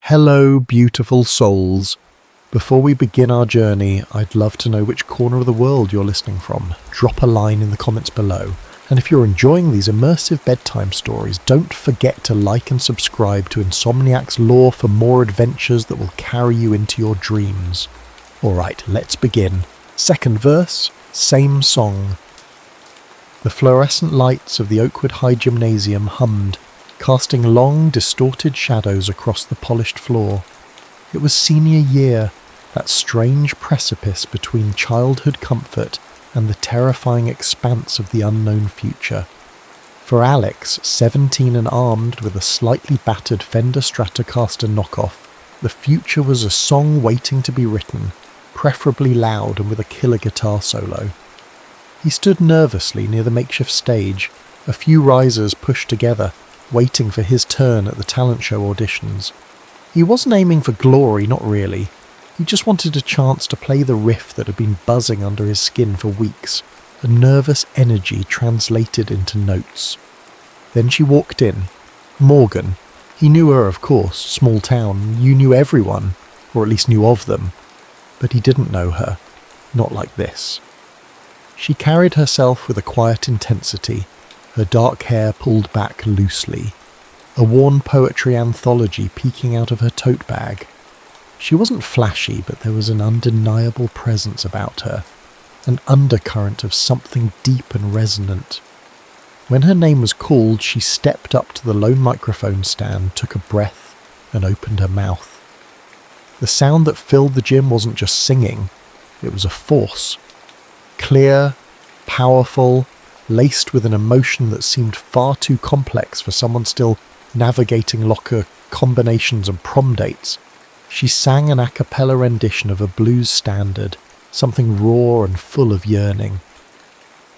Hello, beautiful souls. Before we begin our journey, I'd love to know which corner of the world you're listening from. Drop a line in the comments below. And if you're enjoying these immersive bedtime stories, don't forget to like and subscribe to Insomniac's Lore for more adventures that will carry you into your dreams. Alright, let's begin. Second verse, same song. The fluorescent lights of the Oakwood High Gymnasium hummed, casting long, distorted shadows across the polished floor. It was senior year, that strange precipice between childhood comfort and the terrifying expanse of the unknown future. For Alex, 17 and armed with a slightly battered Fender Stratocaster knockoff, the future was a song waiting to be written, preferably loud and with a killer guitar solo. He stood nervously near the makeshift stage, a few risers pushed together, waiting for his turn at the talent show auditions. He wasn't aiming for glory, not really. He just wanted a chance to play the riff that had been buzzing under his skin for weeks, a nervous energy translated into notes. Then she walked in. Morgan. He knew her, of course, small town, you knew everyone, or at least knew of them. But he didn't know her, not like this. She carried herself with a quiet intensity, her dark hair pulled back loosely, a worn poetry anthology peeking out of her tote bag. She wasn't flashy, but there was an undeniable presence about her, an undercurrent of something deep and resonant. When her name was called, she stepped up to the lone microphone stand, took a breath, and opened her mouth. The sound that filled the gym wasn't just singing, it was a force. Clear, powerful, laced with an emotion that seemed far too complex for someone still navigating locker combinations and prom dates. She sang an a cappella rendition of a blues standard, something raw and full of yearning.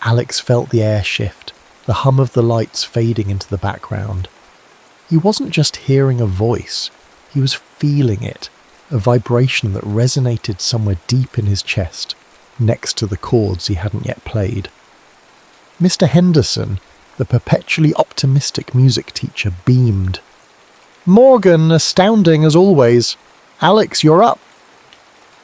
Alex felt the air shift, the hum of the lights fading into the background. He wasn't just hearing a voice, he was feeling it, a vibration that resonated somewhere deep in his chest, next to the chords he hadn't yet played. Mr. Henderson, the perpetually optimistic music teacher, beamed. "Morgan, astounding as always. Alex, you're up."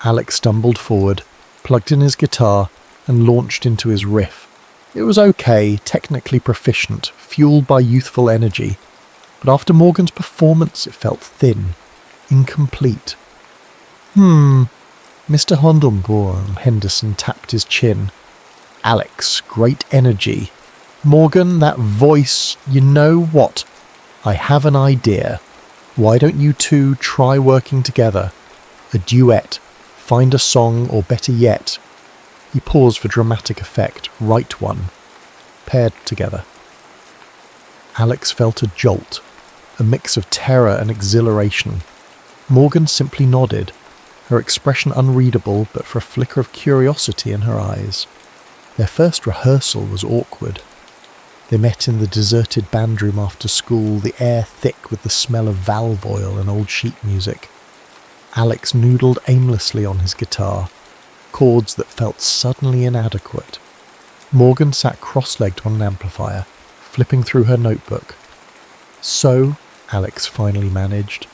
Alex stumbled forward, plugged in his guitar, and launched into his riff. It was okay, technically proficient, fueled by youthful energy, but after Morgan's performance it felt thin, incomplete. Mr. Hondenborn, Henderson tapped his chin. "Alex, great energy. Morgan, that voice, you know what? I have an idea. Why don't you two try working together? A duet. Find a song, or better yet..." He paused for dramatic effect. "Write one. Paired together." Alex felt a jolt, a mix of terror and exhilaration. Morgan simply nodded, her expression unreadable but for a flicker of curiosity in her eyes. Their first rehearsal was awkward. They met in the deserted bandroom after school, the air thick with the smell of valve oil and old sheet music. Alex noodled aimlessly on his guitar, chords that felt suddenly inadequate. Morgan sat cross-legged on an amplifier, flipping through her notebook. "So," Alex finally managed,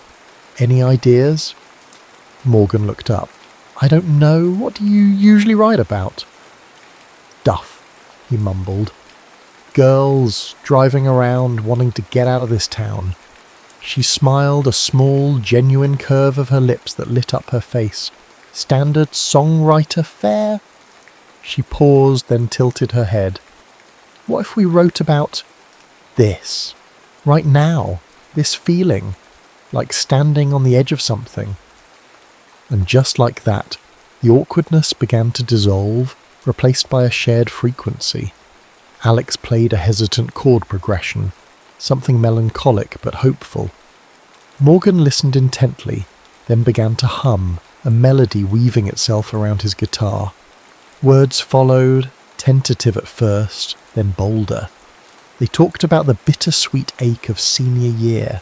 "any ideas?" Morgan looked up. "I don't know. What do you usually write about?" "Duff," he mumbled. "Girls, driving around, wanting to get out of this town." She smiled, a small, genuine curve of her lips that lit up her face. "Standard songwriter fare?" She paused, then tilted her head. "What if we wrote about this? Right now, this feeling, like standing on the edge of something." And just like that, the awkwardness began to dissolve, replaced by a shared frequency. Alex played a hesitant chord progression, something melancholic but hopeful. Morgan listened intently, then began to hum, a melody weaving itself around his guitar. Words followed, tentative at first, then bolder. They talked about the bittersweet ache of senior year,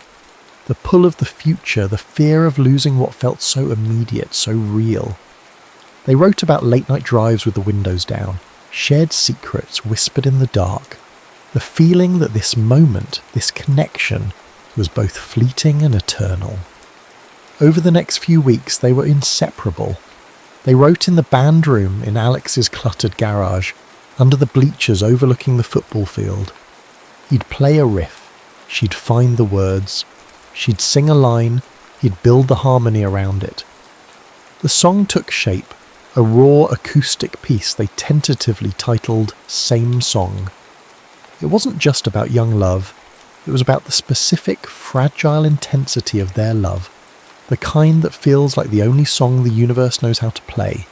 the pull of the future, the fear of losing what felt so immediate, so real. They wrote about late-night drives with the windows down, shared secrets whispered in the dark, the feeling that this moment, this connection, was both fleeting and eternal. Over the next few weeks, they were inseparable. They wrote in the band room in Alex's cluttered garage, under the bleachers overlooking the football field. He'd play a riff, she'd find the words, she'd sing a line, he'd build the harmony around it. The song took shape, a raw acoustic piece they tentatively titled Same Song. It wasn't just about young love, it was about the specific, fragile intensity of their love, the kind that feels like the only song the universe knows how to play.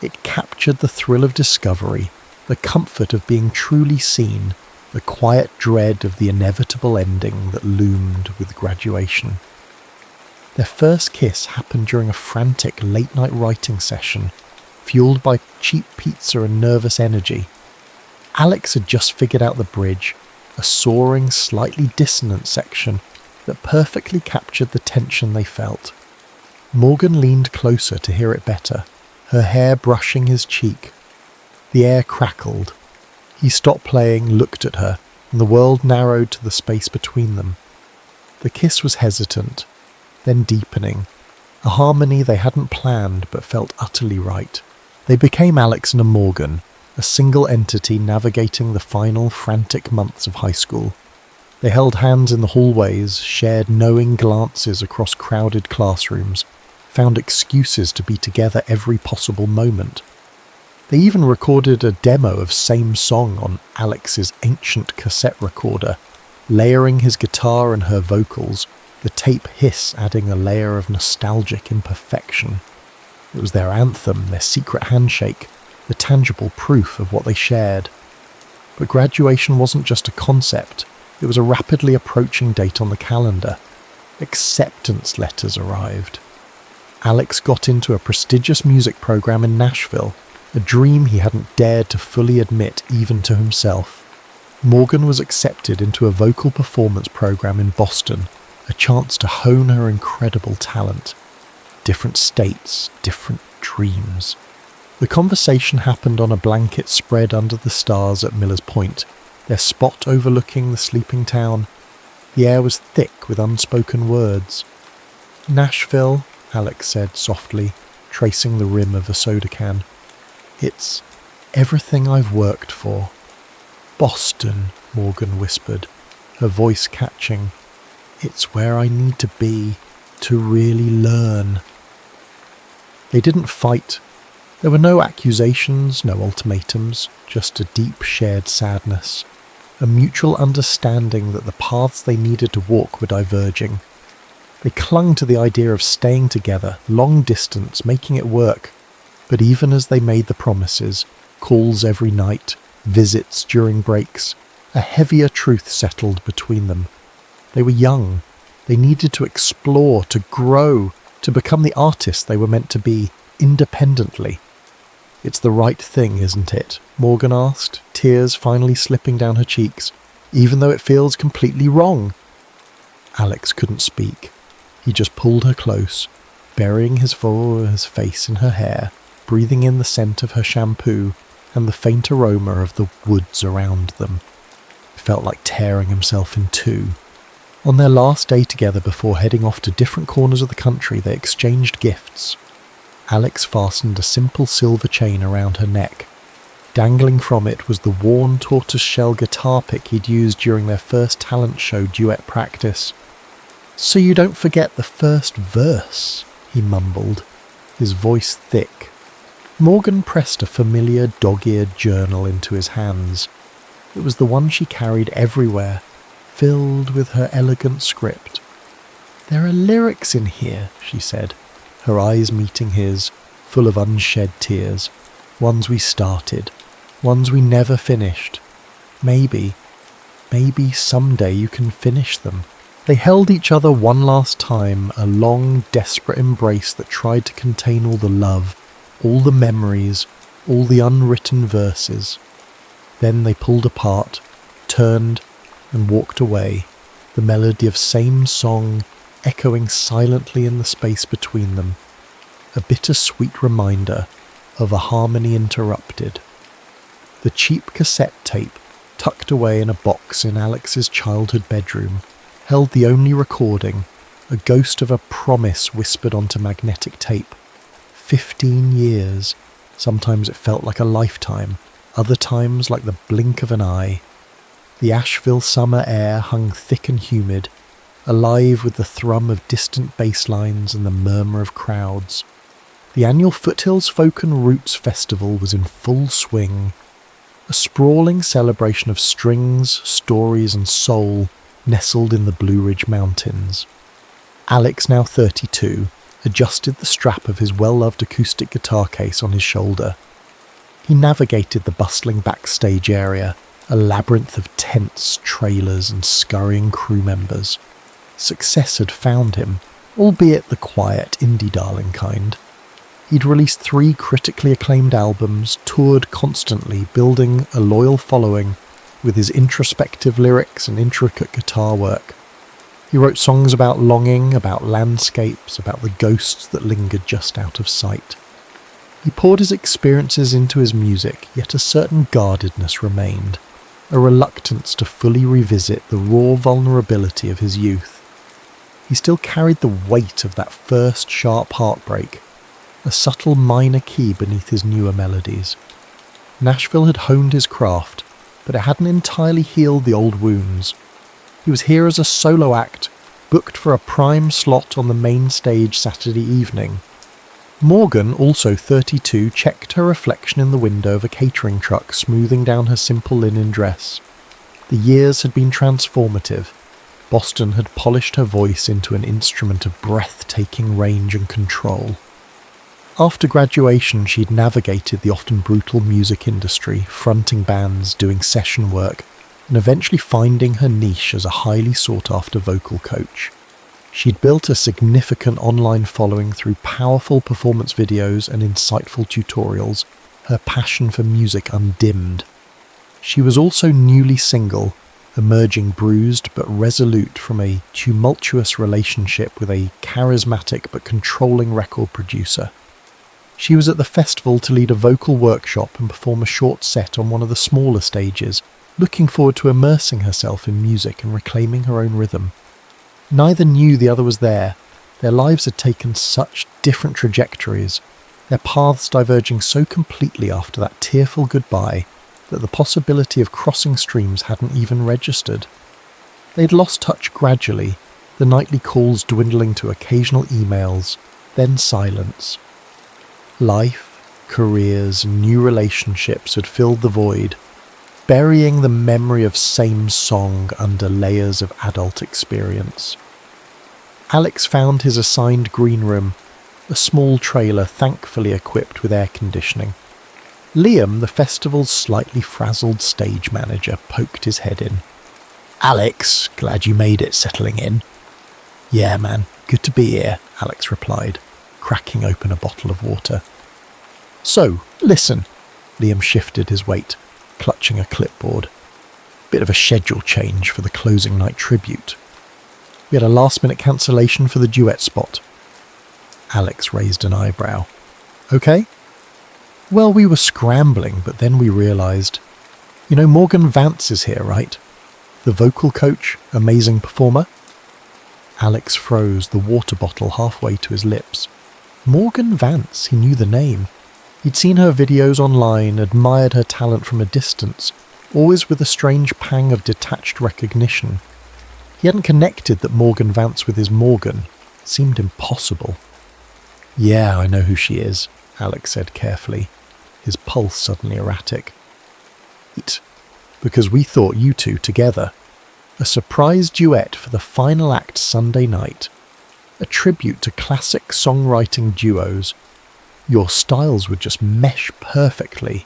It captured the thrill of discovery, the comfort of being truly seen, the quiet dread of the inevitable ending that loomed with graduation. Their first kiss happened during a frantic late-night writing session, fueled by cheap pizza and nervous energy. Alex had just figured out the bridge, a soaring, slightly dissonant section that perfectly captured the tension they felt. Morgan leaned closer to hear it better, her hair brushing his cheek. The air crackled. He stopped playing, looked at her, and the world narrowed to the space between them. The kiss was hesitant, then deepening, a harmony they hadn't planned but felt utterly right. They became Alex and Morgan, a single entity navigating the final frantic months of high school. They held hands in the hallways, shared knowing glances across crowded classrooms, found excuses to be together every possible moment. They even recorded a demo of Same Song on Alex's ancient cassette recorder, layering his guitar and her vocals, the tape hiss adding a layer of nostalgic imperfection. It was their anthem, their secret handshake, the tangible proof of what they shared. But graduation wasn't just a concept, it was a rapidly approaching date on the calendar. Acceptance letters arrived. Alex got into a prestigious music program in Nashville, a dream he hadn't dared to fully admit even to himself. Morgan was accepted into a vocal performance program in Boston, a chance to hone her incredible talent. Different states, different dreams. The conversation happened on a blanket spread under the stars at Miller's Point, their spot overlooking the sleeping town. The air was thick with unspoken words. Nashville, Alex said softly, tracing the rim of a soda can. It's everything I've worked for. Boston, Morgan whispered, her voice catching. It's where I need to be, to really learn. They didn't fight. There were no accusations, no ultimatums, just a deep shared sadness, a mutual understanding that the paths they needed to walk were diverging. They clung to the idea of staying together, long distance, making it work. But even as they made the promises, calls every night, visits during breaks, a heavier truth settled between them. They were young. They needed to explore, to grow, to become the artists they were meant to be, independently. It's the right thing, isn't it? Morgan asked, tears finally slipping down her cheeks, even though it feels completely wrong. Alex couldn't speak. He just pulled her close, burying his face in her hair, breathing in the scent of her shampoo and the faint aroma of the woods around them. It felt like tearing himself in two. On their last day together before heading off to different corners of the country, they exchanged gifts. Alex fastened a simple silver chain around her neck. Dangling from it was the worn tortoiseshell guitar pick he'd used during their first talent show duet practice. "So you don't forget the first verse," he mumbled, his voice thick. Morgan pressed a familiar dog-eared journal into his hands. It was the one she carried everywhere, filled with her elegant script. "There are lyrics in here," she said, her eyes meeting his, full of unshed tears. "Ones we started, ones we never finished. Maybe someday you can finish them." They held each other one last time, a long, desperate embrace that tried to contain all the love, all the memories, all the unwritten verses. Then they pulled apart, turned, and walked away, the melody of Same Song echoing silently in the space between them, a bittersweet reminder of a harmony interrupted. The cheap cassette tape, tucked away in a box in Alex's childhood bedroom, held the only recording, a ghost of a promise whispered onto magnetic tape. 15 years. Sometimes it felt like a lifetime, other times like the blink of an eye. The Asheville summer air hung thick and humid, alive with the thrum of distant bass lines and the murmur of crowds. The annual Foothills Folk and Roots Festival was in full swing, a sprawling celebration of strings, stories and soul nestled in the Blue Ridge Mountains. Alex, now 32, adjusted the strap of his well-loved acoustic guitar case on his shoulder. He navigated the bustling backstage area, a labyrinth of tents, trailers and scurrying crew members. Success had found him, albeit the quiet indie darling kind. He'd released 3 critically acclaimed albums, toured constantly, building a loyal following with his introspective lyrics and intricate guitar work. He wrote songs about longing, about landscapes, about the ghosts that lingered just out of sight. He poured his experiences into his music, yet a certain guardedness remained, a reluctance to fully revisit the raw vulnerability of his youth. He still carried the weight of that first sharp heartbreak, a subtle minor key beneath his newer melodies. Nashville had honed his craft, but it hadn't entirely healed the old wounds. He was here as a solo act, booked for a prime slot on the main stage Saturday evening. Morgan, also 32, checked her reflection in the window of a catering truck smoothing down her simple linen dress. The years had been transformative. Boston had polished her voice into an instrument of breathtaking range and control. After graduation, she'd navigated the often brutal music industry, fronting bands, doing session work, and eventually finding her niche as a highly sought-after vocal coach. She'd built a significant online following through powerful performance videos and insightful tutorials, her passion for music undimmed. She was also newly single, emerging bruised but resolute from a tumultuous relationship with a charismatic but controlling record producer. She was at the festival to lead a vocal workshop and perform a short set on one of the smaller stages, looking forward to immersing herself in music and reclaiming her own rhythm. Neither knew the other was there. Their lives had taken such different trajectories, their paths diverging so completely after that tearful goodbye that the possibility of crossing streams hadn't even registered. They'd lost touch gradually, the nightly calls dwindling to occasional emails, then silence. Life, careers, and new relationships had filled the void, burying the memory of same song under layers of adult experience. Alex found his assigned green room, a small trailer thankfully equipped with air conditioning. Liam, the festival's slightly frazzled stage manager, poked his head in. "Alex, glad you made it settling in." "Yeah, man, good to be here," Alex replied, cracking open a bottle of water. "So, listen." Liam shifted his weight, clutching a clipboard. Bit of a schedule change for the closing night tribute. We had a last-minute cancellation for the duet spot. Alex raised an eyebrow. "Okay." "Well, we were scrambling, but then we realised. You know, Morgan Vance is here, right? The vocal coach, amazing performer." Alex froze, the water bottle halfway to his lips. Morgan Vance, he knew the name. He'd seen her videos online, admired her talent from a distance, always with a strange pang of detached recognition. He hadn't connected that Morgan Vance with his Morgan. It seemed impossible. "Yeah, I know who she is," Alex said carefully, his pulse suddenly erratic. "Eat, because we thought you two together. A surprise duet for the final act Sunday night. A tribute to classic songwriting duos. Your styles would just mesh perfectly.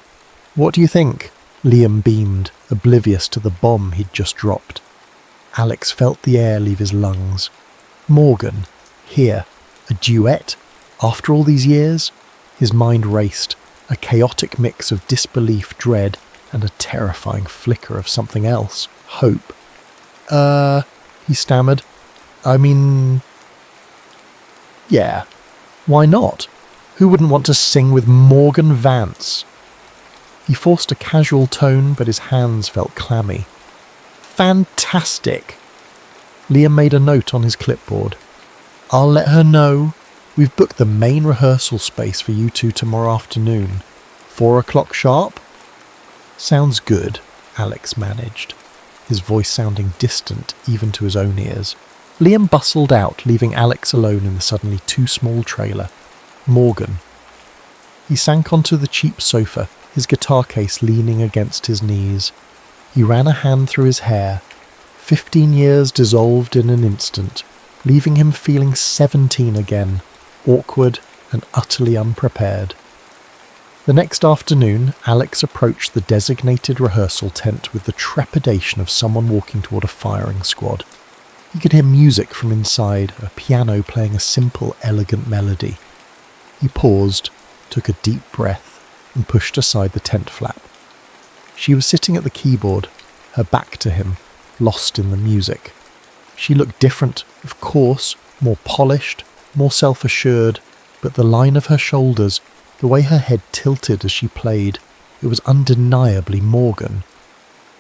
What do you think?" Liam beamed, oblivious to the bomb he'd just dropped. Alex felt the air leave his lungs. Morgan, here, a duet? After all these years? His mind raced, a chaotic mix of disbelief, dread, and a terrifying flicker of something else, hope. He stammered. "I mean... yeah, why not? Who wouldn't want to sing with Morgan Vance?" He forced a casual tone, but his hands felt clammy. "Fantastic!" Liam made a note on his clipboard. I'll let her know. We've booked the main rehearsal space for you two tomorrow afternoon. 4 o'clock sharp? Sounds good, Alex managed, his voice sounding distant even to his own ears. Liam bustled out, leaving Alex alone in the suddenly too small trailer. Morgan. He sank onto the cheap sofa, his guitar case leaning against his knees. He ran a hand through his hair. 15 years dissolved in an instant, leaving him feeling 17 again, awkward and utterly unprepared. The next afternoon, Alex approached the designated rehearsal tent with the trepidation of someone walking toward a firing squad. He could hear music from inside, a piano playing a simple, elegant melody. He paused, took a deep breath, and pushed aside the tent flap. She was sitting at the keyboard, her back to him, lost in the music. She looked different, of course, more polished, more self-assured, but the line of her shoulders, the way her head tilted as she played, it was undeniably Morgan.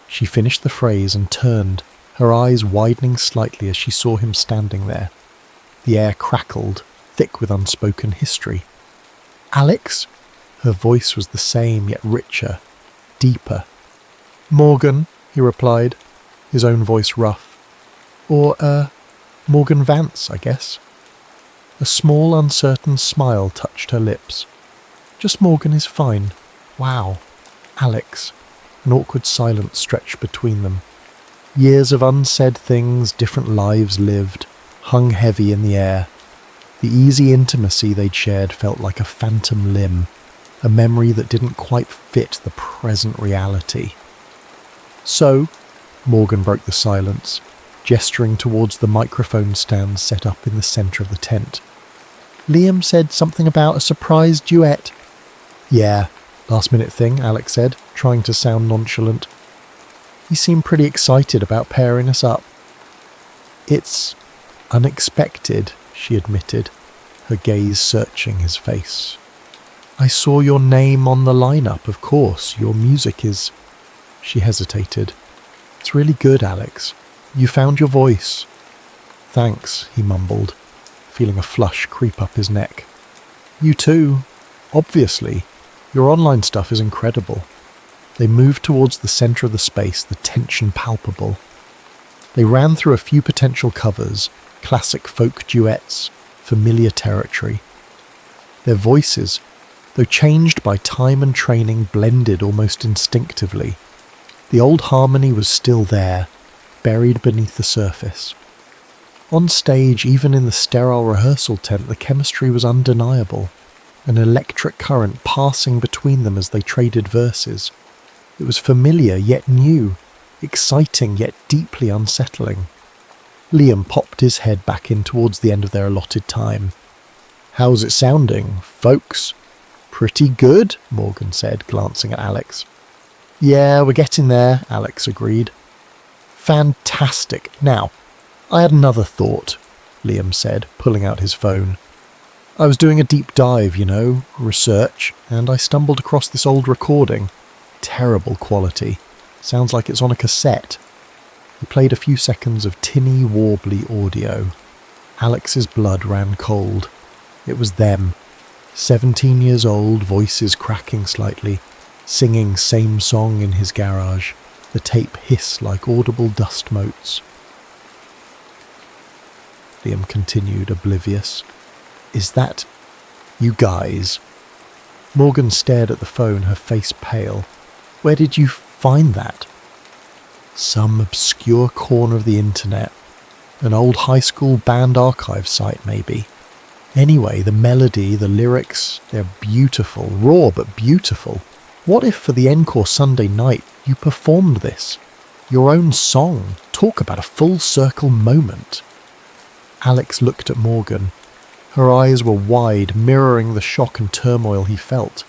She finished the phrase and turned, her eyes widening slightly as she saw him standing there. The air crackled, thick with unspoken history. "Alex?" Her voice was the same, yet richer, deeper. "Morgan," he replied, his own voice rough. Or, Morgan Vance, I guess." A small, uncertain smile touched her lips. "Just Morgan is fine." "Wow. Alex." An awkward silence stretched between them. Years of unsaid things, different lives lived, hung heavy in the air. The easy intimacy they'd shared felt like a phantom limb, a memory that didn't quite fit the present reality. "So," Morgan broke the silence, gesturing towards the microphone stand set up in the centre of the tent. "Liam said something about a surprise duet." "Yeah, last-minute thing," Alex said, trying to sound nonchalant. "He seemed pretty excited about pairing us up." "It's unexpected," she admitted, her gaze searching his face. "I saw your name on the lineup, of course. Your music is..." She hesitated. "It's really good, Alex. You found your voice." "Thanks," he mumbled, feeling a flush creep up his neck. "You too. Obviously. Your online stuff is incredible." They moved towards the centre of the space, the tension palpable. They ran through a few potential covers, classic folk duets, familiar territory. Their voices, though changed by time and training, blended almost instinctively. The old harmony was still there, buried beneath the surface. On stage, even in the sterile rehearsal tent, the chemistry was undeniable, an electric current passing between them as they traded verses. It was familiar yet new, exciting yet deeply unsettling. Liam popped his head back in towards the end of their allotted time. "How's it sounding, folks?" "Pretty good," Morgan said, glancing at Alex. "Yeah, we're getting there," Alex agreed. "Fantastic. Now, I had another thought," Liam said, pulling out his phone. "I was doing a deep dive, research, and I stumbled across this old recording. Terrible quality. Sounds like it's on a cassette." He played a few seconds of tinny, warbly audio. Alex's blood ran cold. It was them. 17 years old, voices cracking slightly, singing same song in his garage. The tape hissed like audible dust motes. Liam continued, oblivious. "Is that... you guys?" Morgan stared at the phone, her face pale. "Where did you find that?" "Some obscure corner of the internet. An old high school band archive site, maybe. Anyway, the melody, the lyrics, they're beautiful, raw but beautiful. What if for the encore Sunday night you performed this? Your own song. Talk about a full circle moment." Alex looked at Morgan. Her eyes were wide, mirroring the shock and turmoil he felt.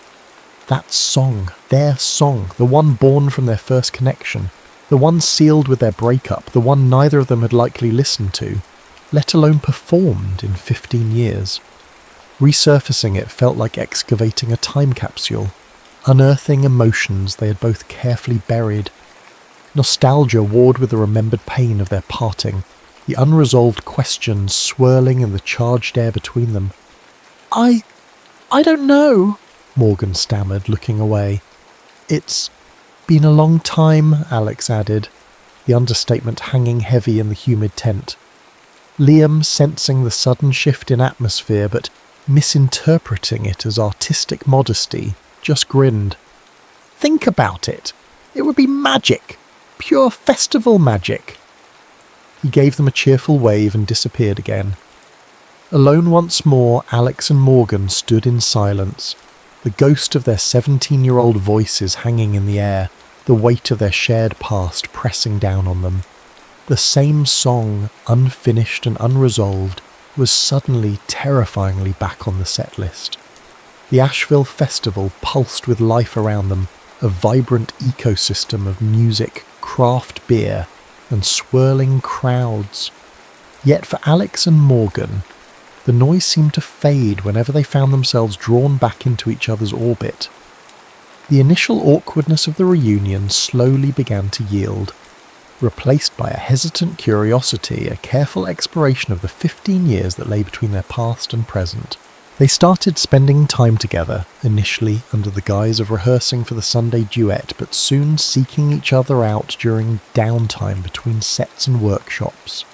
That song, their song, the one born from their first connection, the one sealed with their breakup, the one neither of them had likely listened to, let alone performed in 15 years. Resurfacing it felt like excavating a time capsule, unearthing emotions they had both carefully buried. Nostalgia warred with the remembered pain of their parting, the unresolved questions swirling in the charged air between them. I don't know, Morgan stammered, looking away. It's been a long time, Alex added, the understatement hanging heavy in the humid tent. Liam, sensing the sudden shift in atmosphere but misinterpreting it as artistic modesty, just grinned. Think about it. It would be magic. Pure festival magic. He gave them a cheerful wave and disappeared again. Alone once more, Alex and Morgan stood in silence, the ghost of their 17-year-old voices hanging in the air, the weight of their shared past pressing down on them. The same song, unfinished and unresolved, was suddenly terrifyingly back on the set list. The Asheville Festival pulsed with life around them, a vibrant ecosystem of music, craft beer, and swirling crowds. Yet for Alex and Morgan, the noise seemed to fade whenever they found themselves drawn back into each other's orbit. The initial awkwardness of the reunion slowly began to yield, replaced by a hesitant curiosity, a careful exploration of the 15 years that lay between their past and present. They started spending time together, initially under the guise of rehearsing for the Sunday duet, but soon seeking each other out during downtime between sets and workshops.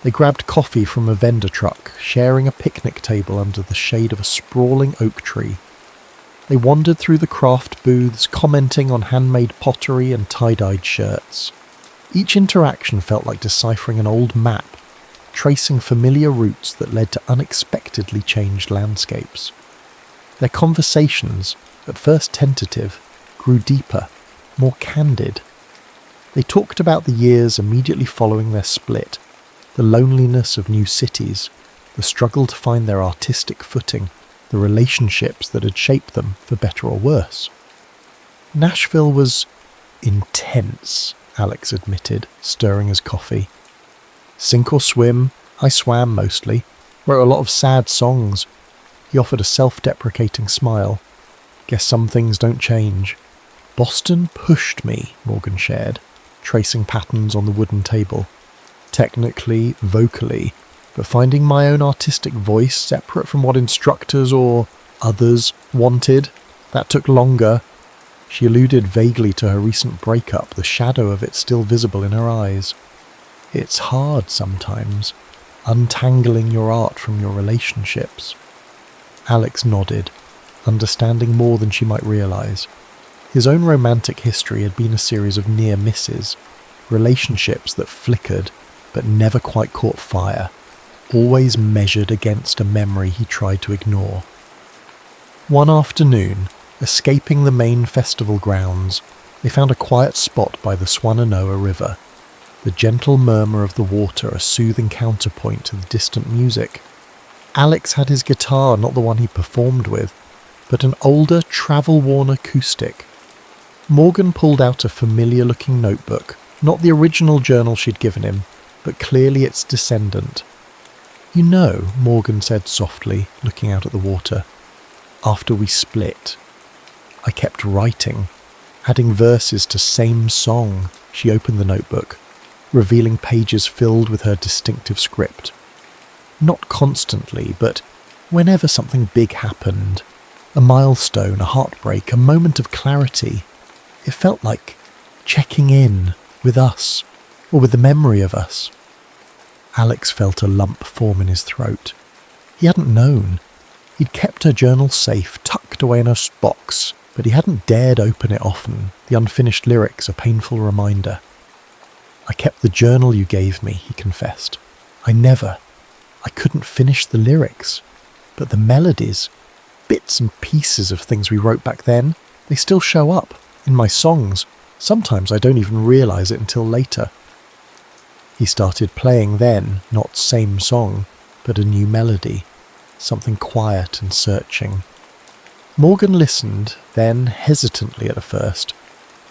They grabbed coffee from a vendor truck, sharing a picnic table under the shade of a sprawling oak tree. They wandered through the craft booths, commenting on handmade pottery and tie-dyed shirts. Each interaction felt like deciphering an old map, tracing familiar routes that led to unexpectedly changed landscapes. Their conversations, at first tentative, grew deeper, more candid. They talked about the years immediately following their split, the loneliness of new cities, the struggle to find their artistic footing, the relationships that had shaped them for better or worse. Nashville was intense, Alex admitted, stirring his coffee. Sink or swim, I swam mostly, wrote a lot of sad songs. He offered a self-deprecating smile. Guess some things don't change. Boston pushed me, Morgan shared, tracing patterns on the wooden table. Technically, vocally, but finding my own artistic voice separate from what instructors or others wanted, that took longer. She alluded vaguely to her recent breakup, the shadow of it still visible in her eyes. It's hard sometimes, untangling your art from your relationships. Alex nodded, understanding more than she might realise. His own romantic history had been a series of near misses, relationships that flickered but never quite caught fire, always measured against a memory he tried to ignore. One afternoon, escaping the main festival grounds, they found a quiet spot by the Swannanoa River, the gentle murmur of the water a soothing counterpoint to the distant music. Alex had his guitar, not the one he performed with, but an older, travel-worn acoustic. Morgan pulled out a familiar-looking notebook, not the original journal she'd given him, but clearly its descendant. You know, Morgan said softly, looking out at the water, after we split, I kept writing, adding verses to same song. She opened the notebook, revealing pages filled with her distinctive script. Not constantly, but whenever something big happened, a milestone, a heartbreak, a moment of clarity, it felt like checking in with us, or with the memory of us. Alex felt a lump form in his throat. He hadn't known. He'd kept her journal safe, tucked away in her box, but he hadn't dared open it often, the unfinished lyrics a painful reminder. I kept the journal you gave me, he confessed. I couldn't finish the lyrics, but the melodies, bits and pieces of things we wrote back then, they still show up in my songs. Sometimes I don't even realise it until later. He started playing then, not same song, but a new melody, something quiet and searching. Morgan listened, then, hesitantly at first,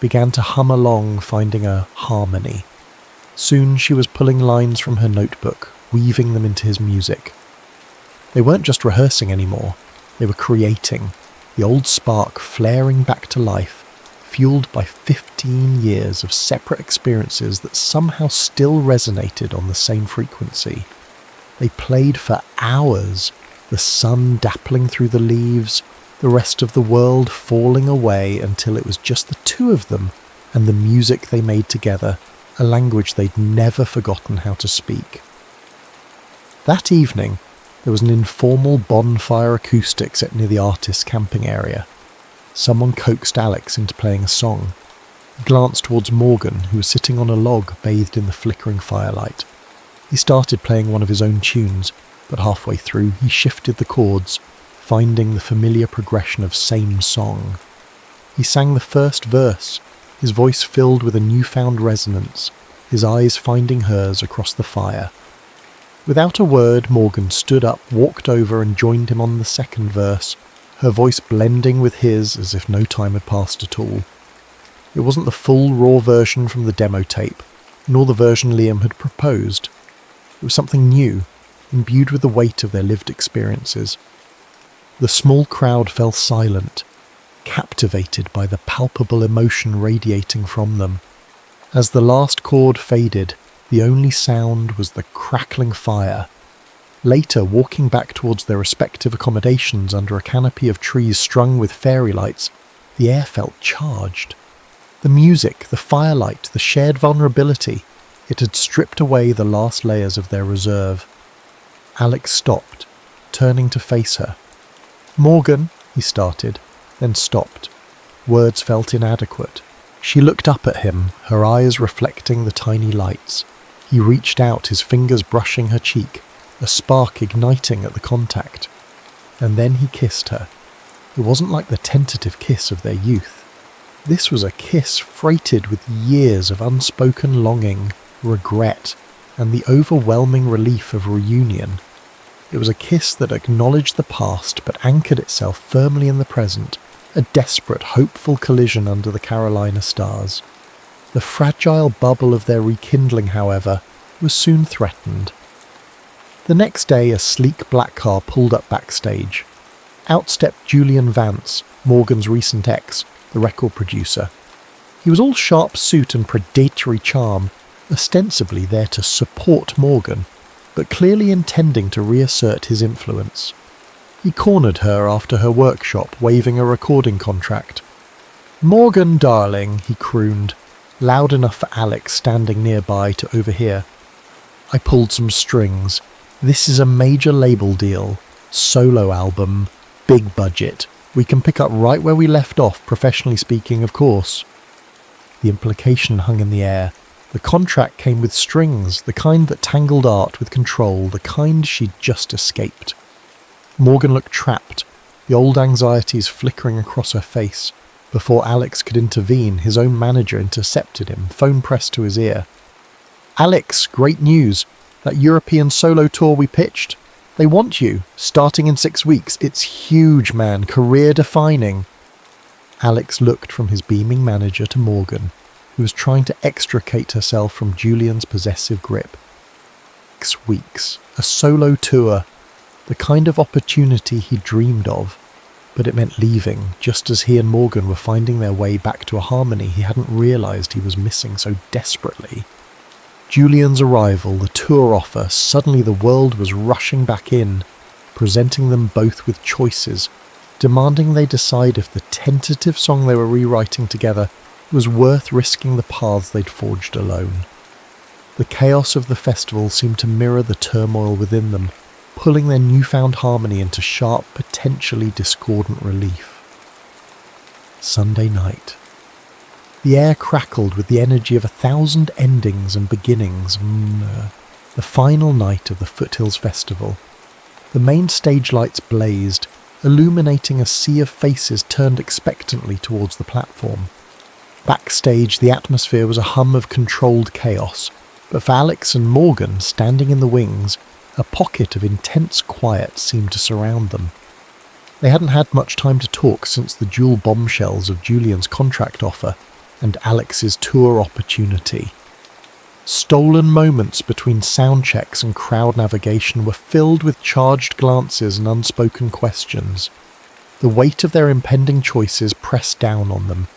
began to hum along, finding a harmony. Soon she was pulling lines from her notebook, weaving them into his music. They weren't just rehearsing anymore, they were creating, the old spark flaring back to life, fueled by 15 years of separate experiences that somehow still resonated on the same frequency. They played for hours, the sun dappling through the leaves, the rest of the world falling away until it was just the two of them and the music they made together, a language they'd never forgotten how to speak. That evening, there was an informal bonfire acoustic set near the artist's camping area. Someone coaxed Alex into playing a song. He glanced towards Morgan, who was sitting on a log bathed in the flickering firelight. He started playing one of his own tunes, but halfway through he shifted the chords, finding the familiar progression of same song. He sang the first verse, his voice filled with a newfound resonance, his eyes finding hers across the fire. Without a word, Morgan stood up, walked over and joined him on the second verse, her voice blending with his as if no time had passed at all. It wasn't the full raw version from the demo tape, nor the version Liam had proposed. It was something new, imbued with the weight of their lived experiences. The small crowd fell silent, captivated by the palpable emotion radiating from them. As the last chord faded, the only sound was the crackling fire. Later, walking back towards their respective accommodations under a canopy of trees strung with fairy lights, the air felt charged. The music, the firelight, the shared vulnerability, it had stripped away the last layers of their reserve. Alex stopped, turning to face her. "Morgan," he started, then stopped. Words felt inadequate. She looked up at him, her eyes reflecting the tiny lights. He reached out, his fingers brushing her cheek, a spark igniting at the contact. And then he kissed her. It wasn't like the tentative kiss of their youth. This was a kiss freighted with years of unspoken longing, regret, and the overwhelming relief of reunion. It was a kiss that acknowledged the past but anchored itself firmly in the present, a desperate, hopeful collision under the Carolina stars. The fragile bubble of their rekindling, however, was soon threatened. The next day, a sleek black car pulled up backstage. Out stepped Julian Vance, Morgan's recent ex, the record producer. He was all sharp suit and predatory charm, ostensibly there to support Morgan, but clearly intending to reassert his influence. He cornered her after her workshop, waving a recording contract. "Morgan, darling," he crooned, loud enough for Alex standing nearby to overhear. "I pulled some strings. This is a major label deal. Solo album. Big budget. We can pick up right where we left off, professionally speaking, of course." The implication hung in the air. The contract came with strings, the kind that tangled art with control, the kind she'd just escaped. Morgan looked trapped, the old anxieties flickering across her face. Before Alex could intervene, his own manager intercepted him, phone pressed to his ear. "Alex, great news. That European solo tour we pitched. They want you, starting in 6 weeks. It's huge, man, career-defining." Alex looked from his beaming manager to Morgan, who was trying to extricate herself from Julian's possessive grip. 6 weeks, a solo tour, the kind of opportunity he dreamed of, but it meant leaving, just as he and Morgan were finding their way back to a harmony he hadn't realised he was missing so desperately. Julian's arrival, the tour offer, suddenly the world was rushing back in, presenting them both with choices, demanding they decide if the tentative song they were rewriting together was worth risking the paths they'd forged alone. The chaos of the festival seemed to mirror the turmoil within them, pulling their newfound harmony into sharp, potentially discordant relief. Sunday night. The air crackled with the energy of 1,000 endings and beginnings. The final night of the Foothills Festival. The main stage lights blazed, illuminating a sea of faces turned expectantly towards the platform. Backstage, the atmosphere was a hum of controlled chaos, but for Alex and Morgan, standing in the wings, a pocket of intense quiet seemed to surround them. They hadn't had much time to talk since the dual bombshells of Julian's contract offer and Alex's tour opportunity. Stolen moments between sound checks and crowd navigation were filled with charged glances and unspoken questions. The weight of their impending choices pressed down on them.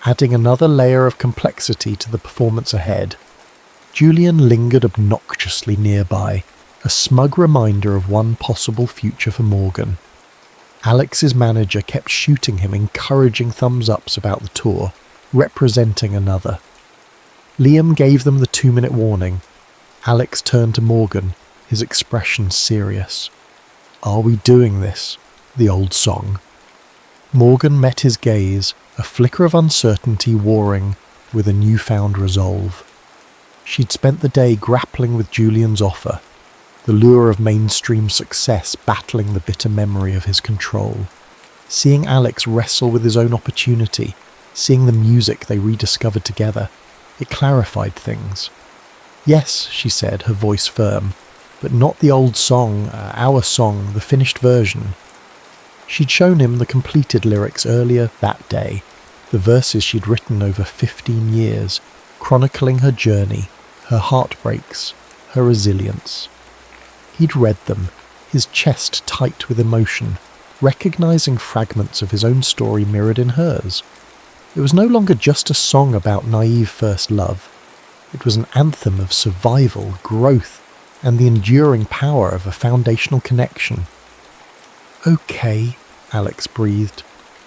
adding another layer of complexity to the performance ahead. Julian lingered obnoxiously nearby, a smug reminder of one possible future for Morgan. Alex's manager kept shooting him encouraging thumbs-ups about the tour, representing another. Liam gave them the 2-minute warning. Alex turned to Morgan, his expression serious. "Are we doing this?" The old song. Morgan met his gaze, a flicker of uncertainty warring with a newfound resolve. She'd spent the day grappling with Julian's offer, the lure of mainstream success battling the bitter memory of his control. Seeing Alex wrestle with his own opportunity, seeing the music they rediscovered together, it clarified things. "Yes," she said, her voice firm, "but not the old song, our song, the finished version." She'd shown him the completed lyrics earlier that day, the verses she'd written over 15 years, chronicling her journey, her heartbreaks, her resilience. He'd read them, his chest tight with emotion, recognizing fragments of his own story mirrored in hers. It was no longer just a song about naive first love. It was an anthem of survival, growth, and the enduring power of a foundational connection. "Okay," Alex breathed,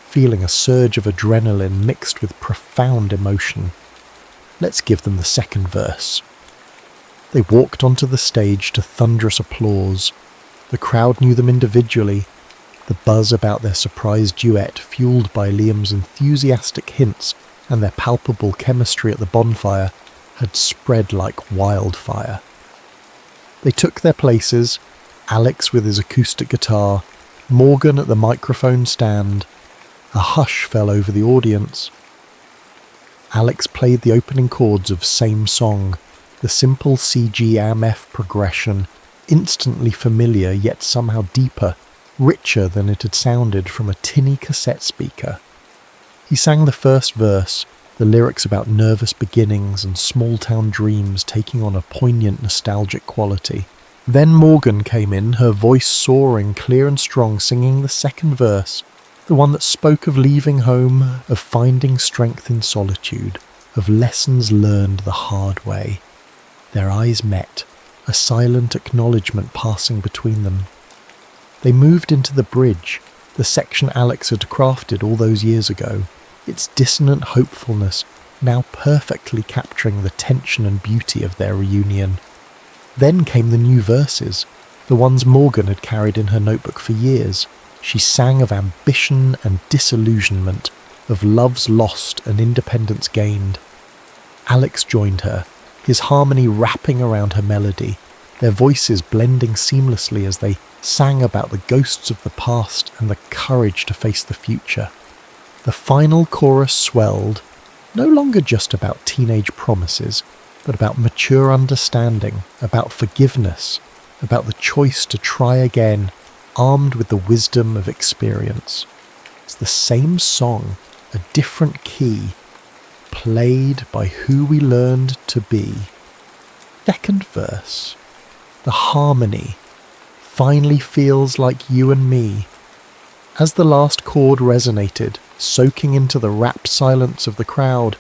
feeling a surge of adrenaline mixed with profound emotion. "Let's give them the second verse." They walked onto the stage to thunderous applause. The crowd knew them individually, the buzz about their surprise duet fueled by Liam's enthusiastic hints and their palpable chemistry at the bonfire had spread like wildfire. They took their places, Alex with his acoustic guitar, Morgan at the microphone stand. A hush fell over the audience. Alex played the opening chords of Same Song, the simple CG AM/F progression, instantly familiar yet somehow deeper, richer than it had sounded from a tinny cassette speaker. He sang the first verse, the lyrics about nervous beginnings and small-town dreams taking on a poignant nostalgic quality. Then Morgan came in, her voice soaring clear and strong, singing the second verse, the one that spoke of leaving home, of finding strength in solitude, of lessons learned the hard way. Their eyes met, a silent acknowledgement passing between them. They moved into the bridge, the section Alex had crafted all those years ago, its dissonant hopefulness now perfectly capturing the tension and beauty of their reunion. Then came the new verses, the ones Morgan had carried in her notebook for years. She sang of ambition and disillusionment, of loves lost and independence gained. Alex joined her, his harmony wrapping around her melody, their voices blending seamlessly as they sang about the ghosts of the past and the courage to face the future. The final chorus swelled, no longer just about teenage promises, but about mature understanding, about forgiveness, about the choice to try again, armed with the wisdom of experience. It's the same song, a different key, played by who we learned to be. Second verse. The harmony finally feels like you and me. As the last chord resonated, soaking into the rapt silence of the crowd,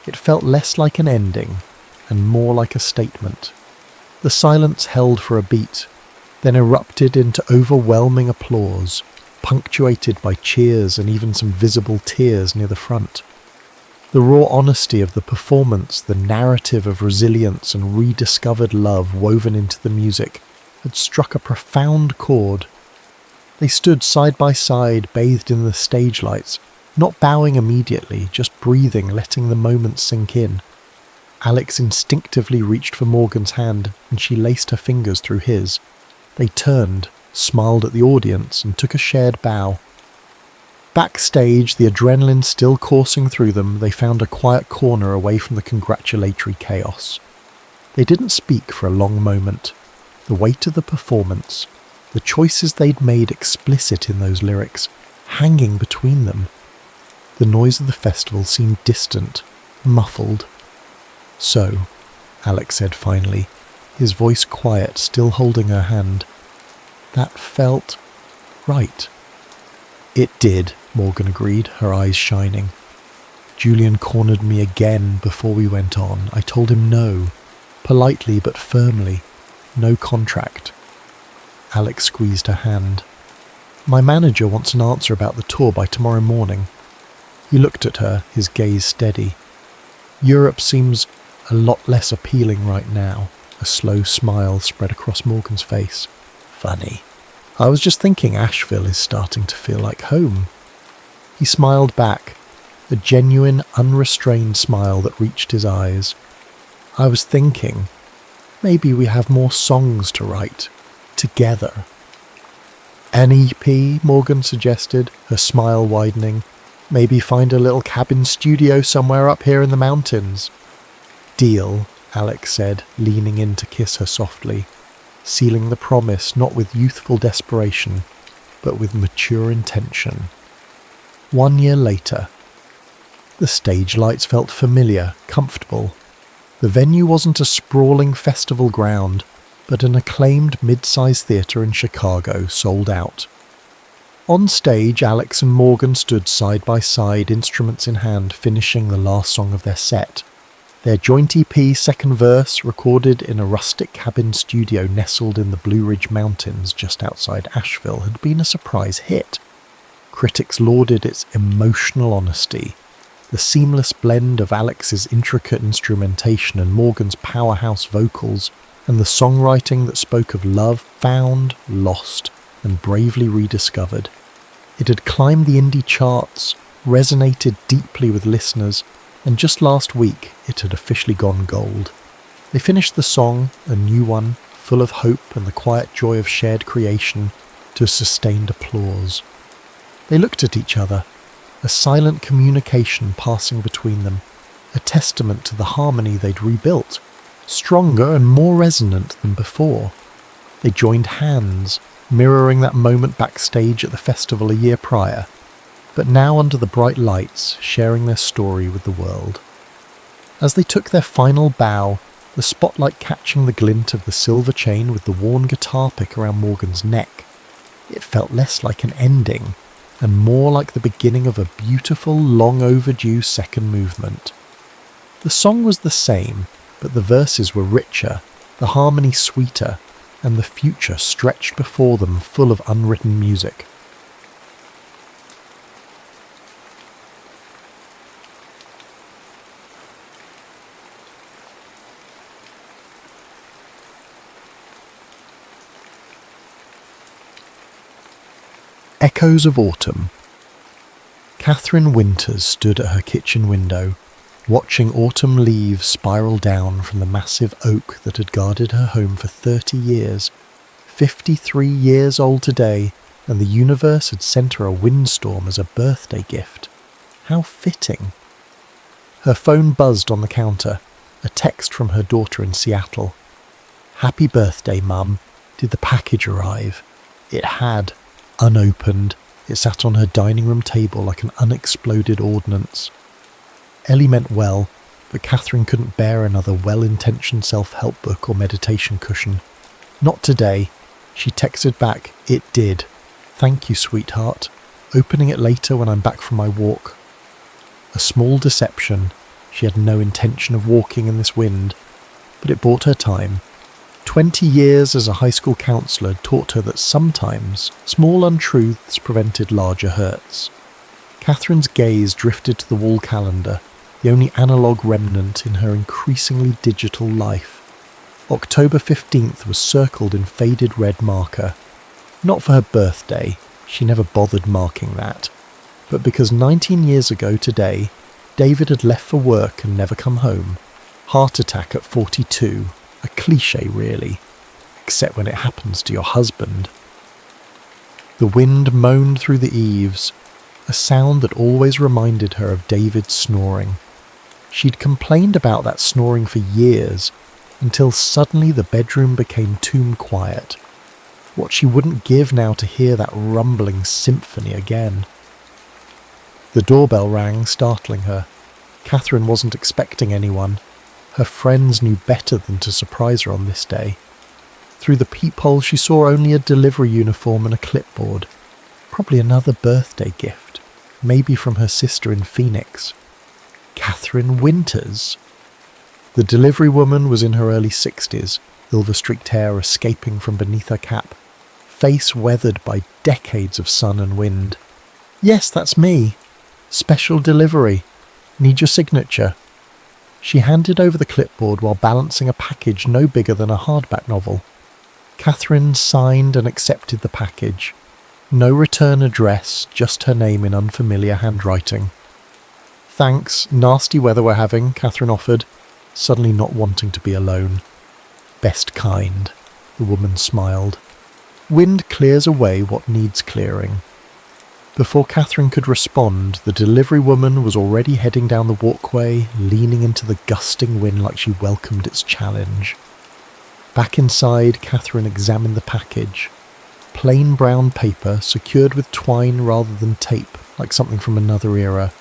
it felt less like an ending and more like a statement. The silence held for a beat, then erupted into overwhelming applause, punctuated by cheers and even some visible tears near the front. The raw honesty of the performance, the narrative of resilience and rediscovered love woven into the music, had struck a profound chord. They stood side by side, bathed in the stage lights, not bowing immediately, just breathing, letting the moment sink in. Alex instinctively reached for Morgan's hand, and she laced her fingers through his. They turned, smiled at the audience, and took a shared bow. Backstage, the adrenaline still coursing through them, they found a quiet corner away from the congratulatory chaos. They didn't speak for a long moment. The weight of the performance, the choices they'd made explicit in those lyrics, hanging between them. The noise of the festival seemed distant, muffled. "So," Alex said finally, his voice quiet, still holding her hand, "that felt right." "It did," Morgan agreed, her eyes shining. Julian cornered me again before we went on. I told him no, politely but firmly. No contract. Alex squeezed her hand. My manager wants an answer about the tour by tomorrow morning. He looked at her, his gaze steady. Europe seems a lot less appealing right now. A slow smile spread across Morgan's face. Funny. I was just thinking Asheville is starting to feel like home. He smiled back, a genuine, unrestrained smile that reached his eyes. I was thinking, maybe we have more songs to write, together. An EP, Morgan suggested, her smile widening. Maybe find a little cabin studio somewhere up here in the mountains. Deal, Alex said, leaning in to kiss her softly, sealing the promise not with youthful desperation, but with mature intention. 1 year later. The stage lights felt familiar, comfortable. The venue wasn't a sprawling festival ground, but an acclaimed mid-sized theatre in Chicago, sold out. On stage, Alex and Morgan stood side by side, instruments in hand, finishing the last song of their set. Their joint EP second verse, recorded in a rustic cabin studio nestled in the Blue Ridge Mountains just outside Asheville, had been a surprise hit. Critics lauded its emotional honesty, the seamless blend of Alex's intricate instrumentation and Morgan's powerhouse vocals, and the songwriting that spoke of love found, lost, and bravely rediscovered. It had climbed the indie charts, resonated deeply with listeners, and just last week it had officially gone gold. They finished the song, a new one, full of hope and the quiet joy of shared creation, to sustained applause. They looked at each other, a silent communication passing between them, a testament to the harmony they'd rebuilt, stronger and more resonant than before. They joined hands, mirroring that moment backstage at the festival a year prior, but now under the bright lights, sharing their story with the world. As they took their final bow, the spotlight catching the glint of the silver chain with the worn guitar pick around Morgan's neck, it felt less like an ending, and more like the beginning of a beautiful, long overdue second movement. The song was the same, but the verses were richer, the harmony sweeter, and the future stretched before them full of unwritten music. Echoes of Autumn. Catherine Winters stood at her kitchen window, watching autumn leaves spiral down from the massive oak that had guarded her home for 30 years. 53 years old today, and the universe had sent her a windstorm as a birthday gift. How fitting. Her phone buzzed on the counter, a text from her daughter in Seattle. "Happy birthday, Mum. Did the package arrive?" It had. Unopened, it sat on her dining room table like an unexploded ordnance. Ellie meant well, but Catherine couldn't bear another well-intentioned self-help book or meditation cushion. Not today. She texted back, "It did. Thank you, sweetheart. Opening it later when I'm back from my walk." A small deception. She had no intention of walking in this wind, but it bought her time. 20 years as a high school counsellor taught her that sometimes small untruths prevented larger hurts. Catherine's gaze drifted to the wall calendar, the only analogue remnant in her increasingly digital life. October 15th was circled in faded red marker. Not for her birthday, she never bothered marking that, but because 19 years ago today, David had left for work and never come home. Heart attack at 42. A cliché, really, except when it happens to your husband. The wind moaned through the eaves, a sound that always reminded her of David's snoring. She'd complained about that snoring for years, until suddenly the bedroom became tomb quiet. What she wouldn't give now to hear that rumbling symphony again. The doorbell rang, startling her. Catherine wasn't expecting anyone. Her friends knew better than to surprise her on this day. Through the peephole she saw only a delivery uniform and a clipboard. Probably another birthday gift, maybe from her sister in Phoenix. Catherine Winters. The delivery woman was in her early 60s, silver-streaked hair escaping from beneath her cap, face weathered by decades of sun and wind. "Yes, that's me. Special delivery. Need your signature." She handed over the clipboard while balancing a package no bigger than a hardback novel. Catherine signed and accepted the package. No return address, just her name in unfamiliar handwriting. "Thanks, nasty weather we're having," Catherine offered, suddenly not wanting to be alone. "Best kind," the woman smiled. "Wind clears away what needs clearing." Before Catherine could respond, the delivery woman was already heading down the walkway, leaning into the gusting wind like she welcomed its challenge. Back inside, Catherine examined the package. Plain brown paper, secured with twine rather than tape, like something from another era.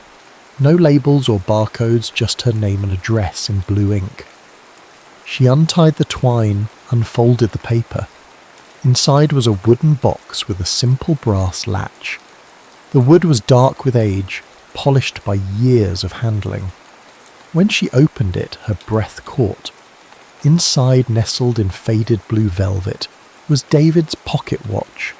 No labels or barcodes, just her name and address in blue ink. She untied the twine, unfolded the paper. Inside was a wooden box with a simple brass latch. The wood was dark with age, polished by years of handling. When she opened it, her breath caught. Inside, nestled in faded blue velvet, was David's pocket watch.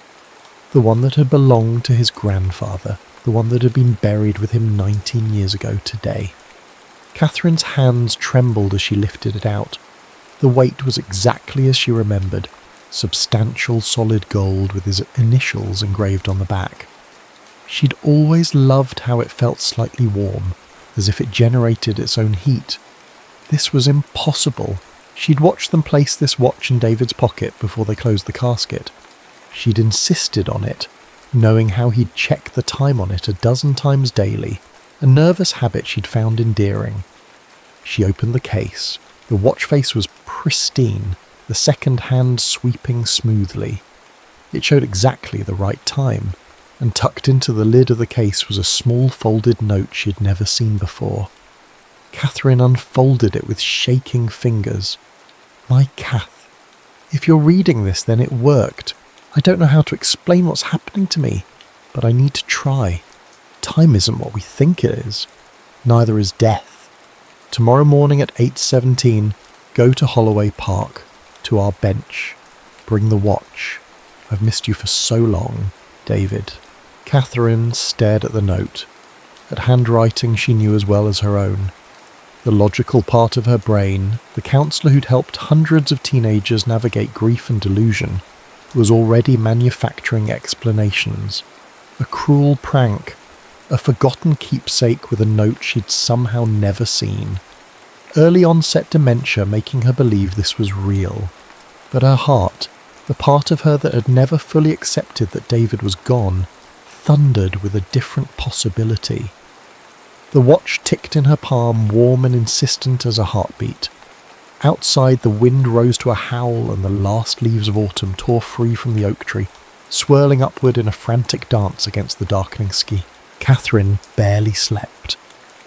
The one that had belonged to his grandfather, the one that had been buried with him 19 years ago today. Catherine's hands trembled as she lifted it out. The weight was exactly as she remembered, substantial solid gold with his initials engraved on the back. She'd always loved how it felt slightly warm, as if it generated its own heat. This was impossible. She'd watched them place this watch in David's pocket before they closed the casket. She'd insisted on it, knowing how he'd check the time on it a dozen times daily, a nervous habit she'd found endearing. She opened the case. The watch face was pristine, the second hand sweeping smoothly. It showed exactly the right time, and tucked into the lid of the case was a small folded note she'd never seen before. Catherine unfolded it with shaking fingers. "My Kath, if you're reading this, then it worked. I don't know how to explain what's happening to me, but I need to try. Time isn't what we think it is. Neither is death. Tomorrow morning at 8:17, go to Holloway Park, to our bench. Bring the watch. I've missed you for so long, David." Catherine stared at the note, at handwriting she knew as well as her own. The logical part of her brain, the counsellor who'd helped hundreds of teenagers navigate grief and delusion, was already manufacturing explanations. A cruel prank, a forgotten keepsake with a note she'd somehow never seen. Early onset dementia making her believe this was real. But her heart, the part of her that had never fully accepted that David was gone, thundered with a different possibility. The watch ticked in her palm, warm and insistent as a heartbeat. Outside, the wind rose to a howl and the last leaves of autumn tore free from the oak tree, swirling upward in a frantic dance against the darkening sky. Catherine barely slept.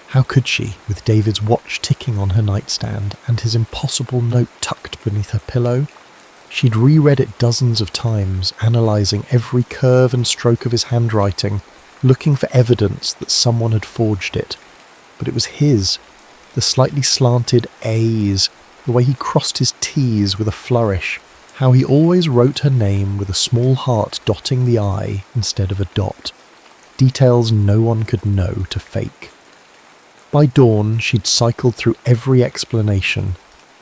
How could she, with David's watch ticking on her nightstand and his impossible note tucked beneath her pillow? She'd reread it dozens of times, analysing every curve and stroke of his handwriting, looking for evidence that someone had forged it. But it was his, the slightly slanted A's, the way he crossed his T's with a flourish, how he always wrote her name with a small heart dotting the I instead of a dot. Details no one could know to fake. By dawn, she'd cycled through every explanation,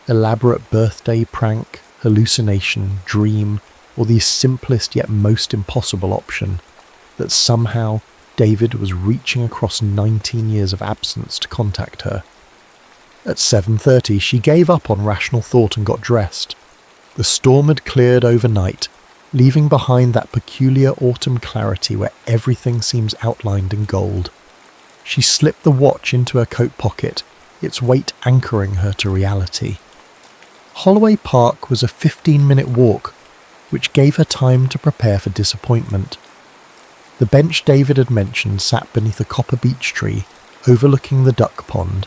elaborate birthday prank, hallucination, dream, or the simplest yet most impossible option, that somehow David was reaching across 19 years of absence to contact her. At 7:30, she gave up on rational thought and got dressed. The storm had cleared overnight, leaving behind that peculiar autumn clarity where everything seems outlined in gold. She slipped the watch into her coat pocket, its weight anchoring her to reality. Holloway Park was a 15-minute walk, which gave her time to prepare for disappointment. The bench David had mentioned sat beneath a copper beech tree, overlooking the duck pond.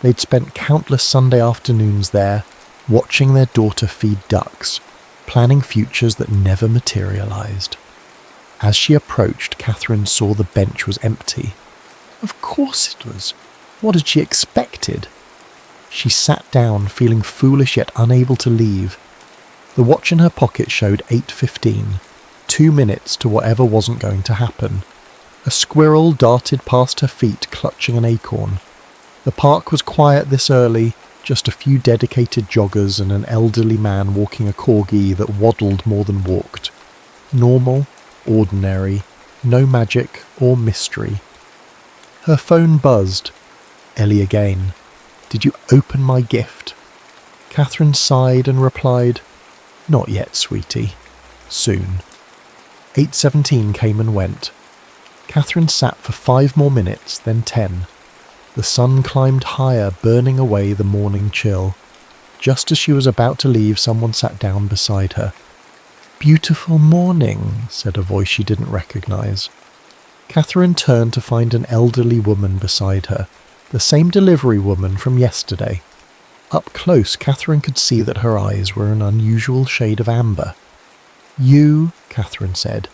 They'd spent countless Sunday afternoons there, watching their daughter feed ducks, planning futures that never materialised. As she approached, Catherine saw the bench was empty. Of course it was. What had she expected? She sat down, feeling foolish yet unable to leave. The watch in her pocket showed 8:15, 2 minutes to whatever wasn't going to happen. A squirrel darted past her feet, clutching an acorn. The park was quiet this early, just a few dedicated joggers and an elderly man walking a corgi that waddled more than walked. Normal, ordinary, no magic or mystery. Her phone buzzed. Ellie again. "Did you open my gift?" Catherine sighed and replied, "Not yet, sweetie. Soon." 8:17 came and went. Catherine sat for 5 more minutes, then 10. The sun climbed higher, burning away the morning chill. Just as she was about to leave, someone sat down beside her. "Beautiful morning," said a voice she didn't recognise. Catherine turned to find an elderly woman beside her, the same delivery woman from yesterday. Up close, Catherine could see that her eyes were an unusual shade of amber. "You," Catherine said,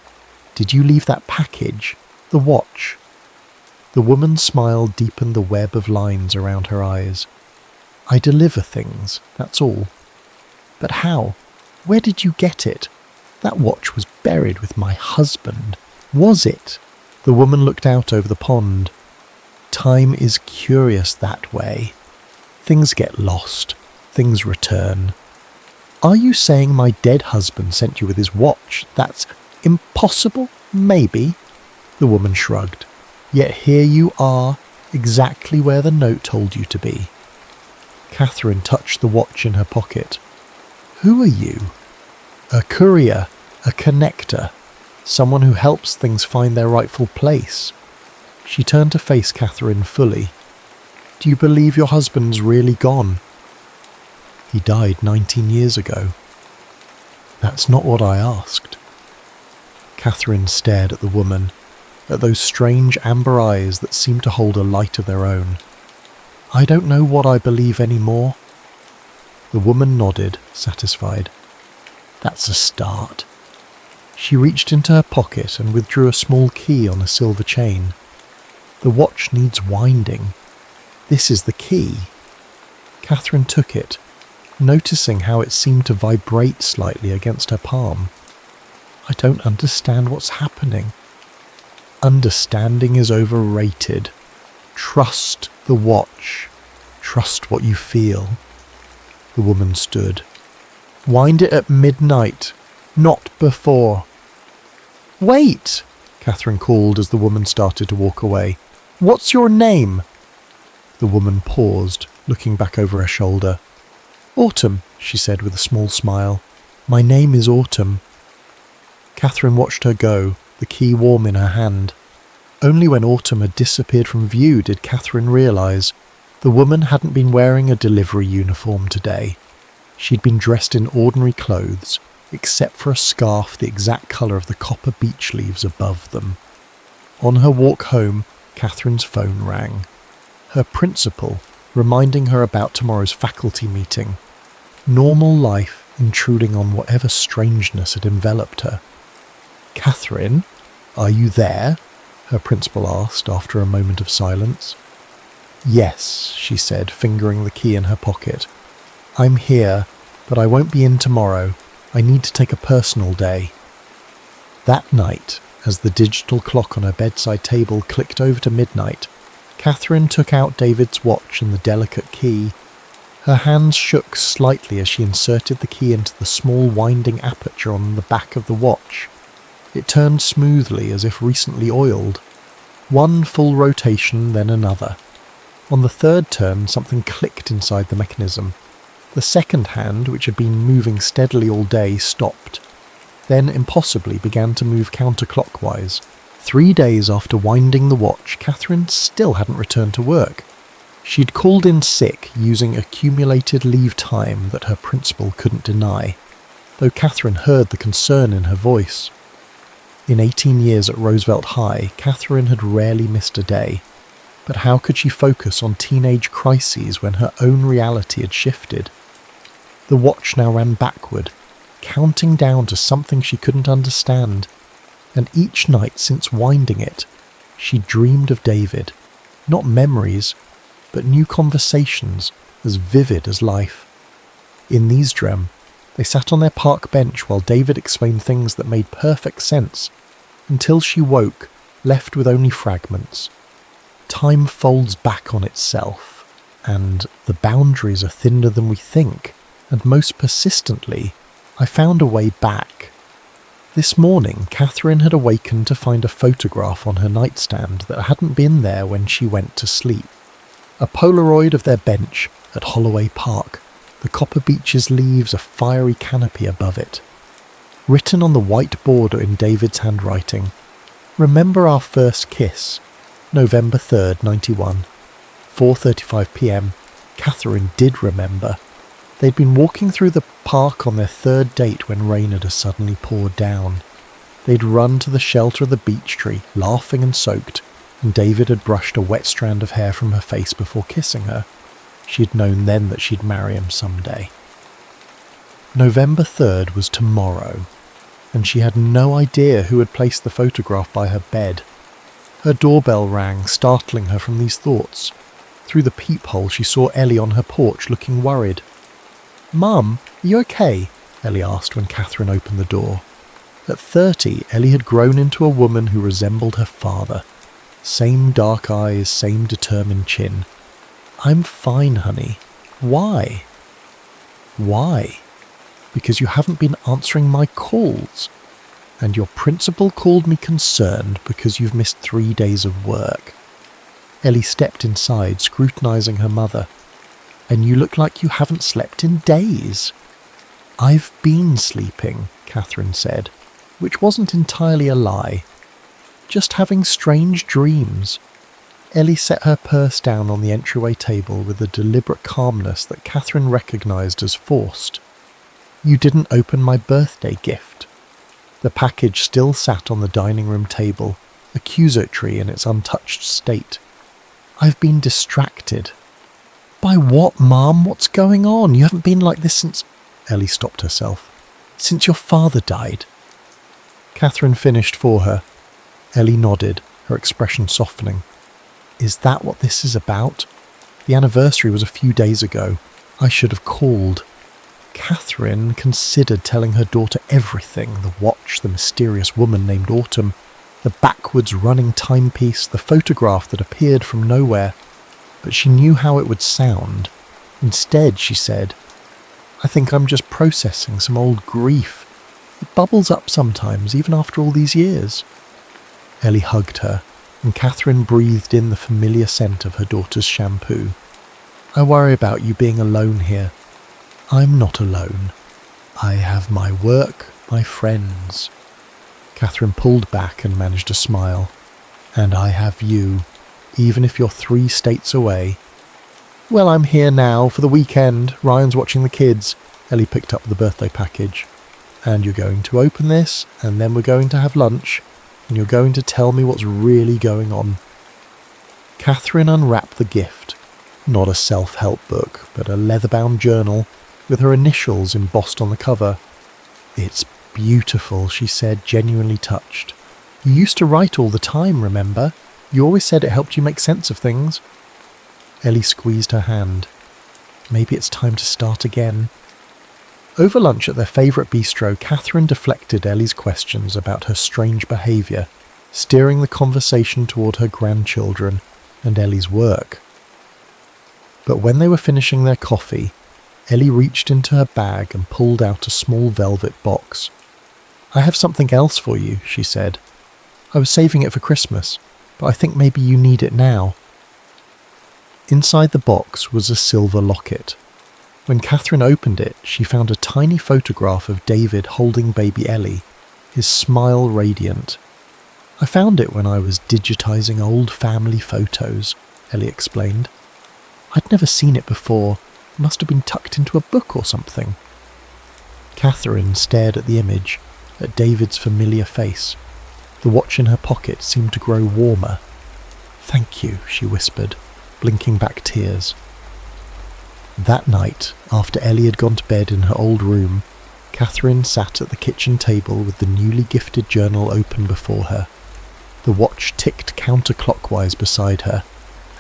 "did you leave that package? The watch?" The woman's smile deepened the web of lines around her eyes. "I deliver things, that's all." "But how? Where did you get it? That watch was buried with my husband. Was it?" The woman looked out over the pond. "Time is curious that way. Things get lost. Things return." "Are you saying my dead husband sent you with his watch? That's impossible? Maybe." The woman shrugged. "Yet here you are, exactly where the note told you to be." Catherine touched the watch in her pocket. "Who are you?" "A courier, a connector, someone who helps things find their rightful place." She turned to face Catherine fully. "Do you believe your husband's really gone?" "He died 19 years ago." "That's not what I asked." Catherine stared at the woman, at those strange amber eyes that seemed to hold a light of their own. "I don't know what I believe anymore." The woman nodded, satisfied. "That's a start." She reached into her pocket and withdrew a small key on a silver chain. "The watch needs winding. This is the key." Catherine took it, noticing how it seemed to vibrate slightly against her palm. "I don't understand what's happening." "Understanding is overrated. Trust the watch. Trust what you feel." The woman stood. "Wind it at midnight, not before." "Wait!" Catherine called as the woman started to walk away. "What's your name?" The woman paused, looking back over her shoulder. "Autumn," she said with a small smile. "My name is Autumn." Catherine watched her go, the key warm in her hand. Only when Autumn had disappeared from view did Catherine realise the woman hadn't been wearing a delivery uniform today. She'd been dressed in ordinary clothes, except for a scarf the exact colour of the copper beech leaves above them. On her walk home, Catherine's phone rang. Her principal, reminding her about tomorrow's faculty meeting. Normal life intruding on whatever strangeness had enveloped her. "Catherine, are you there?" her principal asked after a moment of silence. "Yes," she said, fingering the key in her pocket. "I'm here, but I won't be in tomorrow. I need to take a personal day." That night, as the digital clock on her bedside table clicked over to midnight, Catherine took out David's watch and the delicate key. Her hands shook slightly as she inserted the key into the small winding aperture on the back of the watch. It turned smoothly as if recently oiled. One full rotation, then another. On the third turn, something clicked inside the mechanism. The second hand, which had been moving steadily all day, stopped. Then, impossibly, began to move counterclockwise. 3 days after winding the watch, Catherine still hadn't returned to work. She'd called in sick using accumulated leave time that her principal couldn't deny, though Catherine heard the concern in her voice. In 18 years at Roosevelt High, Catherine had rarely missed a day. But how could she focus on teenage crises when her own reality had shifted? The watch now ran backward, counting down to something she couldn't understand. And each night since winding it, she dreamed of David. Not memories, but new conversations as vivid as life. In these dream, they sat on their park bench while David explained things that made perfect sense, until she woke, left with only fragments. Time folds back on itself, and the boundaries are thinner than we think, and most persistently, I found a way back. This morning, Catherine had awakened to find a photograph on her nightstand that hadn't been there when she went to sleep. A Polaroid of their bench at Holloway Park, the copper beech's leaves a fiery canopy above it. Written on the white border in David's handwriting, "Remember our first kiss, November 3rd, 91. 4:35 p.m. Catherine did remember. They'd been walking through the park on their third date when rain had suddenly poured down. They'd run to the shelter of the beech tree, laughing and soaked, and David had brushed a wet strand of hair from her face before kissing her. She'd known then that she'd marry him someday. November 3rd was tomorrow, and she had no idea who had placed the photograph by her bed. Her doorbell rang, startling her from these thoughts. Through the peephole she saw Ellie on her porch looking worried. "Mum, are you okay?" Ellie asked when Catherine opened the door. At 30, Ellie had grown into a woman who resembled her father. Same dark eyes, same determined chin. "I'm fine, honey. Why?" "Why? Because you haven't been answering my calls. And your principal called me concerned because you've missed 3 days of work." Ellie stepped inside, scrutinizing her mother. "And you look like you haven't slept in days." "I've been sleeping," Catherine said, which wasn't entirely a lie. "Just having strange dreams." Ellie set her purse down on the entryway table with a deliberate calmness that Catherine recognised as forced. "You didn't open my birthday gift." The package still sat on the dining room table, accusatory in its untouched state. "I've been distracted." "By what, Mum? What's going on? You haven't been like this since—" Ellie stopped herself. "Since your father died." Catherine finished for her. Ellie nodded, her expression softening. "Is that what this is about? The anniversary was a few days ago. I should have called." Catherine considered telling her daughter everything: the watch, the mysterious woman named Autumn, the backwards running timepiece, the photograph that appeared from nowhere. But she knew how it would sound. Instead, she said, "I think I'm just processing some old grief. It bubbles up sometimes, even after all these years." Ellie hugged her, and Catherine breathed in the familiar scent of her daughter's shampoo. "I worry about you being alone here." "I'm not alone. I have my work, my friends." Catherine pulled back and managed a smile. "And I have you, even if you're 3 states away." "Well, I'm here now for the weekend. Ryan's watching the kids." Ellie picked up the birthday package. "And you're going to open this, and then we're going to have lunch, and you're going to tell me what's really going on." Catherine unwrapped the gift. Not a self-help book, but a leather-bound journal with her initials embossed on the cover. "It's beautiful," she said, genuinely touched. "You used to write all the time, remember? You always said it helped you make sense of things." Ellie squeezed her hand. Maybe it's time to start again. Over lunch at their favourite bistro, Catherine deflected Ellie's questions about her strange behaviour, steering the conversation toward her grandchildren and Ellie's work. But when they were finishing their coffee, Ellie reached into her bag and pulled out a small velvet box. "I have something else for you," she said. "I was saving it for Christmas, but I think maybe you need it now." Inside the box was a silver locket. When Catherine opened it, she found a tiny photograph of David holding baby Ellie, his smile radiant. "I found it when I was digitizing old family photos," Ellie explained. "I'd never seen it before. It must have been tucked into a book or something." Catherine stared at the image, at David's familiar face. The watch in her pocket seemed to grow warmer. "Thank you," she whispered, blinking back tears. That night, after Ellie had gone to bed in her old room, Catherine sat at the kitchen table with the newly gifted journal open before her. The watch ticked counterclockwise beside her.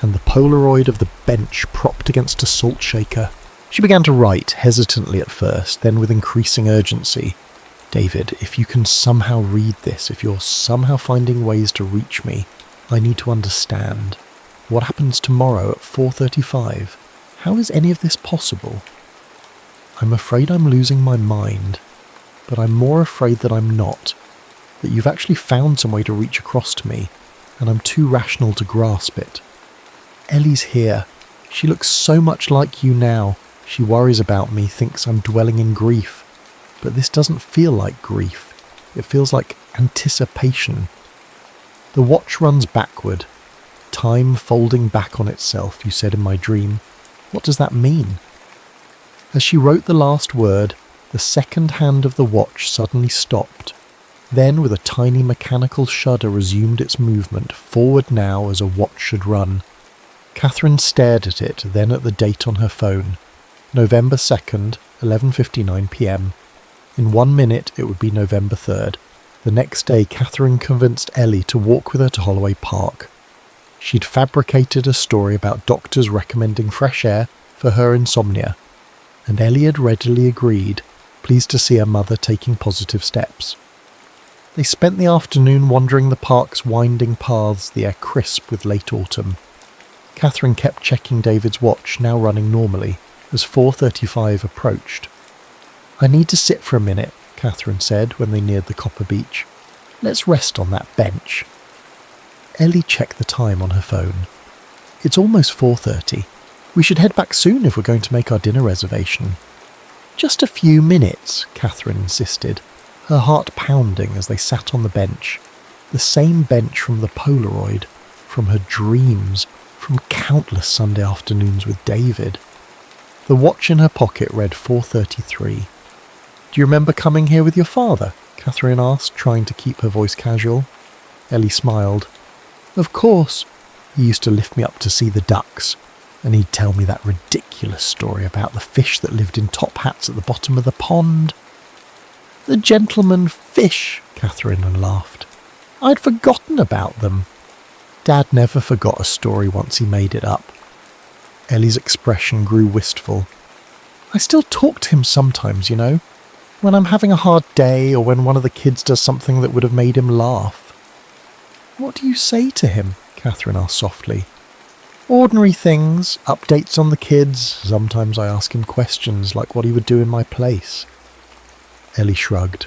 and the Polaroid of the bench propped against a salt shaker. She began to write, hesitantly at first, then with increasing urgency. David, if you can somehow read this, if you're somehow finding ways to reach me, I need to understand. What happens tomorrow at 4:35? How is any of this possible? I'm afraid I'm losing my mind, but I'm more afraid that I'm not, that you've actually found some way to reach across to me, and I'm too rational to grasp it. Ellie's here. She looks so much like you now. She worries about me, thinks I'm dwelling in grief. But this doesn't feel like grief. It feels like anticipation. The watch runs backward. Time folding back on itself, you said in my dream. What does that mean? As she wrote the last word, the second hand of the watch suddenly stopped. Then, with a tiny mechanical shudder, resumed its movement, forward now as a watch should run. Catherine stared at it, then at the date on her phone. November 2nd, 11:59 p.m. In 1 minute it would be November 3rd. The next day Catherine convinced Ellie to walk with her to Holloway Park. She'd fabricated a story about doctors recommending fresh air for her insomnia, and Ellie had readily agreed, pleased to see her mother taking positive steps. They spent the afternoon wandering the park's winding paths, the air crisp with late autumn. Catherine kept checking David's watch, now running normally, as 4:35 approached. I need to sit for a minute, Catherine said when they neared the copper beach. Let's rest on that bench. Ellie checked the time on her phone. It's almost 4:30. We should head back soon if we're going to make our dinner reservation. Just a few minutes, Catherine insisted, her heart pounding as they sat on the bench. The same bench from the Polaroid, from her dreams, from countless Sunday afternoons with David. The watch in her pocket read 4:33. Do you remember coming here with your father? Catherine asked, trying to keep her voice casual. Ellie smiled. Of course. He used to lift me up to see the ducks, and he'd tell me that ridiculous story about the fish that lived in top hats at the bottom of the pond. The gentleman fish, Catherine laughed. I'd forgotten about them. Dad never forgot a story once he made it up. Ellie's expression grew wistful. I still talk to him sometimes, you know, when I'm having a hard day or when one of the kids does something that would have made him laugh. What do you say to him? Catherine asked softly. Ordinary things, updates on the kids. Sometimes I ask him questions like what he would do in my place. Ellie shrugged,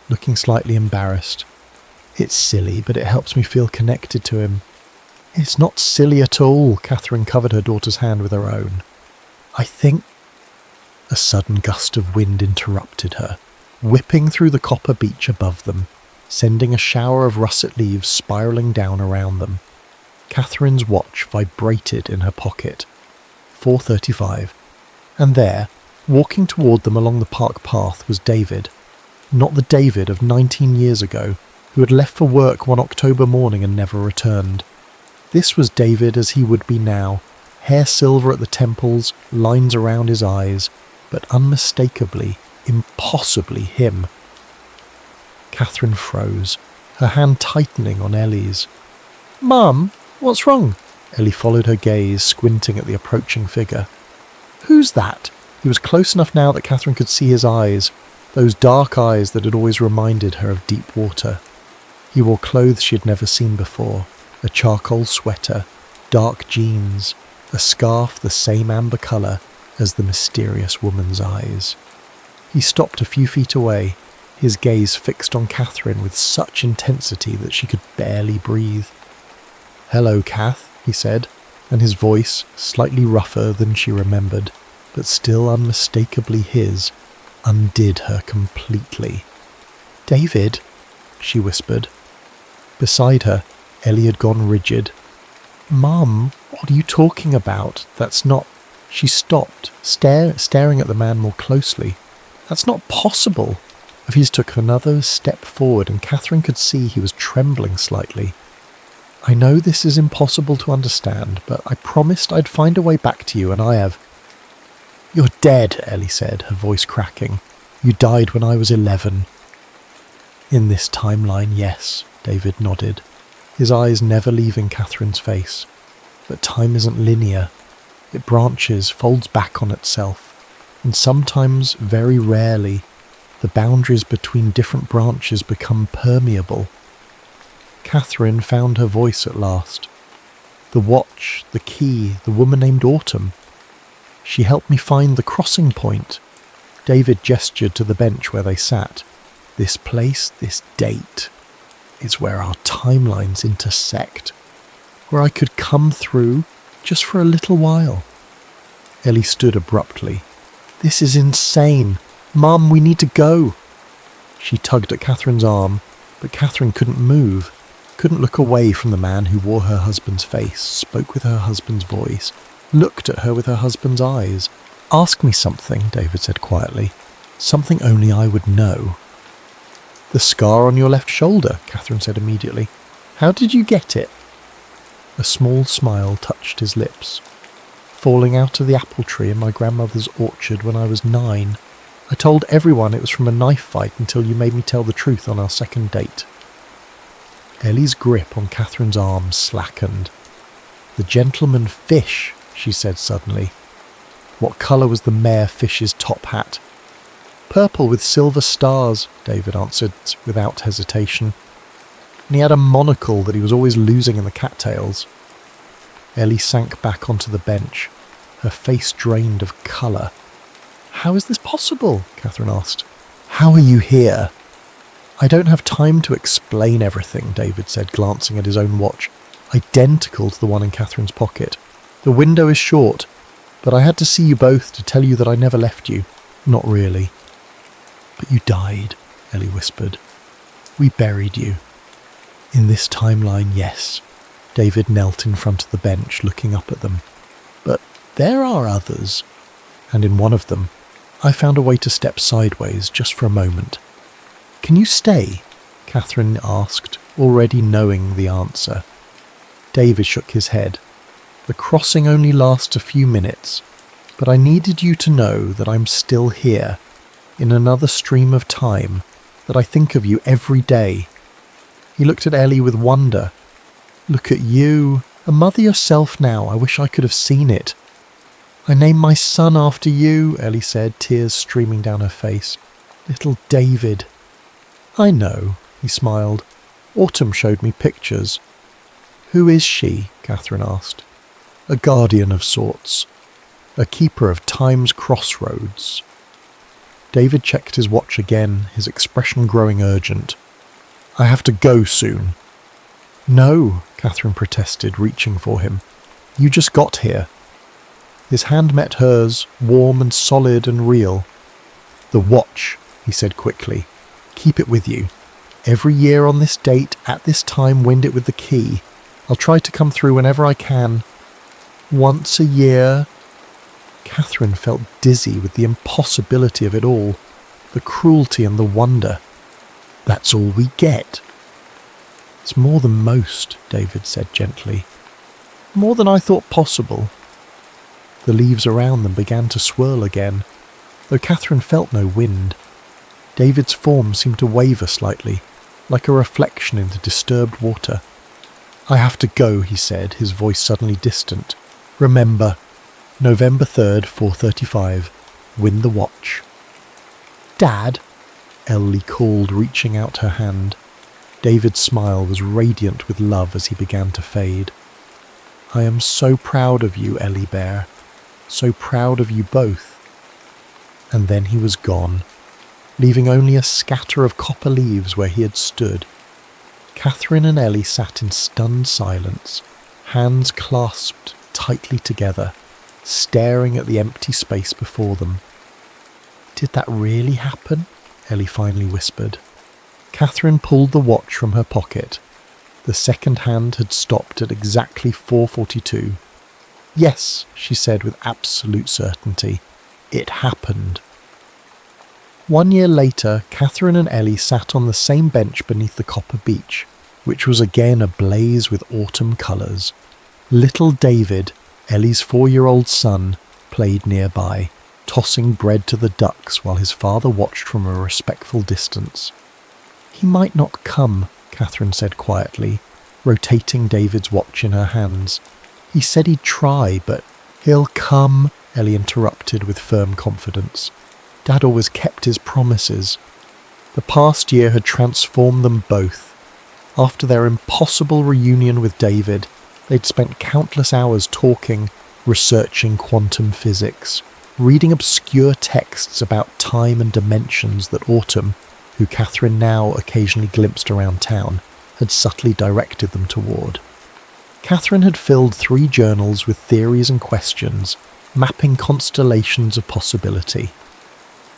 looking slightly embarrassed. It's silly, but it helps me feel connected to him. It's not silly at all, Catherine covered her daughter's hand with her own. I think... A sudden gust of wind interrupted her, whipping through the copper beach above them, sending a shower of russet leaves spiralling down around them. Catherine's watch vibrated in her pocket. 4:35. And there, walking toward them along the park path, was David. Not the David of 19 years ago, who had left for work one October morning and never returned. This was David as he would be now, hair silver at the temples, lines around his eyes, but unmistakably, impossibly him. Catherine froze, her hand tightening on Ellie's. Mum, what's wrong? Ellie followed her gaze, squinting at the approaching figure. Who's that? He was close enough now that Catherine could see his eyes, those dark eyes that had always reminded her of deep water. He wore clothes she had never seen before, a charcoal sweater, dark jeans, a scarf the same amber colour as the mysterious woman's eyes. He stopped a few feet away, his gaze fixed on Catherine with such intensity that she could barely breathe. Hello, Kath, he said, and his voice, slightly rougher than she remembered, but still unmistakably his, undid her completely. David, she whispered. Beside her, Ellie had gone rigid. Mum, what are you talking about? That's not... She stopped, staring at the man more closely. That's not possible. Aviz took another step forward, and Catherine could see he was trembling slightly. I know this is impossible to understand, but I promised I'd find a way back to you, and I have. You're dead, Ellie said, her voice cracking. You died when I was 11. In this timeline, yes, David nodded, his eyes never leaving Catherine's face. But time isn't linear. It branches, folds back on itself, and sometimes, very rarely, the boundaries between different branches become permeable. Catherine found her voice at last. The watch, the key, the woman named Autumn. She helped me find the crossing point. David gestured to the bench where they sat. This place, this date, is where our timelines intersect, where I could come through just for a little while. Ellie stood abruptly. This is insane. Mum, we need to go. She tugged at Catherine's arm, but Catherine couldn't move, couldn't look away from the man who wore her husband's face, spoke with her husband's voice, looked at her with her husband's eyes. Ask me something, David said quietly. Something only I would know. The scar on your left shoulder, Catherine said immediately. How did you get it? A small smile touched his lips. Falling out of the apple tree in my grandmother's orchard when I was 9. I told everyone it was from a knife fight until you made me tell the truth on our second date. Ellie's grip on Catherine's arm slackened. The gentleman fish, she said suddenly. What colour was the mayor fish's top hat? Purple with silver stars, David answered without hesitation. And he had a monocle that he was always losing in the cattails. Ellie sank back onto the bench, her face drained of colour. How is this possible? Catherine asked. How are you here? I don't have time to explain everything, David said, glancing at his own watch, identical to the one in Catherine's pocket. The window is short, but I had to see you both to tell you that I never left you. Not really. But you died, Ellie whispered. We buried you. In this timeline, yes. David knelt in front of the bench, looking up at them. But there are others. And in one of them, I found a way to step sideways just for a moment. Can you stay? Catherine asked, already knowing the answer. David shook his head. The crossing only lasts a few minutes, but I needed you to know that I'm still here, in another stream of time, that I think of you every day. He looked at Ellie with wonder. Look at you, a mother yourself now. I wish I could have seen it. I named my son after you, Ellie said, tears streaming down her face. Little David. I know, he smiled. Autumn showed me pictures. Who is she? Catherine asked. A guardian of sorts. A keeper of time's crossroads. David checked his watch again, his expression growing urgent. I have to go soon. No, Catherine protested, reaching for him. You just got here. His hand met hers, warm and solid and real. The watch, he said quickly. Keep it with you. Every year on this date, at this time, wind it with the key. I'll try to come through whenever I can. Once a year. Catherine felt dizzy with the impossibility of it all, the cruelty and the wonder. That's all we get. It's more than most, David said gently. More than I thought possible. The leaves around them began to swirl again, though Catherine felt no wind. David's form seemed to waver slightly, like a reflection in the disturbed water. I have to go, he said, his voice suddenly distant. Remember, November 3rd, 4:35. Win the watch. Dad, Ellie called, reaching out her hand. David's smile was radiant with love as he began to fade. I am so proud of you, Ellie Bear. So proud of you both. And then he was gone, leaving only a scatter of copper leaves where he had stood. Catherine and Ellie sat in stunned silence, hands clasped tightly together, staring at the empty space before them. Did that really happen? Ellie finally whispered. Catherine pulled the watch from her pocket. The second hand had stopped at exactly 4:42. Yes, she said with absolute certainty. It happened. 1 year later, Catherine and Ellie sat on the same bench beneath the copper beech, which was again ablaze with autumn colours. Little David, Ellie's 4-year-old son, played nearby, tossing bread to the ducks while his father watched from a respectful distance. He might not come, Catherine said quietly, rotating David's watch in her hands. He said he'd try, but he'll come, Ellie interrupted with firm confidence. Dad always kept his promises. The past year had transformed them both. After their impossible reunion with David, they'd spent countless hours talking, researching quantum physics, reading obscure texts about time and dimensions that Autumn, who Catherine now occasionally glimpsed around town, had subtly directed them toward. Catherine had filled 3 journals with theories and questions, mapping constellations of possibility.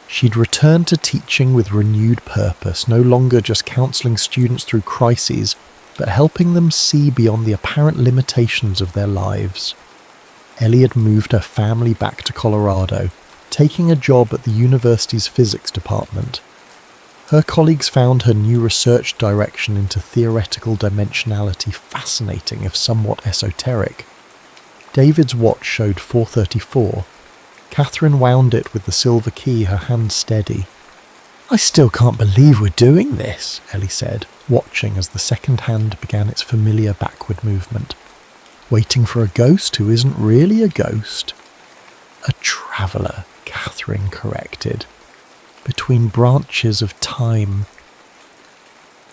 She'd returned to teaching with renewed purpose, no longer just counselling students through crises, but helping them see beyond the apparent limitations of their lives. Ellie had moved her family back to Colorado, taking a job at the university's physics department. Her colleagues found her new research direction into theoretical dimensionality fascinating, if somewhat esoteric. David's watch showed 4:34. Catherine wound it with the silver key, her hand steady. "I still can't believe we're doing this," Ellie said, watching as the second hand began its familiar backward movement. "Waiting for a ghost who isn't really a ghost." "A traveller," Catherine corrected. "Between branches of time."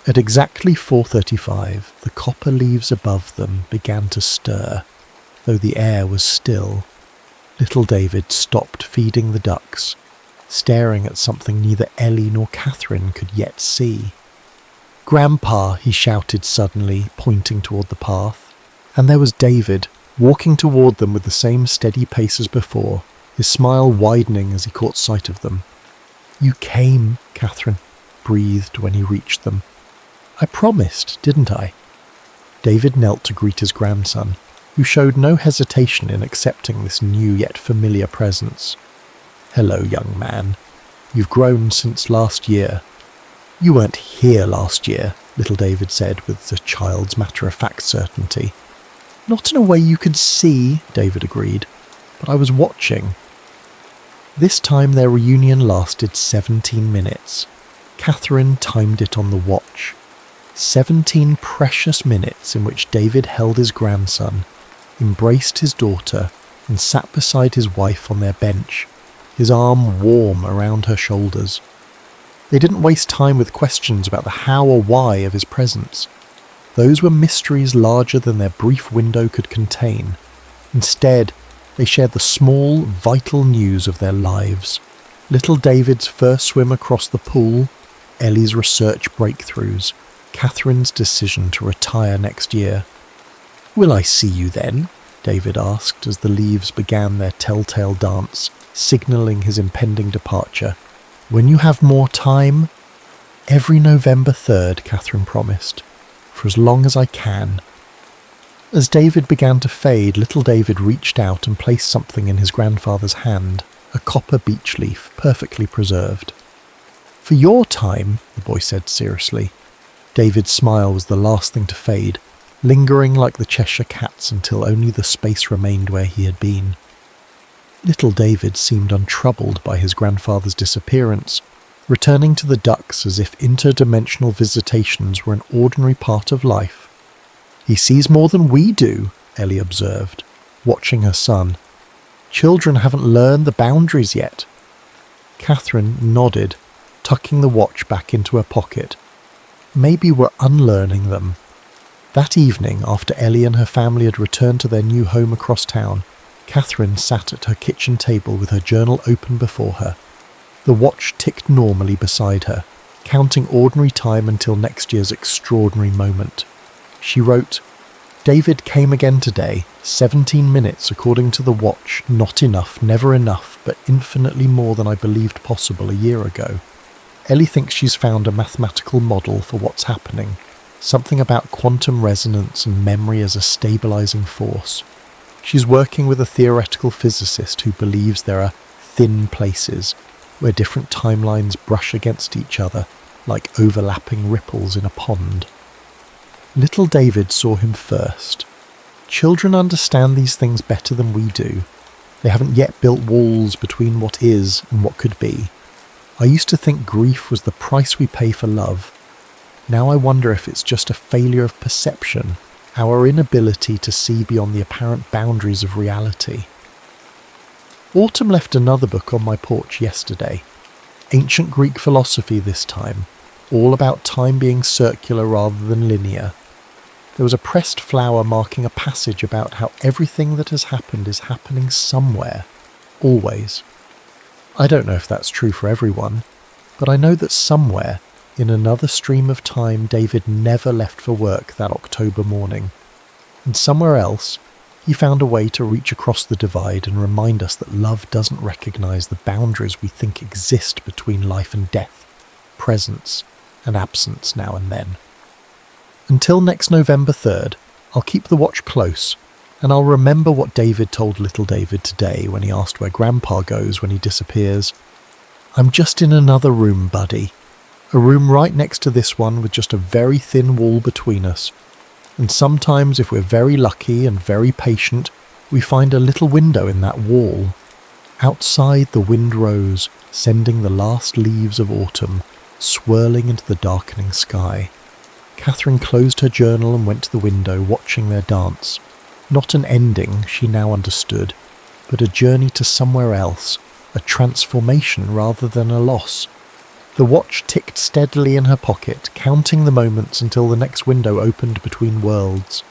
At exactly 4:35, the copper leaves above them began to stir, though the air was still. Little David stopped feeding the ducks, staring at something neither Ellie nor Catherine could yet see. "Grandpa," he shouted suddenly, pointing toward the path. And there was David, walking toward them with the same steady pace as before, his smile widening as he caught sight of them. "You came," Catherine breathed when he reached them. "I promised, didn't I?" David knelt to greet his grandson, who showed no hesitation in accepting this new yet familiar presence. "Hello, young man. You've grown since last year." "You weren't here last year," little David said with a child's matter-of-fact certainty. "Not in a way you could see," David agreed, "but I was watching." This time their reunion lasted 17 minutes. Catherine timed it on the watch. 17 precious minutes in which David held his grandson, embraced his daughter, and sat beside his wife on their bench, his arm warm around her shoulders. They didn't waste time with questions about the how or why of his presence. Those were mysteries larger than their brief window could contain. Instead, they shared the small, vital news of their lives. Little David's first swim across the pool, Ellie's research breakthroughs, Catherine's decision to retire next year. "Will I see you then?" David asked as the leaves began their telltale dance, signalling his impending departure. "When you have more time?" "Every November 3rd, Catherine promised. "For as long as I can." As David began to fade, little David reached out and placed something in his grandfather's hand, a copper beech leaf, perfectly preserved. "For your time," the boy said seriously. David's smile was the last thing to fade, lingering like the Cheshire Cat's until only the space remained where he had been. Little David seemed untroubled by his grandfather's disappearance, returning to the ducks as if interdimensional visitations were an ordinary part of life. "He sees more than we do," Ellie observed, watching her son. "Children haven't learned the boundaries yet." Catherine nodded, tucking the watch back into her pocket. "Maybe we're unlearning them." That evening, after Ellie and her family had returned to their new home across town, Catherine sat at her kitchen table with her journal open before her. The watch ticked normally beside her, counting ordinary time until next year's extraordinary moment. She wrote, "David came again today, 17 minutes according to the watch, not enough, never enough, but infinitely more than I believed possible a year ago. Ellie thinks she's found a mathematical model for what's happening, something about quantum resonance and memory as a stabilizing force. She's working with a theoretical physicist who believes there are thin places where different timelines brush against each other like overlapping ripples in a pond." Little David saw him first. Children understand these things better than we do. They haven't yet built walls between what is and what could be. I used to think grief was the price we pay for love. Now I wonder if it's just a failure of perception, our inability to see beyond the apparent boundaries of reality. Autumn left another book on my porch yesterday. Ancient Greek philosophy this time, all about time being circular rather than linear. There was a pressed flower marking a passage about how everything that has happened is happening somewhere, always. I don't know if that's true for everyone, but I know that somewhere, in another stream of time, David never left for work that October morning. And somewhere else, he found a way to reach across the divide and remind us that love doesn't recognise the boundaries we think exist between life and death, presence and absence now and then. Until next November 3rd, I'll keep the watch close, and I'll remember what David told little David today when he asked where Grandpa goes when he disappears. I'm just in another room, buddy. A room right next to this one with just a very thin wall between us. And sometimes, if we're very lucky and very patient, we find a little window in that wall. Outside, the wind rose, sending the last leaves of autumn swirling into the darkening sky. Catherine closed her journal and went to the window, watching their dance. Not an ending, she now understood, but a journey to somewhere else, a transformation rather than a loss. The watch ticked steadily in her pocket, counting the moments until the next window opened between worlds.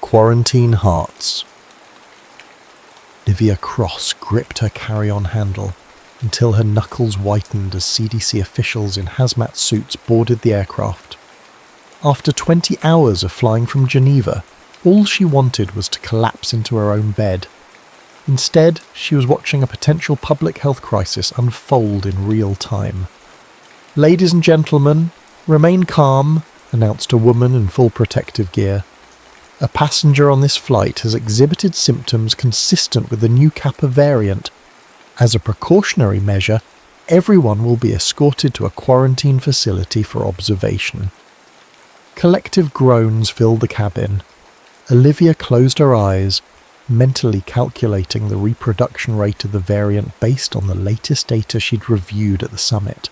Quarantine Hearts. Olivia Cross gripped her carry-on handle until her knuckles whitened as CDC officials in hazmat suits boarded the aircraft. After 20 hours of flying from Geneva, all she wanted was to collapse into her own bed. Instead, she was watching a potential public health crisis unfold in real time. "Ladies and gentlemen, remain calm," announced a woman in full protective gear. "A passenger on this flight has exhibited symptoms consistent with the new Kappa variant. As a precautionary measure, everyone will be escorted to a quarantine facility for observation." Collective groans filled the cabin. Olivia closed her eyes, mentally calculating the reproduction rate of the variant based on the latest data she'd reviewed at the summit.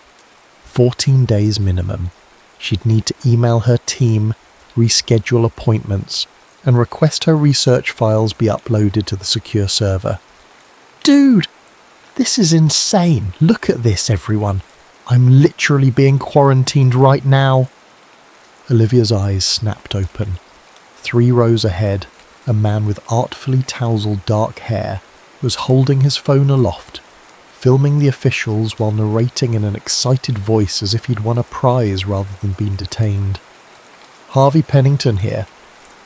14 days minimum. She'd need to email her team, reschedule appointments, and request her research files be uploaded to the secure server. "Dude! This is insane. Look at this, everyone. I'm literally being quarantined right now." Olivia's eyes snapped open. 3 rows ahead, a man with artfully tousled dark hair was holding his phone aloft, filming the officials while narrating in an excited voice as if he'd won a prize rather than been detained. "Harvey Pennington here,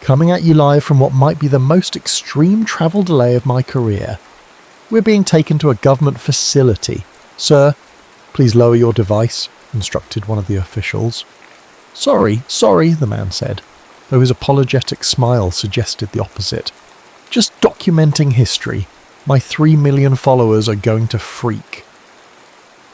coming at you live from what might be the most extreme travel delay of my career. We're being taken to a government facility. Sir, please lower your device," instructed one of the officials. Sorry, the man said, though his apologetic smile suggested the opposite. "Just documenting history. My 3 million followers are going to freak."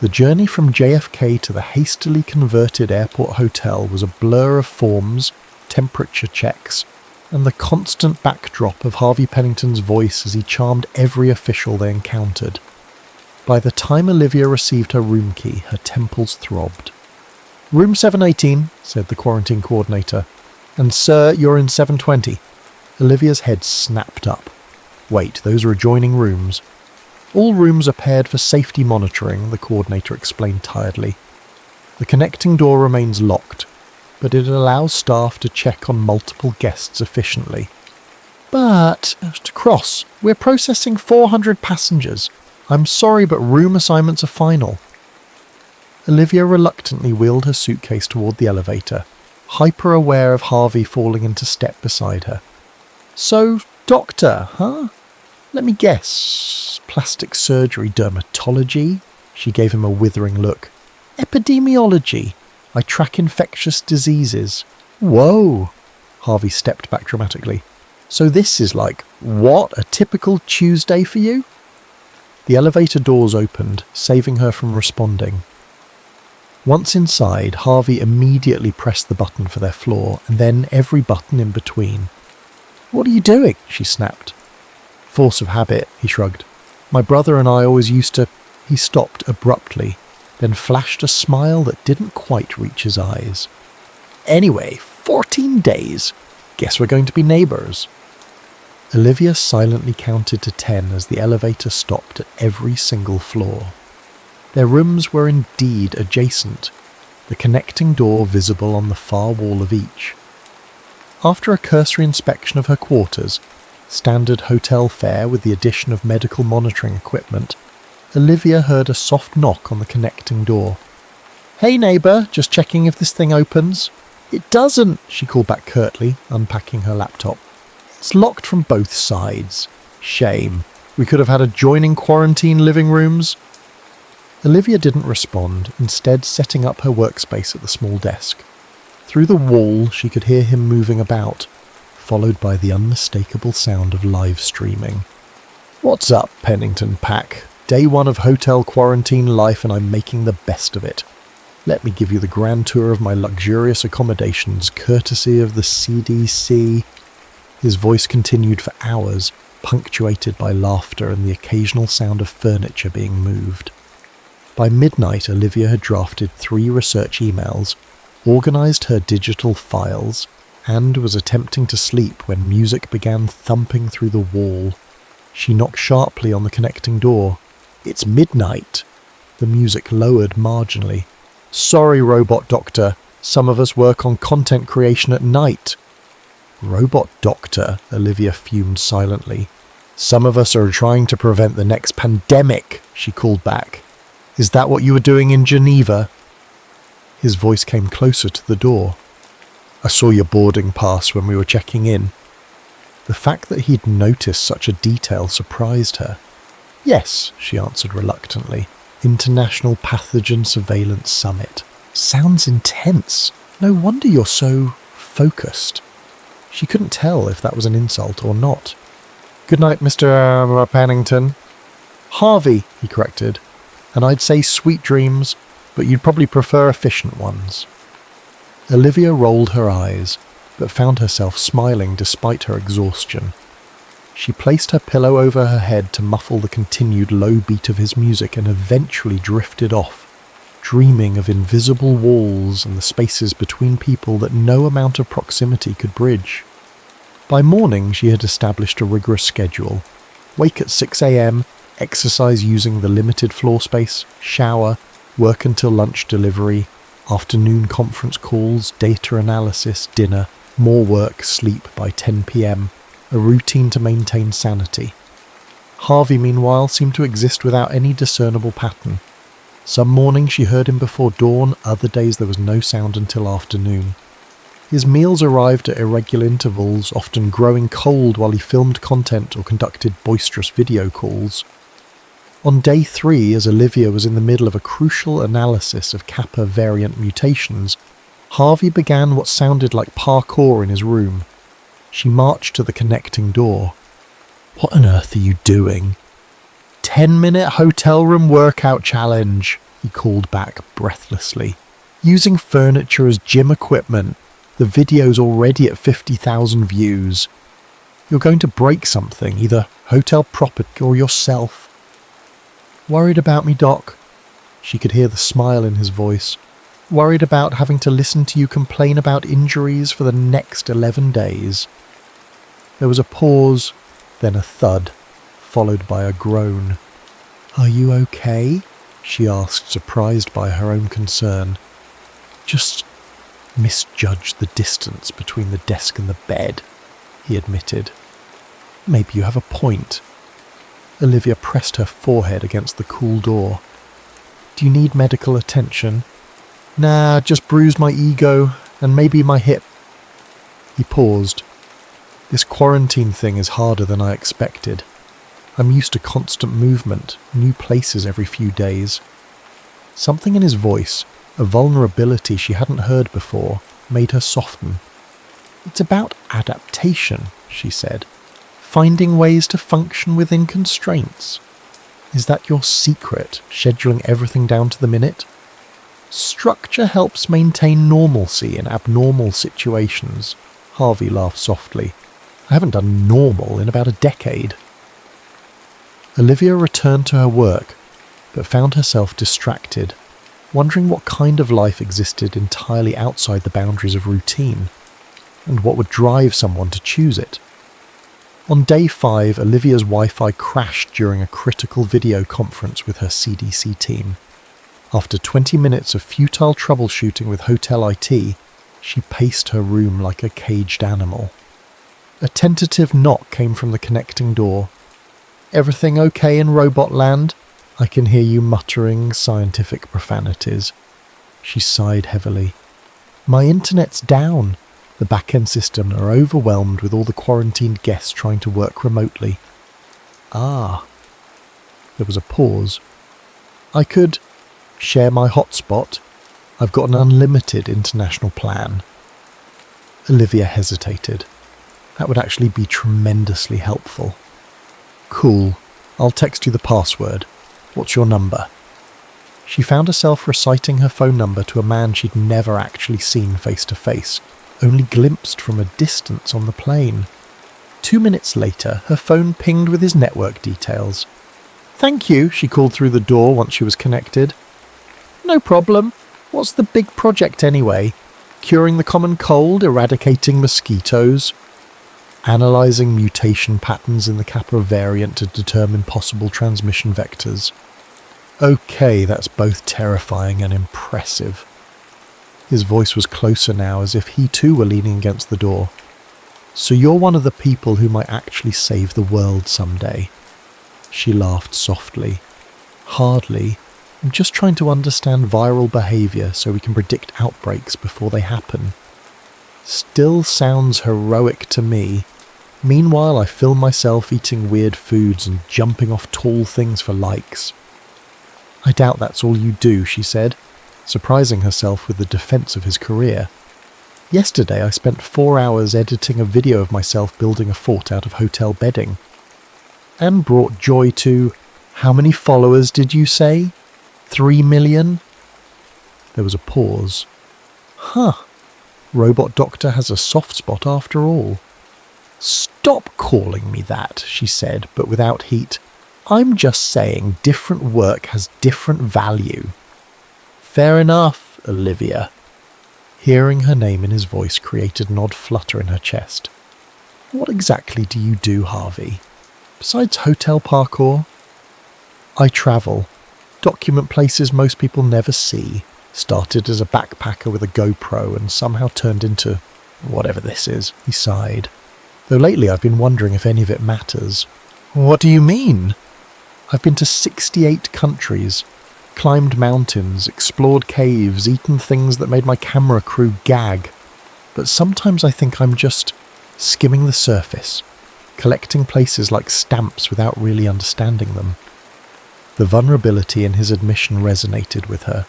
The journey from JFK to the hastily converted airport hotel was a blur of forms, temperature checks, and the constant backdrop of Harvey Pennington's voice as he charmed every official they encountered. By the time Olivia received her room key, her temples throbbed. "Room 718, said the quarantine coordinator. "And sir, you're in 720. Olivia's head snapped up. "Wait, those are adjoining rooms." "All rooms are paired for safety monitoring," the coordinator explained tiredly. "The connecting door remains locked, but it allows staff to check on multiple guests efficiently." "But, Cross, we're processing 400 passengers. I'm sorry, but room assignments are final." Olivia reluctantly wheeled her suitcase toward the elevator, hyper-aware of Harvey falling into step beside her. "So, doctor, huh? Let me guess. Plastic surgery, dermatology?" She gave him a withering look. "Epidemiology. I track infectious diseases." "Whoa!" Harvey stepped back dramatically. "So this is like, what, a typical Tuesday for you?" The elevator doors opened, saving her from responding. Once inside, Harvey immediately pressed the button for their floor, and then every button in between. What are you doing? She snapped. Force of habit, he shrugged. My brother and I always used to... He stopped abruptly, then flashed a smile that didn't quite reach his eyes. Anyway, 14 days. Guess we're going to be neighbours. Olivia silently counted to 10 as the elevator stopped at every single floor. Their rooms were indeed adjacent, the connecting door visible on the far wall of each. After a cursory inspection of her quarters, standard hotel fare with the addition of medical monitoring equipment, Olivia heard a soft knock on the connecting door. Hey neighbour, just checking if this thing opens. It doesn't, she called back curtly, unpacking her laptop. It's locked from both sides. Shame. We could have had adjoining quarantine living rooms. Olivia didn't respond, instead setting up her workspace at the small desk. Through the wall she could hear him moving about, followed by the unmistakable sound of live streaming. What's up, Pennington Pack? Day 1 of hotel quarantine life and I'm making the best of it. Let me give you the grand tour of my luxurious accommodations, courtesy of the CDC. His voice continued for hours, punctuated by laughter and the occasional sound of furniture being moved. By midnight, Olivia had drafted 3 research emails, organised her digital files, and was attempting to sleep when music began thumping through the wall. She knocked sharply on the connecting door. It's midnight. The music lowered marginally. Sorry, Robot Doctor. Some of us work on content creation at night. Robot Doctor, Olivia fumed silently. Some of us are trying to prevent the next pandemic, she called back. Is that what you were doing in Geneva? His voice came closer to the door. I saw your boarding pass when we were checking in. The fact that he'd noticed such a detail surprised her. Yes, she answered reluctantly. International Pathogen Surveillance Summit. Sounds intense. No wonder you're so focused. She couldn't tell if that was an insult or not. Good night, Mr. Pennington. Harvey, he corrected. And I'd say sweet dreams, but you'd probably prefer efficient ones. Olivia rolled her eyes, but found herself smiling despite her exhaustion. She placed her pillow over her head to muffle the continued low beat of his music and eventually drifted off, dreaming of invisible walls and the spaces between people that no amount of proximity could bridge. By morning she had established a rigorous schedule. Wake at 6 a.m, exercise using the limited floor space, shower, work until lunch delivery, afternoon conference calls, data analysis, dinner, more work, sleep by 10 p.m, a routine to maintain sanity. Harvey, meanwhile, seemed to exist without any discernible pattern. Some mornings she heard him before dawn, other days there was no sound until afternoon. His meals arrived at irregular intervals, often growing cold while he filmed content or conducted boisterous video calls. On day 3, as Olivia was in the middle of a crucial analysis of Kappa variant mutations, Harvey began what sounded like parkour in his room. She marched to the connecting door. What on earth are you doing? 10-minute hotel room workout challenge, he called back breathlessly. Using furniture as gym equipment. The video's already at 50,000 views. You're going to break something, either hotel property or yourself. Worried about me, Doc? She could hear the smile in his voice. Worried about having to listen to you complain about injuries for the next 11 days. There was a pause, then a thud, followed by a groan. Are you okay? She asked, surprised by her own concern. Just misjudged the distance between the desk and the bed, he admitted. Maybe you have a point. Olivia pressed her forehead against the cool door. Do you need medical attention? Nah, just bruised my ego, and maybe my hip. He paused. This quarantine thing is harder than I expected. I'm used to constant movement, new places every few days. Something in his voice, a vulnerability she hadn't heard before, made her soften. It's about adaptation, she said. Finding ways to function within constraints. Is that your secret, scheduling everything down to the minute? Structure helps maintain normalcy in abnormal situations. Harvey laughed softly. I haven't done normal in about a decade. Olivia returned to her work, but found herself distracted, wondering what kind of life existed entirely outside the boundaries of routine, and what would drive someone to choose it. On day 5, Olivia's Wi-Fi crashed during a critical video conference with her CDC team. After 20 minutes of futile troubleshooting with hotel IT, she paced her room like a caged animal. A tentative knock came from the connecting door. "Everything okay in robot land?" I can hear you muttering scientific profanities. She sighed heavily. "My internet's down. The back-end system are overwhelmed with all the quarantined guests trying to work remotely." "Ah." There was a pause. "I could share my hotspot. I've got an unlimited international plan." Olivia hesitated. That would actually be tremendously helpful. "Cool. I'll text you the password. What's your number?" She found herself reciting her phone number to a man she'd never actually seen face to face, only glimpsed from a distance on the plane. 2 minutes later, her phone pinged with his network details. "Thank you," she called through the door once she was connected. "No problem. What's the big project anyway? Curing the common cold, eradicating mosquitoes, analysing mutation patterns in the Kappa variant to determine possible transmission vectors." "Okay, that's both terrifying and impressive." His voice was closer now, as if he too were leaning against the door. "So you're one of the people who might actually save the world someday." She laughed softly. "Hardly. I'm just trying to understand viral behaviour so we can predict outbreaks before they happen." Still sounds heroic to me. Meanwhile, I film myself eating weird foods and jumping off tall things for likes. "I doubt that's all you do," she said, surprising herself with the defence of his career. "Yesterday I spent 4 hours editing a video of myself building a fort out of hotel bedding. And brought joy to, how many followers did you say? 3 million? There was a pause. "Huh. Robot Doctor has a soft spot after all." "Stop calling me that," she said, but without heat. "I'm just saying different work has different value." "Fair enough, Olivia." Hearing her name in his voice created an odd flutter in her chest. "What exactly do you do, Harvey? Besides hotel parkour?" "I travel. Document places most people never see. Started as a backpacker with a GoPro and somehow turned into whatever this is," he sighed. "Though lately I've been wondering if any of it matters." "What do you mean?" "I've been to 68 countries, climbed mountains, explored caves, eaten things that made my camera crew gag. But sometimes I think I'm just skimming the surface, collecting places like stamps without really understanding them." The vulnerability in his admission resonated with her.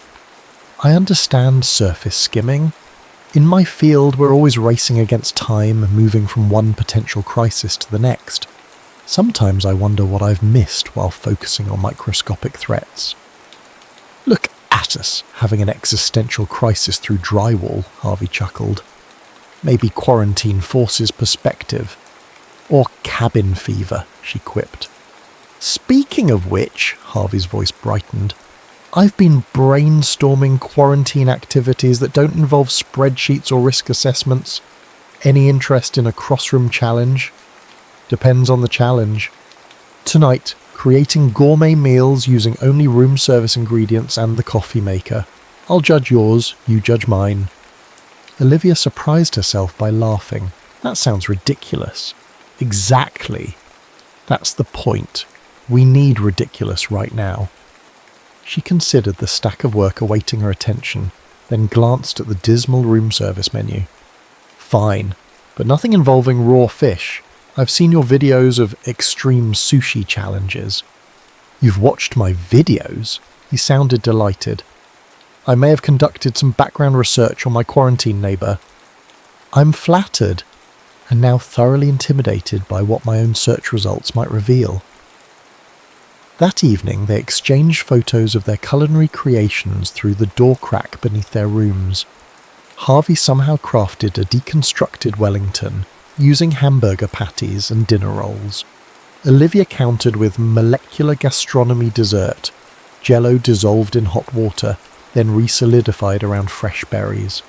"I understand surface skimming. In my field, we're always racing against time, moving from one potential crisis to the next. Sometimes I wonder what I've missed while focusing on microscopic threats." "Look at us, having an existential crisis through drywall," Harvey chuckled. "Maybe quarantine forces perspective. Or cabin fever," she quipped. "Speaking of which," Harvey's voice brightened, "I've been brainstorming quarantine activities that don't involve spreadsheets or risk assessments. Any interest in a crossroom challenge?" "Depends on the challenge." "Tonight, creating gourmet meals using only room service ingredients and the coffee maker. I'll judge yours, you judge mine." Olivia surprised herself by laughing. "That sounds ridiculous." "Exactly. That's the point. We need ridiculous right now." She considered the stack of work awaiting her attention, then glanced at the dismal room service menu. "Fine, but nothing involving raw fish. I've seen your videos of extreme sushi challenges." "You've watched my videos?" He sounded delighted. "I may have conducted some background research on my quarantine neighbour." "I'm flattered, and now thoroughly intimidated by what my own search results might reveal." That evening they exchanged photos of their culinary creations through the door crack beneath their rooms. Harvey somehow crafted a deconstructed Wellington, Using hamburger patties and dinner rolls, Olivia countered with molecular gastronomy dessert, jello dissolved in hot water, then re-solidified around fresh berries.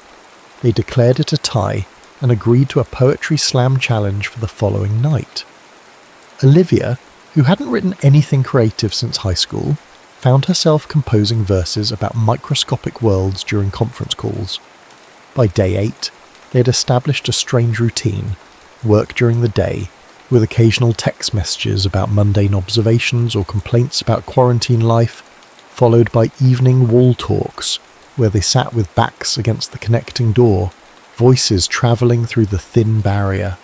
They declared it a tie and agreed to a poetry slam challenge for the following night. Olivia, who hadn't written anything creative since high school, found herself composing verses about microscopic worlds during conference calls. By day 8, they had established a strange routine: work during the day, with occasional text messages about mundane observations or complaints about quarantine life, followed by evening wall talks, where they sat with backs against the connecting door, voices travelling through the thin barrier.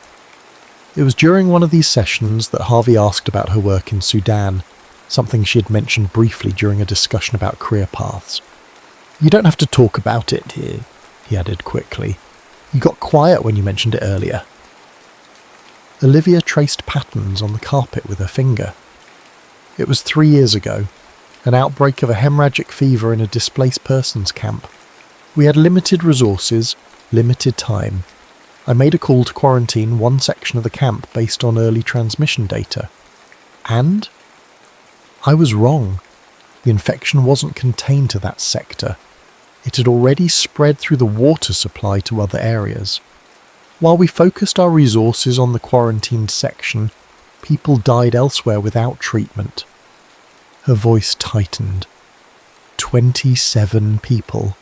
It was during one of these sessions that Harvey asked about her work in Sudan, something she had mentioned briefly during a discussion about career paths. "You don't have to talk about it here," he added quickly. "You got quiet when you mentioned it earlier." Olivia traced patterns on the carpet with her finger. It was 3 years ago, an outbreak of a hemorrhagic fever in a displaced persons camp. We had limited resources, limited time. I made a call to quarantine one section of the camp based on early transmission data. And I was wrong. The infection wasn't contained to that sector. It had already spread through the water supply to other areas. While we focused our resources on the quarantined section, people died elsewhere without treatment. Her voice tightened. 27 people,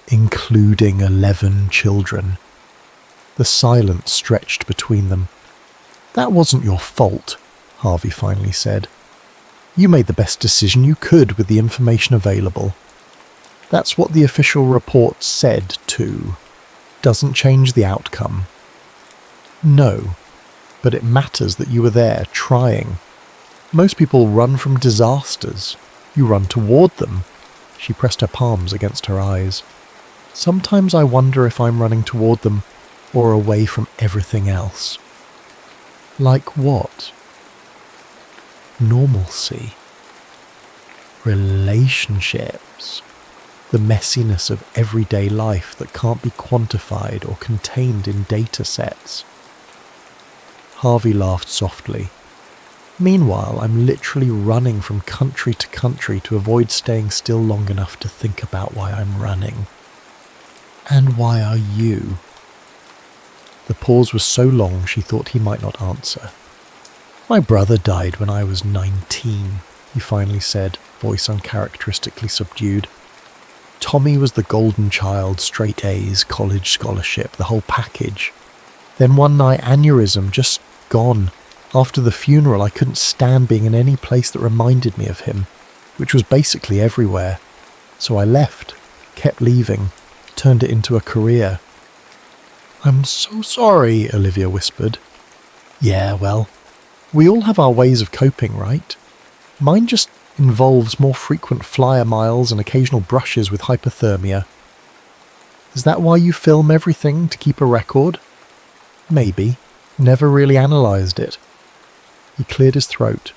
including 11 children. The silence stretched between them. "That wasn't your fault," Harvey finally said. "You made the best decision you could with the information available. That's what the official report said, too. Doesn't change the outcome." "No, but it matters that you were there, trying. Most people run from disasters. You run toward them." She pressed her palms against her eyes. "Sometimes I wonder if I'm running toward them, or away from everything else." "Like what?" "Normalcy. Relationships. The messiness of everyday life that can't be quantified or contained in data sets." Harvey laughed softly. "Meanwhile, I'm literally running from country to country to avoid staying still long enough to think about why I'm running." "And why are you?" The pause was so long she thought he might not answer. "My brother died when I was 19, he finally said, voice uncharacteristically subdued. "Tommy was the golden child, straight A's, college scholarship, the whole package. Then one night, aneurysm, just gone. After the funeral, I couldn't stand being in any place that reminded me of him, which was basically everywhere. So I left, kept leaving, turned it into a career." "I'm so sorry," Olivia whispered. "Yeah, well, we all have our ways of coping, right? Mine just involves more frequent flyer miles and occasional brushes with hypothermia." "Is that why you film everything, to keep a record?" "Maybe. Never really analysed it." He cleared his throat.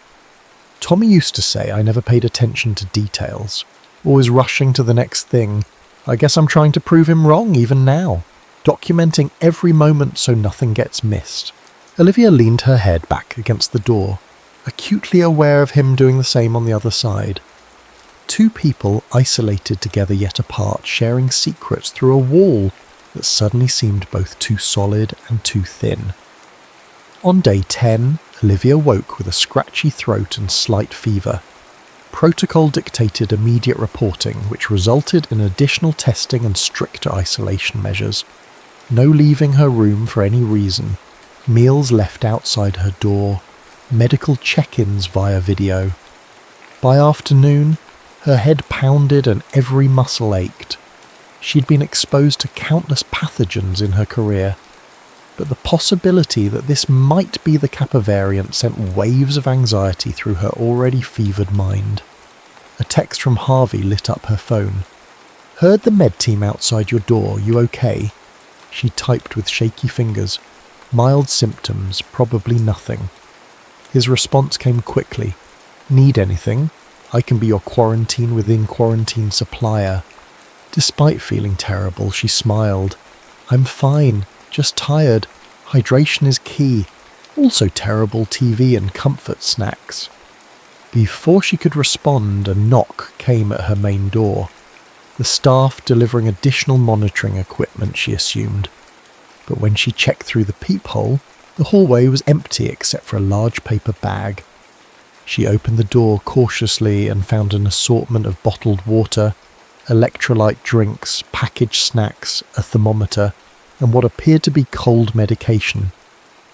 "Tommy used to say I never paid attention to details, always rushing to the next thing. I guess I'm trying to prove him wrong even now, documenting every moment so nothing gets missed." Olivia leaned her head back against the door, acutely aware of him doing the same on the other side. Two people isolated together yet apart, sharing secrets through a wall that suddenly seemed both too solid and too thin. On day 10, Olivia woke with a scratchy throat and slight fever. Protocol dictated immediate reporting, which resulted in additional testing and stricter isolation measures. No leaving her room for any reason, meals left outside her door, medical check-ins via video. By afternoon, her head pounded and every muscle ached. She'd been exposed to countless pathogens in her career, but the possibility that this might be the Kappa variant sent waves of anxiety through her already fevered mind. A text from Harvey lit up her phone. "Heard the med team outside your door, you okay?" She typed with shaky fingers. Mild symptoms, probably nothing. His response came quickly. "Need anything? I can be your quarantine within quarantine supplier." Despite feeling terrible, she smiled. "I'm fine, just tired. Hydration is key. Also terrible TV and comfort snacks. Before she could respond, a knock came at her main door. The staff delivering additional monitoring equipment, she assumed. But when she checked through the peephole, the hallway was empty except for a large paper bag. She opened the door cautiously and found an assortment of bottled water, electrolyte drinks, packaged snacks, a thermometer, and what appeared to be cold medication.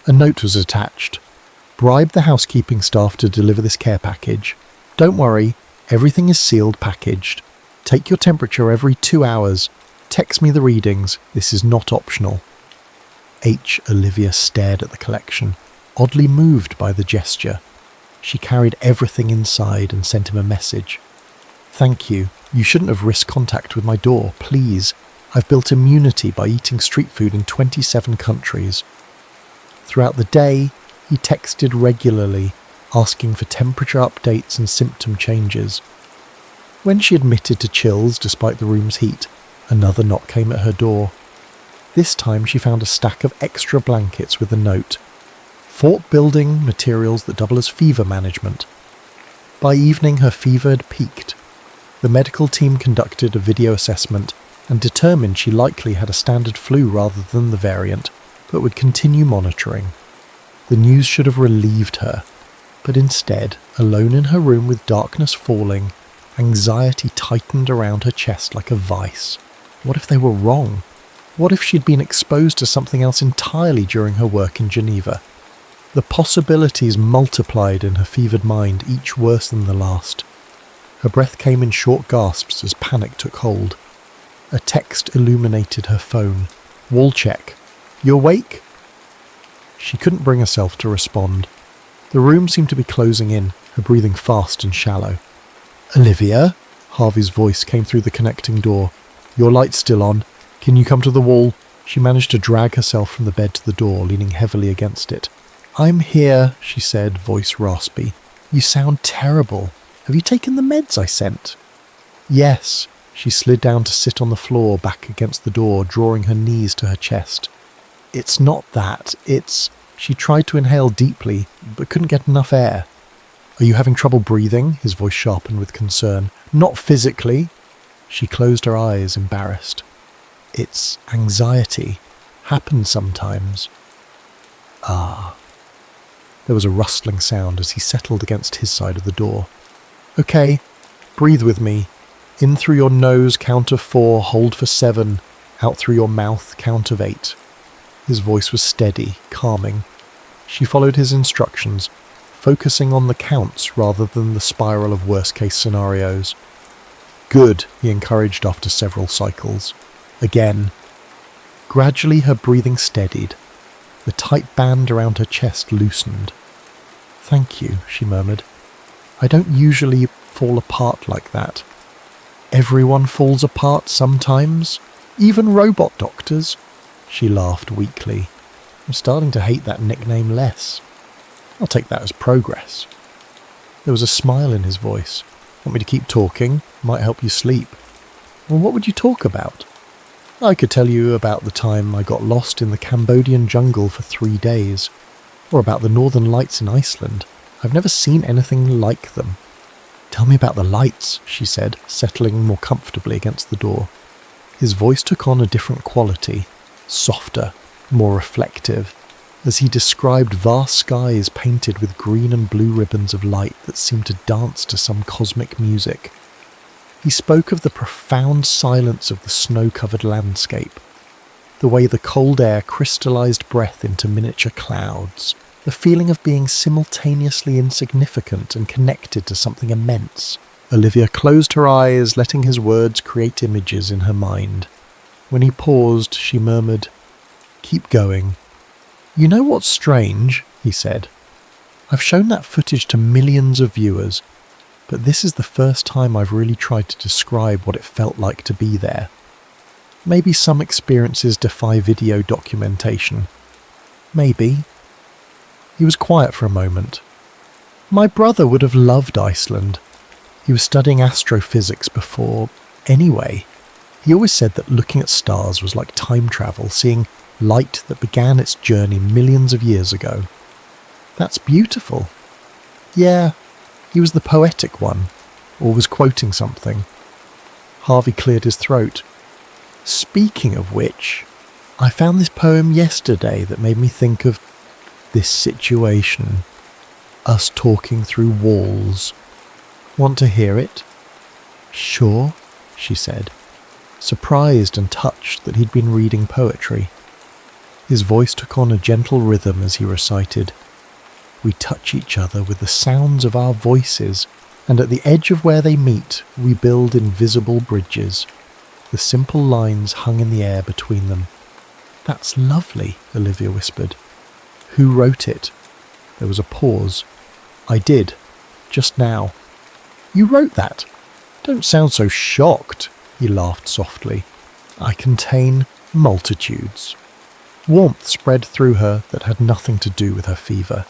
A note was attached. Bribe the housekeeping staff to deliver this care package. Don't worry, everything is sealed packaged. Take your temperature every 2 hours. Text me the readings. This is not optional. Olivia stared at the collection, oddly moved by the gesture. She carried everything inside and sent him a message. Thank you. You shouldn't have risked contact with my door, please. I've built immunity by eating street food in 27 countries. Throughout the day, he texted regularly, asking for temperature updates and symptom changes. When she admitted to chills despite the room's heat, another knock came at her door. This time she found a stack of extra blankets with a note. Fort building materials that double as fever management. By evening her fever had peaked. The medical team conducted a video assessment and determined she likely had a standard flu rather than the variant, but would continue monitoring. The news should have relieved her, but instead, alone in her room with darkness falling, anxiety tightened around her chest like a vice. What if they were wrong? What if she'd been exposed to something else entirely during her work in Geneva? The possibilities multiplied in her fevered mind, each worse than the last. Her breath came in short gasps as panic took hold. A text illuminated her phone. Wall check. You awake? She couldn't bring herself to respond. The room seemed to be closing in, her breathing fast and shallow. Olivia? Harvey's voice came through the connecting door. Your light's still on. Can you come to the wall? She managed to drag herself from the bed to the door, leaning heavily against it. I'm here, she said, voice raspy. You sound terrible. Have you taken the meds I sent? Yes. She slid down to sit on the floor back against the door, drawing her knees to her chest. It's not that. It's... She tried to inhale deeply, but couldn't get enough air. Are you having trouble breathing? His voice sharpened with concern. Not physically. She closed her eyes, embarrassed. It's anxiety. Happens sometimes. Ah. There was a rustling sound as he settled against his side of the door. Okay, breathe with me. In through your nose, count of 4, hold for 7. Out through your mouth, count of 8. His voice was steady, calming. She followed his instructions, focusing on the counts rather than the spiral of worst-case scenarios. Good, he encouraged after several cycles. Again. Gradually her breathing steadied. The tight band around her chest loosened. Thank you, she murmured. I don't usually fall apart like that. Everyone falls apart sometimes, even robot doctors. She laughed weakly. I'm starting to hate that nickname less. I'll take that as progress. There was a smile in his voice. Want me to keep talking? Might help you sleep. Well, what would you talk about? I could tell you about the time I got lost in the Cambodian jungle for 3 days, or about the northern lights in Iceland. I've never seen anything like them. Tell me about the lights, she said, settling more comfortably against the door. His voice took on a different quality, softer, more reflective, as he described vast skies painted with green and blue ribbons of light that seemed to dance to some cosmic music. He spoke of the profound silence of the snow-covered landscape, the way the cold air crystallized breath into miniature clouds, the feeling of being simultaneously insignificant and connected to something immense. Olivia closed her eyes, letting his words create images in her mind. When he paused, she murmured, "Keep going." You know what's strange, he said. I've shown that footage to millions of viewers, but this is the first time I've really tried to describe what it felt like to be there. Maybe some experiences defy video documentation. Maybe. He was quiet for a moment. My brother would have loved Iceland. He was studying astrophysics before. Anyway, he always said that looking at stars was like time travel, seeing light that began its journey millions of years ago. That's beautiful. Yeah, he was the poetic one, or was quoting something. Harvey cleared his throat. Speaking of which, I found this poem yesterday that made me think of this situation. Us talking through walls. Want to hear it? Sure, she said, surprised and touched that he'd been reading poetry. His voice took on a gentle rhythm as he recited. We touch each other with the sounds of our voices, and at the edge of where they meet, we build invisible bridges. The simple lines hung in the air between them. That's lovely, Olivia whispered. Who wrote it? There was a pause. I did, just now. You wrote that? Don't sound so shocked, he laughed softly. I contain multitudes. Warmth spread through her that had nothing to do with her fever.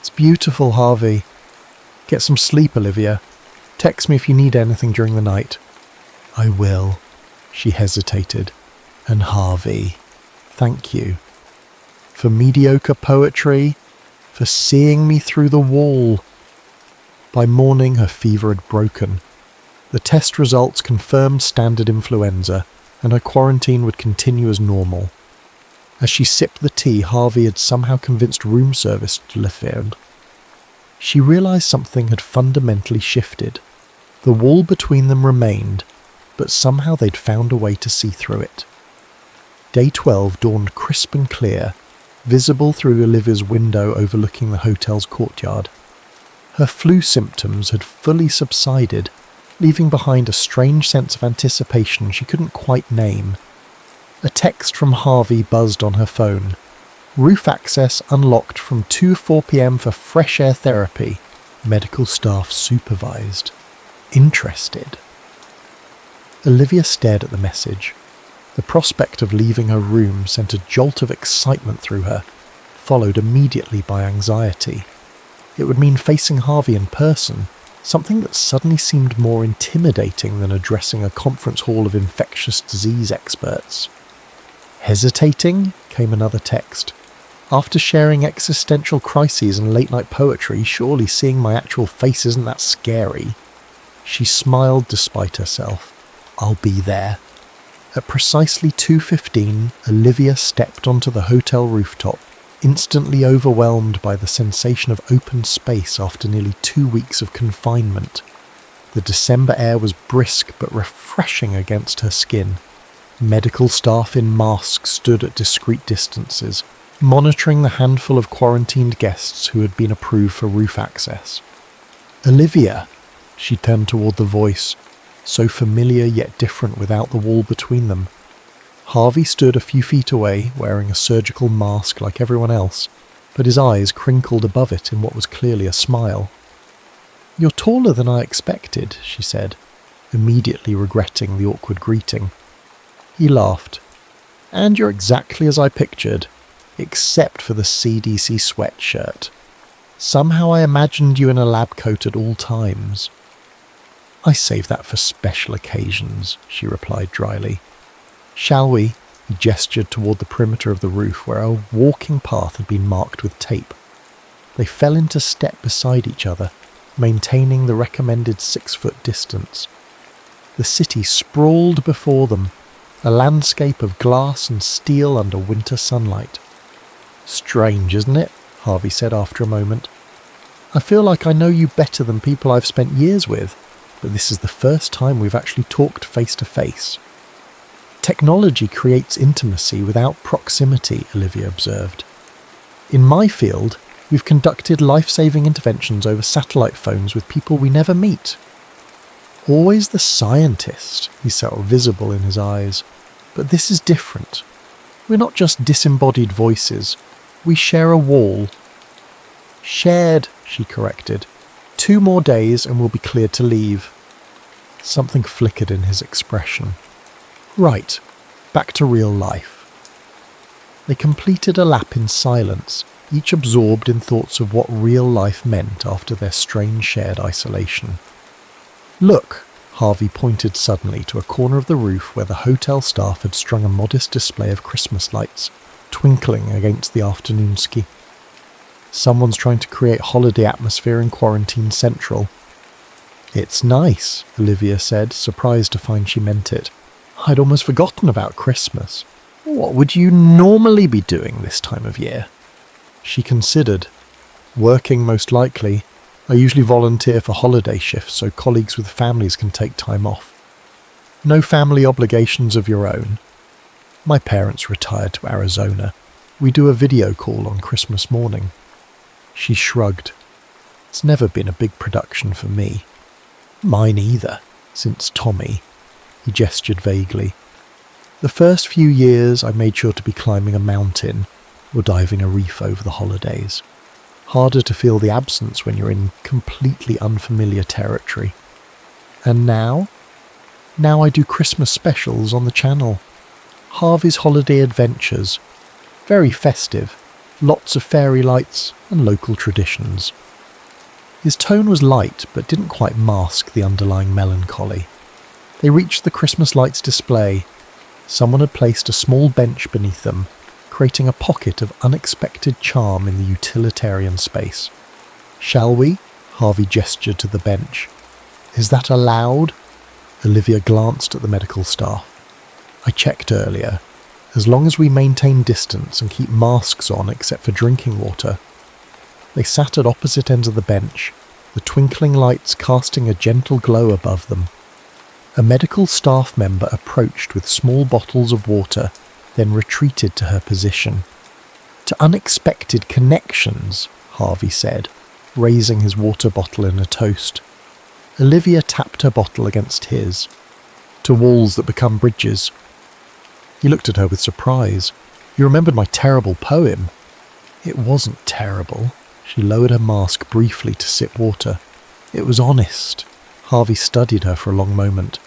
It's beautiful, Harvey. Get some sleep, Olivia. Text me if you need anything during the night. I will. She hesitated. And Harvey, thank you. For mediocre poetry, for seeing me through the wall. By morning, her fever had broken. The test results confirmed standard influenza, and her quarantine would continue as normal. As she sipped the tea, Harvey had somehow convinced room service to le faire. She realised something had fundamentally shifted. The wall between them remained, but somehow they'd found a way to see through it. Day 12 dawned crisp and clear, visible through Olivia's window overlooking the hotel's courtyard. Her flu symptoms had fully subsided, leaving behind a strange sense of anticipation she couldn't quite name. A text from Harvey buzzed on her phone. Roof access unlocked from 2:04 p.m. for fresh air therapy. Medical staff supervised. Interested. Olivia stared at the message. The prospect of leaving her room sent a jolt of excitement through her, followed immediately by anxiety. It would mean facing Harvey in person, something that suddenly seemed more intimidating than addressing a conference hall of infectious disease experts. Hesitating? Came another text. After sharing existential crises and late-night poetry, surely seeing my actual face isn't that scary. She smiled despite herself. I'll be there. At precisely 2:15, Olivia stepped onto the hotel rooftop, instantly overwhelmed by the sensation of open space after nearly 2 weeks of confinement. The December air was brisk but refreshing against her skin. Medical staff in masks stood at discreet distances, monitoring the handful of quarantined guests who had been approved for roof access. Olivia! She turned toward the voice, so familiar yet different without the wall between them. Harvey stood a few feet away, wearing a surgical mask like everyone else, but his eyes crinkled above it in what was clearly a smile. You're taller than I expected, she said, immediately regretting the awkward greeting. He laughed. And you're exactly as I pictured, except for the CDC sweatshirt. Somehow I imagined you in a lab coat at all times. I save that for special occasions, she replied dryly. Shall we? He gestured toward the perimeter of the roof where a walking path had been marked with tape. They fell into step beside each other, maintaining the recommended 6-foot distance. The city sprawled before them, a landscape of glass and steel under winter sunlight. Strange, isn't it? Harvey said after a moment. I feel like I know you better than people I've spent years with, but this is the first time we've actually talked face to face. Technology creates intimacy without proximity, Olivia observed. In my field, we've conducted life-saving interventions over satellite phones with people we never meet. Always the scientist, he saw visible in his eyes. But this is different. We're not just disembodied voices. We share a wall. Shared, she corrected. 2 more days and we'll be cleared to leave. Something flickered in his expression. Right, back to real life. They completed a lap in silence, each absorbed in thoughts of what real life meant after their strange shared isolation. Look, Harvey pointed suddenly to a corner of the roof where the hotel staff had strung a modest display of Christmas lights, twinkling against the afternoon sky. Someone's trying to create holiday atmosphere in Quarantine Central. It's nice, Olivia said, surprised to find she meant it. I'd almost forgotten about Christmas. What would you normally be doing this time of year? She considered. Working, most likely. I usually volunteer for holiday shifts so colleagues with families can take time off. No family obligations of your own. My parents retired to Arizona. We do a video call on Christmas morning. She shrugged. It's never been a big production for me. Mine either, since Tommy. He gestured vaguely. The first few years I made sure to be climbing a mountain or diving a reef over the holidays. Harder to feel the absence when you're in completely unfamiliar territory. And now? Now I do Christmas specials on the channel. Harvey's Holiday Adventures. Very festive. Lots of fairy lights and local traditions. His tone was light but didn't quite mask the underlying melancholy. They reached the Christmas lights display. Someone had placed a small bench beneath them, creating a pocket of unexpected charm in the utilitarian space. Shall we? Harvey gestured to the bench. Is that allowed? Olivia glanced at the medical staff. I checked earlier. As long as we maintain distance and keep masks on except for drinking water. They sat at opposite ends of the bench, the twinkling lights casting a gentle glow above them. A medical staff member approached with small bottles of water, then retreated to her position. To unexpected connections, Harvey said, raising his water bottle in a toast. Olivia tapped her bottle against his. To walls that become bridges. He looked at her with surprise. You remembered my terrible poem. It wasn't terrible. She lowered her mask briefly to sip water. It was honest. Harvey studied her for a long moment.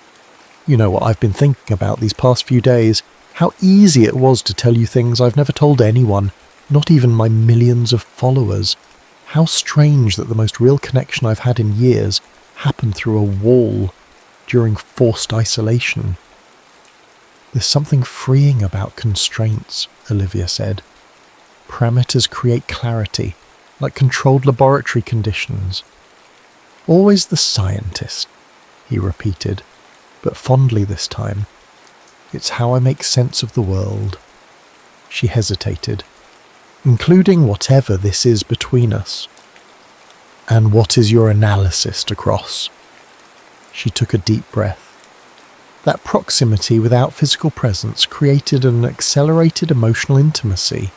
You know what I've been thinking about these past few days? How easy it was to tell you things I've never told anyone, not even my millions of followers. How strange that the most real connection I've had in years happened through a wall, during forced isolation. There's something freeing about constraints, Olivia said. Parameters create clarity, like controlled laboratory conditions. Always the scientist, he repeated, but fondly this time. It's how I make sense of the world. She hesitated. Including whatever this is between us. And what is your analysis to cross? She took a deep breath. That proximity without physical presence created an accelerated emotional intimacy.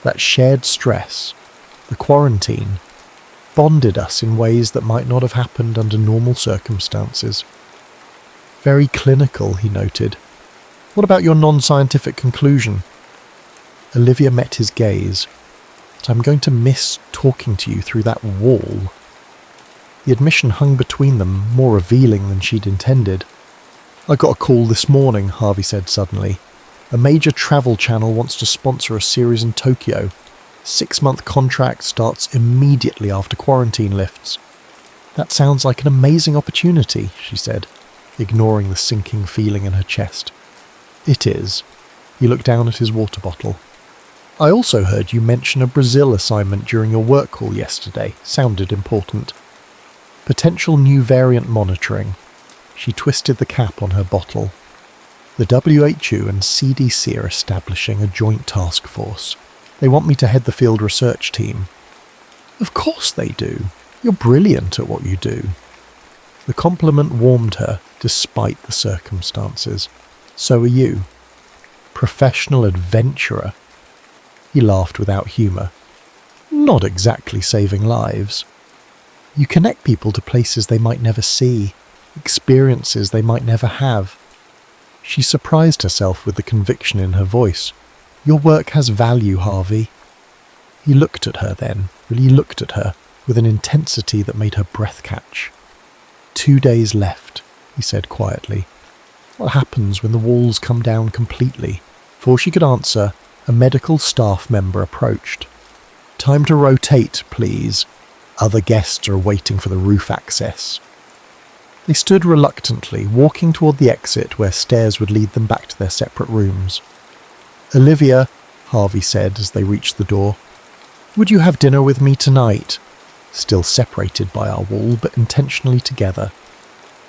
That shared stress, the quarantine, bonded us in ways that might not have happened under normal circumstances. Very clinical, he noted. What about your non-scientific conclusion? Olivia met his gaze. But I'm going to miss talking to you through that wall. The admission hung between them, more revealing than she'd intended. I got a call this morning, Harvey said suddenly. A major travel channel wants to sponsor a series in Tokyo. 6-month contract starts immediately after quarantine lifts. That sounds like an amazing opportunity, she said, ignoring the sinking feeling in her chest. It is. He looked down at his water bottle. I also heard you mention a Brazil assignment during your work call yesterday. Sounded important. Potential new variant monitoring. She twisted the cap on her bottle. The WHO and CDC are establishing a joint task force. They want me to head the field research team. Of course they do. You're brilliant at what you do. The compliment warmed her, despite the circumstances. So are you. Professional adventurer. He laughed without humour. Not exactly saving lives. You connect people to places they might never see, experiences they might never have. She surprised herself with the conviction in her voice. Your work has value, Harvey. He looked at her then, really looked at her, with an intensity that made her breath catch. 2 days left, he said quietly. What happens when the walls come down completely? Before she could answer, a medical staff member approached. Time to rotate, please. Other guests are waiting for the roof access. They stood reluctantly, walking toward the exit where stairs would lead them back to their separate rooms. "Olivia," Harvey said as they reached the door, "would you have dinner with me tonight?" Still separated by our wall, but intentionally together.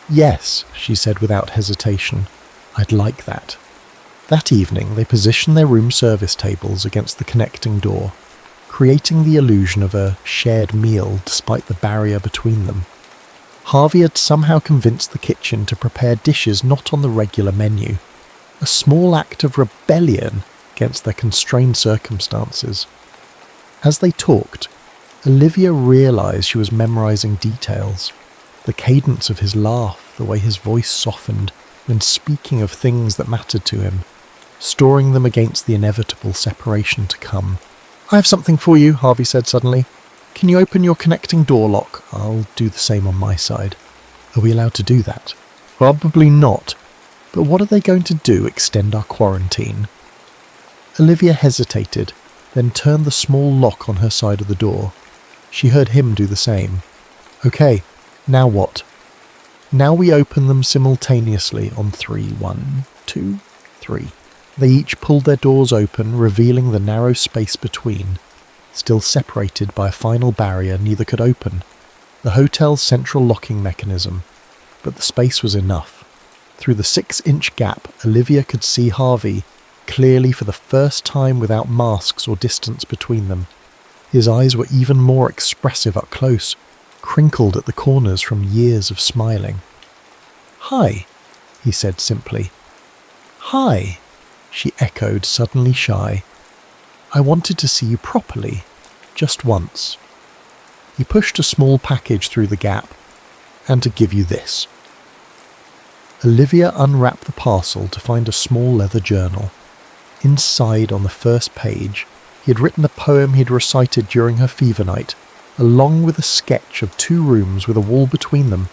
"Yes," she said without hesitation. "I'd like that." That evening they positioned their room service tables against the connecting door, creating the illusion of a shared meal despite the barrier between them. Harvey had somehow convinced the kitchen to prepare dishes not on the regular menu, a small act of rebellion against their constrained circumstances. As they talked, Olivia realised she was memorising details, the cadence of his laugh, the way his voice softened when speaking of things that mattered to him, storing them against the inevitable separation to come. "I have something for you," Harvey said suddenly. "Can you open your connecting door lock? I'll do the same on my side." Are we allowed to do that? Probably not. But what are they going to do, extend our quarantine? Olivia hesitated, then turned the small lock on her side of the door. She heard him do the same. "Okay, now what?" "Now we open them simultaneously on 3. 1, 2, 3. They each pulled their doors open, revealing the narrow space between, still separated by a final barrier neither could open, the hotel's central locking mechanism. But the space was enough. Through the 6-inch gap, Olivia could see Harvey, clearly for the first time without masks or distance between them. His eyes were even more expressive up close, crinkled at the corners from years of smiling. "Hi," he said simply. "Hi," she echoed, suddenly shy. "I wanted to see you properly, just once." He pushed a small package through the gap. "And to give you this." Olivia unwrapped the parcel to find a small leather journal. Inside, on the first page, he had written the poem he'd recited during her fever night, along with a sketch of 2 rooms with a wall between them,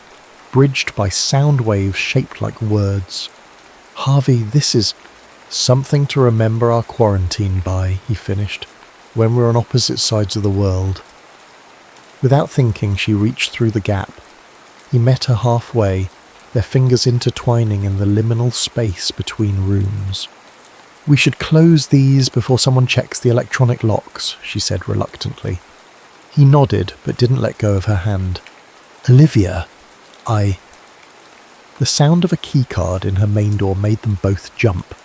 bridged by sound waves shaped like words. "Harvey, this is something to remember our quarantine by," he finished, "when we're on opposite sides of the world." Without thinking, she reached through the gap. He met her halfway, their fingers intertwining in the liminal space between rooms. "We should close these before someone checks the electronic locks," she said reluctantly. He nodded, but didn't let go of her hand. "Olivia, The sound of a keycard in her main door made them both jump.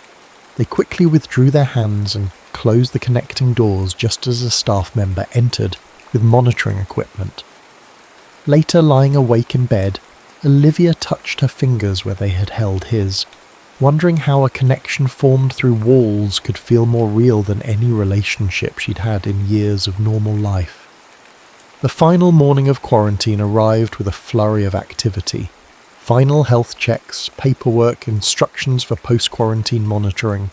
They quickly withdrew their hands and closed the connecting doors just as a staff member entered with monitoring equipment. Later, lying awake in bed, Olivia touched her fingers where they had held his, wondering how a connection formed through walls could feel more real than any relationship she'd had in years of normal life. The final morning of quarantine arrived with a flurry of activity. Final health checks, paperwork, instructions for post-quarantine monitoring.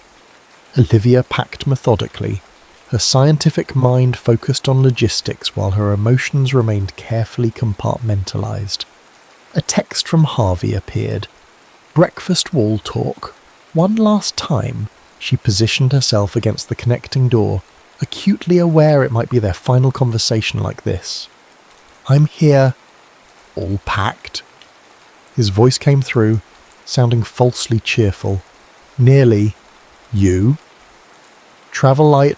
Olivia packed methodically, her scientific mind focused on logistics while her emotions remained carefully compartmentalized. A text from Harvey appeared. Breakfast wall talk. One last time, she positioned herself against the connecting door, acutely aware it might be their final conversation like this. "I'm here. All packed." His voice came through, sounding falsely cheerful. Nearly. "You?" "Travel light,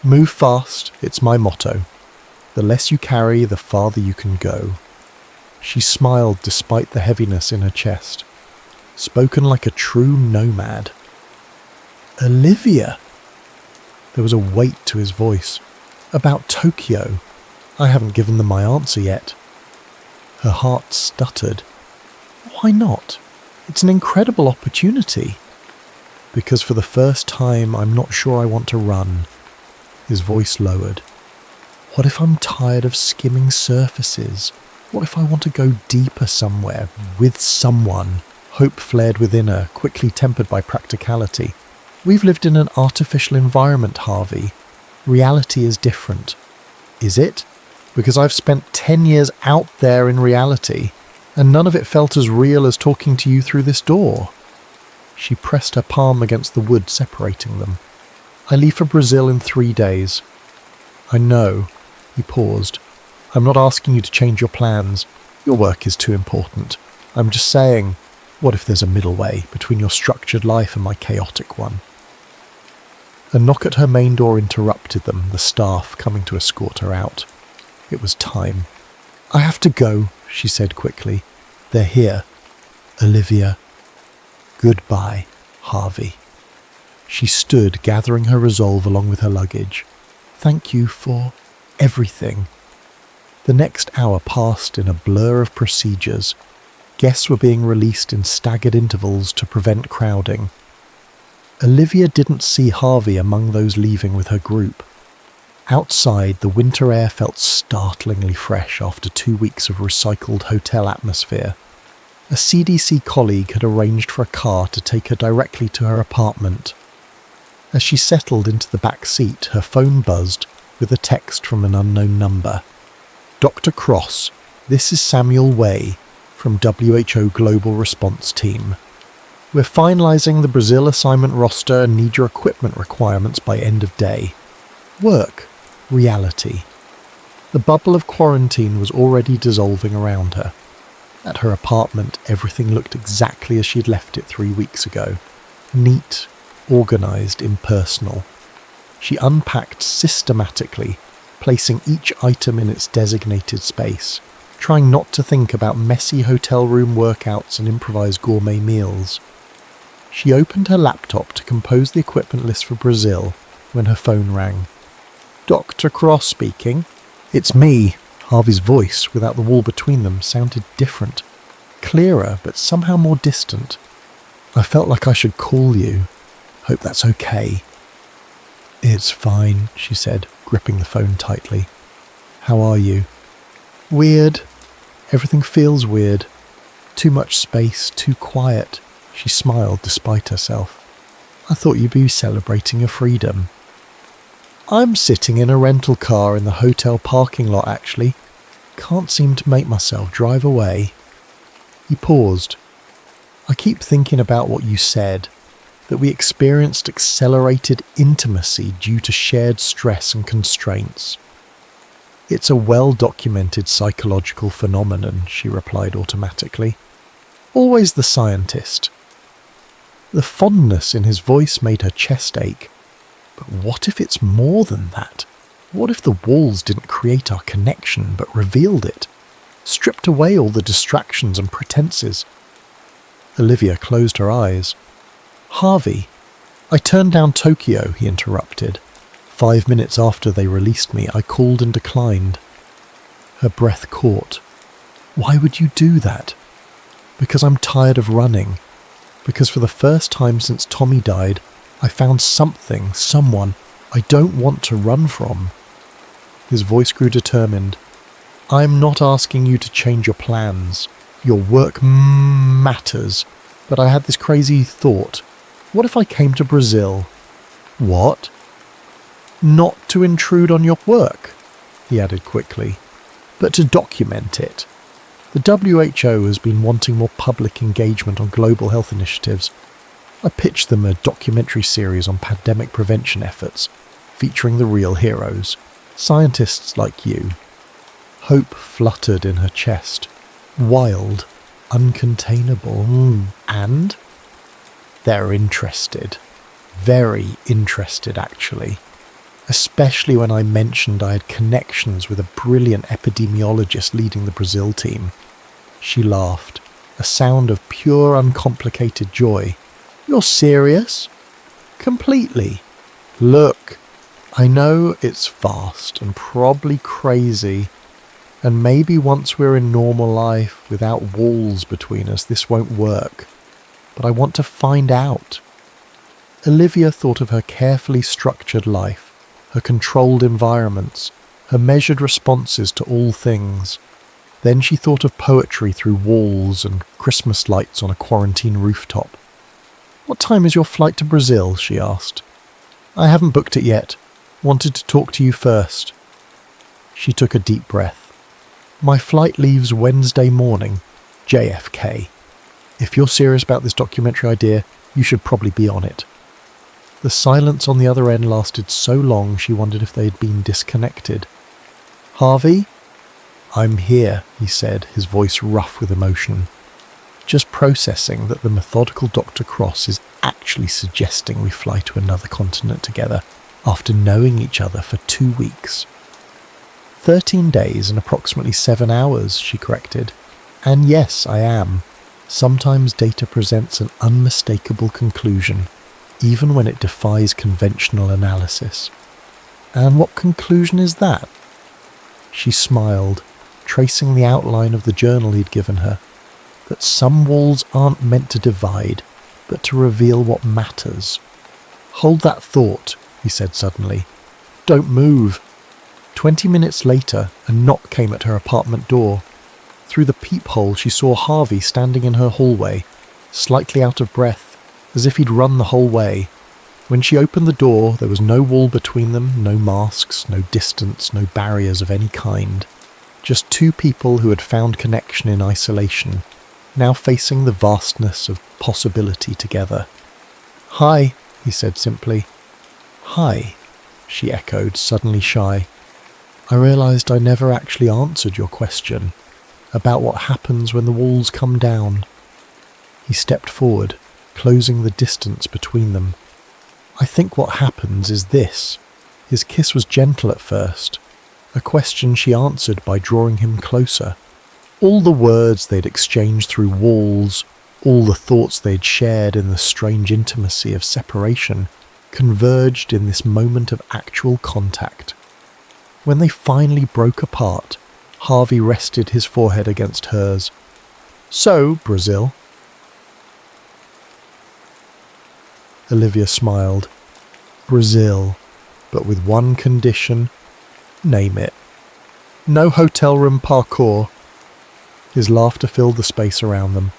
move fast, it's my motto. The less you carry, the farther you can go." She smiled despite the heaviness in her chest. Spoken like a true nomad. "Olivia!" There was a weight to his voice. "About Tokyo. I haven't given them my answer yet." Her heart stuttered. "Why not? It's an incredible opportunity." "Because for the first time, I'm not sure I want to run." His voice lowered. "What if I'm tired of skimming surfaces? What if I want to go deeper somewhere, with someone?" Hope flared within her, quickly tempered by practicality. "We've lived in an artificial environment, Harvey. Reality is different." "Is it? Because I've spent 10 years out there in reality, and none of it felt as real as talking to you through this door." She pressed her palm against the wood separating them. "I leave for Brazil in 3 days." "I know." He paused. "I'm not asking you to change your plans. Your work is too important. I'm just saying, what if there's a middle way between your structured life and my chaotic one? A knock at her main door interrupted them, the staff coming to escort her out. It was time. I have to go, she said quickly. They're here. Olivia. Goodbye, Harvey. She stood, gathering her resolve along with her luggage. Thank you for everything. The next hour passed in a blur of procedures. Guests were being released in staggered intervals to prevent crowding. Olivia didn't see Harvey among those leaving with her group. Outside, the winter air felt startlingly fresh after 2 weeks of recycled hotel atmosphere. A CDC colleague had arranged for a car to take her directly to her apartment. As she settled into the back seat, her phone buzzed with a text from an unknown number. Dr. Cross, this is Samuel Way from WHO Global Response Team. We're finalising the Brazil assignment roster and need your equipment requirements by end of day. Work. Reality. The bubble of quarantine was already dissolving around her. At her apartment, everything looked exactly as she'd left it 3 weeks ago. Neat, organised, impersonal. She unpacked systematically, placing each item in its designated space, trying not to think about messy hotel room workouts and improvised gourmet meals. She opened her laptop to compose the equipment list for Brazil when her phone rang. Dr. Cross speaking. It's me. Harvey's voice, without the wall between them, sounded different. Clearer, but somehow more distant. I felt like I should call you. Hope that's okay. It's fine, she said, gripping the phone tightly. How are you? Weird. Everything feels weird. Too much space, too quiet. She smiled despite herself. I thought you'd be celebrating your freedom. I'm sitting in a rental car in the hotel parking lot, actually. Can't seem to make myself drive away. He paused. I keep thinking about what you said, that we experienced accelerated intimacy due to shared stress and constraints. It's a well-documented psychological phenomenon, she replied automatically. Always the scientist. The fondness in his voice made her chest ache. But what if it's more than that? What if the walls didn't create our connection but revealed it? Stripped away all the distractions and pretenses? Olivia closed her eyes. Harvey, I turned down Tokyo, he interrupted. 5 minutes after they released me, I called and declined. Her breath caught. Why would you do that? Because I'm tired of running. Because for the first time since Tommy died, I found something, someone, I don't want to run from. His voice grew determined. I'm not asking you to change your plans. Your work matters. But I had this crazy thought. What if I came to Brazil? What? Not to intrude on your work, he added quickly, but to document it. The WHO has been wanting more public engagement on global health initiatives. I pitched them a documentary series on pandemic prevention efforts, featuring the real heroes, scientists like you. Hope fluttered in her chest. Wild, uncontainable, and? They're interested. Very interested, actually. Especially when I mentioned I had connections with a brilliant epidemiologist leading the Brazil team. She laughed, a sound of pure, uncomplicated joy. You're serious? Completely. Look, I know it's fast and probably crazy, and maybe once we're in normal life, without walls between us, this won't work. But I want to find out. Olivia thought of her carefully structured life, her controlled environments, her measured responses to all things. Then she thought of poetry through walls and Christmas lights on a quarantine rooftop. What time is your flight to Brazil? She asked. I haven't booked it yet. Wanted to talk to you first. She took a deep breath. My flight leaves Wednesday morning, JFK. If you're serious about this documentary idea, you should probably be on it. The silence on the other end lasted so long she wondered if they had been disconnected. Harvey? I'm here, he said, his voice rough with emotion. just processing that the methodical Dr. Cross is actually suggesting we fly to another continent together after knowing each other for 2 weeks. 13 days and approximately 7 hours, she corrected. And yes, I am. Sometimes data presents an unmistakable conclusion, even when it defies conventional analysis. And what conclusion is that? She smiled, tracing the outline of the journal he'd given her. That some walls aren't meant to divide, but to reveal what matters. Hold that thought, he said suddenly. Don't move. 20 minutes later, a knock came at her apartment door. Through the peephole, she saw Harvey standing in her hallway, slightly out of breath, as if he'd run the whole way. When she opened the door, there was no wall between them, no masks, no distance, no barriers of any kind. Just two people who had found connection in isolation, now facing the vastness of possibility together. Hi, he said simply. Hi, she echoed, suddenly shy. I realised I never actually answered your question about what happens when the walls come down. He stepped forward, closing the distance between them. I think what happens is this. His kiss was gentle at first, a question she answered by drawing him closer. All the words they'd exchanged through walls, all the thoughts they'd shared in the strange intimacy of separation, converged in this moment of actual contact. When they finally broke apart, Harvey rested his forehead against hers. So, Brazil? Olivia smiled. Brazil, but with one condition. Name it. No hotel room parkour. His laughter filled the space around them.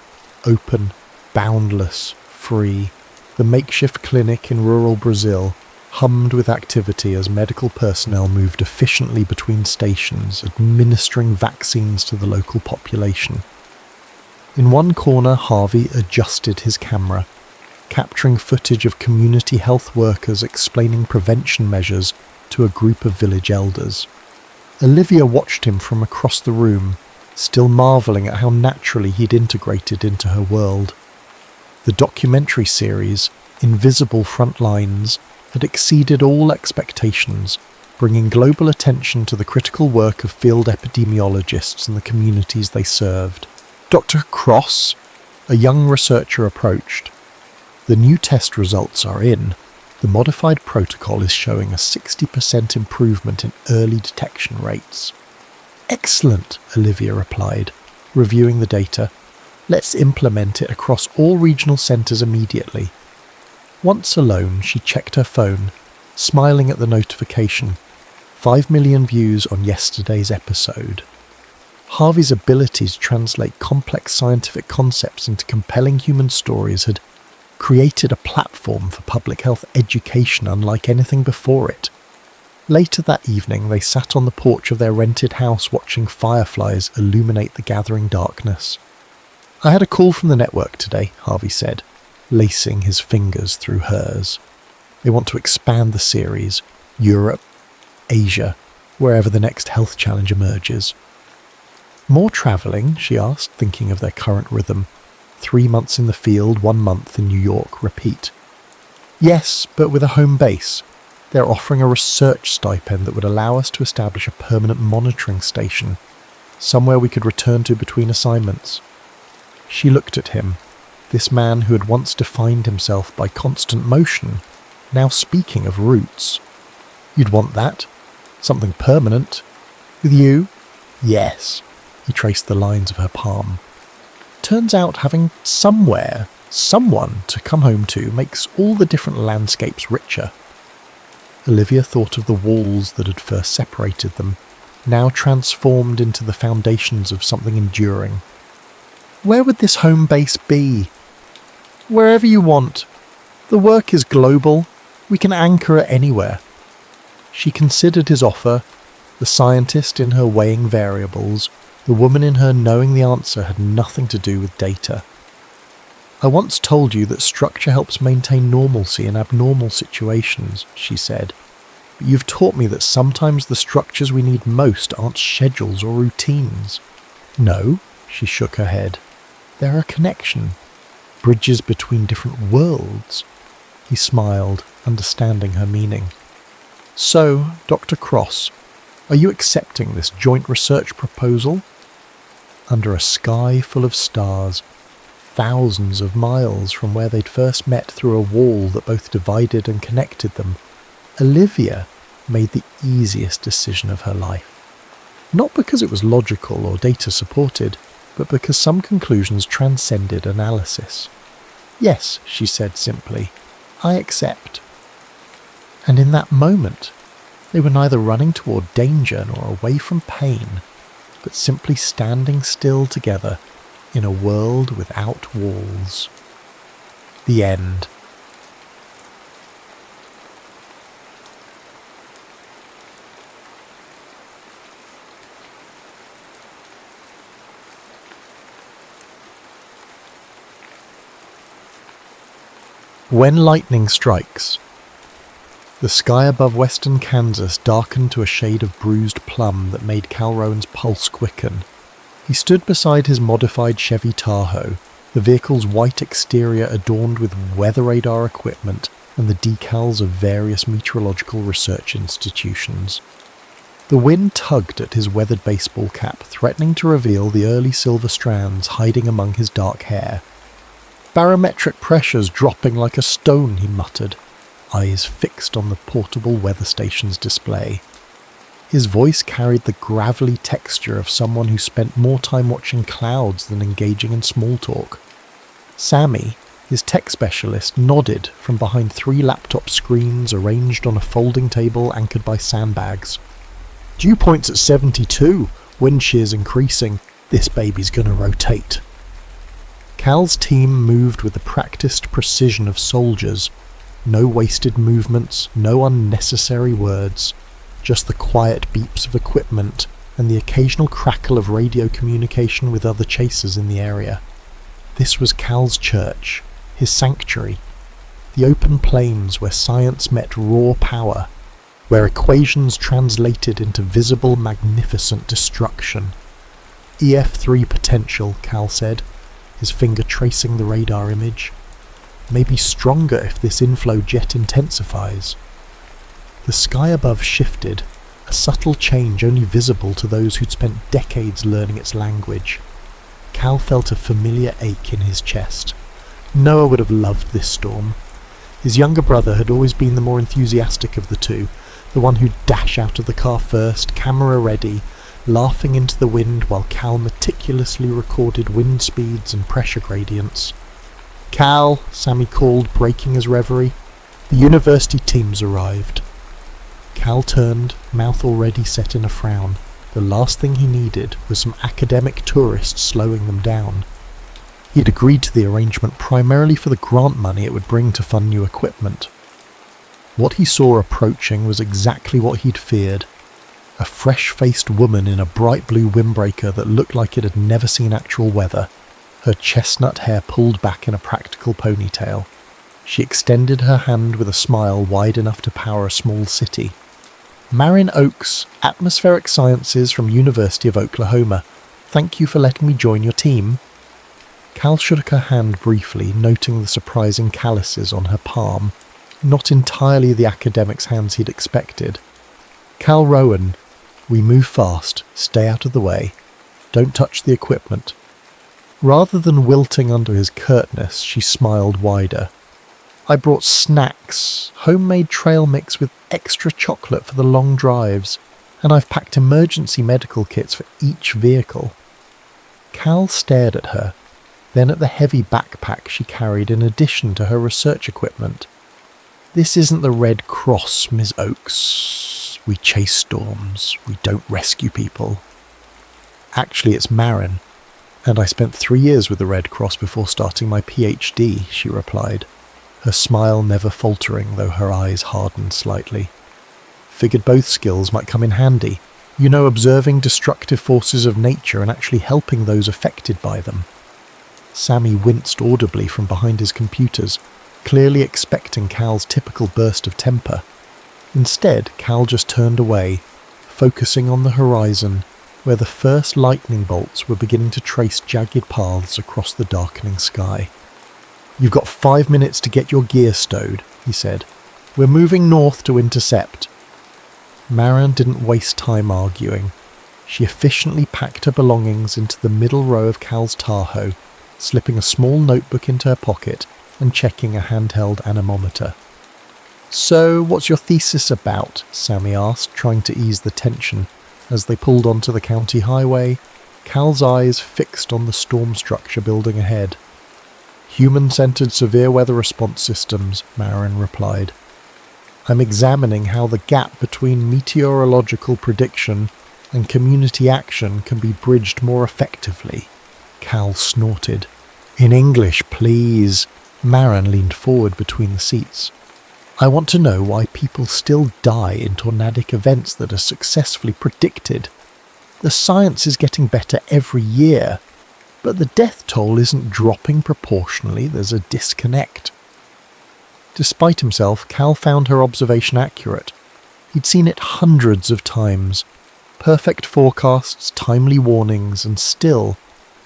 Open, boundless, free. The makeshift clinic in rural Brazil hummed with activity as medical personnel moved efficiently between stations, administering vaccines to the local population. In one corner, Harvey adjusted his camera, capturing footage of community health workers explaining prevention measures to a group of village elders. Olivia watched him from across the room, still marvelling at how naturally he'd integrated into her world. The documentary series, Invisible Frontlines, had exceeded all expectations, bringing global attention to the critical work of field epidemiologists in the communities they served. Dr. Cross, a young researcher, approached. The new test results are in. The modified protocol is showing a 60% improvement in early detection rates. Excellent, Olivia replied, reviewing the data. Let's implement it across all regional centres immediately. Once alone, she checked her phone, smiling at the notification. 5 million views on yesterday's episode. Harvey's ability to translate complex scientific concepts into compelling human stories had created a platform for public health education unlike anything before it. Later that evening, they sat on the porch of their rented house watching fireflies illuminate the gathering darkness. I had a call from the network today, Harvey said, lacing his fingers through hers. They want to expand the series, Europe, Asia, wherever the next health challenge emerges. More travelling, she asked, thinking of their current rhythm. 3 months in the field, 1 month in New York, repeat. Yes, but with a home base. They're offering a research stipend that would allow us to establish a permanent monitoring station, somewhere we could return to between assignments. She looked at him, this man who had once defined himself by constant motion, now speaking of roots. You'd want that? Something permanent? With you? Yes. He traced the lines of her palm. Turns out having someone to come home to makes all the different landscapes richer. Olivia thought of the walls that had first separated them, now transformed into the foundations of something enduring. Where would this home base be? Wherever you want. The work is global. We can anchor it anywhere. She considered his offer, the scientist in her weighing variables, the woman in her knowing the answer had nothing to do with data. I once told you that structure helps maintain normalcy in abnormal situations, she said. But you've taught me that sometimes the structures we need most aren't schedules or routines. No, she shook her head. They're a connection. Bridges between different worlds. He smiled, understanding her meaning. So, Dr. Cross, are you accepting this joint research proposal? Under a sky full of stars, thousands of miles from where they'd first met through a wall that both divided and connected them, Olivia made the easiest decision of her life. Not because it was logical or data supported, but because some conclusions transcended analysis. Yes, she said simply, I accept. And in that moment, they were neither running toward danger nor away from pain, but simply standing still together in a world without walls. The end. When lightning strikes. The sky above western Kansas darkened to a shade of bruised plum that made Cal Rowan's pulse quicken. He stood beside his modified Chevy Tahoe, the vehicle's white exterior adorned with weather radar equipment and the decals of various meteorological research institutions. The wind tugged at his weathered baseball cap, threatening to reveal the early silver strands hiding among his dark hair. Barometric pressures dropping like a stone, he muttered, eyes fixed on the portable weather station's display. His voice carried the gravelly texture of someone who spent more time watching clouds than engaging in small talk. Sammy, his tech specialist, nodded from behind 3 laptop screens arranged on a folding table anchored by sandbags. Dew point's at 72, wind shear's increasing, this baby's gonna rotate. Cal's team moved with the practiced precision of soldiers. No wasted movements, no unnecessary words, just the quiet beeps of equipment and the occasional crackle of radio communication with other chasers in the area. This was Cal's church, his sanctuary, the open plains where science met raw power, where equations translated into visible, magnificent destruction. EF3 potential, Cal said, his finger tracing the radar image. Maybe stronger if this inflow jet intensifies. The sky above shifted, a subtle change only visible to those who'd spent decades learning its language. Cal felt a familiar ache in his chest. Noah would have loved this storm. His younger brother had always been the more enthusiastic of the two, the one who'd dash out of the car first, camera ready, laughing into the wind while Cal meticulously recorded wind speeds and pressure gradients. Cal, Sammy called, breaking his reverie. The university teams arrived. Cal turned, mouth already set in a frown. The last thing he needed was some academic tourists slowing them down. He'd agreed to the arrangement primarily for the grant money it would bring to fund new equipment. What he saw approaching was exactly what he'd feared. A fresh-faced woman in a bright blue windbreaker that looked like it had never seen actual weather, her chestnut hair pulled back in a practical ponytail. She extended her hand with a smile wide enough to power a small city. Marin Oakes, Atmospheric Sciences from University of Oklahoma. Thank you for letting me join your team. Cal shook her hand briefly, noting the surprising calluses on her palm. Not entirely the academic's hands he'd expected. Cal Rowan, we move fast, stay out of the way. Don't touch the equipment. Rather than wilting under his curtness, she smiled wider. I brought snacks, homemade trail mix with extra chocolate for the long drives, and I've packed emergency medical kits for each vehicle. Cal stared at her, then at the heavy backpack she carried in addition to her research equipment. This isn't the Red Cross, Ms. Oakes. We chase storms, we don't rescue people. Actually, it's Marin. And I spent 3 years with the Red Cross before starting my PhD, she replied, her smile never faltering though her eyes hardened slightly. Figured both skills might come in handy, observing destructive forces of nature and actually helping those affected by them. Sammy winced audibly from behind his computers, clearly expecting Cal's typical burst of temper. Instead, Cal just turned away, focusing on the horizon, where the first lightning bolts were beginning to trace jagged paths across the darkening sky. "You've got 5 minutes to get your gear stowed," he said. "We're moving north to intercept." Marin didn't waste time arguing. She efficiently packed her belongings into the middle row of Cal's Tahoe, slipping a small notebook into her pocket and checking a handheld anemometer. "So, what's your thesis about?" Sammy asked, trying to ease the tension. As they pulled onto the county highway, Cal's eyes fixed on the storm structure building ahead. "Human-centered severe weather response systems," Marin replied. "I'm examining how the gap between meteorological prediction and community action can be bridged more effectively." Cal snorted. "In English, please." Marin leaned forward between the seats. "I want to know why people still die in tornadic events that are successfully predicted. The science is getting better every year, but the death toll isn't dropping proportionally. There's a disconnect." Despite himself, Cal found her observation accurate. He'd seen it hundreds of times. Perfect forecasts, timely warnings, and still,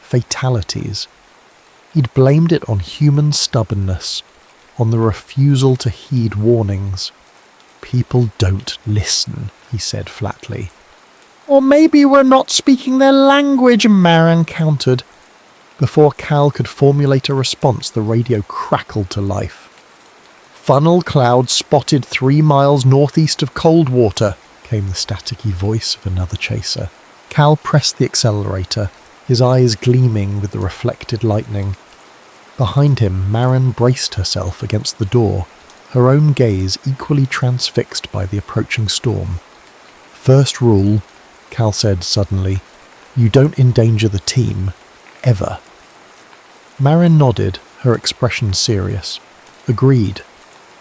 fatalities. He'd blamed it on human stubbornness, on the refusal to heed warnings. "People don't listen," he said flatly. "Or maybe we're not speaking their language," Marin countered. Before Cal could formulate a response, the radio crackled to life. "Funnel cloud spotted 3 miles northeast of Coldwater," came the staticky voice of another chaser. Cal pressed the accelerator, his eyes gleaming with the reflected lightning. Behind him, Marin braced herself against the door, her own gaze equally transfixed by the approaching storm. "First rule," Cal said suddenly, "you don't endanger the team. Ever." Marin nodded, her expression serious. "Agreed.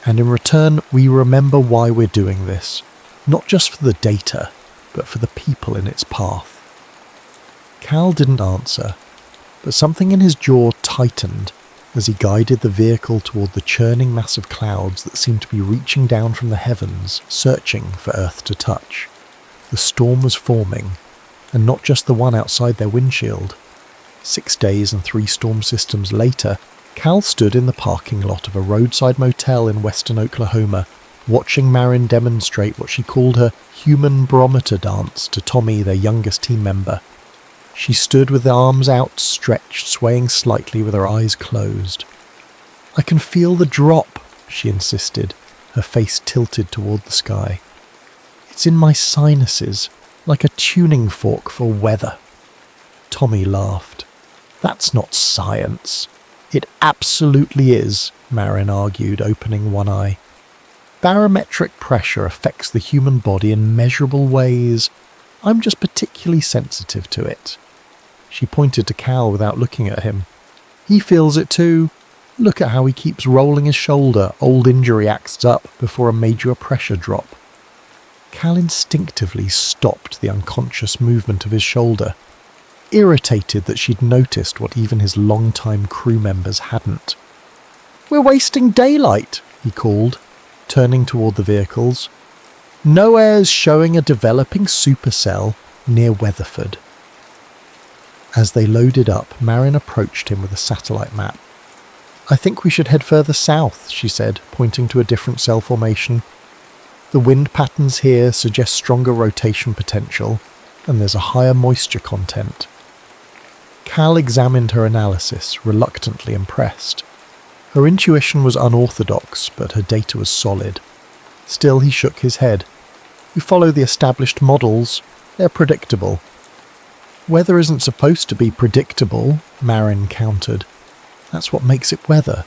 And in return, we remember why we're doing this. Not just for the data, but for the people in its path." Cal didn't answer, but something in his jaw tightened as he guided the vehicle toward the churning mass of clouds that seemed to be reaching down from the heavens, searching for Earth to touch. The storm was forming, and not just the one outside their windshield. 6 days and 3 storm systems later, Cal stood in the parking lot of a roadside motel in western Oklahoma, watching Marin demonstrate what she called her human barometer dance to Tommy, their youngest team member. She stood with arms outstretched, swaying slightly with her eyes closed. "I can feel the drop," she insisted, her face tilted toward the sky. "It's in my sinuses, like a tuning fork for weather." Tommy laughed. "That's not science." "It absolutely is," Marin argued, opening one eye. "Barometric pressure affects the human body in measurable ways. I'm just particularly sensitive to it." She pointed to Cal without looking at him. "He feels it too. Look at how he keeps rolling his shoulder. Old injury acts up before a major pressure drop." Cal instinctively stopped the unconscious movement of his shoulder, irritated that she'd noticed what even his long-time crew members hadn't. "We're wasting daylight," he called, turning toward the vehicles. "NOAA's showing a developing supercell near Weatherford." As they loaded up, Marin approached him with a satellite map. "I think we should head further south," she said, pointing to a different cell formation. "The wind patterns here suggest stronger rotation potential, and there's a higher moisture content." Cal examined her analysis, reluctantly impressed. Her intuition was unorthodox, but her data was solid. Still, he shook his head. "We follow the established models. They're predictable." "Weather isn't supposed to be predictable," Marin countered. "That's what makes it weather.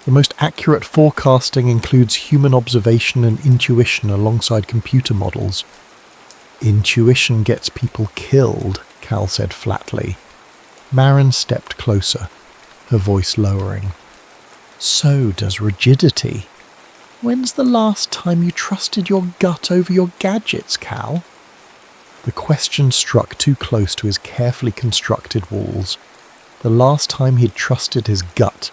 The most accurate forecasting includes human observation and intuition alongside computer models." "Intuition gets people killed," Cal said flatly. Marin stepped closer, her voice lowering. "So does rigidity. When's the last time you trusted your gut over your gadgets, Cal?" The question struck too close to his carefully constructed walls. The last time he'd trusted his gut,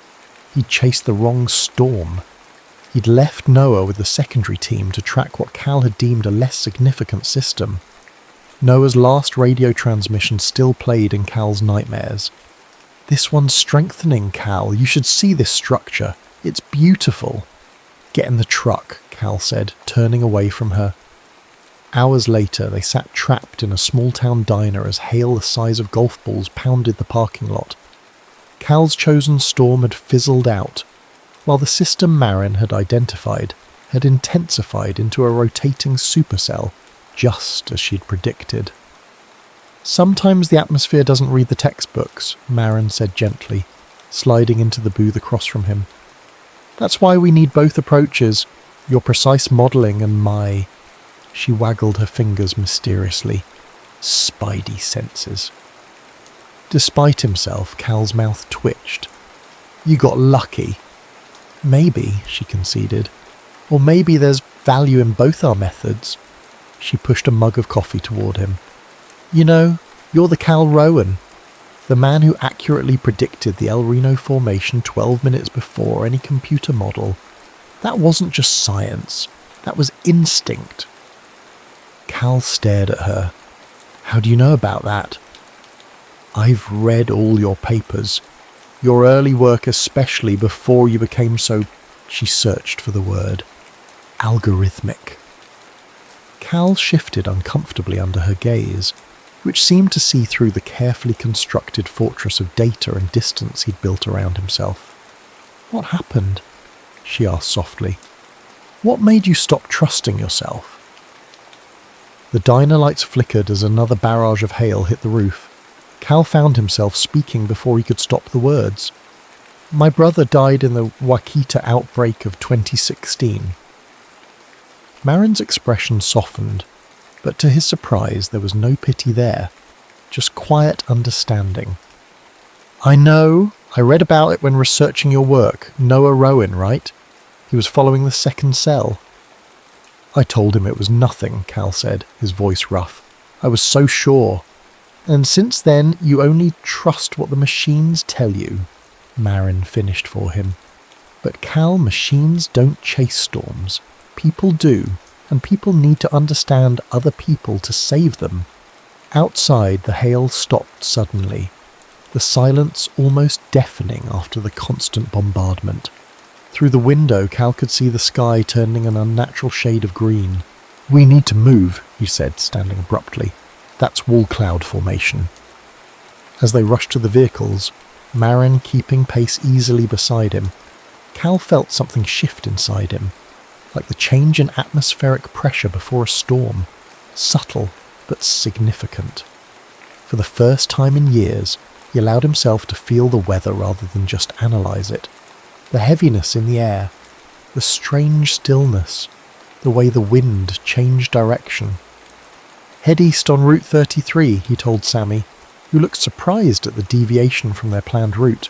he'd chased the wrong storm. He'd left NOAA with the secondary team to track what Cal had deemed a less significant system. Noah's last radio transmission still played in Cal's nightmares. "This one's strengthening, Cal. You should see this structure. It's beautiful." "Get in the truck," Cal said, turning away from her. Hours later, they sat trapped in a small-town diner as hail the size of golf balls pounded the parking lot. Cal's chosen storm had fizzled out, while the system Marin had identified had intensified into a rotating supercell, just as she'd predicted. "Sometimes the atmosphere doesn't read the textbooks," Marin said gently, sliding into the booth across from him. "That's why we need both approaches, your precise modelling and my..." She waggled her fingers mysteriously. "Spidey senses." Despite himself, Cal's mouth twitched. "You got lucky." "Maybe," she conceded. "Or maybe there's value in both our methods." She pushed a mug of coffee toward him. "You know, you're the Cal Rowan, the man who accurately predicted the El Reno formation 12 minutes before any computer model. That wasn't just science, that was instinct." Cal stared at her. "How do you know about that?" "I've read all your papers. Your early work especially before you became so..." She searched for the word. "Algorithmic." Cal shifted uncomfortably under her gaze, which seemed to see through the carefully constructed fortress of data and distance he'd built around himself. "What happened?" she asked softly. "What made you stop trusting yourself?" The diner lights flickered as another barrage of hail hit the roof. Cal found himself speaking before he could stop the words. "My brother died in the Wakita outbreak of 2016. Marin's expression softened, but to his surprise there was no pity there, just quiet understanding. "I know. I read about it when researching your work. Noah Rowan, right? He was following the second cell." "I told him it was nothing," Cal said, his voice rough. "I was so sure." "And since then, you only trust what the machines tell you," Marin finished for him. "But Cal, machines don't chase storms. People do, and people need to understand other people to save them." Outside, the hail stopped suddenly, the silence almost deafening after the constant bombardment. Through the window, Cal could see the sky turning an unnatural shade of green. "We need to move," he said, standing abruptly. "That's wall cloud formation." As they rushed to the vehicles, Marin keeping pace easily beside him, Cal felt something shift inside him, like the change in atmospheric pressure before a storm, subtle but significant. For the first time in years, he allowed himself to feel the weather rather than just analyse it. The heaviness in the air, the strange stillness, the way the wind changed direction. "Head east on Route 33, he told Sammy, who looked surprised at the deviation from their planned route.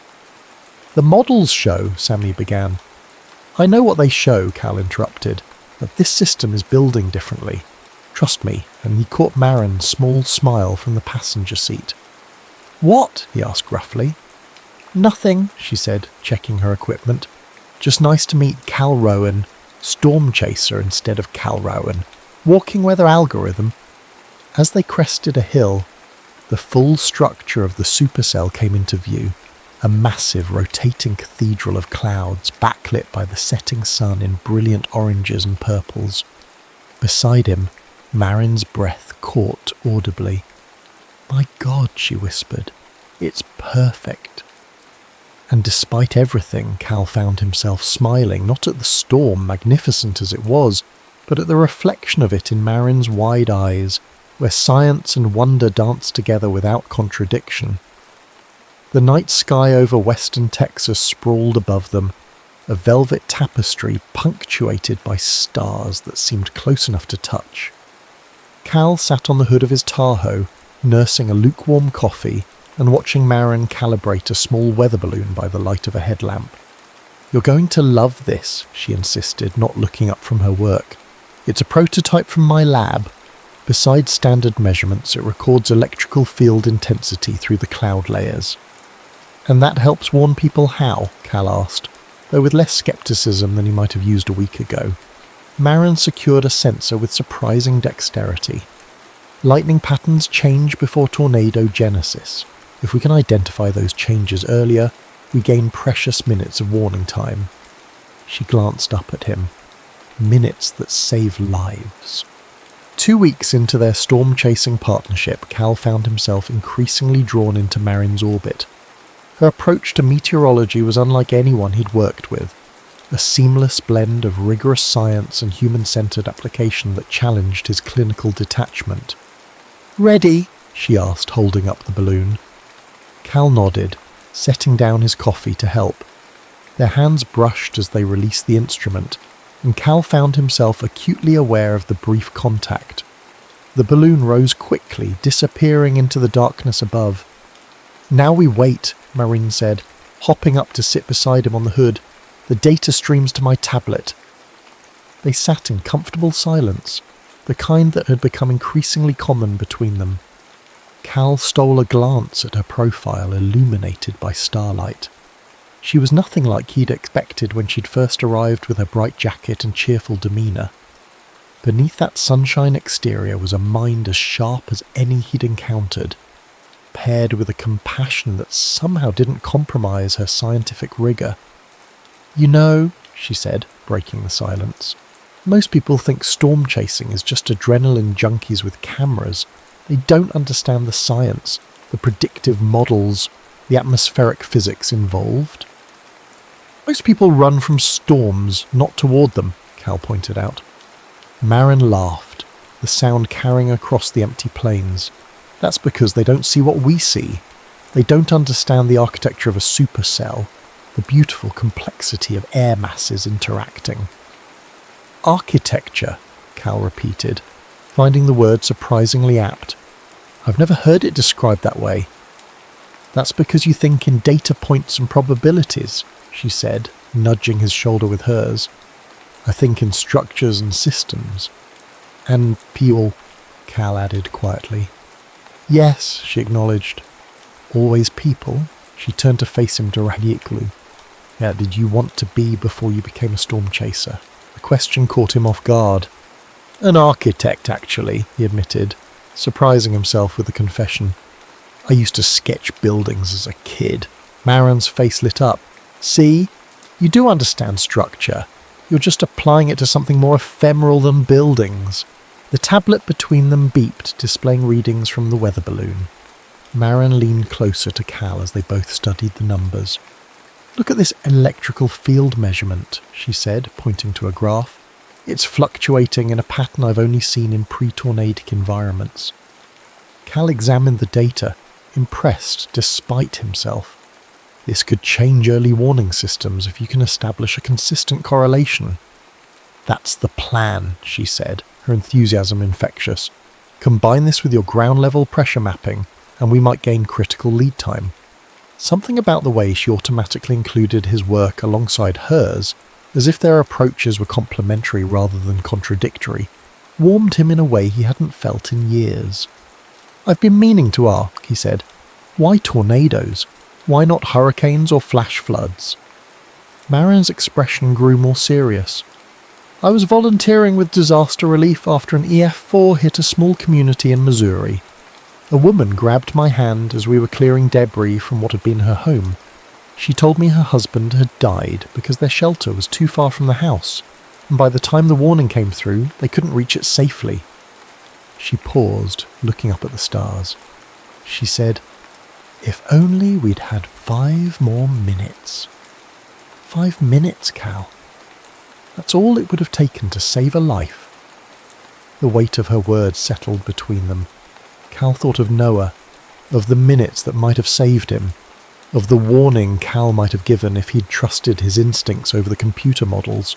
"The models show," Sammy began. "I know what they show," Cal interrupted, "but this system is building differently. Trust me," and he caught Marin's small smile from the passenger seat. "What?" he asked gruffly. "Nothing," she said, checking her equipment. "Just nice to meet Cal Rowan, Storm Chaser instead of Cal Rowan, Walking Weather Algorithm." As they crested a hill, the full structure of the supercell came into view, a massive rotating cathedral of clouds backlit by the setting sun in brilliant oranges and purples. Beside him, Marin's breath caught audibly. "My God," she whispered, "it's perfect." And despite everything, Cal found himself smiling, not at the storm, magnificent as it was, but at the reflection of it in Marin's wide eyes, where science and wonder danced together without contradiction. The night sky over western Texas sprawled above them, a velvet tapestry punctuated by stars that seemed close enough to touch. Cal sat on the hood of his Tahoe, nursing a lukewarm coffee and watching Marin calibrate a small weather balloon by the light of a headlamp. "You're going to love this," she insisted, not looking up from her work. "It's a prototype from my lab. Besides standard measurements, it records electrical field intensity through the cloud layers." "And that helps warn people how?" Cal asked, though with less skepticism than he might have used a week ago. Marin secured a sensor with surprising dexterity. Lightning patterns change before tornado genesis. If we can identify those changes earlier, we gain precious minutes of warning time. She glanced up at him. Minutes that save lives. 2 weeks into their storm-chasing partnership, Cal found himself increasingly drawn into Marin's orbit. Her approach to meteorology was unlike anyone he'd worked with, a seamless blend of rigorous science and human-centered application that challenged his clinical detachment. "Ready?" she asked, holding up the balloon. Cal nodded, setting down his coffee to help. Their hands brushed as they released the instrument, and Cal found himself acutely aware of the brief contact. The balloon rose quickly, disappearing into the darkness above. "Now we wait," Marin said, hopping up to sit beside him on the hood. "The data streams to my tablet." They sat in comfortable silence, the kind that had become increasingly common between them. Cal stole a glance at her profile illuminated by starlight. She was nothing like he'd expected when she'd first arrived with her bright jacket and cheerful demeanour. Beneath that sunshine exterior was a mind as sharp as any he'd encountered, paired with a compassion that somehow didn't compromise her scientific rigour. "You know," she said, breaking the silence, "most people think storm chasing is just adrenaline junkies with cameras. They don't understand the science, the predictive models, the atmospheric physics involved." "Most people run from storms, not toward them," Cal pointed out. Marin laughed, the sound carrying across the empty plains. "That's because they don't see what we see. They don't understand the architecture of a supercell, the beautiful complexity of air masses interacting." "Architecture," Cal repeated, finding the word surprisingly apt. "I've never heard it described that way." "That's because you think in data points and probabilities," she said, nudging his shoulder with hers. "I think in structures and systems." "And people," Cal added quietly. "Yes," she acknowledged. "Always people?" She turned to face him directly. "Yeah, did you want to be before you became a storm chaser?" The question caught him off guard. "An architect, actually," he admitted, surprising himself with the confession. "I used to sketch buildings as a kid." Marin's face lit up. "See? You do understand structure. You're just applying it to something more ephemeral than buildings." The tablet between them beeped, displaying readings from the weather balloon. Marin leaned closer to Cal as they both studied the numbers. "Look at this electrical field measurement," she said, pointing to a graph. "It's fluctuating in a pattern I've only seen in pre-tornadic environments." Cal examined the data, impressed despite himself. "This could change early warning systems if you can establish a consistent correlation." "That's the plan," she said, her enthusiasm infectious. "Combine this with your ground-level pressure mapping, and we might gain critical lead time." Something about the way she automatically included his work alongside hers, as if their approaches were complementary rather than contradictory, warmed him in a way he hadn't felt in years. "I've been meaning to ask," he said. "Why tornadoes? Why not hurricanes or flash floods?" Marin's expression grew more serious. "I was volunteering with disaster relief after an EF4 hit a small community in Missouri. A woman grabbed my hand as we were clearing debris from what had been her home. She told me her husband had died because their shelter was too far from the house, and by the time the warning came through, they couldn't reach it safely." She paused, looking up at the stars. She said, "If only we'd had 5 more minutes." 5 minutes, Cal. That's all it would have taken to save a life. The weight of her words settled between them. Cal thought of Noah, of the minutes that might have saved him, of the warning Cal might have given if he'd trusted his instincts over the computer models.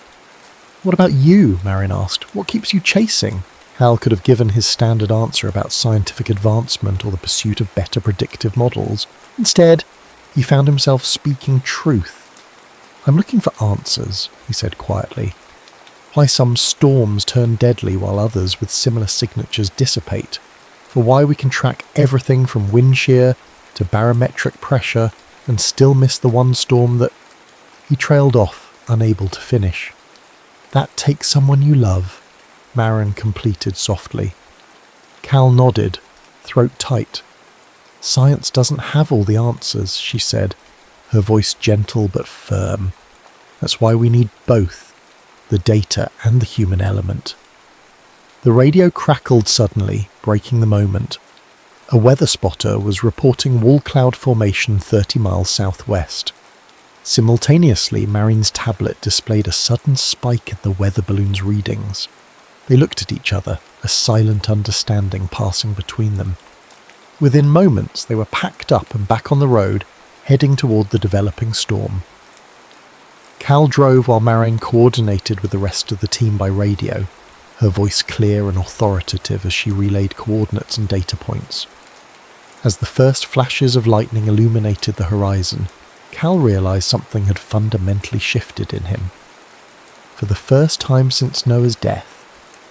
"What about you?" Marin asked. "What keeps you chasing?" Cal could have given his standard answer about scientific advancement or the pursuit of better predictive models. Instead, he found himself speaking truth. "I'm looking for answers," he said quietly. "Why some storms turn deadly while others with similar signatures dissipate. For why we can track everything from wind shear to barometric pressure and still miss the one storm that..." He trailed off, unable to finish. "That takes someone you love," Marin completed softly. Cal nodded, throat tight. Science doesn't have all the answers, she said, her voice gentle but firm. That's why we need both, the data and the human element. The radio crackled suddenly, breaking the moment. A weather spotter was reporting wall cloud formation 30 miles southwest. Simultaneously, Marine's tablet displayed a sudden spike in the weather balloon's readings. They looked at each other, a silent understanding passing between them. Within moments, they were packed up and back on the road, heading toward the developing storm. Cal drove while Marine coordinated with the rest of the team by radio, her voice clear and authoritative as she relayed coordinates and data points. As the first flashes of lightning illuminated the horizon, Cal realized something had fundamentally shifted in him. For the first time since Noah's death,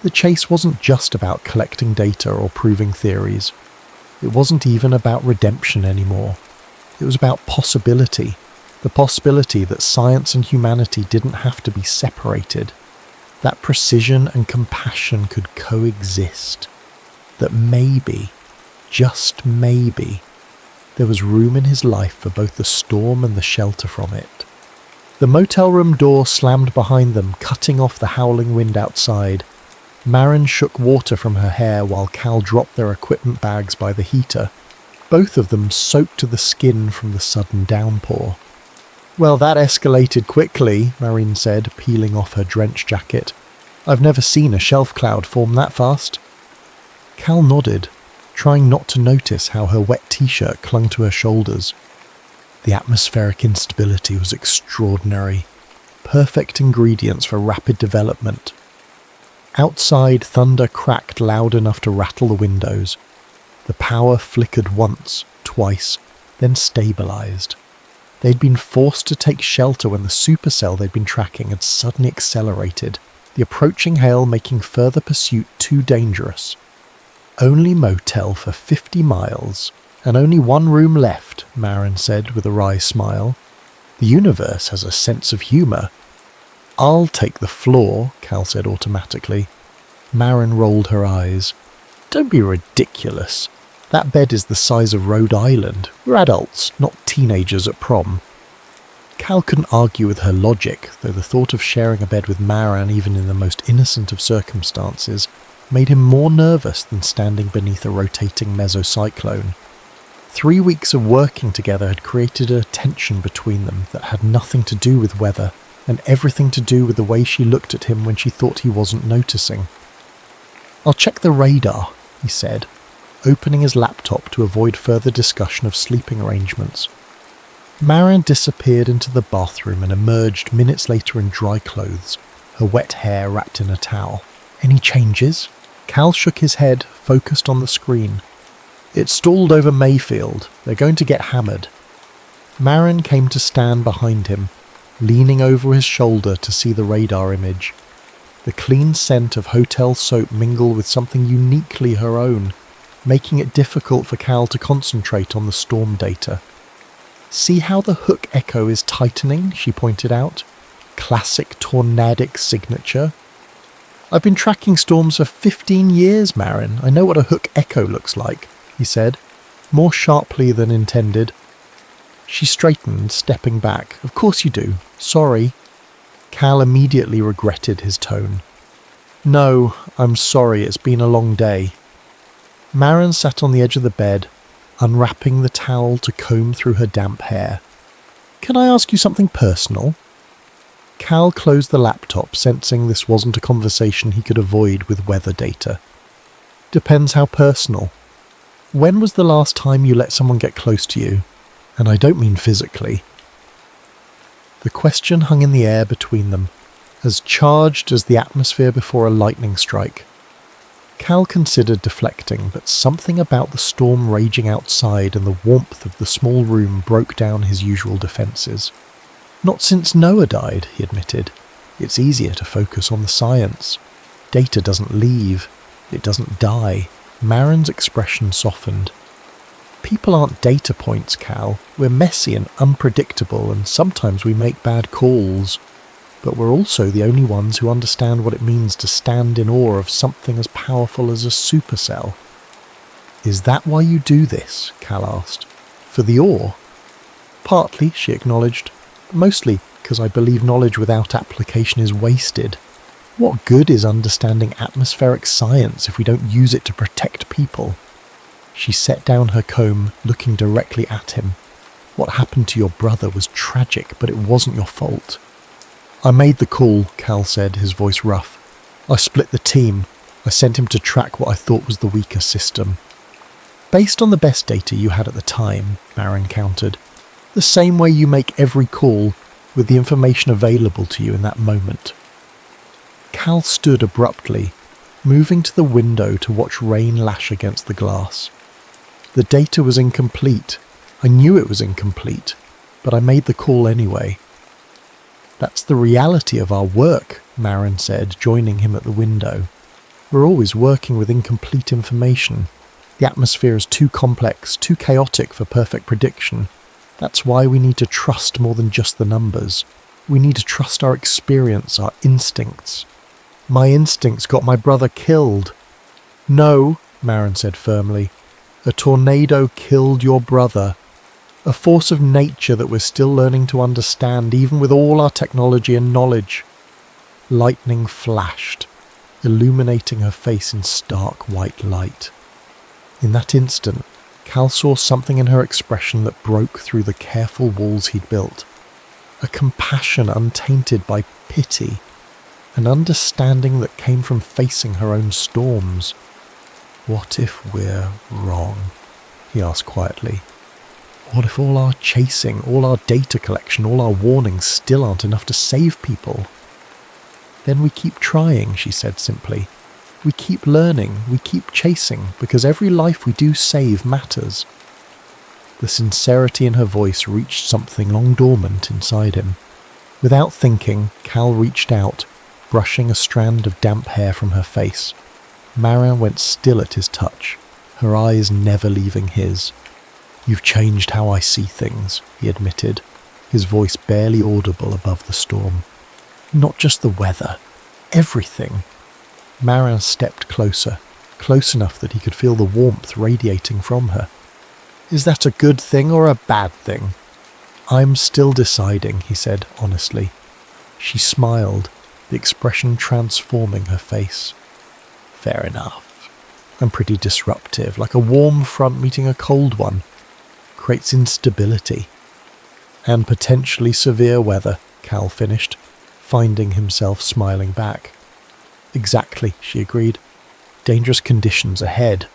the chase wasn't just about collecting data or proving theories. It wasn't even about redemption anymore. It was about possibility, the possibility that science and humanity didn't have to be separated, that precision and compassion could coexist, that maybe, just maybe, there was room in his life for both the storm and the shelter from it. The motel room door slammed behind them, cutting off the howling wind outside. Marin shook water from her hair while Cal dropped their equipment bags by the heater, both of them soaked to the skin from the sudden downpour. "Well, that escalated quickly," Marine said, peeling off her drenched jacket. "I've never seen a shelf cloud form that fast." Cal nodded, trying not to notice how her wet t-shirt clung to her shoulders. The atmospheric instability was extraordinary. Perfect ingredients for rapid development. Outside, thunder cracked loud enough to rattle the windows. The power flickered once, twice, then stabilized. They'd been forced to take shelter when the supercell they'd been tracking had suddenly accelerated, the approaching hail making further pursuit too dangerous. "Only motel for 50 miles, and only one room left," Marin said with a wry smile. "The universe has a sense of humour." "I'll take the floor," Cal said automatically. Marin rolled her eyes. "Don't be ridiculous. That bed is the size of Rhode Island. We're adults, not teenagers at prom." Cal couldn't argue with her logic, though the thought of sharing a bed with Marin, even in the most innocent of circumstances, made him more nervous than standing beneath a rotating mesocyclone. 3 weeks of working together had created a tension between them that had nothing to do with weather, and everything to do with the way she looked at him when she thought he wasn't noticing. "I'll check the radar," he said, opening his laptop to avoid further discussion of sleeping arrangements. Marin disappeared into the bathroom and emerged minutes later in dry clothes, her wet hair wrapped in a towel. "Any changes?" Cal shook his head, focused on the screen. "It stalled over Mayfield. They're going to get hammered." Marin came to stand behind him, leaning over his shoulder to see the radar image. The clean scent of hotel soap mingled with something uniquely her own, making it difficult for Cal to concentrate on the storm data. "See how the hook echo is tightening," she pointed out. "Classic tornadic signature." "I've been tracking storms for 15 years, Marin. I know what a hook echo looks like," he said, more sharply than intended. She straightened, stepping back. "Of course you do. Sorry." Cal immediately regretted his tone. "No, I'm sorry. It's been a long day." Marin sat on the edge of the bed, unwrapping the towel to comb through her damp hair. "Can I ask you something personal?" Cal closed the laptop, sensing this wasn't a conversation he could avoid with weather data. "Depends how personal. When was the last time you let someone get close to you? And I don't mean physically." The question hung in the air between them, as charged as the atmosphere before a lightning strike. Cal considered deflecting, but something about the storm raging outside and the warmth of the small room broke down his usual defences. "Not since Noah died," he admitted. "It's easier to focus on the science. Data doesn't leave. It doesn't die." Marin's expression softened. "People aren't data points, Cal. We're messy and unpredictable, and sometimes we make bad calls. But we're also the only ones who understand what it means to stand in awe of something as powerful as a supercell." "Is that why you do this?" Cal asked. "For the ore?" "Partly," she acknowledged. "Mostly because I believe knowledge without application is wasted. What good is understanding atmospheric science if we don't use it to protect people?" She set down her comb, looking directly at him. "What happened to your brother was tragic, but it wasn't your fault." "I made the call," Cal said, his voice rough. "I split the team. I sent him to track what I thought was the weaker system." "Based on the best data you had at the time," Marin countered. "The same way you make every call, with the information available to you in that moment." Cal stood abruptly, moving to the window to watch rain lash against the glass. "The data was incomplete. I knew it was incomplete, but I made the call anyway." "That's the reality of our work," Marin said, joining him at the window. "We're always working with incomplete information. The atmosphere is too complex, too chaotic for perfect prediction. That's why we need to trust more than just the numbers. We need to trust our experience, our instincts." "My instincts got my brother killed." "No," Marin said firmly. "A tornado killed your brother. A force of nature that we're still learning to understand, even with all our technology and knowledge." Lightning flashed, illuminating her face in stark white light. In that instant, Cal saw something in her expression that broke through the careful walls he'd built. A compassion untainted by pity, an understanding that came from facing her own storms. "What if we're wrong?" he asked quietly. "What if all our chasing, all our data collection, all our warnings still aren't enough to save people?" "Then we keep trying," she said simply. "We keep learning, we keep chasing, because every life we do save matters." The sincerity in her voice reached something long dormant inside him. Without thinking, Cal reached out, brushing a strand of damp hair from her face. Marin went still at his touch, her eyes never leaving his. "You've changed how I see things," he admitted, his voice barely audible above the storm. "Not just the weather, everything." Marin stepped closer, close enough that he could feel the warmth radiating from her. "Is that a good thing or a bad thing?" "I'm still deciding," he said honestly. She smiled, the expression transforming her face. "Fair enough. I'm pretty disruptive, like a warm front meeting a cold one. Creates instability." "And potentially severe weather," Cal finished, finding himself smiling back. "Exactly," she agreed. "Dangerous conditions ahead."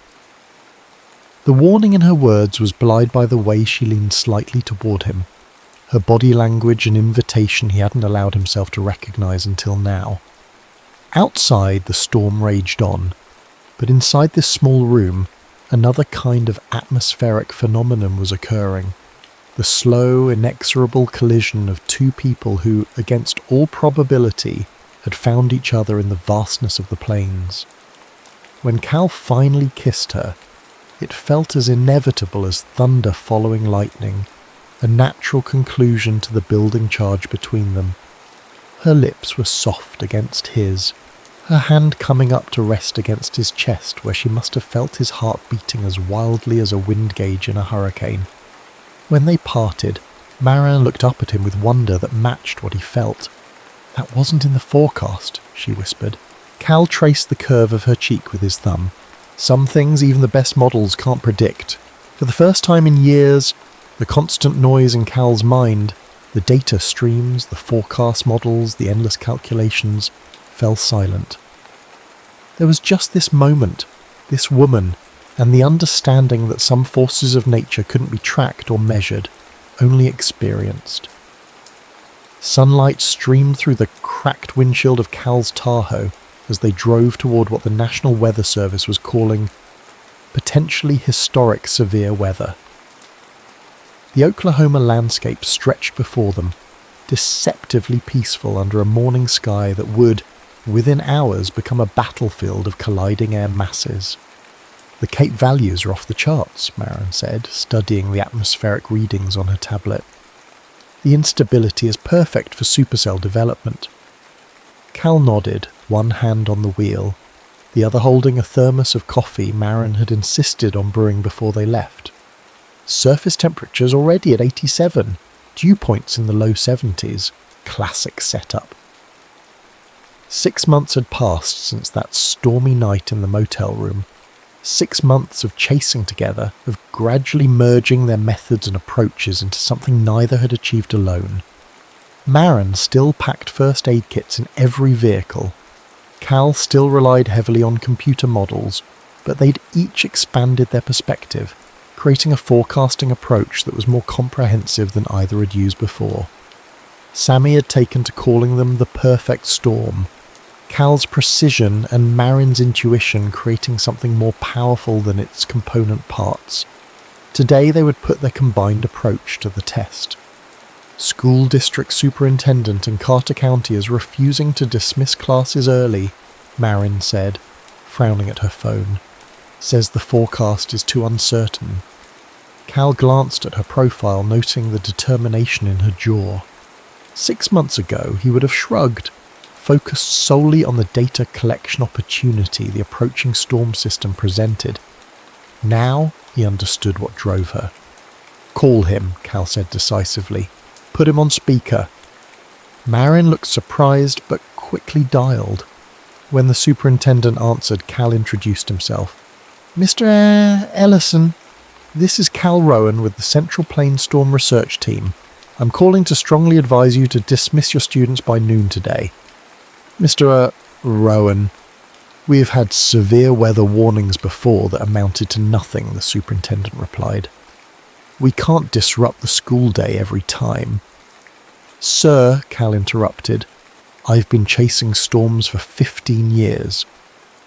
The warning in her words was belied by the way she leaned slightly toward him, her body language an invitation he hadn't allowed himself to recognize until now. Outside, the storm raged on, but inside this small room, another kind of atmospheric phenomenon was occurring. The slow, inexorable collision of two people who, against all probability, had found each other in the vastness of the plains. When Cal finally kissed her, it felt as inevitable as thunder following lightning, a natural conclusion to the building charge between them. Her lips were soft against his, her hand coming up to rest against his chest where she must have felt his heart beating as wildly as a wind gauge in a hurricane. When they parted, Marin looked up at him with wonder that matched what he felt. "That wasn't in the forecast," she whispered. Cal traced the curve of her cheek with his thumb. Some things even the best models can't predict. For the first time in years, the constant noise in Cal's mind, the data streams, the forecast models, the endless calculations, fell silent. There was just this moment, this woman, and the understanding that some forces of nature couldn't be tracked or measured, only experienced. Sunlight streamed through the cracked windshield of Cal's Tahoe as they drove toward what the National Weather Service was calling potentially historic severe weather. The Oklahoma landscape stretched before them, deceptively peaceful under a morning sky that would, within hours, become a battlefield of colliding air masses. "The Cape values are off the charts," Marin said, studying the atmospheric readings on her tablet. "The instability is perfect for supercell development." Cal nodded, one hand on the wheel. the other holding a thermos of coffee Marin had insisted on brewing before they left. Surface temperatures already at 87, dew points in the low 70s. Classic setup. 6 months had passed since that stormy night in the motel room. 6 months of chasing together, of gradually merging their methods and approaches into something neither had achieved alone. Marin still packed first aid kits in every vehicle. Cal still relied heavily on computer models, but they'd each expanded their perspective, creating a forecasting approach that was more comprehensive than either had used before. Sammy had taken to calling them the perfect storm, Cal's precision and Marin's intuition creating something more powerful than its component parts. Today they would put their combined approach to the test. School district superintendent in Carter County is refusing to dismiss classes early, Marin said, frowning at her phone. Says the forecast is too uncertain. Cal glanced at her profile, noting the determination in her jaw. 6 months ago he would have shrugged, focused solely on the data collection opportunity the approaching storm system presented. Now he understood what drove her. "Call him," Cal said decisively. "Put him on speaker." Marin looked surprised but quickly dialed. When the superintendent answered, Cal introduced himself. "Mr. Ellison, this is Cal Rowan with the Central Plains Storm Research Team. I'm calling to strongly advise you to dismiss your students by noon today." "Mr. Rowan, we have had severe weather warnings before that amounted to nothing," the superintendent replied. "We can't disrupt the school day every time." "Sir," Cal interrupted, "I've been chasing storms for 15 years.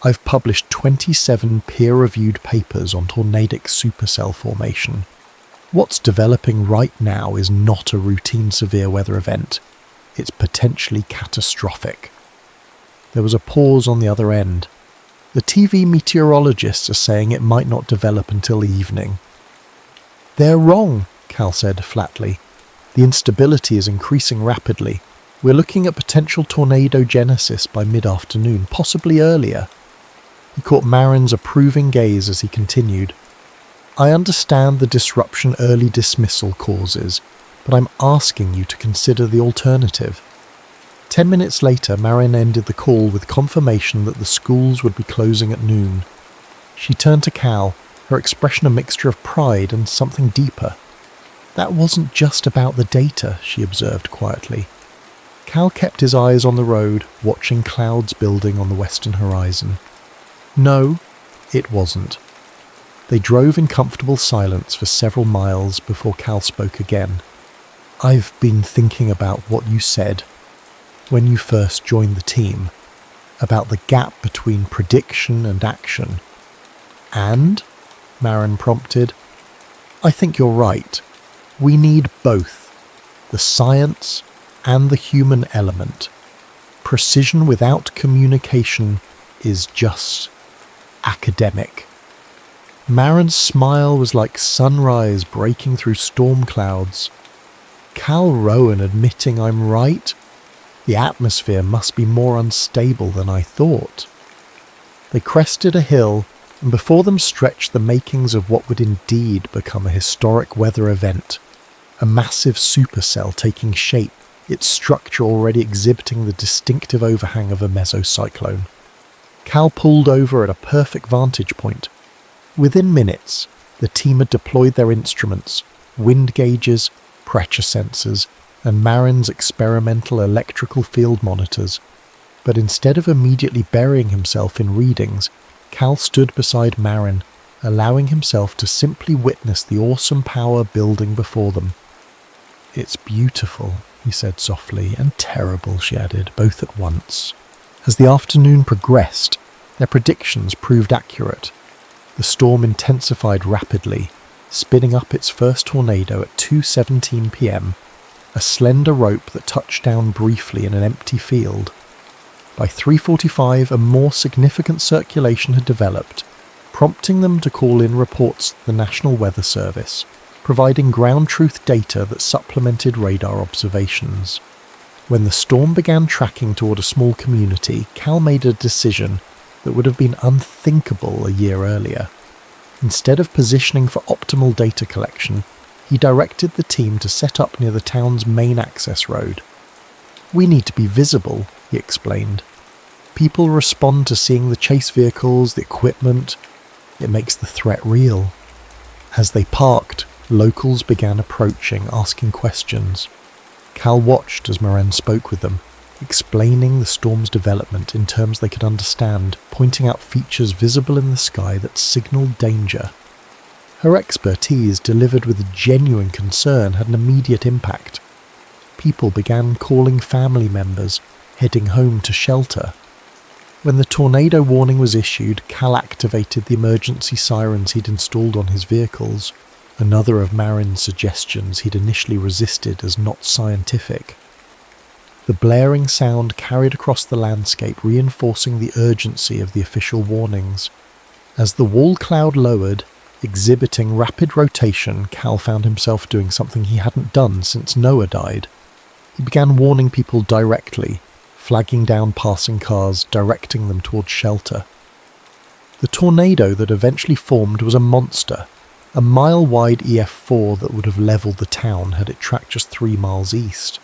I've published 27 peer-reviewed papers on tornadic supercell formation. What's developing right now is not a routine severe weather event. It's potentially catastrophic." There was a pause on the other end. "The TV meteorologists are saying it might not develop until evening." "They're wrong," Cal said flatly. "The instability is increasing rapidly. We're looking at potential tornado genesis by mid-afternoon, possibly earlier." He caught Marin's approving gaze as he continued. "I understand the disruption early dismissal causes, but I'm asking you to consider the alternative." 10 minutes later, Marin ended the call with confirmation that the schools would be closing at noon. She turned to Cal, her expression a mixture of pride and something deeper. "That wasn't just about the data," she observed quietly. Cal kept his eyes on the road, watching clouds building on the western horizon. "No, it wasn't." They drove in comfortable silence for several miles before Cal spoke again. "I've been thinking about what you said when you first joined the team, about the gap between prediction and action." "And?" Marin prompted. "I think you're right. We need both, the science and the human element. Precision without communication is just academic." Marin's smile was like sunrise breaking through storm clouds. "Cal Rowan admitting I'm right? The atmosphere must be more unstable than I thought." They crested a hill, and before them stretched the makings of what would indeed become a historic weather event. A massive supercell taking shape, its structure already exhibiting the distinctive overhang of a mesocyclone. Cal pulled over at a perfect vantage point. Within minutes, the team had deployed their instruments, wind gauges, pressure sensors, and Marin's experimental electrical field monitors. But instead of immediately burying himself in readings, Cal stood beside Marin, allowing himself to simply witness the awesome power building before them. "It's beautiful," he said softly, "and terrible," she added, both at once. As the afternoon progressed, their predictions proved accurate. The storm intensified rapidly, spinning up its first tornado at 2:17 p.m., a slender rope that touched down briefly in an empty field. By 3:45, a more significant circulation had developed, prompting them to call in reports to the National Weather Service, providing ground truth data that supplemented radar observations. When the storm began tracking toward a small community, Cal made a decision, that would have been unthinkable a year earlier. Instead of positioning for optimal data collection, he directed the team to set up near the town's main access road. "We need to be visible," he explained. "People respond to seeing the chase vehicles, the equipment. It makes the threat real." As they parked, locals began approaching, asking questions. Cal watched as Maren spoke with them, explaining the storm's development in terms they could understand, pointing out features visible in the sky that signalled danger. Her expertise, delivered with genuine concern, had an immediate impact. People began calling family members, heading home to shelter. When the tornado warning was issued, Cal activated the emergency sirens he'd installed on his vehicles, another of Marin's suggestions he'd initially resisted as not scientific. The blaring sound carried across the landscape, reinforcing the urgency of the official warnings. As the wall cloud lowered, exhibiting rapid rotation, Cal found himself doing something he hadn't done since Noah died. He began warning people directly, flagging down passing cars, directing them towards shelter. The tornado that eventually formed was a monster, a mile-wide EF4 that would have levelled the town had it tracked just 3 miles east.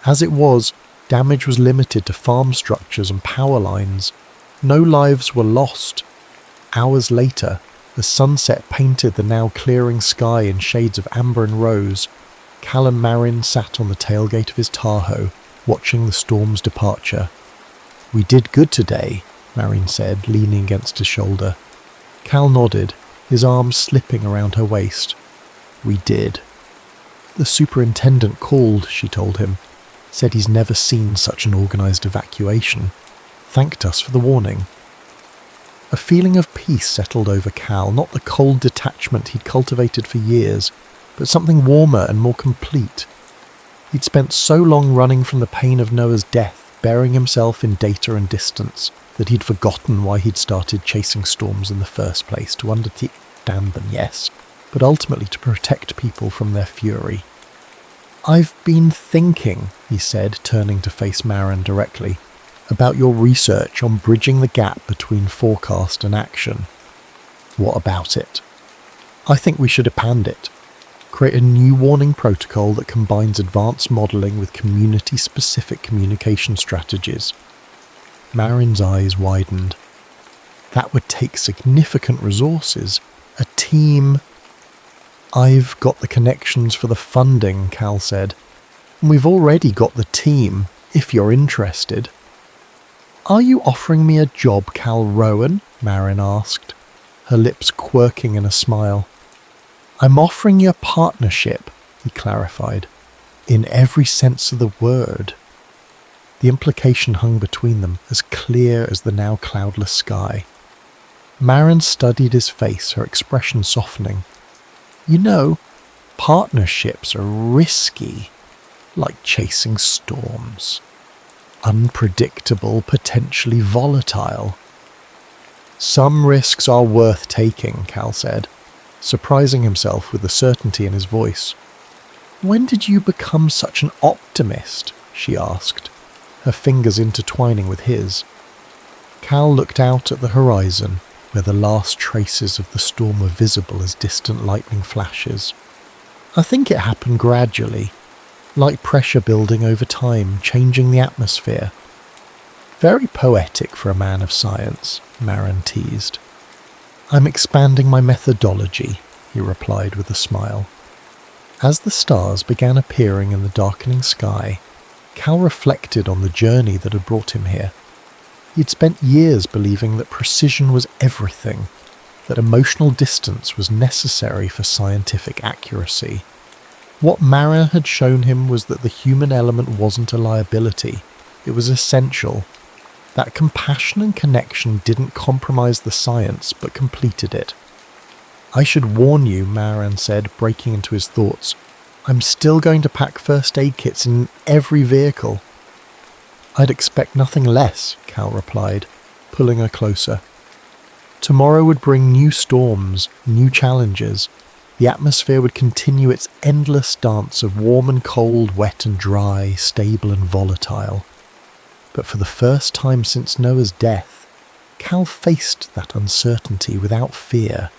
As it was, damage was limited to farm structures and power lines. No lives were lost. Hours later, as sunset painted the now clearing sky in shades of amber and rose, Cal and Marin sat on the tailgate of his Tahoe, watching the storm's departure. "We did good today," Marin said, leaning against his shoulder. Cal nodded, his arms slipping around her waist. "We did." "The superintendent called," she told him. "Said he's never seen such an organised evacuation. Thanked us for the warning." A feeling of peace settled over Cal, not the cold detachment he'd cultivated for years, but something warmer and more complete. He'd spent so long running from the pain of Noah's death, burying himself in data and distance, that he'd forgotten why he'd started chasing storms in the first place, to understand them, yes, but ultimately to protect people from their fury. "I've been thinking," he said, turning to face Marin directly, "about your research on bridging the gap between forecast and action." "What about it?" "I think we should append it. Create a new warning protocol that combines advanced modelling with community-specific communication strategies." Marin's eyes widened. "That would take significant resources. A team..." "I've got the connections for the funding," Cal said. "And we've already got the team, if you're interested." "Are you offering me a job, Cal Rowan?" Marin asked, her lips quirking in a smile. "I'm offering you a partnership," he clarified, "in every sense of the word." The implication hung between them, as clear as the now cloudless sky. Marin studied his face, her expression softening. "You know, partnerships are risky, like chasing storms. Unpredictable, potentially volatile." "Some risks are worth taking," Cal said, surprising himself with the certainty in his voice. "When did you become such an optimist?" she asked, her fingers intertwining with his. Cal looked out at the horizon, where the last traces of the storm were visible as distant lightning flashes. "I think it happened gradually, like pressure building over time, changing the atmosphere." "Very poetic for a man of science," Marin teased. "I'm expanding my methodology," he replied with a smile. As the stars began appearing in the darkening sky, Cal reflected on the journey that had brought him here. He'd spent years believing that precision was everything, that emotional distance was necessary for scientific accuracy. What Marin had shown him was that the human element wasn't a liability, it was essential. That compassion and connection didn't compromise the science, but completed it. "I should warn you," Marin said, breaking into his thoughts. "I'm still going to pack first aid kits in every vehicle." "I'd expect nothing less," Cal replied, pulling her closer. Tomorrow would bring new storms, new challenges. The atmosphere would continue its endless dance of warm and cold, wet and dry, stable and volatile. But for the first time since Noah's death, Cal faced that uncertainty without fear.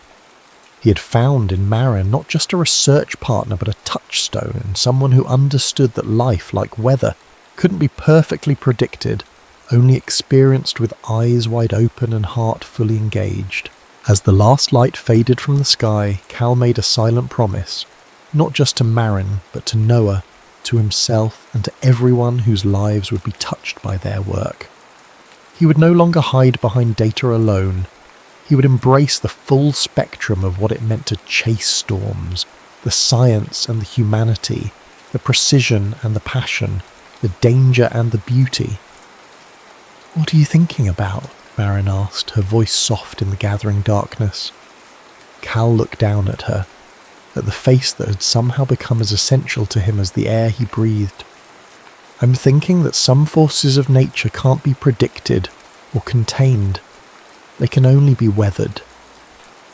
He had found in Marin not just a research partner but a touchstone, and someone who understood that life, like weather, couldn't be perfectly predicted, only experienced with eyes wide open and heart fully engaged. As the last light faded from the sky, Cal made a silent promise, not just to Marin, but to Noah, to himself, and to everyone whose lives would be touched by their work. He would no longer hide behind data alone. He would embrace the full spectrum of what it meant to chase storms, the science and the humanity, the precision and the passion, the danger and the beauty. "What are you thinking about?" Marin asked, her voice soft in the gathering darkness. Cal looked down at her, at the face that had somehow become as essential to him as the air he breathed. "I'm thinking that some forces of nature can't be predicted or contained. They can only be weathered.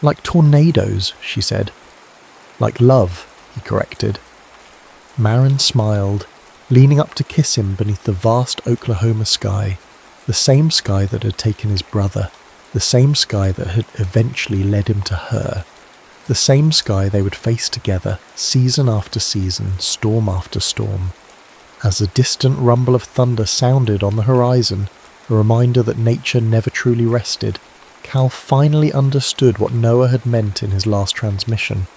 Like tornadoes," she said. "Like love," he corrected. Marin smiled, leaning up to kiss him beneath the vast Oklahoma sky, the same sky that had taken his brother, the same sky that had eventually led him to her, the same sky they would face together, season after season, storm after storm. As a distant rumble of thunder sounded on the horizon, a reminder that nature never truly rested, Cal finally understood what Noah had meant in his last transmission.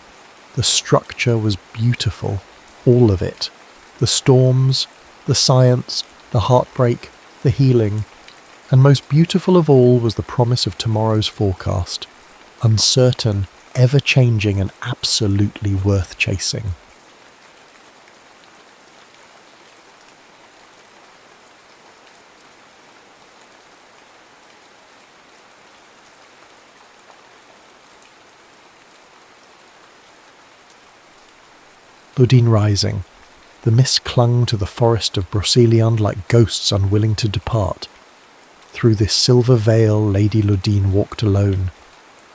The structure was beautiful, all of it. The storms, the science, the heartbreak, the healing, and most beautiful of all was the promise of tomorrow's forecast. Uncertain, ever-changing, and absolutely worth chasing. Laudine Rising. The mist clung to the forest of Broceliande like ghosts unwilling to depart. Through this silver veil Lady Laudine walked alone.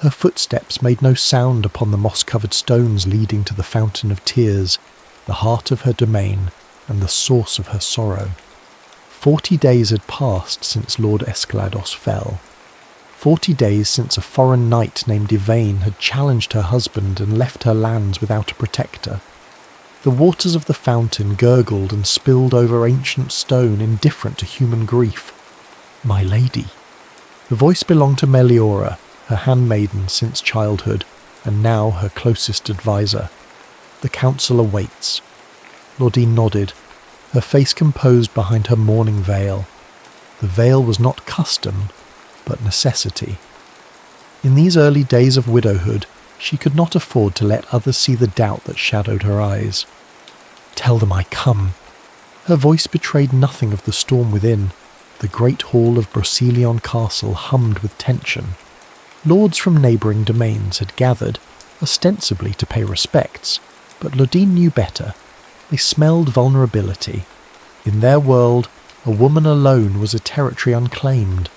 Her footsteps made no sound upon the moss-covered stones leading to the Fountain of Tears, the heart of her domain and the source of her sorrow. 40 days had passed since Lord Escalados fell. 40 days since a foreign knight named Yvain had challenged her husband and left her lands without a protector. The waters of the fountain gurgled and spilled over ancient stone, indifferent to human grief. "My lady." The voice belonged to Meliora, her handmaiden since childhood, and now her closest advisor. "The council awaits." Laudine nodded, her face composed behind her mourning veil. The veil was not custom, but necessity. In these early days of widowhood, she could not afford to let others see the doubt that shadowed her eyes. "Tell them I come." Her voice betrayed nothing of the storm within. The great hall of Broceliande Castle hummed with tension. Lords from neighbouring domains had gathered, ostensibly to pay respects, but Laudine knew better. They smelled vulnerability. In their world, a woman alone was a territory unclaimed.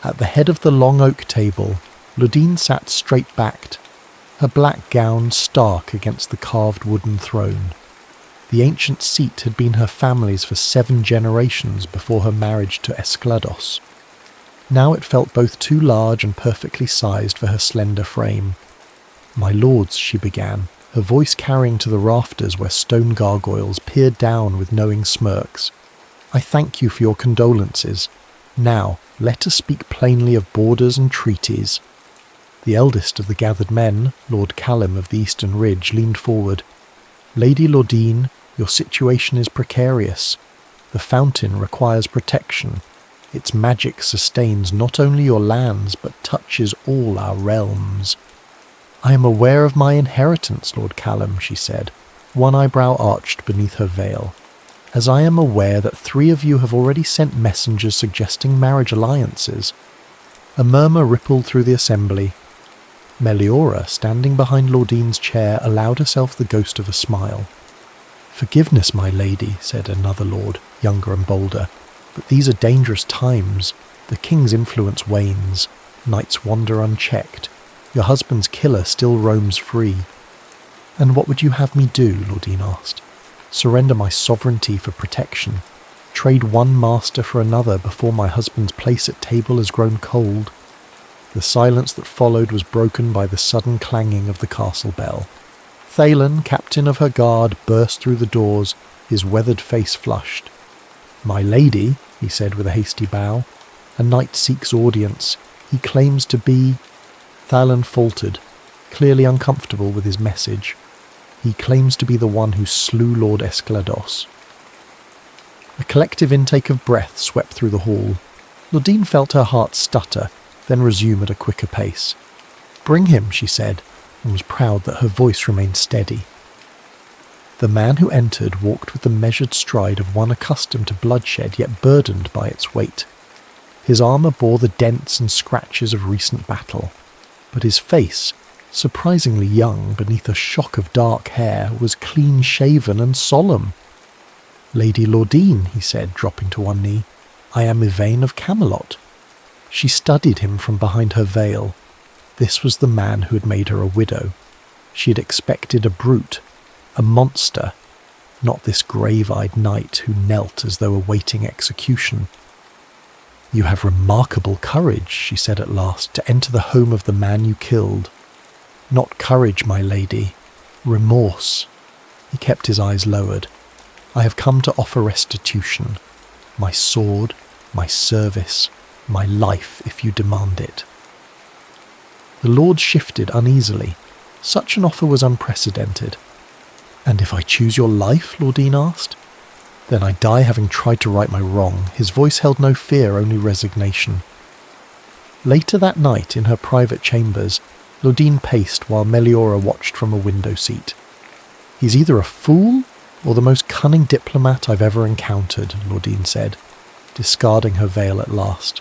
At the head of the long oak table, Laudine sat straight-backed, her black gown stark against the carved wooden throne. The ancient seat had been her family's for 7 generations before her marriage to Escalados. Now it felt both too large and perfectly sized for her slender frame. "My lords," she began, her voice carrying to the rafters where stone gargoyles peered down with knowing smirks. "I thank you for your condolences. Now, let us speak plainly of borders and treaties." The eldest of the gathered men, Lord Callum of the Eastern Ridge, leaned forward. "Lady Laudine, your situation is precarious. The fountain requires protection. Its magic sustains not only your lands, but touches all our realms." "I am aware of my inheritance, Lord Callum," she said, one eyebrow arched beneath her veil. "As I am aware that 3 of you have already sent messengers suggesting marriage alliances." A murmur rippled through the assembly. Meliora, standing behind Laudine's chair, allowed herself the ghost of a smile. "Forgiveness, my lady," said another lord, younger and bolder, "but these are dangerous times. The king's influence wanes. Knights wander unchecked. Your husband's killer still roams free." "And what would you have me do?" Laudine asked. "Surrender my sovereignty for protection?" Trade one master for another before my husband's place at table has grown cold. The silence that followed was broken by the sudden clanging of the castle bell. Thalen, captain of her guard, burst through the doors, his weathered face flushed. "My lady," he said with a hasty bow, "a knight seeks audience. He claims to be—" Thalen faltered, clearly uncomfortable with his message. "He claims to be the one who slew Lord Escalados." A collective intake of breath swept through the hall. Laudine felt her heart stutter, then resume at a quicker pace. "Bring him," she said, and was proud that her voice remained steady. The man who entered walked with the measured stride of one accustomed to bloodshed yet burdened by its weight. His armour bore the dents and scratches of recent battle, but his face, surprisingly young beneath a shock of dark hair, was clean-shaven and solemn. "Lady Laudine," he said, dropping to one knee, "I am Yvain of Camelot." She studied him from behind her veil. This was the man who had made her a widow. She had expected a brute, a monster, not this grave-eyed knight who knelt as though awaiting execution. "You have remarkable courage," she said at last, "to enter the home of the man you killed." "Not courage, my lady. Remorse." He kept his eyes lowered. "I have come to offer restitution. My sword, my service, my life, if you demand it." The lord shifted uneasily. Such an offer was unprecedented. "And if I choose your life?" Laudine asked. "Then I die having tried to right my wrong." His voice held no fear, only resignation. Later that night, in her private chambers, Laudine paced while Meliora watched from a window seat. "He's either a fool or the most cunning diplomat I've ever encountered," Laudine said, discarding her veil at last.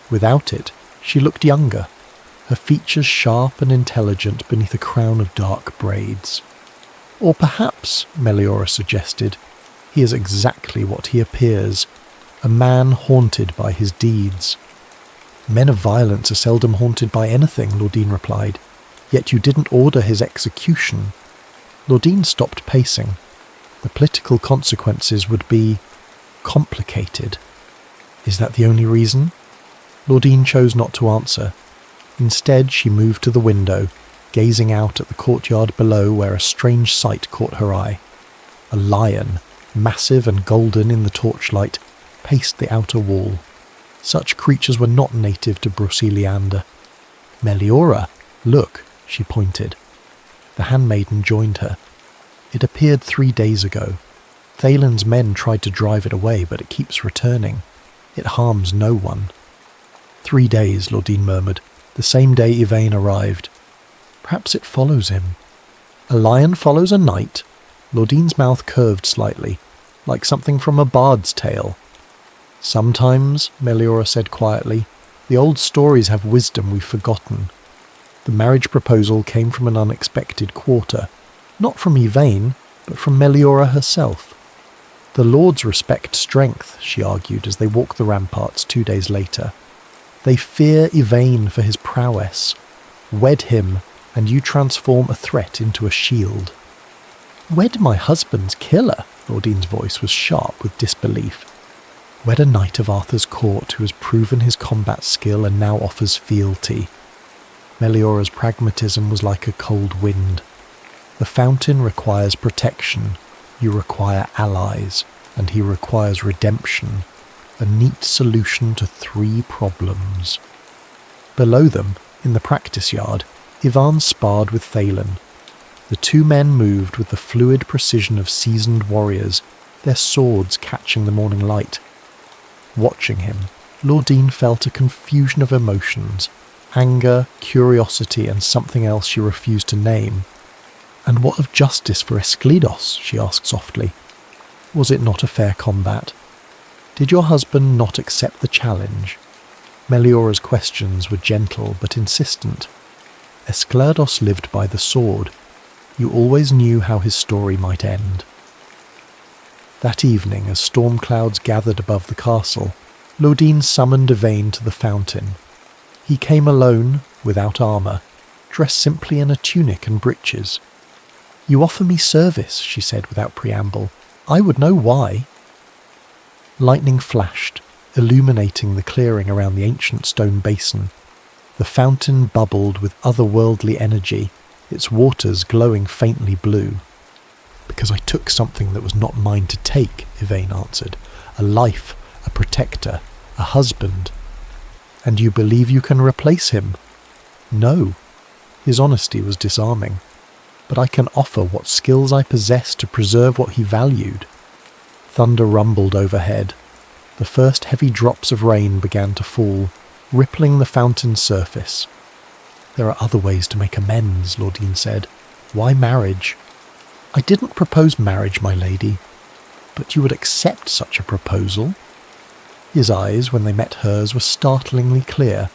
Without it, she looked younger, her features sharp and intelligent beneath a crown of dark braids. "Or perhaps," Meliora suggested, "he is exactly what he appears, a man haunted by his deeds." "Men of violence are seldom haunted by anything," Laudine replied. "Yet you didn't order his execution." Laudine stopped pacing. The political consequences would be complicated. "Is that the only reason?" Laudine chose not to answer. Instead, she moved to the window, gazing out at the courtyard below where a strange sight caught her eye. A lion, massive and golden in the torchlight, paced the outer wall. Such creatures were not native to Broceliander. "Meliora, look," she pointed. The handmaiden joined her. "It appeared 3 days ago. Thalen's men tried to drive it away, but it keeps returning. It harms no one." 3 days, Laudine murmured, the same day Yvain arrived. "Perhaps it follows him." "A lion follows a knight?" Laudine's mouth curved slightly, like something from a bard's tale. "Sometimes," Meliora said quietly, "the old stories have wisdom we've forgotten." The marriage proposal came from an unexpected quarter, not from Yvain, but from Meliora herself. "The lords respect strength," she argued as they walked the ramparts 2 days later. "They fear Yvain for his prowess. Wed him, and you transform a threat into a shield." "Wed my husband's killer?" Laudine's voice was sharp with disbelief. "Wed a knight of Arthur's court who has proven his combat skill and now offers fealty." Meliora's pragmatism was like a cold wind. "The fountain requires protection. You require allies, and he requires redemption. A neat solution to 3 problems." Below them, in the practice yard, Ivan sparred with Thalen. The 2 men moved with the fluid precision of seasoned warriors, their swords catching the morning light. Watching him, Laudine felt a confusion of emotions, anger, curiosity, and something else she refused to name. "And what of justice for Escalados?" she asked softly. "Was it not a fair combat? Did your husband not accept the challenge?" Meliora's questions were gentle but insistent. "Escalados lived by the sword. You always knew how his story might end." That evening, as storm clouds gathered above the castle, Laudine summoned Yvain to the fountain. He came alone, without armour, dressed simply in a tunic and breeches. "You offer me service," she said without preamble. "I would know why." Lightning flashed, illuminating the clearing around the ancient stone basin. The fountain bubbled with otherworldly energy, its waters glowing faintly blue. "Because I took something that was not mine to take," Yvain answered. "A life, a protector, a husband." "And you believe you can replace him?" "No." His honesty was disarming. "But I can offer what skills I possess to preserve what he valued." Thunder rumbled overhead. The first heavy drops of rain began to fall, rippling the fountain's surface. "There are other ways to make amends," Laudine said. "Why marriage?" "I didn't propose marriage, my lady." "But you would accept such a proposal?" His eyes, when they met hers, were startlingly clear.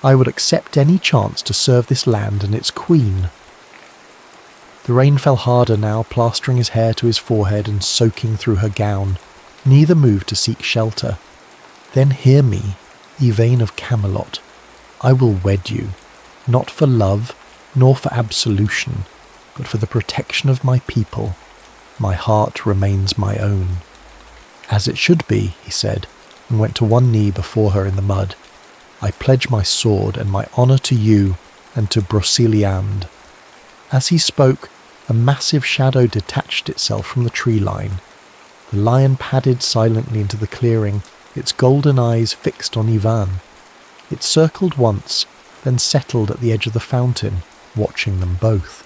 "I would accept any chance to serve this land and its queen." The rain fell harder now, plastering his hair to his forehead and soaking through her gown. Neither moved to seek shelter. "Then hear me, Yvain of Camelot. I will wed you, not for love, nor for absolution, but for the protection of my people. My heart remains my own." "As it should be," he said, and went to one knee before her in the mud. "I pledge my sword and my honour to you and to Broceliande." As he spoke, a massive shadow detached itself from the tree line. The lion padded silently into the clearing, its golden eyes fixed on Yvain. It circled once, then settled at the edge of the fountain, watching them both.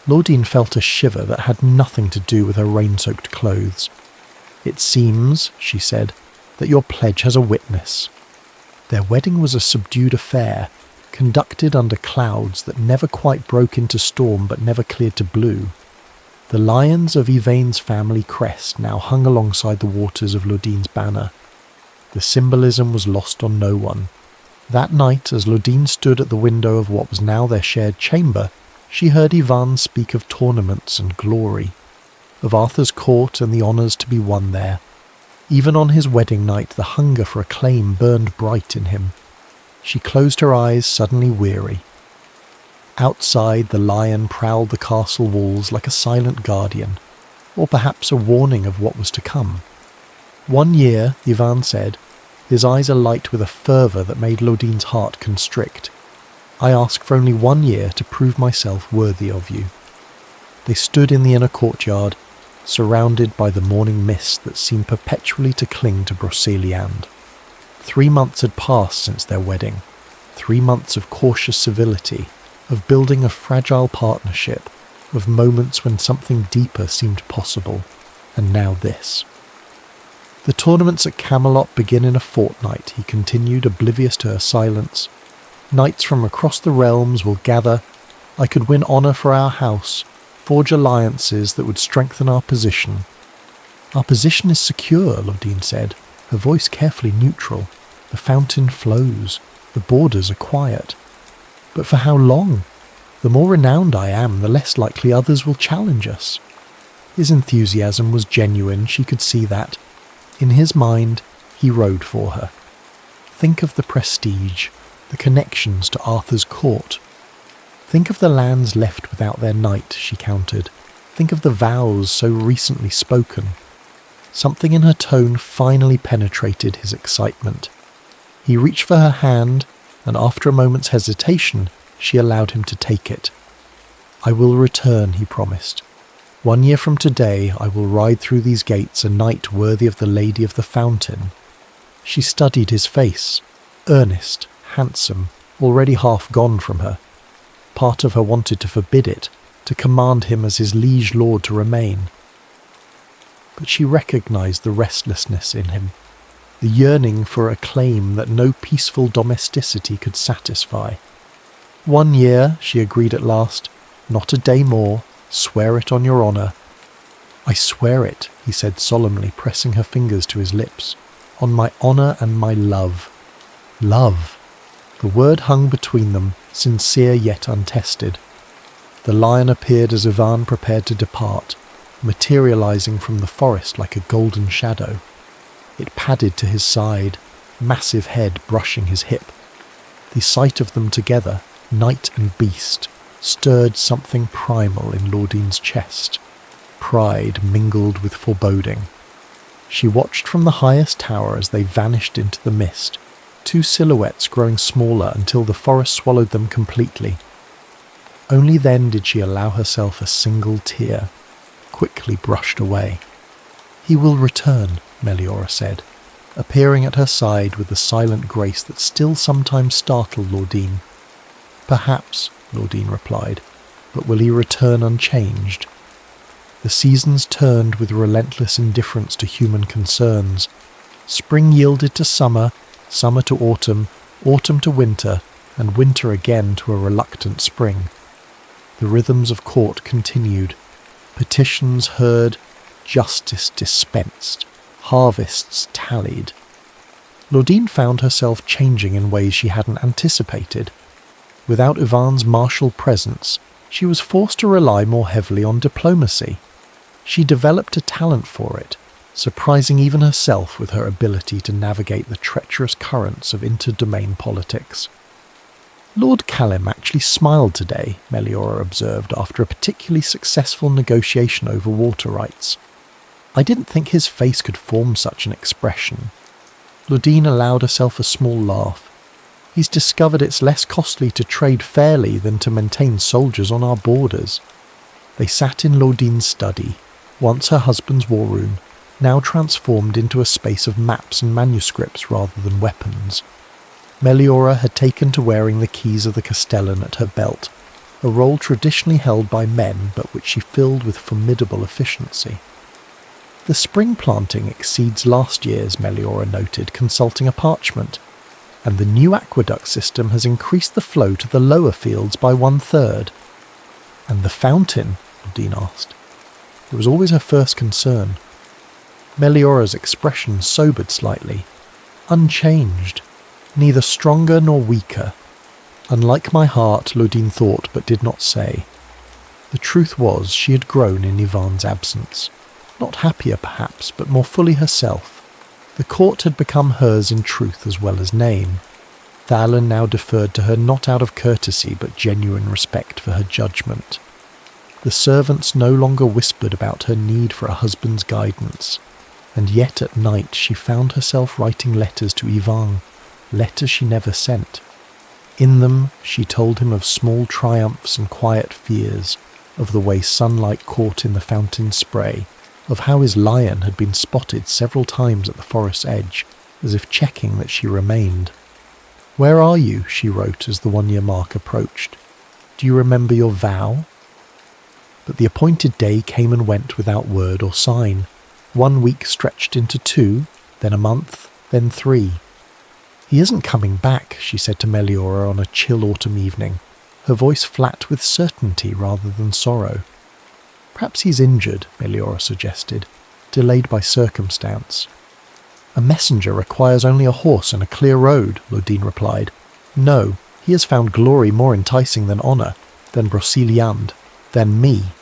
Laudine felt a shiver that had nothing to do with her rain-soaked clothes. "It seems," she said, "that your pledge has a witness." Their wedding was a subdued affair, conducted under clouds that never quite broke into storm but never cleared to blue. The lions of Yvain's family crest now hung alongside the waters of Laudine's banner. The symbolism was lost on no one. That night, as Laudine stood at the window of what was now their shared chamber, she heard Yvain speak of tournaments and glory, of Arthur's court and the honours to be won there. Even on his wedding night, the hunger for acclaim burned bright in him. She closed her eyes, suddenly weary. Outside, the lion prowled the castle walls like a silent guardian, or perhaps a warning of what was to come. "1 year," Yvain said, his eyes alight with a fervour that made Laudine's heart constrict. "I ask for only 1 year to prove myself worthy of you." They stood in the inner courtyard, surrounded by the morning mist that seemed perpetually to cling to Broceliande. 3 months had passed since their wedding, 3 months of cautious civility, of building a fragile partnership, of moments when something deeper seemed possible, and now this. "The tournaments at Camelot begin in a fortnight," he continued, oblivious to her silence. "Knights from across the realms will gather. I could win honour for our house, forge alliances that would strengthen our position." "Our position is secure," Laudine said, her voice carefully neutral. "The fountain flows. The borders are quiet. But for how long? The more renowned I am, the less likely others will challenge us." His enthusiasm was genuine, she could see that. In his mind, he rode for her. "Think of the prestige, the connections to Arthur's court. Think of the lands left without their knight," she countered. "Think of the vows so recently spoken." Something in her tone finally penetrated his excitement. He reached for her hand, and after a moment's hesitation, she allowed him to take it. "I will return," he promised. 1 year from today, I will ride through these gates a knight worthy of the Lady of the Fountain." She studied his face, earnest, handsome, already half gone from her. Part of her wanted to forbid it, to command him as his liege lord to remain. But she recognised the restlessness in him, the yearning for a claim that no peaceful domesticity could satisfy. 1 year, she agreed at last, not a day more, swear it on your honour. "I swear it," he said solemnly, pressing her fingers to his lips, "on my honour and my love." Love! The word hung between them, sincere yet untested. The lion appeared as Yvain prepared to depart, materialising from the forest like a golden shadow. It padded to his side, massive head brushing his hip. The sight of them together, knight and beast, stirred something primal in Laudine's chest. Pride mingled with foreboding. She watched from the highest tower as they vanished into the mist, two silhouettes growing smaller until the forest swallowed them completely. Only then did she allow herself a single tear, quickly brushed away. "He will return," Meliora said, appearing at her side with the silent grace that still sometimes startled Laudine. "Perhaps," Laudine replied, "but will he return unchanged?" The seasons turned with relentless indifference to human concerns. Spring yielded to summer, summer to autumn, autumn to winter, and winter again to a reluctant spring. The rhythms of court continued, petitions heard, justice dispensed, harvests tallied. Laudine found herself changing in ways she hadn't anticipated. Without Ivan's martial presence, she was forced to rely more heavily on diplomacy. She developed a talent for it, surprising even herself with her ability to navigate the treacherous currents of inter-domain politics. "Lord Callum actually smiled today," Meliora observed after a particularly successful negotiation over water rights. "I didn't think his face could form such an expression." Laudine allowed herself a small laugh. "He's discovered it's less costly to trade fairly than to maintain soldiers on our borders." They sat in Laudine's study, once her husband's war room, now transformed into a space of maps and manuscripts rather than weapons. Meliora had taken to wearing the keys of the Castellan at her belt, a role traditionally held by men but which she filled with formidable efficiency. "The spring planting exceeds last year's," Meliora noted, consulting a parchment, "and the new aqueduct system has increased the flow to the lower fields by 1/3. "And the fountain?" Laudine asked. It was always her first concern. Meliora's expression sobered slightly. "Unchanged. Neither stronger nor weaker. Unlike my heart," Laudine thought but did not say. The truth was she had grown in Ivan's absence. Not happier perhaps, but more fully herself. The court had become hers in truth as well as name. Thalen now deferred to her not out of courtesy but genuine respect for her judgment. The servants no longer whispered about her need for a husband's guidance, and yet at night she found herself writing letters to Ivan, letters she never sent. In them she told him of small triumphs and quiet fears, of the way sunlight caught in the fountain's spray, of how his lion had been spotted several times at the forest's edge, as if checking that she remained. "Where are you?" she wrote as the 1-year mark approached. "Do you remember your vow?" But the appointed day came and went without word or sign. 1 week stretched into 2, then a month, then 3. "He isn't coming back," she said to Meliora on a chill autumn evening, her voice flat with certainty rather than sorrow. "Perhaps he's injured," Meliora suggested, "delayed by circumstance." "A messenger requires only a horse and a clear road," Laudine replied. "No, he has found glory more enticing than honour, than Broceliande, than me."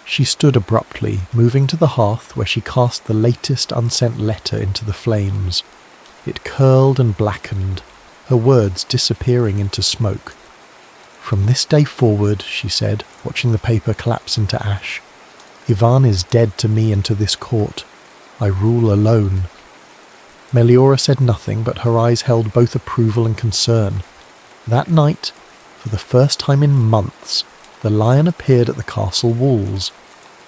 She stood abruptly, moving to the hearth where she cast the latest unsent letter into the flames. It curled and blackened, her words disappearing into smoke. "From this day forward," she said, watching the paper collapse into ash, "Ivan is dead to me and to this court. I rule alone." Meliora said nothing, but her eyes held both approval and concern. That night, for the first time in months, the lion appeared at the castle walls.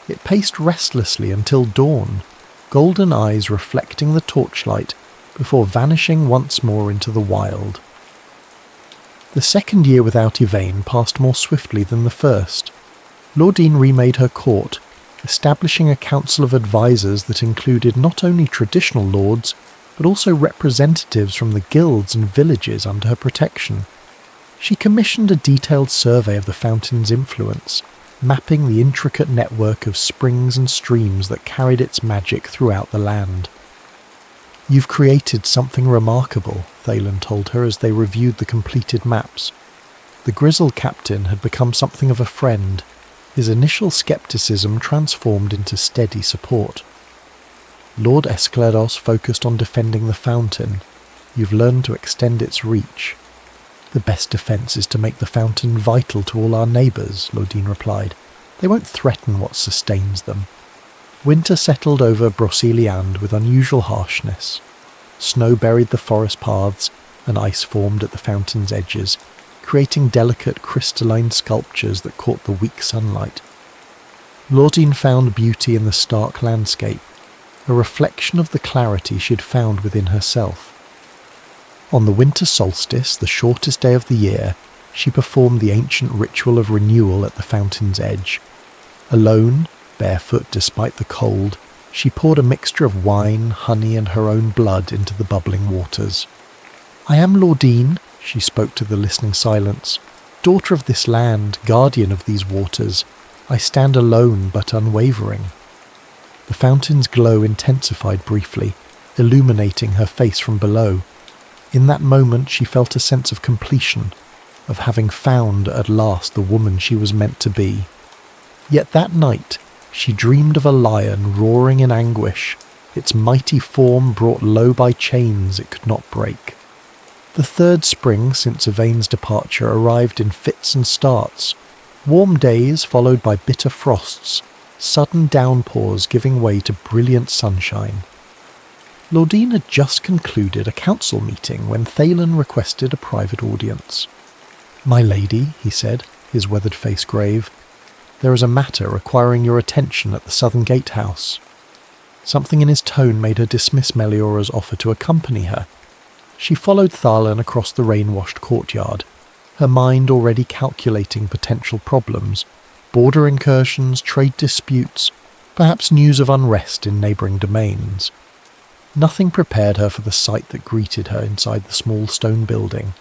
It paced restlessly until dawn, golden eyes reflecting the torchlight before vanishing once more into the wild. The second year without Yvain passed more swiftly than the first. Laudine remade her court, establishing a council of advisors that included not only traditional lords, but also representatives from the guilds and villages under her protection. She commissioned a detailed survey of the fountain's influence, mapping the intricate network of springs and streams that carried its magic throughout the land. "You've created something remarkable," Thalen told her as they reviewed the completed maps. The grizzled captain had become something of a friend, his initial skepticism transformed into steady support. "Lord Esclados focused on defending the fountain. You've learned to extend its reach." "The best defence is to make the fountain vital to all our neighbours," Laudine replied. "They won't threaten what sustains them." Winter settled over Broceliande with unusual harshness. Snow buried the forest paths, and ice formed at the fountain's edges, creating delicate crystalline sculptures that caught the weak sunlight. Laudine found beauty in the stark landscape, a reflection of the clarity she had found within herself. On the winter solstice, the shortest day of the year, she performed the ancient ritual of renewal at the fountain's edge. Alone, barefoot despite the cold, she poured a mixture of wine, honey, and her own blood into the bubbling waters. "I am Laudine," she spoke to the listening silence, "daughter of this land, guardian of these waters. I stand alone but unwavering." The fountain's glow intensified briefly, illuminating her face from below. In that moment she felt a sense of completion, of having found at last the woman she was meant to be. Yet that night she dreamed of a lion roaring in anguish, its mighty form brought low by chains it could not break. The third spring since Yvain's departure arrived in fits and starts, warm days followed by bitter frosts, sudden downpours giving way to brilliant sunshine. Laudine had just concluded a council meeting when Thalen requested a private audience. "My lady," he said, his weathered face grave, "there is a matter requiring your attention at the Southern Gatehouse." Something in his tone made her dismiss Meliora's offer to accompany her. She followed Thalen across the rain-washed courtyard, her mind already calculating potential problems, border incursions, trade disputes, perhaps news of unrest in neighbouring domains. Nothing prepared her for the sight that greeted her inside the small stone building.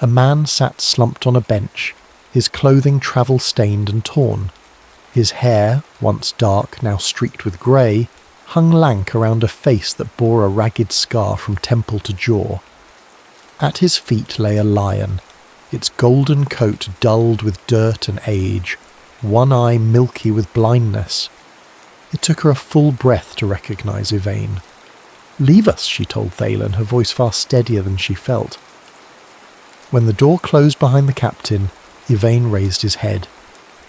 A man sat slumped on a bench, his clothing travel-stained and torn. His hair, once dark, now streaked with grey, hung lank around a face that bore a ragged scar from temple to jaw. At his feet lay a lion, its golden coat dulled with dirt and age, one eye milky with blindness. It took her a full breath to recognise Yvain. "Leave us," she told Thalen, her voice far steadier than she felt. When the door closed behind the captain, Yvain raised his head.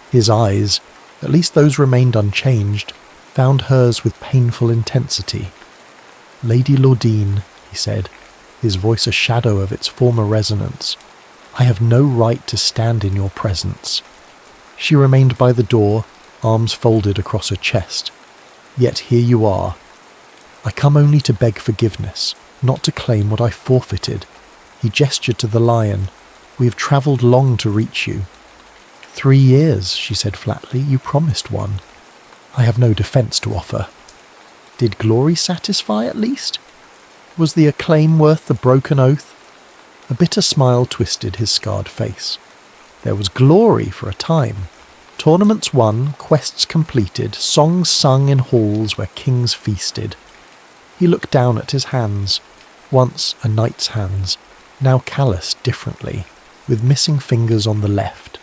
His eyes, at least those remained unchanged, found hers with painful intensity. "Lady Laudine," he said, his voice a shadow of its former resonance, "I have no right to stand in your presence." She remained by the door, arms folded across her chest. "Yet here you are. I come only to beg forgiveness, not to claim what I forfeited." He gestured to the lion. "We have travelled long to reach you." 3 years, she said flatly. "You promised one." "I have no defence to offer." Did glory satisfy at least? Was the acclaim worth the broken oath? A bitter smile twisted his scarred face. There was glory for a time. Tournaments won, quests completed, songs sung in halls where kings feasted. He looked down at his hands, once a knight's hands, now calloused differently, with missing fingers on the left.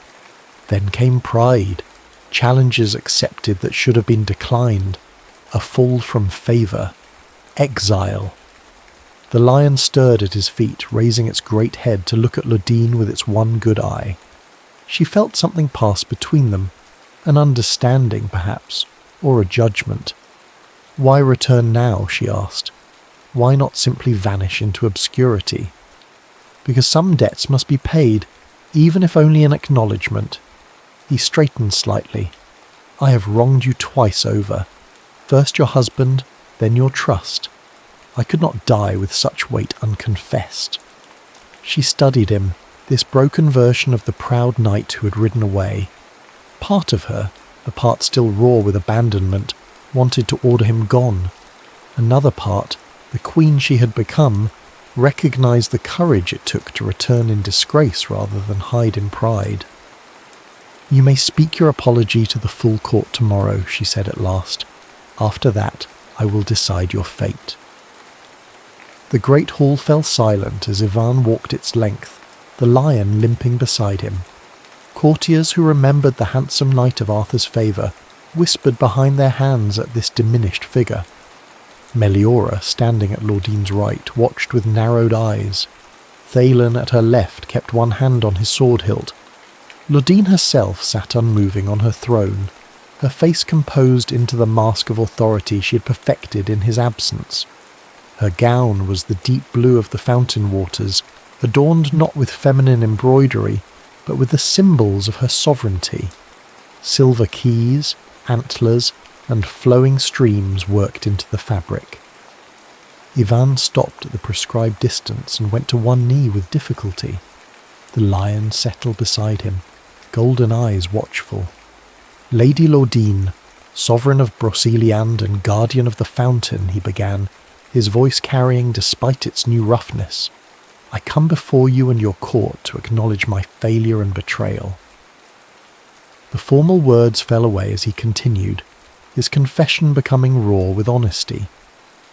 Then came pride, challenges accepted that should have been declined, a fall from favour, exile. The lion stirred at his feet, raising its great head to look at Laudine with its one good eye. She felt something pass between them, an understanding perhaps, or a judgment. Why return now, she asked. Why not simply vanish into obscurity? Because some debts must be paid, even if only in acknowledgement. He straightened slightly. "I have wronged you twice over. First your husband, then your trust. I could not die with such weight unconfessed." She studied him, this broken version of the proud knight who had ridden away. Part of her, a part still raw with abandonment, wanted to order him gone. Another part, the queen she had become, recognised the courage it took to return in disgrace rather than hide in pride. "You may speak your apology to the full court tomorrow," she said at last. "After that, I will decide your fate." The great hall fell silent as Yvain walked its length, the lion limping beside him. Courtiers who remembered the handsome knight of Arthur's favour whispered behind their hands at this diminished figure. Meliora, standing at Laudine's right, watched with narrowed eyes. Thalen at her left kept one hand on his sword hilt. Laudine herself sat unmoving on her throne. her face composed into the mask of authority she had perfected in his absence. Her gown was the deep blue of the fountain waters, adorned not with feminine embroidery, but with the symbols of her sovereignty. Silver keys, antlers, and flowing streams worked into the fabric. Ivan stopped at the prescribed distance and went to one knee with difficulty. The lion settled beside him, golden eyes watchful. "Lady Laudine, sovereign of Broceliande and guardian of the fountain," he began, his voice carrying despite its new roughness. "I come before you and your court to acknowledge my failure and betrayal." The formal words fell away as he continued, his confession becoming raw with honesty.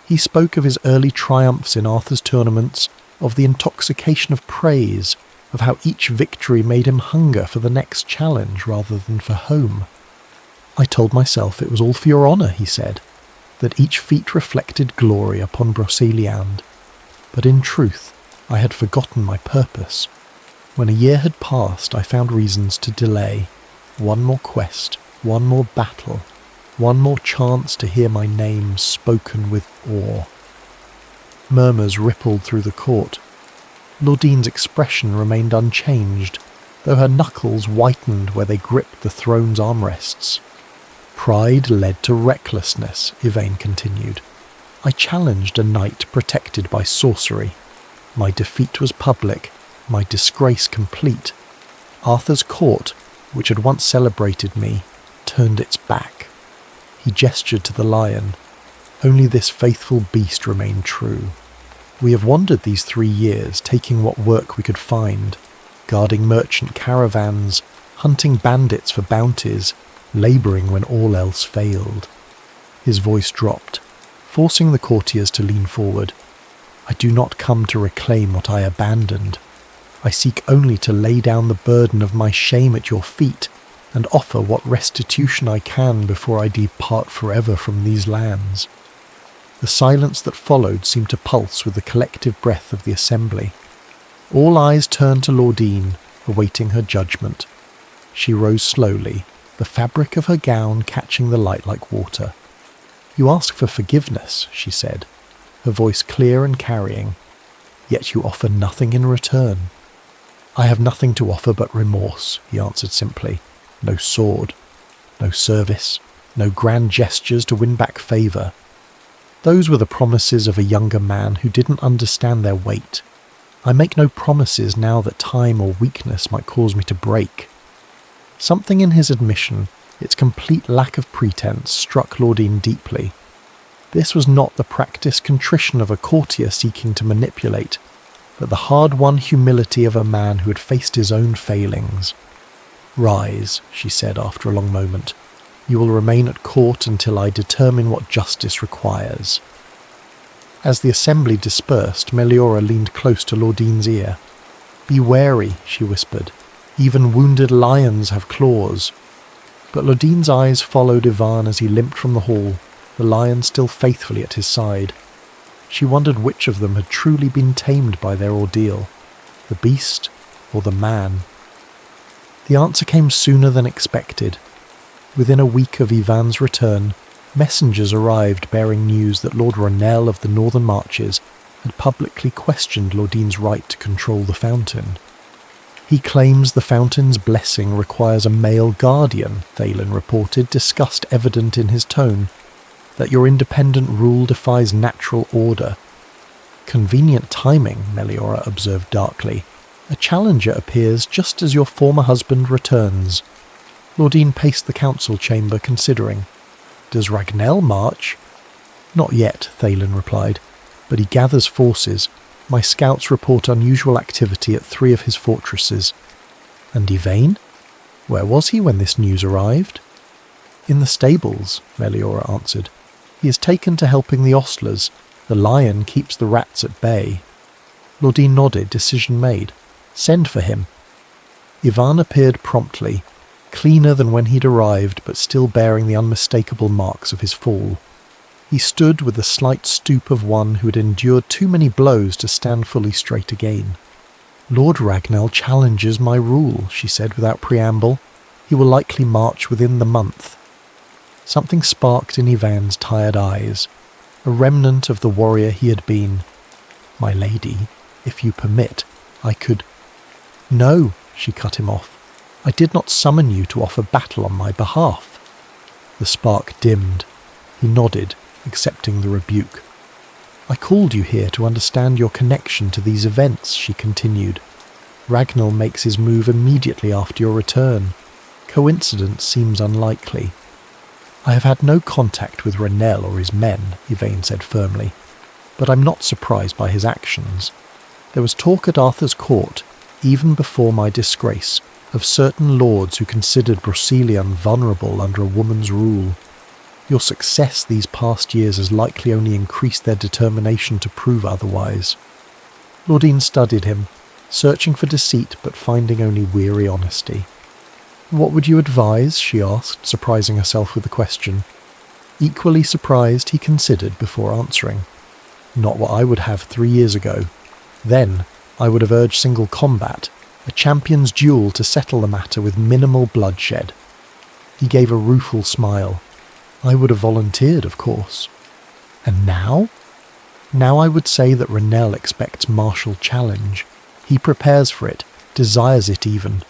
He spoke of his early triumphs in Arthur's tournaments, of the intoxication of praise, of how each victory made him hunger for the next challenge rather than for home. "I told myself it was all for your honour," he said, "that each feat reflected glory upon Broceliande. But in truth, I had forgotten my purpose. When a year had passed, I found reasons to delay. One more quest, one more battle, one more chance to hear my name spoken with awe." Murmurs rippled through the court. Laudine's expression remained unchanged, though her knuckles whitened where they gripped the throne's armrests. "Pride led to recklessness," Yvain continued. "I challenged a knight protected by sorcery. My defeat was public, my disgrace complete. Arthur's court, which had once celebrated me, turned its back." He gestured to the lion. "Only this faithful beast remained true. We have wandered these 3 years, taking what work we could find, guarding merchant caravans, hunting bandits for bounties, labouring when all else failed." His voice dropped, forcing the courtiers to lean forward. "I do not come to reclaim what I abandoned. I seek only to lay down the burden of my shame at your feet and offer what restitution I can before I depart forever from these lands." The silence that followed seemed to pulse with the collective breath of the assembly. All eyes turned to Laudine, awaiting her judgment. She rose slowly, the fabric of her gown catching the light like water. "You ask for forgiveness," she said, her voice clear and carrying, "yet you offer nothing in return." "I have nothing to offer but remorse," he answered simply. "No sword, no service, no grand gestures to win back favour. Those were the promises of a younger man who didn't understand their weight. I make no promises now that time or weakness might cause me to break." Something in his admission, its complete lack of pretense, struck Laudine deeply. This was not the practiced contrition of a courtier seeking to manipulate, but the hard-won humility of a man who had faced his own failings. "Rise," she said after a long moment. "You will remain at court until I determine what justice requires." As the assembly dispersed, Meliora leaned close to Laudine's ear. "Be wary," she whispered. "Even wounded lions have claws." But Laudine's eyes followed Ivan as he limped from the hall, the lion still faithfully at his side. She wondered which of them had truly been tamed by their ordeal, the beast or the man. The answer came sooner than expected. Within a week of Ivan's return, messengers arrived bearing news that Lord Ronel of the Northern Marches had publicly questioned Laudine's right to control the fountain. "He claims the fountain's blessing requires a male guardian," Thalen reported, disgust evident in his tone. "That your independent rule defies natural order." "Convenient timing," Meliora observed darkly. "A challenger appears just as your former husband returns." Laudine paced the council chamber, considering. "Does Ragnell march?" "Not yet," Thalen replied, "but he gathers forces. My scouts report unusual activity at 3 of his fortresses." "And Yvain? Where was he when this news arrived?" "In the stables," Meliora answered. "He is taken to helping the ostlers. The lion keeps the rats at bay." Laudine nodded, decision made. "Send for him." Ivan appeared promptly, cleaner than when he'd arrived, but still bearing the unmistakable marks of his fall. He stood with the slight stoop of one who had endured too many blows to stand fully straight again. "Lord Ragnell challenges my rule," she said without preamble. "He will likely march within the month." Something sparked in Ivan's tired eyes, a remnant of the warrior he had been. "My lady, if you permit, I could—" "No," she cut him off. "I did not summon you to offer battle on my behalf." The spark dimmed. He nodded, accepting the rebuke. "I called you here to understand your connection to these events," she continued. "Ragnall makes his move immediately after your return. Coincidence seems unlikely." "I have had no contact with Renel or his men," Yvain said firmly, "but I'm not surprised by his actions. There was talk at Arthur's court, even before my disgrace, of certain lords who considered Brocelion vulnerable under a woman's rule. Your success these past years has likely only increased their determination to prove otherwise." Laudine studied him, searching for deceit but finding only weary honesty. "What would you advise?" she asked, surprising herself with the question. Equally surprised, he considered before answering. "Not what I would have 3 years ago. Then I would have urged single combat, a champion's duel to settle the matter with minimal bloodshed." He gave a rueful smile. "I would have volunteered, of course." "And now?" "Now I would say that Renel expects martial challenge. He prepares for it, desires it even.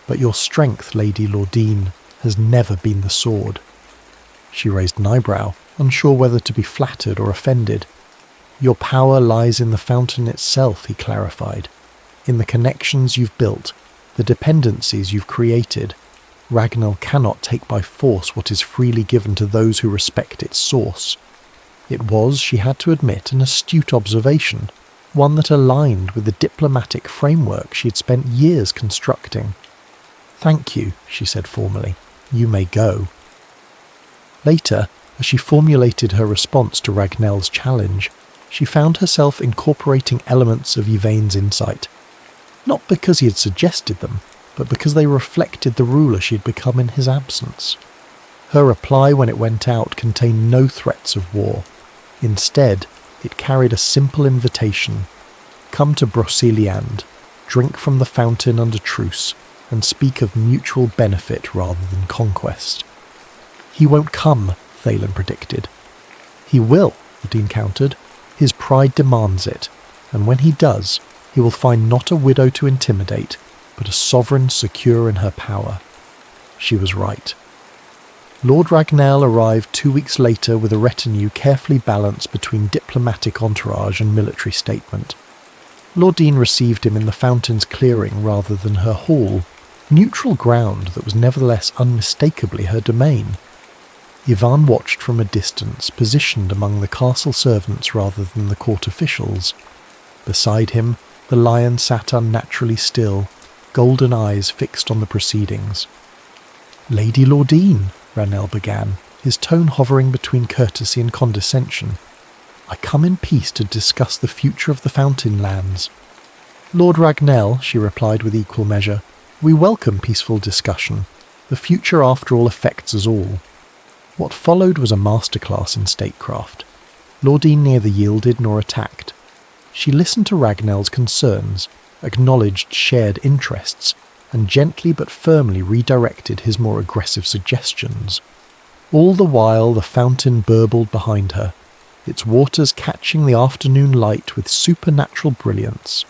But your strength, Lady Laudine, has never been the sword." She raised an eyebrow, unsure whether to be flattered or offended. "Your power lies in the fountain itself," he clarified. "In the connections you've built, the dependencies you've created. Ragnall cannot take by force what is freely given to those who respect its source." It was, she had to admit, an astute observation, one that aligned with the diplomatic framework she had spent years constructing. "Thank you," she said formally. "You may go." Later, as she formulated her response to Ragnell's challenge, she found herself incorporating elements of Yvain's insight. Not because he had suggested them, but because they reflected the ruler she had become in his absence. Her reply when it went out contained no threats of war. Instead, it carried a simple invitation. Come to Broceliand, drink from the fountain under truce, and speak of mutual benefit rather than conquest. "He won't come," Thalen predicted. "He will," Laudine countered. "His pride demands it, and when he does, he will find not a widow to intimidate, but a sovereign secure in her power." She was right. Lord Ragnell arrived 2 weeks later with a retinue carefully balanced between diplomatic entourage and military statement. Laudine received him in the fountain's clearing rather than her hall, neutral ground that was nevertheless unmistakably her domain. Ivan watched from a distance, positioned among the castle servants rather than the court officials. Beside him, the lion sat unnaturally still, golden eyes fixed on the proceedings. "Lady Laudine," Ranel began, his tone hovering between courtesy and condescension. "I come in peace to discuss the future of the Fountain Lands." "Lord Ragnell," she replied with equal measure, "we welcome peaceful discussion. The future, after all, affects us all." What followed was a masterclass in statecraft. Laudine neither yielded nor attacked. She listened to Ragnell's concerns, acknowledged shared interests, and gently but firmly redirected his more aggressive suggestions. All the while the fountain burbled behind her, its waters catching the afternoon light with supernatural brilliance.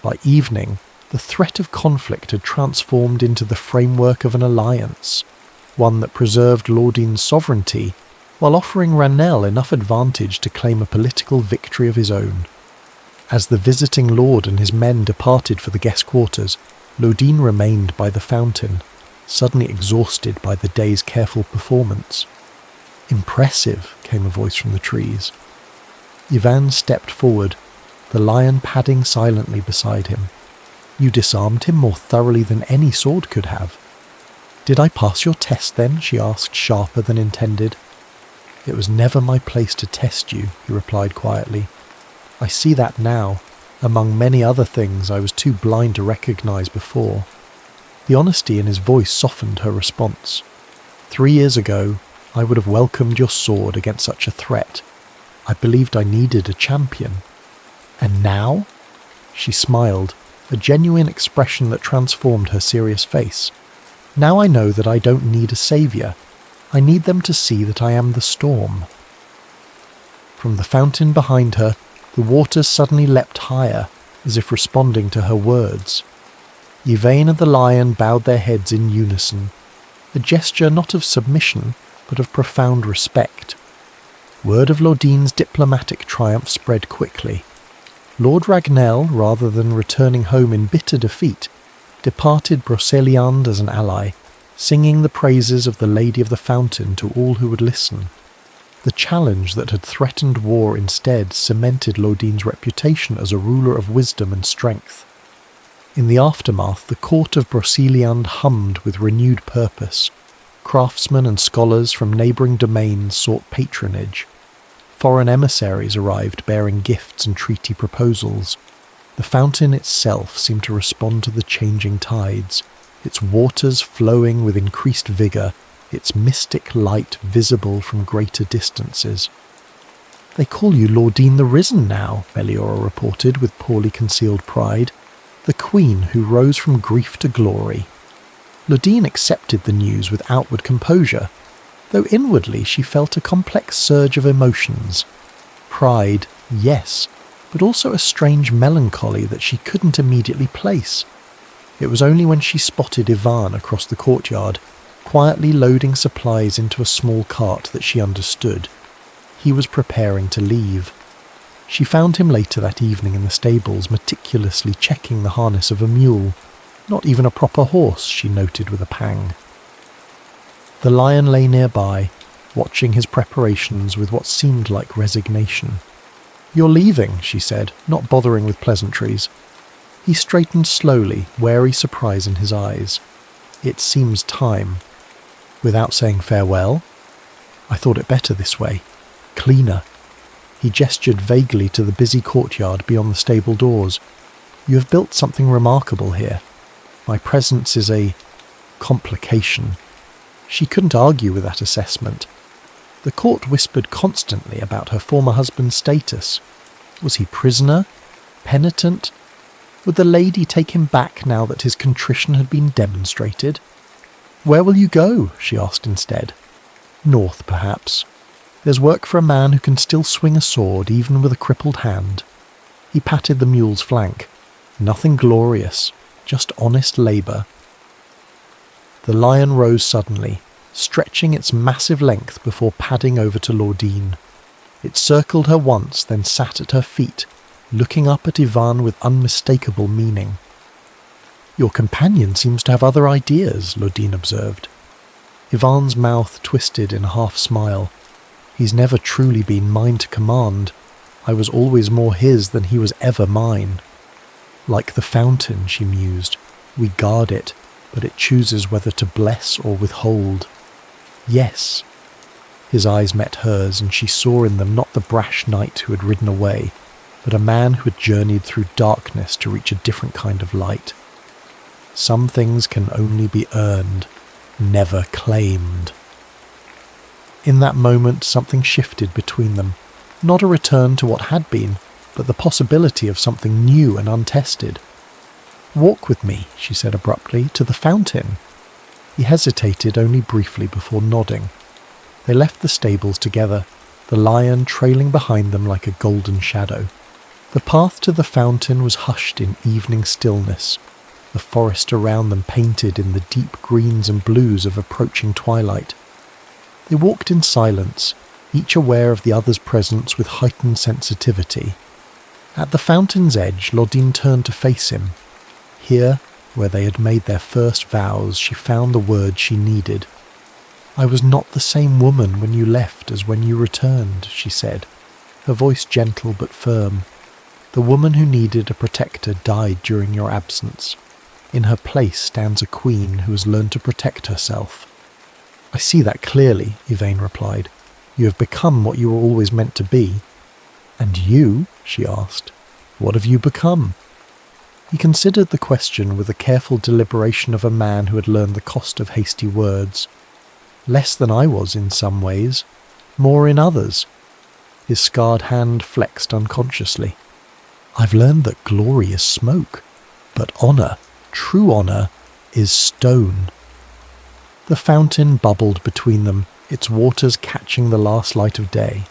By evening, the threat of conflict had transformed into the framework of an alliance, one that preserved Laudine's sovereignty while offering Ranel enough advantage to claim a political victory of his own. As the visiting lord and his men departed for the guest quarters, Laudine remained by the fountain, suddenly exhausted by the day's careful performance. "Impressive," came a voice from the trees. Ivan stepped forward, the lion padding silently beside him. "You disarmed him more thoroughly than any sword could have." "Did I pass your test then?" she asked, sharper than intended. "It was never my place to test you," he replied quietly. "I see that now, among many other things I was too blind to recognize before." The honesty in his voice softened her response. 3 years ago, I would have welcomed your sword against such a threat. I believed I needed a champion. And now?" She smiled, a genuine expression that transformed her serious face. "Now I know that I don't need a saviour. I need them to see that I am the storm." From the fountain behind her, the waters suddenly leapt higher, as if responding to her words. Yvain and the lion bowed their heads in unison, a gesture not of submission, but of profound respect. Word of Laudine's diplomatic triumph spread quickly. Lord Ragnell, rather than returning home in bitter defeat, departed Broceliande as an ally, singing the praises of the Lady of the Fountain to all who would listen. The challenge that had threatened war instead cemented Laudine's reputation as a ruler of wisdom and strength. In the aftermath, the court of Broceliande hummed with renewed purpose. Craftsmen and scholars from neighbouring domains sought patronage. Foreign emissaries arrived bearing gifts and treaty proposals. The fountain itself seemed to respond to the changing tides, its waters flowing with increased vigour, its mystic light visible from greater distances. "They call you Laudine the Risen now," Meliora reported with poorly concealed pride, "the queen who rose from grief to glory." Laudine accepted the news with outward composure, though inwardly she felt a complex surge of emotions. Pride, yes, but also a strange melancholy that she couldn't immediately place. It was only when she spotted Ivan across the courtyard, quietly loading supplies into a small cart, that she understood. He was preparing to leave. She found him later that evening in the stables, meticulously checking the harness of a mule. Not even a proper horse, she noted with a pang. The lion lay nearby, watching his preparations with what seemed like resignation. "You're leaving," she said, not bothering with pleasantries. He straightened slowly, wary surprise in his eyes. "It seems time." "Without saying farewell?" "I thought it better this way. Cleaner." He gestured vaguely to the busy courtyard beyond the stable doors. "You have built something remarkable here. My presence is a complication." She couldn't argue with that assessment. The court whispered constantly about her former husband's status. Was he prisoner? Penitent? Would the lady take him back now that his contrition had been demonstrated? "Where will you go?" she asked instead. "North, perhaps. There's work for a man who can still swing a sword even with a crippled hand." He patted the mule's flank. "Nothing glorious, just honest labour." The lion rose suddenly, stretching its massive length before padding over to Laudine. It circled her once, then sat at her feet, looking up at Ivan with unmistakable meaning. "Your companion seems to have other ideas," Laudine observed. Ivan's mouth twisted in a half-smile. "He's never truly been mine to command. I was always more his than he was ever mine." "Like the fountain," she mused. "We guard it, but it chooses whether to bless or withhold." "Yes." His eyes met hers, and she saw in them not the brash knight who had ridden away, but a man who had journeyed through darkness to reach a different kind of light. Some things can only be earned, never claimed. In that moment something shifted between them, not a return to what had been, but the possibility of something new and untested. "Walk with me," she said abruptly, "to the fountain." He hesitated only briefly before nodding. They left the stables together, the lion trailing behind them like a golden shadow. The path to the fountain was hushed in evening stillness, the forest around them painted in the deep greens and blues of approaching twilight. They walked in silence, each aware of the other's presence with heightened sensitivity. At the fountain's edge, Laudine turned to face him. Here, where they had made their first vows, she found the word she needed. "I was not the same woman when you left as when you returned," she said, her voice gentle but firm. "The woman who needed a protector died during your absence. In her place stands a queen who has learned to protect herself." "I see that clearly," Yvain replied. "You have become what you were always meant to be." "And you?" she asked. "What have you become?" He considered the question with the careful deliberation of a man who had learned the cost of hasty words. "Less than I was in some ways, more in others." His scarred hand flexed unconsciously. "I've learned that glory is smoke, but honour, true honour, is stone." The fountain bubbled between them, its waters catching the last light of day.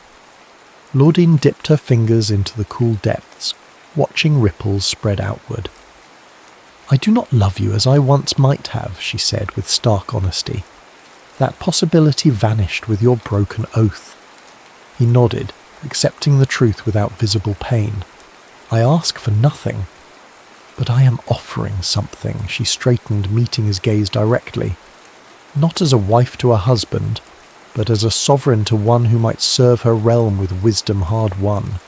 Laudine dipped her fingers into the cool depths, watching ripples spread outward. "I do not love you as I once might have," she said with stark honesty. "That possibility vanished with your broken oath." He nodded, accepting the truth without visible pain. "I ask for nothing." "But I am offering something," she straightened, meeting his gaze directly. "Not as a wife to a husband, but as a sovereign to one who might serve her realm with wisdom hard won."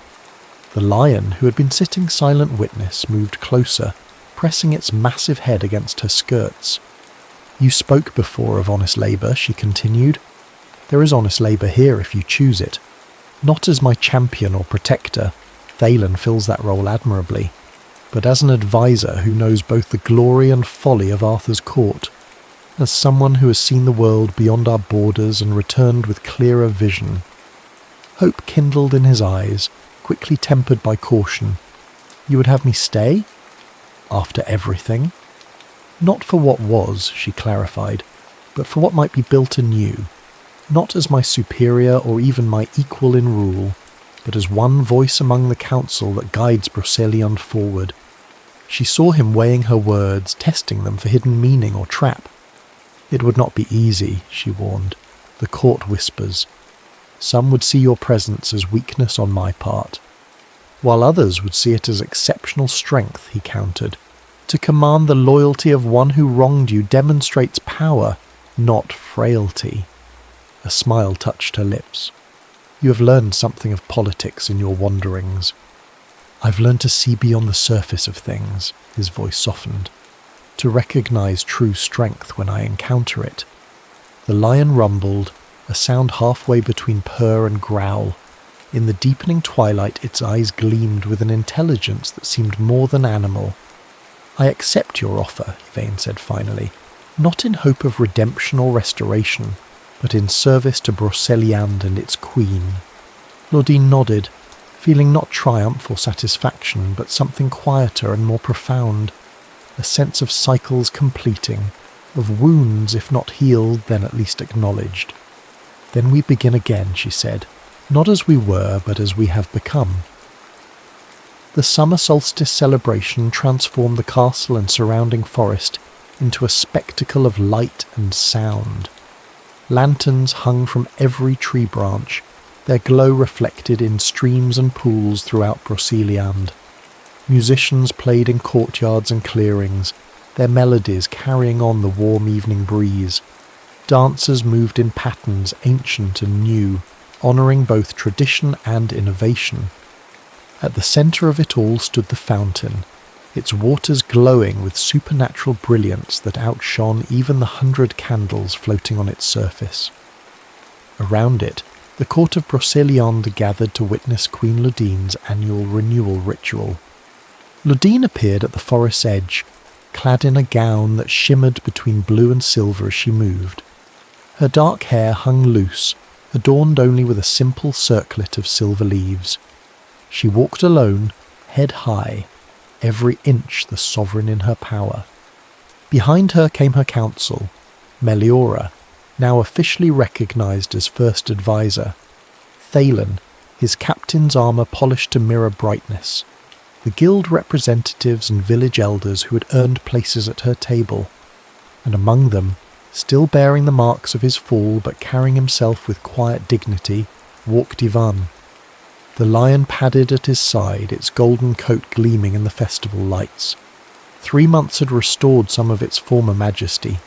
The lion, who had been sitting silent witness, moved closer, pressing its massive head against her skirts. "You spoke before of honest labour," she continued. "There is honest labour here if you choose it. Not as my champion or protector, Thalen fills that role admirably, but as an advisor who knows both the glory and folly of Arthur's court, as someone who has seen the world beyond our borders and returned with clearer vision." Hope kindled in his eyes, quickly tempered by caution. "You would have me stay? After everything?" "Not for what was," she clarified, "but for what might be built anew. Not as my superior or even my equal in rule, but as one voice among the council that guides Broceliande forward." She saw him weighing her words, testing them for hidden meaning or trap. "It would not be easy," she warned. "The court whispers. Some would see your presence as weakness on my part, while others would see it as exceptional strength," he countered. "To command the loyalty of one who wronged you demonstrates power, not frailty." A smile touched her lips. "You have learned something of politics in your wanderings." "I've learned to see beyond the surface of things," his voice softened. "To recognize true strength when I encounter it." The lion rumbled, a sound halfway between purr and growl. In the deepening twilight its eyes gleamed with an intelligence that seemed more than animal. "I accept your offer," Yvain said finally, "not in hope of redemption or restoration, but in service to Broceliande and its queen." Laudine nodded, feeling not triumph or satisfaction, but something quieter and more profound. A sense of cycles completing, of wounds if not healed then at least acknowledged. "Then we begin again," she said, "not as we were, but as we have become." The summer solstice celebration transformed the castle and surrounding forest into a spectacle of light and sound. Lanterns hung from every tree branch, their glow reflected in streams and pools throughout Broceliande. Musicians played in courtyards and clearings, their melodies carrying on the warm evening breeze. Dancers moved in patterns ancient and new, honouring both tradition and innovation. At the centre of it all stood the fountain, its waters glowing with supernatural brilliance that outshone even the 100 candles floating on its surface. Around it, the court of Broceliande gathered to witness Queen Laudine's annual renewal ritual. Laudine appeared at the forest's edge, clad in a gown that shimmered between blue and silver as she moved. Her dark hair hung loose, adorned only with a simple circlet of silver leaves. She walked alone, head high, every inch the sovereign in her power. Behind her came her council, Meliora, now officially recognised as first advisor, Thalen, his captain's armour polished to mirror brightness, the guild representatives and village elders who had earned places at her table, and among them, still bearing the marks of his fall but carrying himself with quiet dignity, walked Ivan. The lion padded at his side, its golden coat gleaming in the festival lights. 3 months had restored some of its former majesty.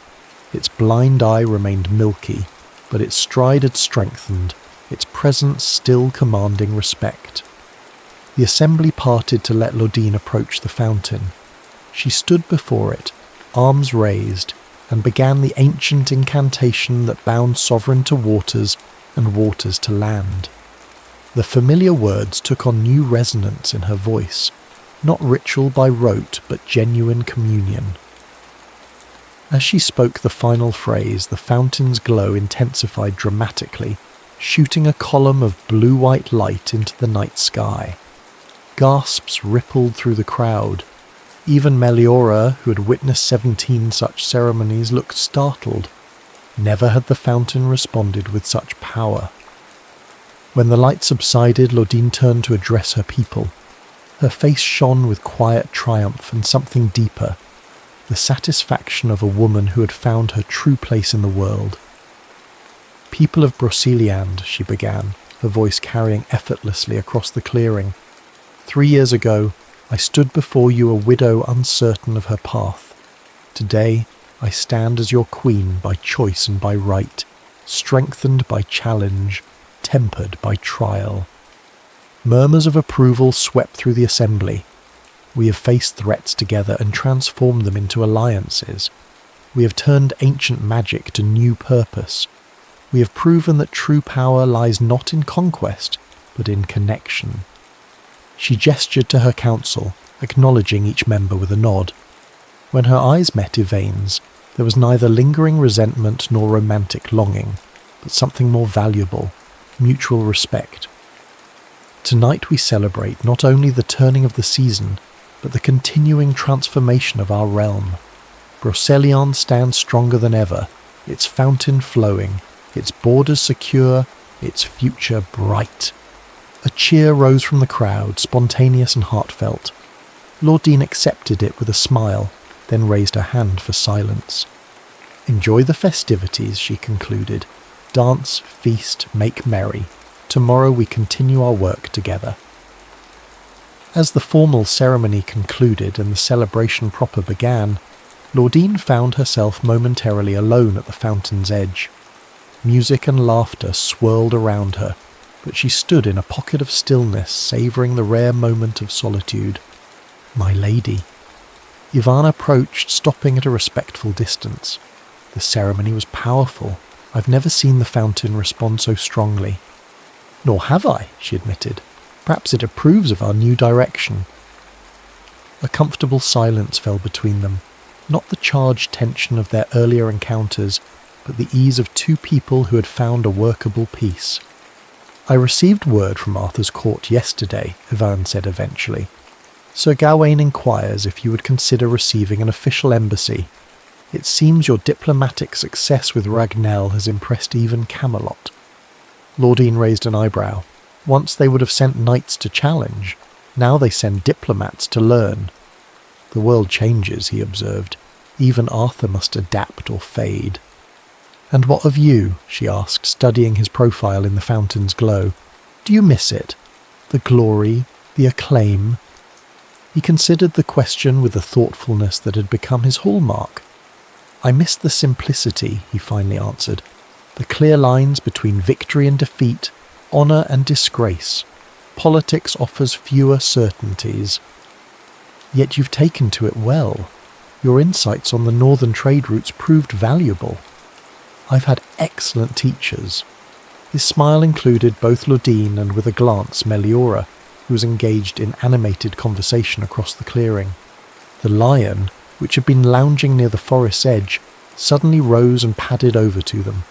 Its blind eye remained milky, but its stride had strengthened, its presence still commanding respect. The assembly parted to let Laudine approach the fountain. She stood before it, arms raised, and began the ancient incantation that bound sovereign to waters and waters to land. The familiar words took on new resonance in her voice, not ritual by rote but genuine communion. As she spoke the final phrase, the fountain's glow intensified dramatically, shooting a column of blue-white light into the night sky. Gasps rippled through the crowd. Even Meliora, who had witnessed 17 such ceremonies, looked startled. Never had the fountain responded with such power. When the light subsided, Laudine turned to address her people. Her face shone with quiet triumph and something deeper, the satisfaction of a woman who had found her true place in the world. "People of Broceliande," she began, her voice carrying effortlessly across the clearing. "3 years ago, I stood before you a widow uncertain of her path. Today, I stand as your queen by choice and by right, strengthened by challenge, tempered by trial." Murmurs of approval swept through the assembly. We have faced threats together and transformed them into alliances. We have turned ancient magic to new purpose. We have proven that true power lies not in conquest, but in connection. She gestured to her council, acknowledging each member with a nod. When her eyes met Yvain's, there was neither lingering resentment nor romantic longing, but something more valuable, mutual respect. Tonight we celebrate not only the turning of the season, but the continuing transformation of our realm. Broceliande stands stronger than ever, its fountain flowing, its borders secure, its future bright. A cheer rose from the crowd, spontaneous and heartfelt. Laudine accepted it with a smile, then raised her hand for silence. "Enjoy the festivities," she concluded. "Dance, feast, make merry. Tomorrow we continue our work together." As the formal ceremony concluded and the celebration proper began, Laudine found herself momentarily alone at the fountain's edge. Music and laughter swirled around her, but she stood in a pocket of stillness, savouring the rare moment of solitude. "My lady." Yvain approached, stopping at a respectful distance. "The ceremony was powerful. I've never seen the fountain respond so strongly." "Nor have I," she admitted. "Perhaps it approves of our new direction." A comfortable silence fell between them, not the charged tension of their earlier encounters, but the ease of two people who had found a workable peace. "I received word from Arthur's court yesterday," Yvain said eventually. "Sir Gawain inquires if you would consider receiving an official embassy. It seems your diplomatic success with Ragnell has impressed even Camelot." Laudine raised an eyebrow. Once they would have sent knights to challenge. Now they send diplomats to learn. "The world changes," he observed. "Even Arthur must adapt or fade." "And what of you?" she asked, studying his profile in the fountain's glow. "Do you miss it? The glory, the acclaim?" He considered the question with the thoughtfulness that had become his hallmark. "I miss the simplicity," he finally answered. "The clear lines between victory and defeat, honour and disgrace. Politics offers fewer certainties." "Yet you've taken to it well. Your insights on the northern trade routes proved valuable." "I've had excellent teachers." His smile included both Laudine and, with a glance, Meliora, who was engaged in animated conversation across the clearing. The lion, which had been lounging near the forest's edge, suddenly rose and padded over to them.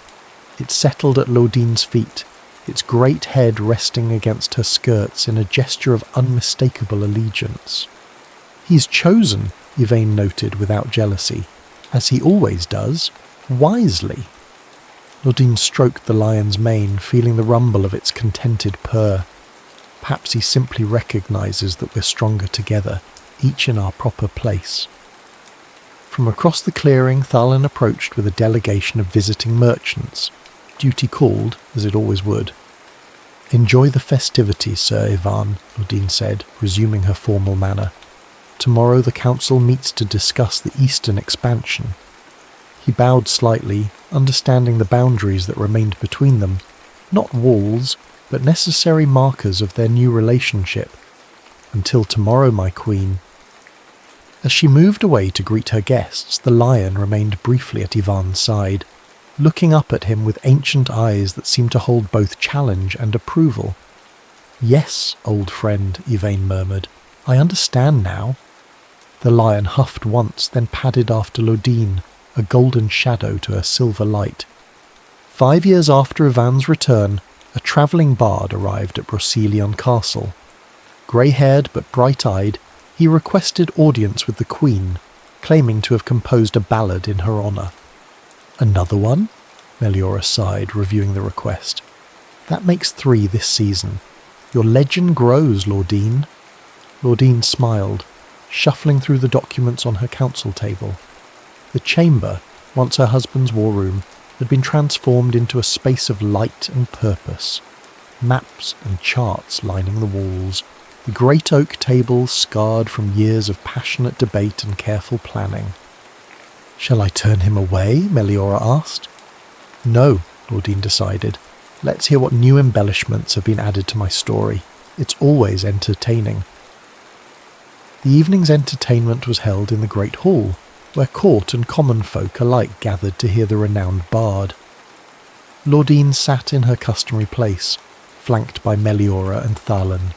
It settled at Laudine's feet, its great head resting against her skirts in a gesture of unmistakable allegiance. "He's chosen," Yvain noted without jealousy, "as he always does, wisely." Laudine stroked the lion's mane, feeling the rumble of its contented purr. "Perhaps he simply recognises that we're stronger together, each in our proper place." From across the clearing, Thalin approached with a delegation of visiting merchants. Duty called, as it always would. "Enjoy the festivities, Sir Yvain," Laudine said, resuming her formal manner. "Tomorrow the council meets to discuss the eastern expansion." He bowed slightly, understanding the boundaries that remained between them. Not walls, but necessary markers of their new relationship. "Until tomorrow, my queen." As she moved away to greet her guests, the lion remained briefly at Yvain's side, looking up at him with ancient eyes that seemed to hold both challenge and approval. "Yes, old friend," Yvain murmured. "I understand now." The lion huffed once, then padded after Laudine, a golden shadow to her silver light. 5 years after Yvain's return, a travelling bard arrived at Broceliande Castle. Grey-haired but bright-eyed, he requested audience with the Queen, claiming to have composed a ballad in her honour. "Another one?" Meliora sighed, reviewing the request. That makes 3 this season. Your legend grows, Laudine. Laudine smiled, shuffling through the documents on her council table. The chamber, once her husband's war room, had been transformed into a space of light and purpose. Maps and charts lining the walls, the great oak table scarred from years of passionate debate and careful planning. "Shall I turn him away?" Meliora asked. "No," Laudine decided. "Let's hear what new embellishments have been added to my story. It's always entertaining." The evening's entertainment was held in the Great Hall, where court and common folk alike gathered to hear the renowned bard. Laudine sat in her customary place, flanked by Meliora and Thalan.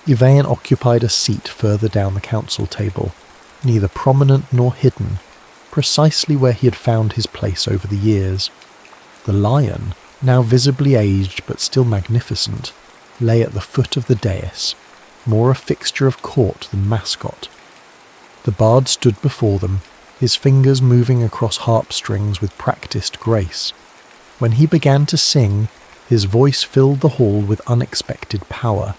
Yvain occupied a seat further down the council table, neither prominent nor hidden, precisely where he had found his place over the years. The lion, now visibly aged but still magnificent, lay at the foot of the dais, more a fixture of court than mascot. The bard stood before them, his fingers moving across harp strings with practiced grace. When he began to sing, his voice filled the hall with unexpected power.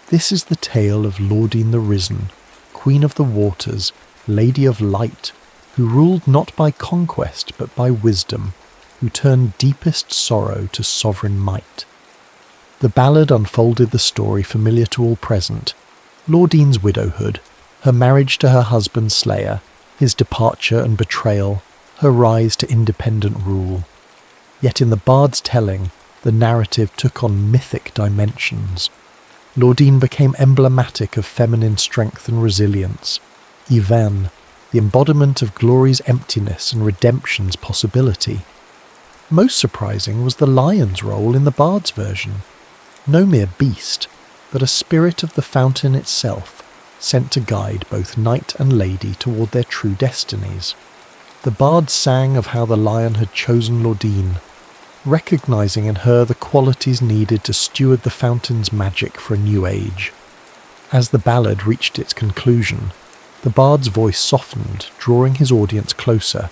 This is the tale of Laudine the Risen, Queen of the Waters, Lady of Light, who ruled not by conquest but by wisdom, who turned deepest sorrow to sovereign might. The ballad unfolded the story familiar to all present: Laudine's widowhood, her marriage to her husband's slayer, his departure and betrayal, her rise to independent rule. Yet in the bard's telling, the narrative took on mythic dimensions. Laudine became emblematic of feminine strength and resilience. Yvain, the embodiment of glory's emptiness and redemption's possibility. Most surprising was the lion's role in the bard's version. No mere beast, but a spirit of the fountain itself, sent to guide both knight and lady toward their true destinies. The bard sang of how the lion had chosen Laudine, recognizing in her the qualities needed to steward the fountain's magic for a new age. As the ballad reached its conclusion, the bard's voice softened, drawing his audience closer.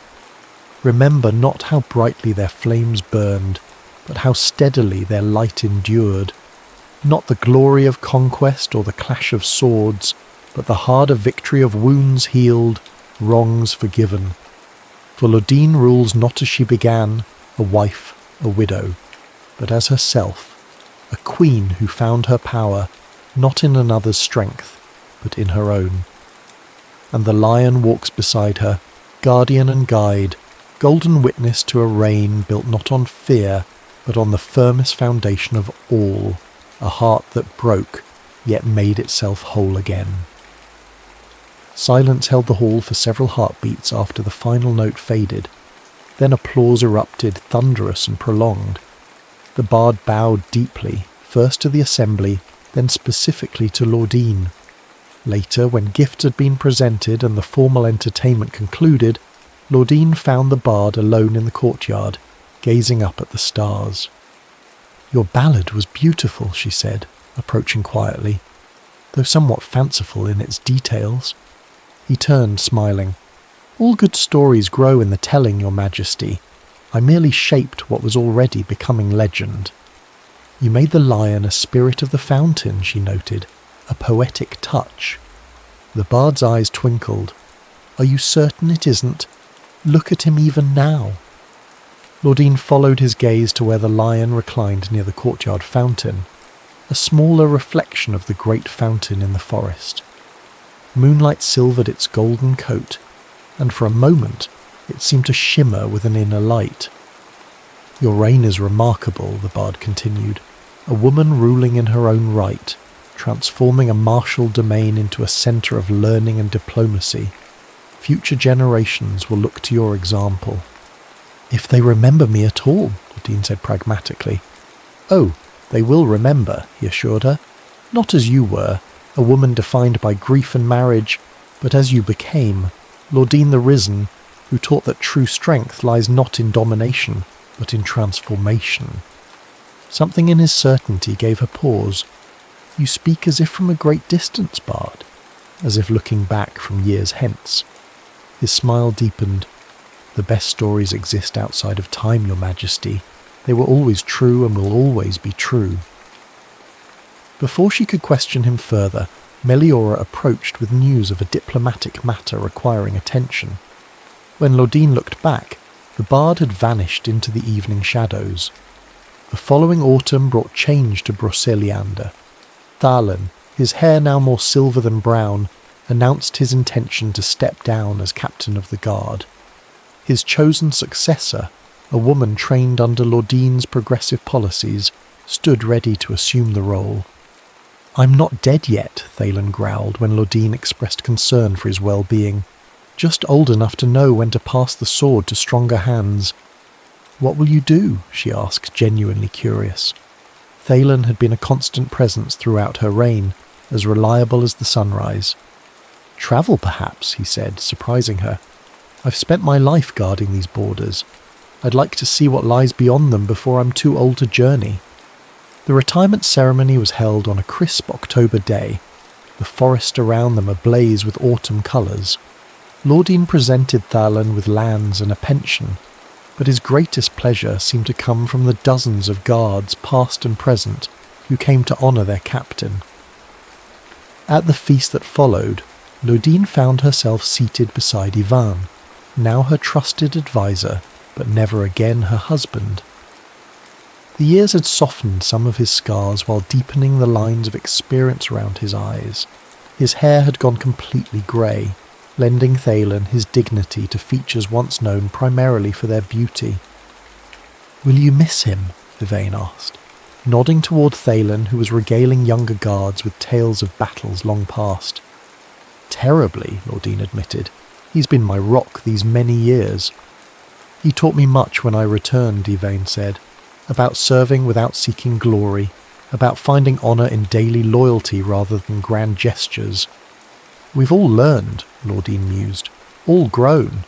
Remember not how brightly their flames burned, but how steadily their light endured. Not the glory of conquest or the clash of swords, but the harder victory of wounds healed, wrongs forgiven. For Laudine rules not as she began, a wife, a widow, but as herself, a queen who found her power not in another's strength, but in her own. And the lion walks beside her, guardian and guide, golden witness to a reign built not on fear, but on the firmest foundation of all, a heart that broke, yet made itself whole again. Silence held the hall for several heartbeats after the final note faded. Then applause erupted, thunderous and prolonged. The bard bowed deeply, first to the assembly, then specifically to Laudine. Later, when gifts had been presented and the formal entertainment concluded, Laudine found the bard alone in the courtyard, gazing up at the stars. "Your ballad was beautiful," she said, approaching quietly, though somewhat fanciful in its details. He turned, smiling. "All good stories grow in the telling, Your Majesty. I merely shaped what was already becoming legend." "You made the lion a spirit of the fountain," she noted, "a poetic touch." The bard's eyes twinkled. "Are you certain it isn't? Look at him even now." Laudine followed his gaze to where the lion reclined near the courtyard fountain, a smaller reflection of the great fountain in the forest. Moonlight silvered its golden coat, and for a moment it seemed to shimmer with an inner light. "Your reign is remarkable," the bard continued, "a woman ruling in her own right, transforming a martial domain into a centre of learning and diplomacy. Future generations will look to your example." "If they remember me at all," Laudine said pragmatically. "Oh, they will remember," he assured her. "Not as you were, a woman defined by grief and marriage, but as you became, Laudine the Risen, who taught that true strength lies not in domination, but in transformation." Something in his certainty gave her pause. "You speak as if from a great distance, bard, as if looking back from years hence." His smile deepened. The best stories exist outside of time, Your Majesty. They were always true and will always be true." Before she could question him further, Meliora approached with news of a diplomatic matter requiring attention. When Laudine looked back, the bard had vanished into the evening shadows. The following autumn brought change to Broceliande. Thalen, his hair now more silver than brown, announced his intention to step down as captain of the guard. His chosen successor, a woman trained under Laudine's progressive policies, stood ready to assume the role. "I'm not dead yet," Thalen growled when Laudine expressed concern for his well-being. "Just old enough to know when to pass the sword to stronger hands." "What will you do?" she asked, genuinely curious. Thalen had been a constant presence throughout her reign, as reliable as the sunrise. "Travel, perhaps," he said, surprising her. "I've spent my life guarding these borders. I'd like to see what lies beyond them before I'm too old to journey." The retirement ceremony was held on a crisp October day, the forest around them ablaze with autumn colours. Laudine presented Thalen with lands and a pension, but his greatest pleasure seemed to come from the dozens of guards, past and present, who came to honour their captain. At the feast that followed, Laudine found herself seated beside Ivan, now her trusted advisor, but never again her husband. The years had softened some of his scars while deepening the lines of experience around his eyes. His hair had gone completely grey, lending Thalen his dignity to features once known primarily for their beauty. "Will you miss him?" Yvain asked, nodding toward Thalen, who was regaling younger guards with tales of battles long past. "Terribly," Laudine admitted. "He's been my rock these many years." "He taught me much when I returned," Yvain said, "about serving without seeking glory, about finding honour in daily loyalty rather than grand gestures." "We've all learned," Laudine mused, "all grown."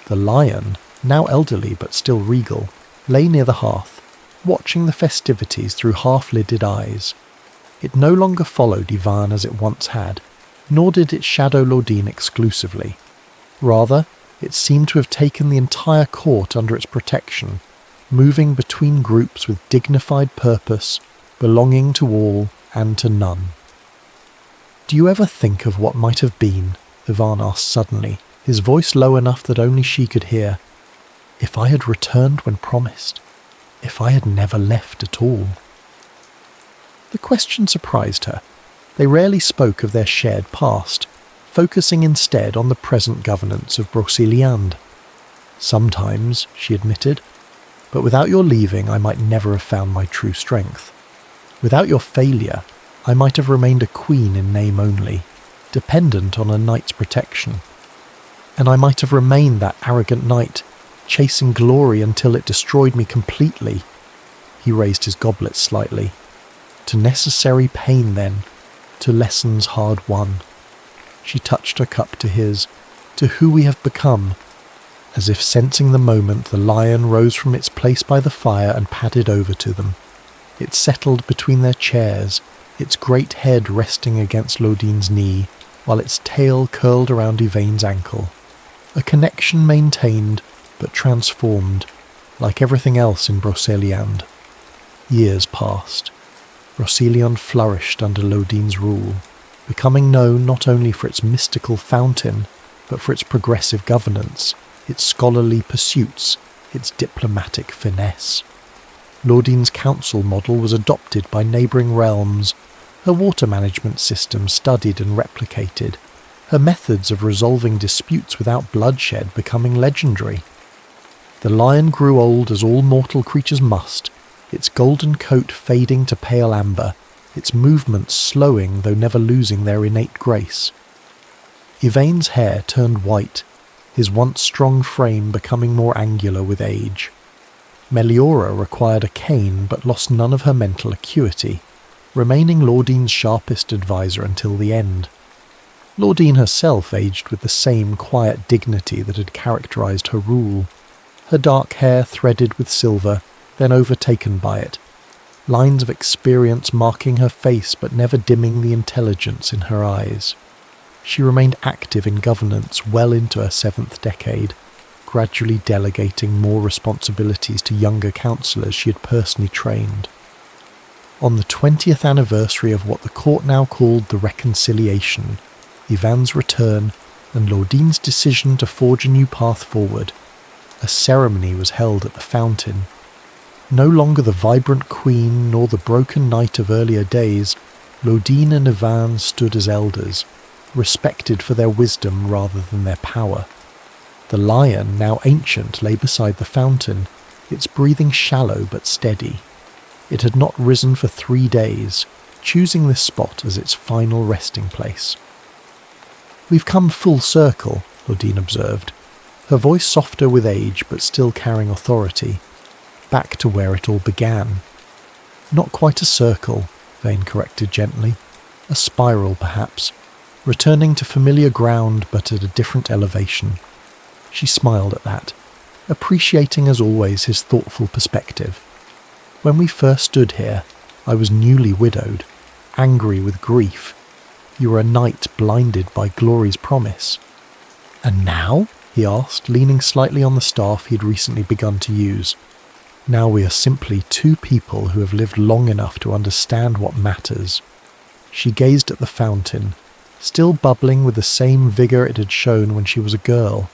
The lion, now elderly but still regal, lay near the hearth, watching the festivities through half-lidded eyes. It no longer followed Ivan as it once had, nor did it shadow Laudine exclusively. Rather, it seemed to have taken the entire court under its protection, moving between groups with dignified purpose, belonging to all and to none. "Do you ever think of what might have been?" Ivan asked suddenly, his voice low enough that only she could hear. "If I had returned when promised? If I had never left at all?" The question surprised her. They rarely spoke of their shared past, focusing instead on the present governance of Broceliande. "Sometimes," she admitted, "but without your leaving I might never have found my true strength. Without your failure, I might have remained a queen in name only, dependent on a knight's protection. And I might have remained that arrogant knight, chasing glory until it destroyed me completely." He raised his goblet slightly. "To necessary pain, then, to lessons hard won." She touched her cup to his, "To who we have become." As if sensing the moment, the lion rose from its place by the fire and padded over to them. It settled between their chairs, its great head resting against Laudine's knee, while its tail curled around Yvain's ankle. A connection maintained, but transformed, like everything else in Broceliande. Years passed. Broceliande flourished under Laudine's rule, becoming known not only for its mystical fountain, but for its progressive governance, its scholarly pursuits, its diplomatic finesse. Laudine's council model was adopted by neighbouring realms, her water management system studied and replicated, her methods of resolving disputes without bloodshed becoming legendary. The lion grew old as all mortal creatures must, its golden coat fading to pale amber, its movements slowing though never losing their innate grace. Yvain's hair turned white, his once strong frame becoming more angular with age. Meliora required a cane but lost none of her mental acuity, remaining Laudine's sharpest advisor until the end. Laudine herself aged with the same quiet dignity that had characterized her rule, her dark hair threaded with silver, then overtaken by it, lines of experience marking her face but never dimming the intelligence in her eyes. She remained active in governance well into her 7th decade. gradually delegating more responsibilities to younger counsellors she had personally trained. On the 20th anniversary of what the court now called the Reconciliation, Ivan's return, and Laudine's decision to forge a new path forward, a ceremony was held at the fountain. No longer the vibrant queen nor the broken knight of earlier days, Laudine and Ivan stood as elders, respected for their wisdom rather than their power. The lion, now ancient, lay beside the fountain, its breathing shallow but steady. It had not risen for 3 days, choosing this spot as its final resting place. "We've come full circle," Laudine observed, her voice softer with age but still carrying authority. "Back to where it all began." "Not quite a circle," Vane corrected gently. "A spiral, perhaps, returning to familiar ground but at a different elevation." She smiled at that, appreciating as always his thoughtful perspective. "When we first stood here, I was newly widowed, angry with grief. You were a knight blinded by glory's promise." "And now?" he asked, leaning slightly on the staff he had recently begun to use. "Now we are simply two people who have lived long enough to understand what matters." She gazed at the fountain, still bubbling with the same vigour it had shown when she was a girl.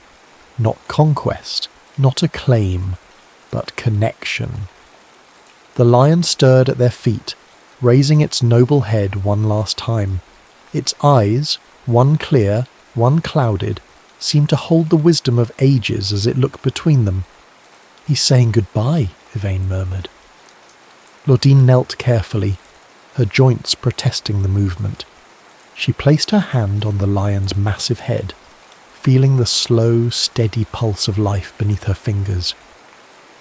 Not conquest, not acclaim, but connection. The lion stirred at their feet, raising its noble head one last time. Its eyes, one clear, one clouded, seemed to hold the wisdom of ages as it looked between them. "He's saying goodbye," Yvain murmured. Laudine knelt carefully, her joints protesting the movement. She placed her hand on the lion's massive head, feeling the slow, steady pulse of life beneath her fingers.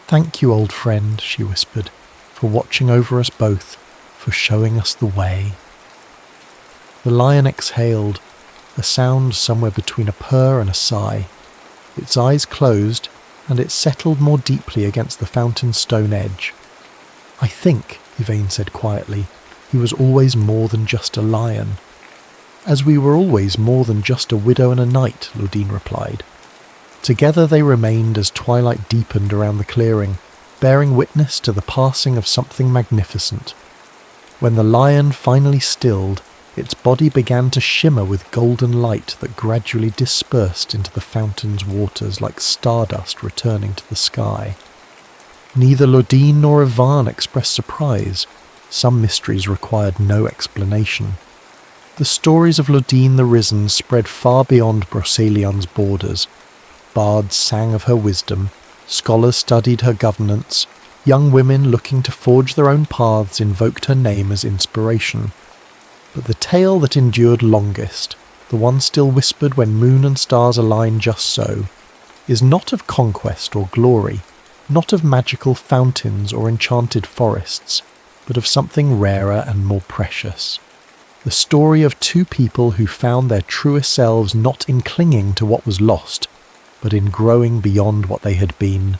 "Thank you, old friend," she whispered, "for watching over us both, for showing us the way." The lion exhaled, a sound somewhere between a purr and a sigh. Its eyes closed, and it settled more deeply against the fountain's stone edge. "I think," Yvain said quietly, "he was always more than just a lion." "As we were always more than just a widow and a knight," Laudine replied. Together they remained as twilight deepened around the clearing, bearing witness to the passing of something magnificent. When the lion finally stilled, its body began to shimmer with golden light that gradually dispersed into the fountain's waters like stardust returning to the sky. Neither Laudine nor Ivan expressed surprise. Some mysteries required no explanation. The stories of Laudine the Risen spread far beyond Brocelian's borders. Bards sang of her wisdom, scholars studied her governance, young women looking to forge their own paths invoked her name as inspiration. But the tale that endured longest, the one still whispered when moon and stars align just so, is not of conquest or glory, not of magical fountains or enchanted forests, but of something rarer and more precious. The story of two people who found their truest selves not in clinging to what was lost, but in growing beyond what they had been.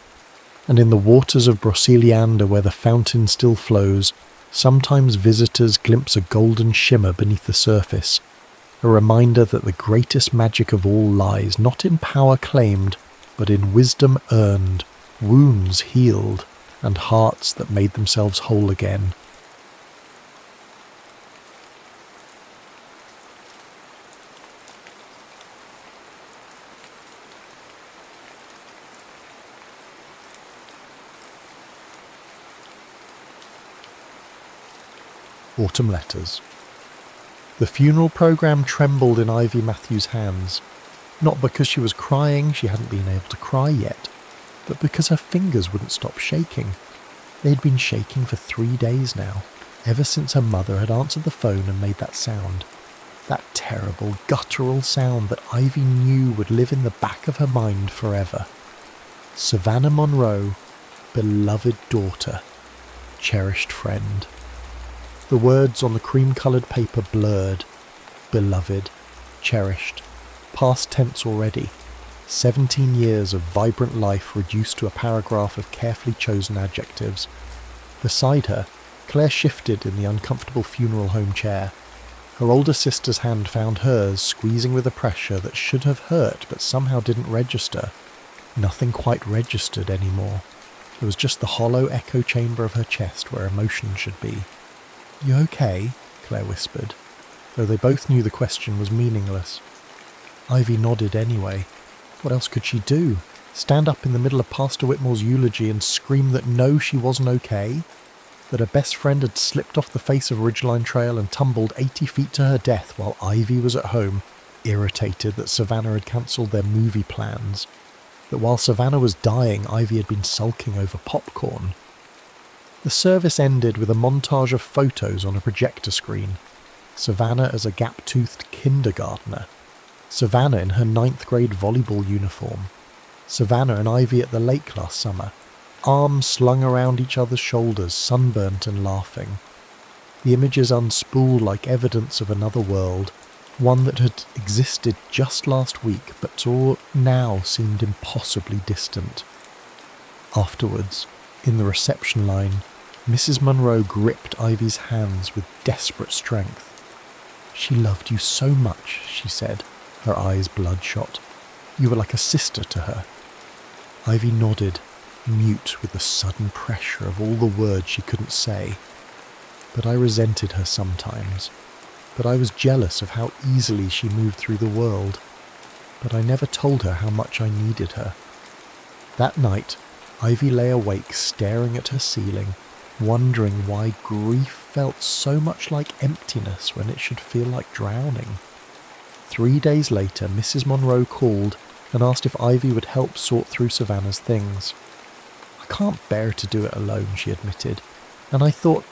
And in the waters of Broceliander where the fountain still flows, sometimes visitors glimpse a golden shimmer beneath the surface, a reminder that the greatest magic of all lies not in power claimed, but in wisdom earned, wounds healed, and hearts that made themselves whole again. Autumn Letters. The funeral programme trembled in Ivy Matthews' hands, not because she was crying, she hadn't been able to cry yet, but because her fingers wouldn't stop shaking. They had been shaking for 3 days now, ever since her mother had answered the phone and made that sound. That terrible, guttural sound that Ivy knew would live in the back of her mind forever. Savannah Monroe, beloved daughter, cherished friend. The words on the cream-coloured paper blurred. Beloved, cherished, past tense already. 17 years of vibrant life reduced to a paragraph of carefully chosen adjectives. Beside her, Claire shifted in the uncomfortable funeral home chair. Her older sister's hand found hers, squeezing with a pressure that should have hurt but somehow didn't register. Nothing quite registered anymore. There was just the hollow echo chamber of her chest where emotion should be. "You okay?" Claire whispered, though they both knew the question was meaningless. Ivy nodded anyway. What else could she do? Stand up in the middle of Pastor Whitmore's eulogy and scream that no, she wasn't okay? That her best friend had slipped off the face of Ridgeline Trail and tumbled 80 feet to her death while Ivy was at home, irritated that Savannah had cancelled their movie plans. That while Savannah was dying, Ivy had been sulking over popcorn. The service ended with a montage of photos on a projector screen. Savannah as a gap-toothed kindergartner. Savannah in her 9th grade volleyball uniform. Savannah and Ivy at the lake last summer, arms slung around each other's shoulders, sunburnt and laughing. The images unspooled like evidence of another world, one that had existed just last week but now seemed impossibly distant. Afterwards, in the reception line, Mrs. Munro gripped Ivy's hands with desperate strength. "She loved you so much," she said, her eyes bloodshot. "You were like a sister to her." Ivy nodded, mute with the sudden pressure of all the words she couldn't say. But I resented her sometimes. But I was jealous of how easily she moved through the world. But I never told her how much I needed her. That night, Ivy lay awake staring at her ceiling, wondering why grief felt so much like emptiness when it should feel like drowning. 3 days later, Mrs. Munro called and asked if Ivy would help sort through Savannah's things. "I can't bear to do it alone," she admitted, "and I thought,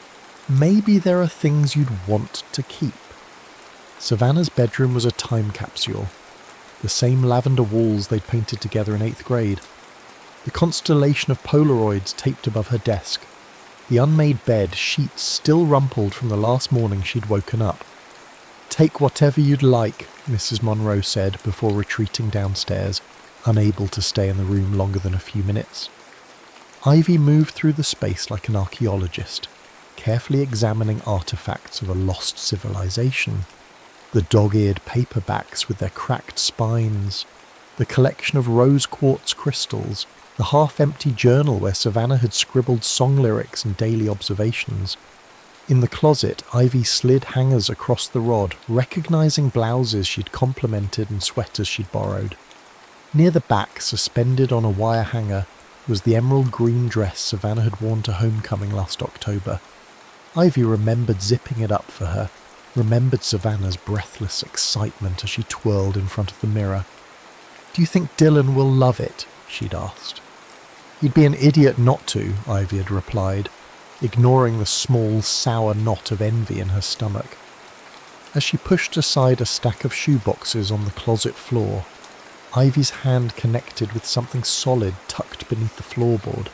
maybe there are things you'd want to keep." Savannah's bedroom was a time capsule. The same lavender walls they'd painted together in 8th grade. The constellation of Polaroids taped above her desk. The unmade bed, sheets still rumpled from the last morning she'd woken up. "Take whatever you'd like," Mrs. Munro said before retreating downstairs, unable to stay in the room longer than a few minutes. Ivy moved through the space like an archaeologist, carefully examining artifacts of a lost civilization. The dog-eared paperbacks with their cracked spines, the collection of rose quartz crystals, the half-empty journal where Savannah had scribbled song lyrics and daily observations. In the closet, Ivy slid hangers across the rod, recognising blouses she'd complimented and sweaters she'd borrowed. Near the back, suspended on a wire hanger, was the emerald green dress Savannah had worn to homecoming last October. Ivy remembered zipping it up for her, remembered Savannah's breathless excitement as she twirled in front of the mirror. "Do you think Dylan will love it?" she'd asked. "He'd be an idiot not to," Ivy had replied, ignoring the small, sour knot of envy in her stomach. As she pushed aside a stack of shoeboxes on the closet floor, Ivy's hand connected with something solid tucked beneath the floorboard.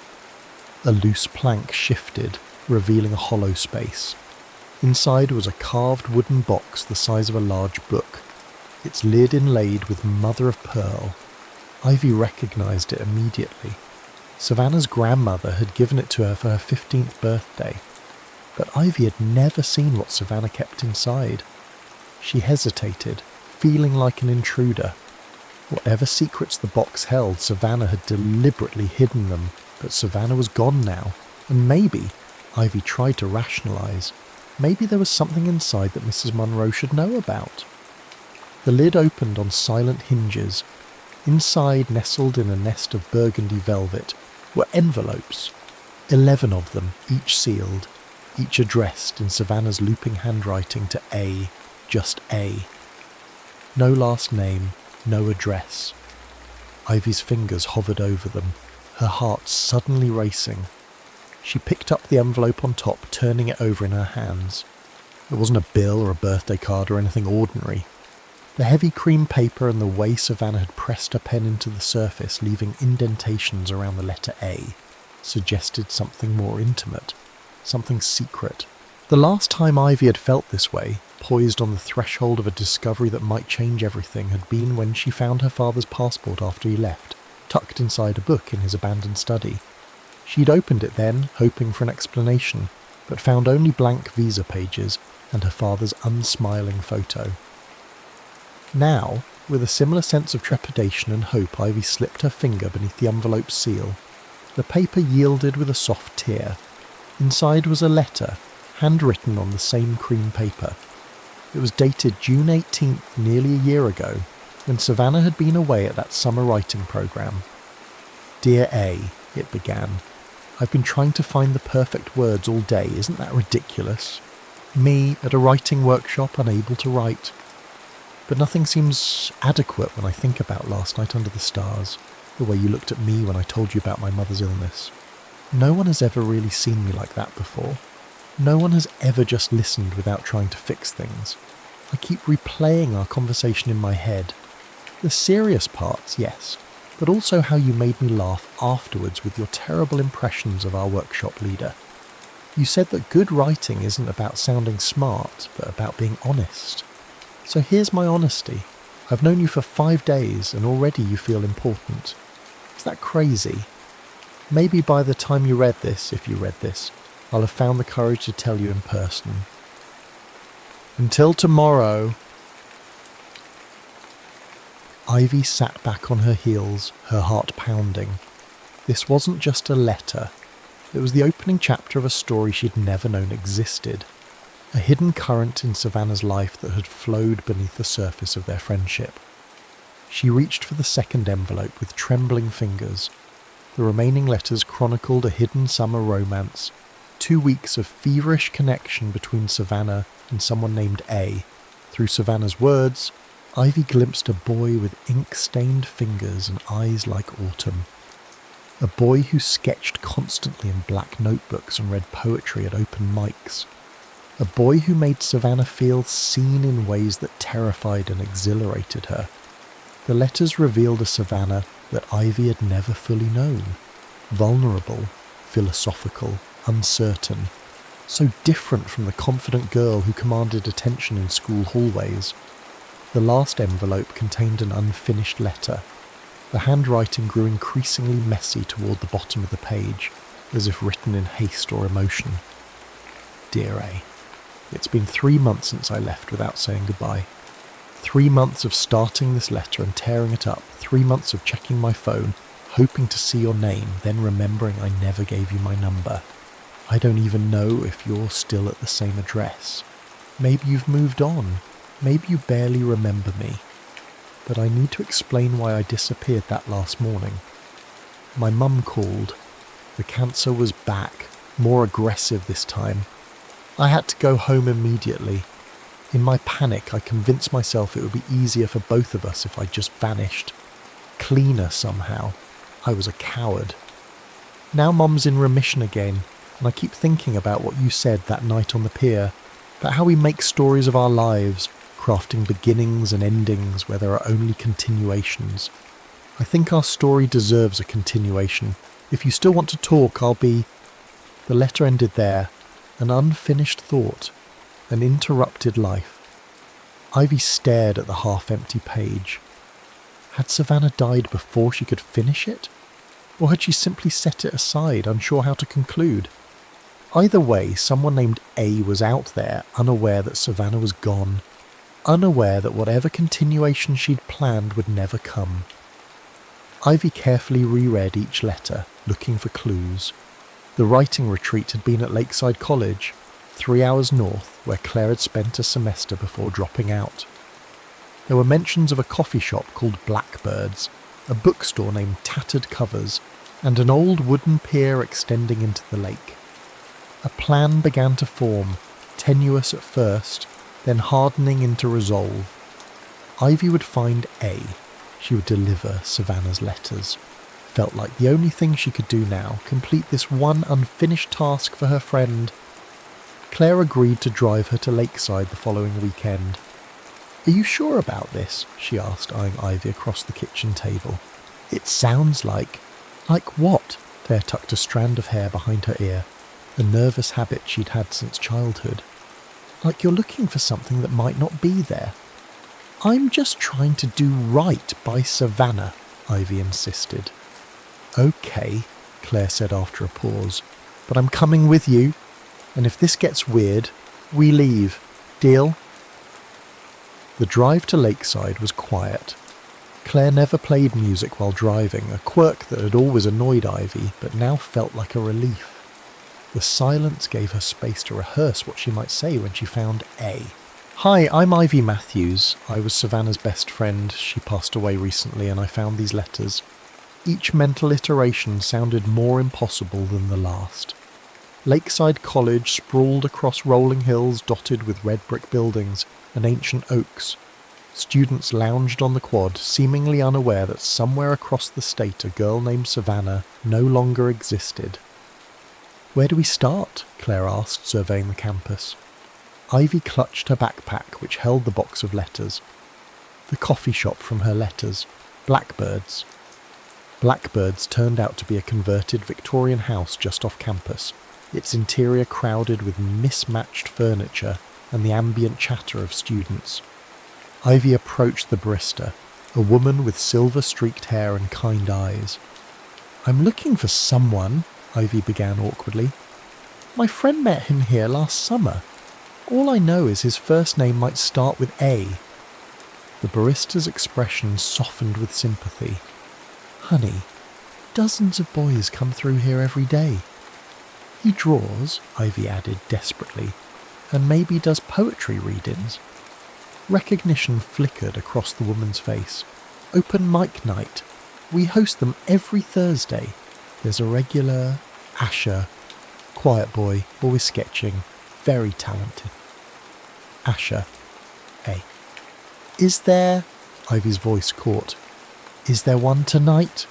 A loose plank shifted, revealing a hollow space. Inside was a carved wooden box the size of a large book, its lid inlaid with mother of pearl. Ivy recognised it immediately. Savannah's grandmother had given it to her for her 15th birthday, but Ivy had never seen what Savannah kept inside. She hesitated, feeling like an intruder. Whatever secrets the box held, Savannah had deliberately hidden them, but Savannah was gone now, and maybe, Ivy tried to rationalise, maybe there was something inside that Mrs. Munro should know about. The lid opened on silent hinges. Inside, nestled in a nest of burgundy velvet, were envelopes. 11 of them, each sealed, each addressed in Savannah's looping handwriting to A, just A. No last name, no address. Ivy's fingers hovered over them, her heart suddenly racing. She picked up the envelope on top, turning it over in her hands. It wasn't a bill or a birthday card or anything ordinary. The heavy cream paper and the way Savannah had pressed her pen into the surface, leaving indentations around the letter A, suggested something more intimate, something secret. The last time Ivy had felt this way, poised on the threshold of a discovery that might change everything, had been when she found her father's passport after he left, tucked inside a book in his abandoned study. She'd opened it then, hoping for an explanation, but found only blank visa pages and her father's unsmiling photo. Now, With a similar sense of trepidation and hope, Ivy slipped her finger beneath the envelope's seal. The paper yielded with a soft tear. Inside was a letter, handwritten on the same cream paper. It was dated June 18th, nearly a year ago, when Savannah had been away at that summer writing programme. "Dear A," it began. "I've been trying to find the perfect words all day. Isn't that ridiculous? Me, at a writing workshop, unable to write. But nothing seems adequate when I think about last night under the stars, the way you looked at me when I told you about my mother's illness. No one has ever really seen me like that before. No one has ever just listened without trying to fix things. I keep replaying our conversation in my head. The serious parts, yes, but also how you made me laugh afterwards with your terrible impressions of our workshop leader. You said that good writing isn't about sounding smart, but about being honest. So here's my honesty. I've known you for 5 days and already you feel important. Is that crazy? Maybe by the time you read this, if you read this, I'll have found the courage to tell you in person. Until tomorrow." Ivy sat back on her heels, her heart pounding. This wasn't just a letter. It was the opening chapter of a story she'd never known existed. A hidden current in Savannah's life that had flowed beneath the surface of their friendship. She reached for the second envelope with trembling fingers. The remaining letters chronicled a hidden summer romance, 2 weeks of feverish connection between Savannah and someone named A. Through Savannah's words, Ivy glimpsed a boy with ink-stained fingers and eyes like autumn. A boy who sketched constantly in black notebooks and read poetry at open mics. A boy who made Savannah feel seen in ways that terrified and exhilarated her. The letters revealed a Savannah that Ivy had never fully known. Vulnerable, philosophical, uncertain. So different from the confident girl who commanded attention in school hallways. The last envelope contained an unfinished letter. The handwriting grew increasingly messy toward the bottom of the page, as if written in haste or emotion. "Dear A, it's been 3 months since I left without saying goodbye. 3 months of starting this letter and tearing it up. 3 months of checking my phone, hoping to see your name, then remembering I never gave you my number. I don't even know if you're still at the same address. Maybe you've moved on. Maybe you barely remember me. But I need to explain why I disappeared that last morning. My mum called. The cancer was back, more aggressive this time. I had to go home immediately. In my panic, I convinced myself it would be easier for both of us if I just vanished. Cleaner somehow. I was a coward. Now Mum's in remission again, and I keep thinking about what you said that night on the pier, about how we make stories of our lives, crafting beginnings and endings where there are only continuations. I think our story deserves a continuation. If you still want to talk, I'll be..." The letter ended there, an unfinished thought, an interrupted life. Ivy stared at the half-empty page. Had Savannah died before she could finish it? Or had she simply set it aside, unsure how to conclude? Either way, someone named A was out there, unaware that Savannah was gone, unaware that whatever continuation she'd planned would never come. Ivy carefully reread each letter, looking for clues. The writing retreat had been at Lakeside College, 3 hours north, where Claire had spent a semester before dropping out. There were mentions of a coffee shop called Blackbird's, a bookstore named Tattered Covers, and an old wooden pier extending into the lake. A plan began to form, tenuous at first, then hardening into resolve. Ivy would find A. She would deliver Savannah's letters. Felt like the only thing she could do now, complete this one unfinished task for her friend. Claire agreed to drive her to Lakeside the following weekend. "Are you sure about this?" she asked, eyeing Ivy across the kitchen table. "It sounds like..." "Like what?" Claire tucked a strand of hair behind her ear, a nervous habit she'd had since childhood. "Like you're looking for something that might not be there." "I'm just trying to do right by Savannah," Ivy insisted. "Okay," Claire said after a pause, "but I'm coming with you, and if this gets weird, we leave. Deal?" The drive to Lakeside was quiet. Claire never played music while driving, a quirk that had always annoyed Ivy, but now felt like a relief. The silence gave her space to rehearse what she might say when she found A. "Hi, I'm Ivy Matthews. I was Savannah's best friend. She passed away recently and I found these letters." Each mental iteration sounded more impossible than the last. Lakeside College sprawled across rolling hills dotted with red brick buildings and ancient oaks. Students lounged on the quad, seemingly unaware that somewhere across the state a girl named Savannah no longer existed. "Where do we start?" Claire asked, surveying the campus. Ivy clutched her backpack, which held the box of letters. The coffee shop from her letters. Blackbird's. Blackbird's turned out to be a converted Victorian house just off campus, its interior crowded with mismatched furniture and the ambient chatter of students. Ivy approached the barista, a woman with silver-streaked hair and kind eyes. "I'm looking for someone," Ivy began awkwardly. "My friend met him here last summer. All I know is his first name might start with A." The barista's expression softened with sympathy. "Honey, dozens of boys come through here every day. He draws," Ivy added desperately, "and maybe does poetry readings." Recognition flickered across the woman's face. "Open mic night. We host them every Thursday. There's a regular Asher. Quiet boy, always sketching. Very talented." Asher. A. "Is there..." Ivy's voice caught. "Is there one tonight?"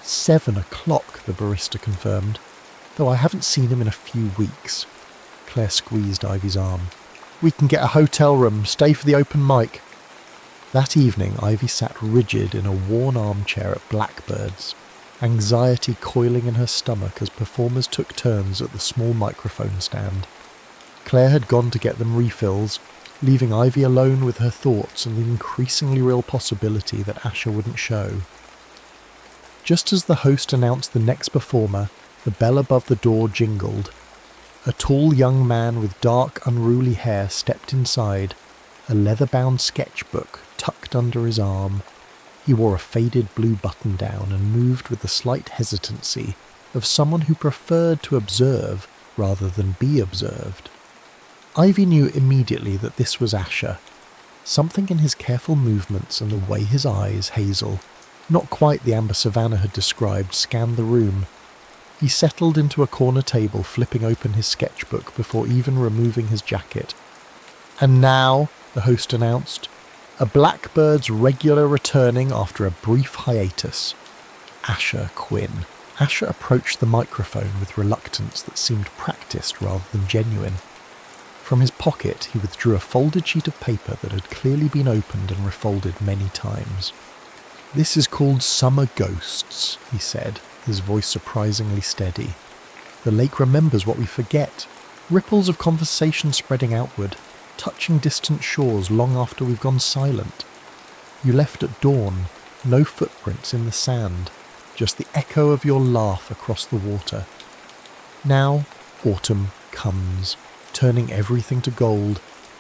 7:00, the barista confirmed, "though I haven't seen him in a few weeks." Claire squeezed Ivy's arm. "We can get a hotel room, stay for the open mic." That evening, Ivy sat rigid in a worn armchair at Blackbird's, anxiety coiling in her stomach as performers took turns at the small microphone stand. Claire had gone to get them refills, leaving Ivy alone with her thoughts and the increasingly real possibility that Asher wouldn't show. Just as the host announced the next performer, the bell above the door jingled. A tall young man with dark, unruly hair stepped inside, a leather-bound sketchbook tucked under his arm. He wore a faded blue button-down and moved with the slight hesitancy of someone who preferred to observe rather than be observed. Ivy knew immediately that this was Asher. Something in his careful movements and the way his eyes, hazel, not quite the amber Savannah had described, scanned the room. He settled into a corner table, flipping open his sketchbook before even removing his jacket. "And now," the host announced, "a Blackbird's regular returning after a brief hiatus. Asher Quinn." Asher approached the microphone with reluctance that seemed practiced rather than genuine. From his pocket, he withdrew a folded sheet of paper that had clearly been opened and refolded many times. "This is called Summer Ghosts," he said, his voice surprisingly steady. "The lake remembers what we forget. Ripples of conversation spreading outward, touching distant shores long after we've gone silent. You left at dawn, no footprints in the sand, just the echo of your laugh across the water. Now, autumn comes, turning everything to gold,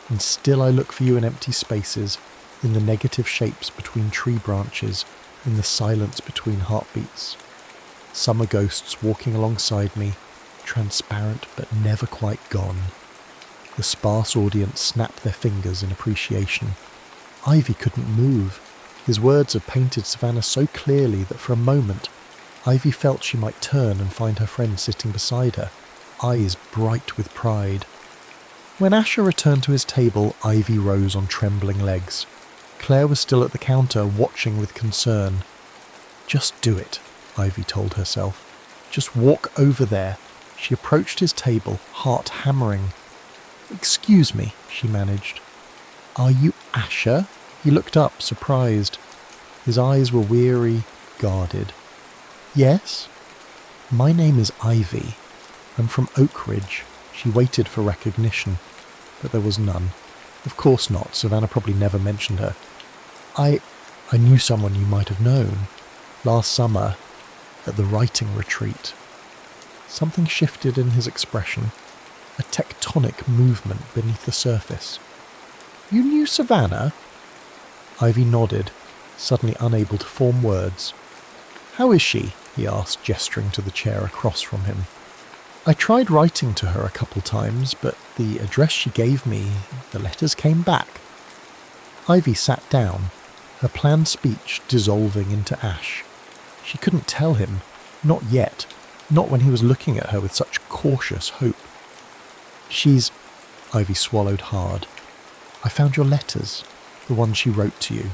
and still I look for you in empty spaces, in the negative shapes between tree branches, in the silence between heartbeats. Summer ghosts walking alongside me, transparent but never quite gone." The sparse audience snapped their fingers in appreciation. Ivy couldn't move. His words had painted Savannah so clearly that for a moment, Ivy felt she might turn and find her friend sitting beside her, eyes bright with pride. When Asher returned to his table, Ivy rose on trembling legs. Claire was still at the counter, watching with concern. "Just do it," Ivy told herself. "Just walk over there." She approached his table, heart hammering. "Excuse me," she managed. "Are you Asher?" He looked up, surprised. His eyes were weary, guarded. "Yes?" "My name is Ivy. I'm from Oak Ridge." She waited for recognition, but there was none. Of course not, Savannah probably never mentioned her. I knew someone you might have known. Last summer, at the writing retreat." Something shifted in his expression, a tectonic movement beneath the surface. "You knew Savannah?" Ivy nodded, suddenly unable to form words. "How is she?" he asked, gesturing to the chair across from him. "I tried writing to her a couple times, but the address she gave me, the letters came back." Ivy sat down, her planned speech dissolving into ash. She couldn't tell him, not yet, not when he was looking at her with such cautious hope. Ivy swallowed hard. "I found your letters, the ones she wrote to you."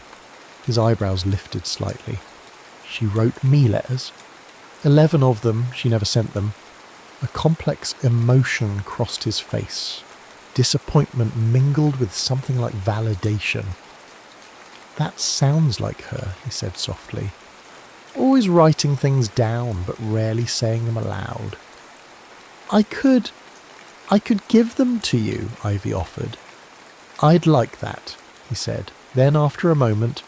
His eyebrows lifted slightly. "She wrote me letters? 11 of them, she never sent them." A complex emotion crossed his face. Disappointment mingled with something like validation. "That sounds like her," he said softly. "Always writing things down, but rarely saying them aloud." I could give them to you," Ivy offered. "I'd like that," he said. Then, after a moment,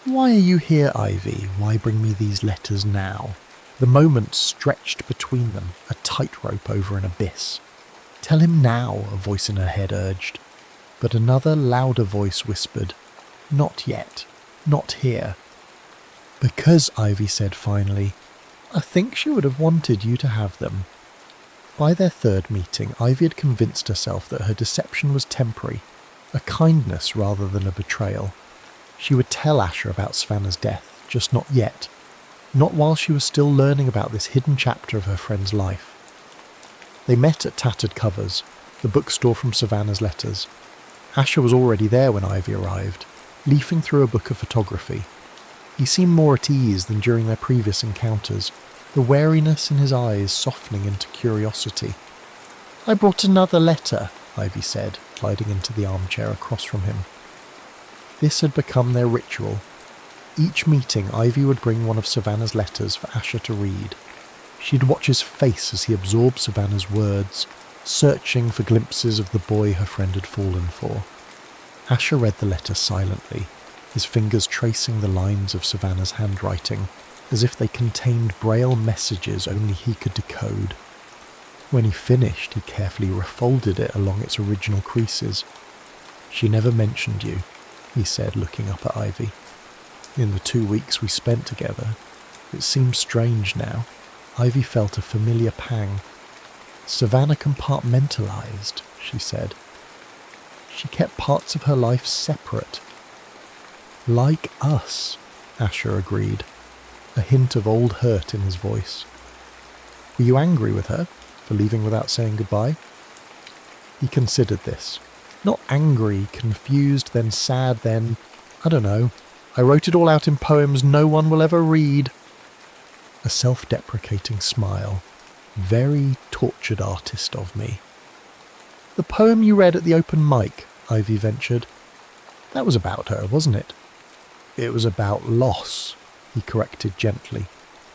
"Why are you here, Ivy? Why bring me these letters now?" The moment stretched between them, a tightrope over an abyss. "Tell him now," a voice in her head urged. But another, louder voice whispered, "Not yet. Not here." "Because," Ivy said finally, "I think she would have wanted you to have them." By their third meeting, Ivy had convinced herself that her deception was temporary, a kindness rather than a betrayal. She would tell Asher about Savannah's death, just not yet. Not while she was still learning about this hidden chapter of her friend's life. They met at Tattered Covers, the bookstore from Savannah's letters. Asher was already there when Ivy arrived, leafing through a book of photography. He seemed more at ease than during their previous encounters, the wariness in his eyes softening into curiosity. "I brought another letter," Ivy said, gliding into the armchair across from him. This had become their ritual. Each meeting, Ivy would bring one of Savannah's letters for Asher to read. She'd watch his face as he absorbed Savannah's words, searching for glimpses of the boy her friend had fallen for. Asher read the letter silently, his fingers tracing the lines of Savannah's handwriting, as if they contained braille messages only he could decode. When he finished, he carefully refolded it along its original creases. "She never mentioned you," he said, looking up at Ivy. "In the 2 weeks we spent together, it seems strange now." Ivy felt a familiar pang. "Savannah compartmentalized," she said. "She kept parts of her life separate." "Like us," Asher agreed, a hint of old hurt in his voice. "Were you angry with her for leaving without saying goodbye?" He considered this. Not angry, confused, then sad, then, I don't know. "I wrote it all out in poems no one will ever read." A self-deprecating smile. Very tortured artist of me. "The poem you read at the open mic," Ivy ventured. "That was about her, wasn't it?" "It was about loss," he corrected gently.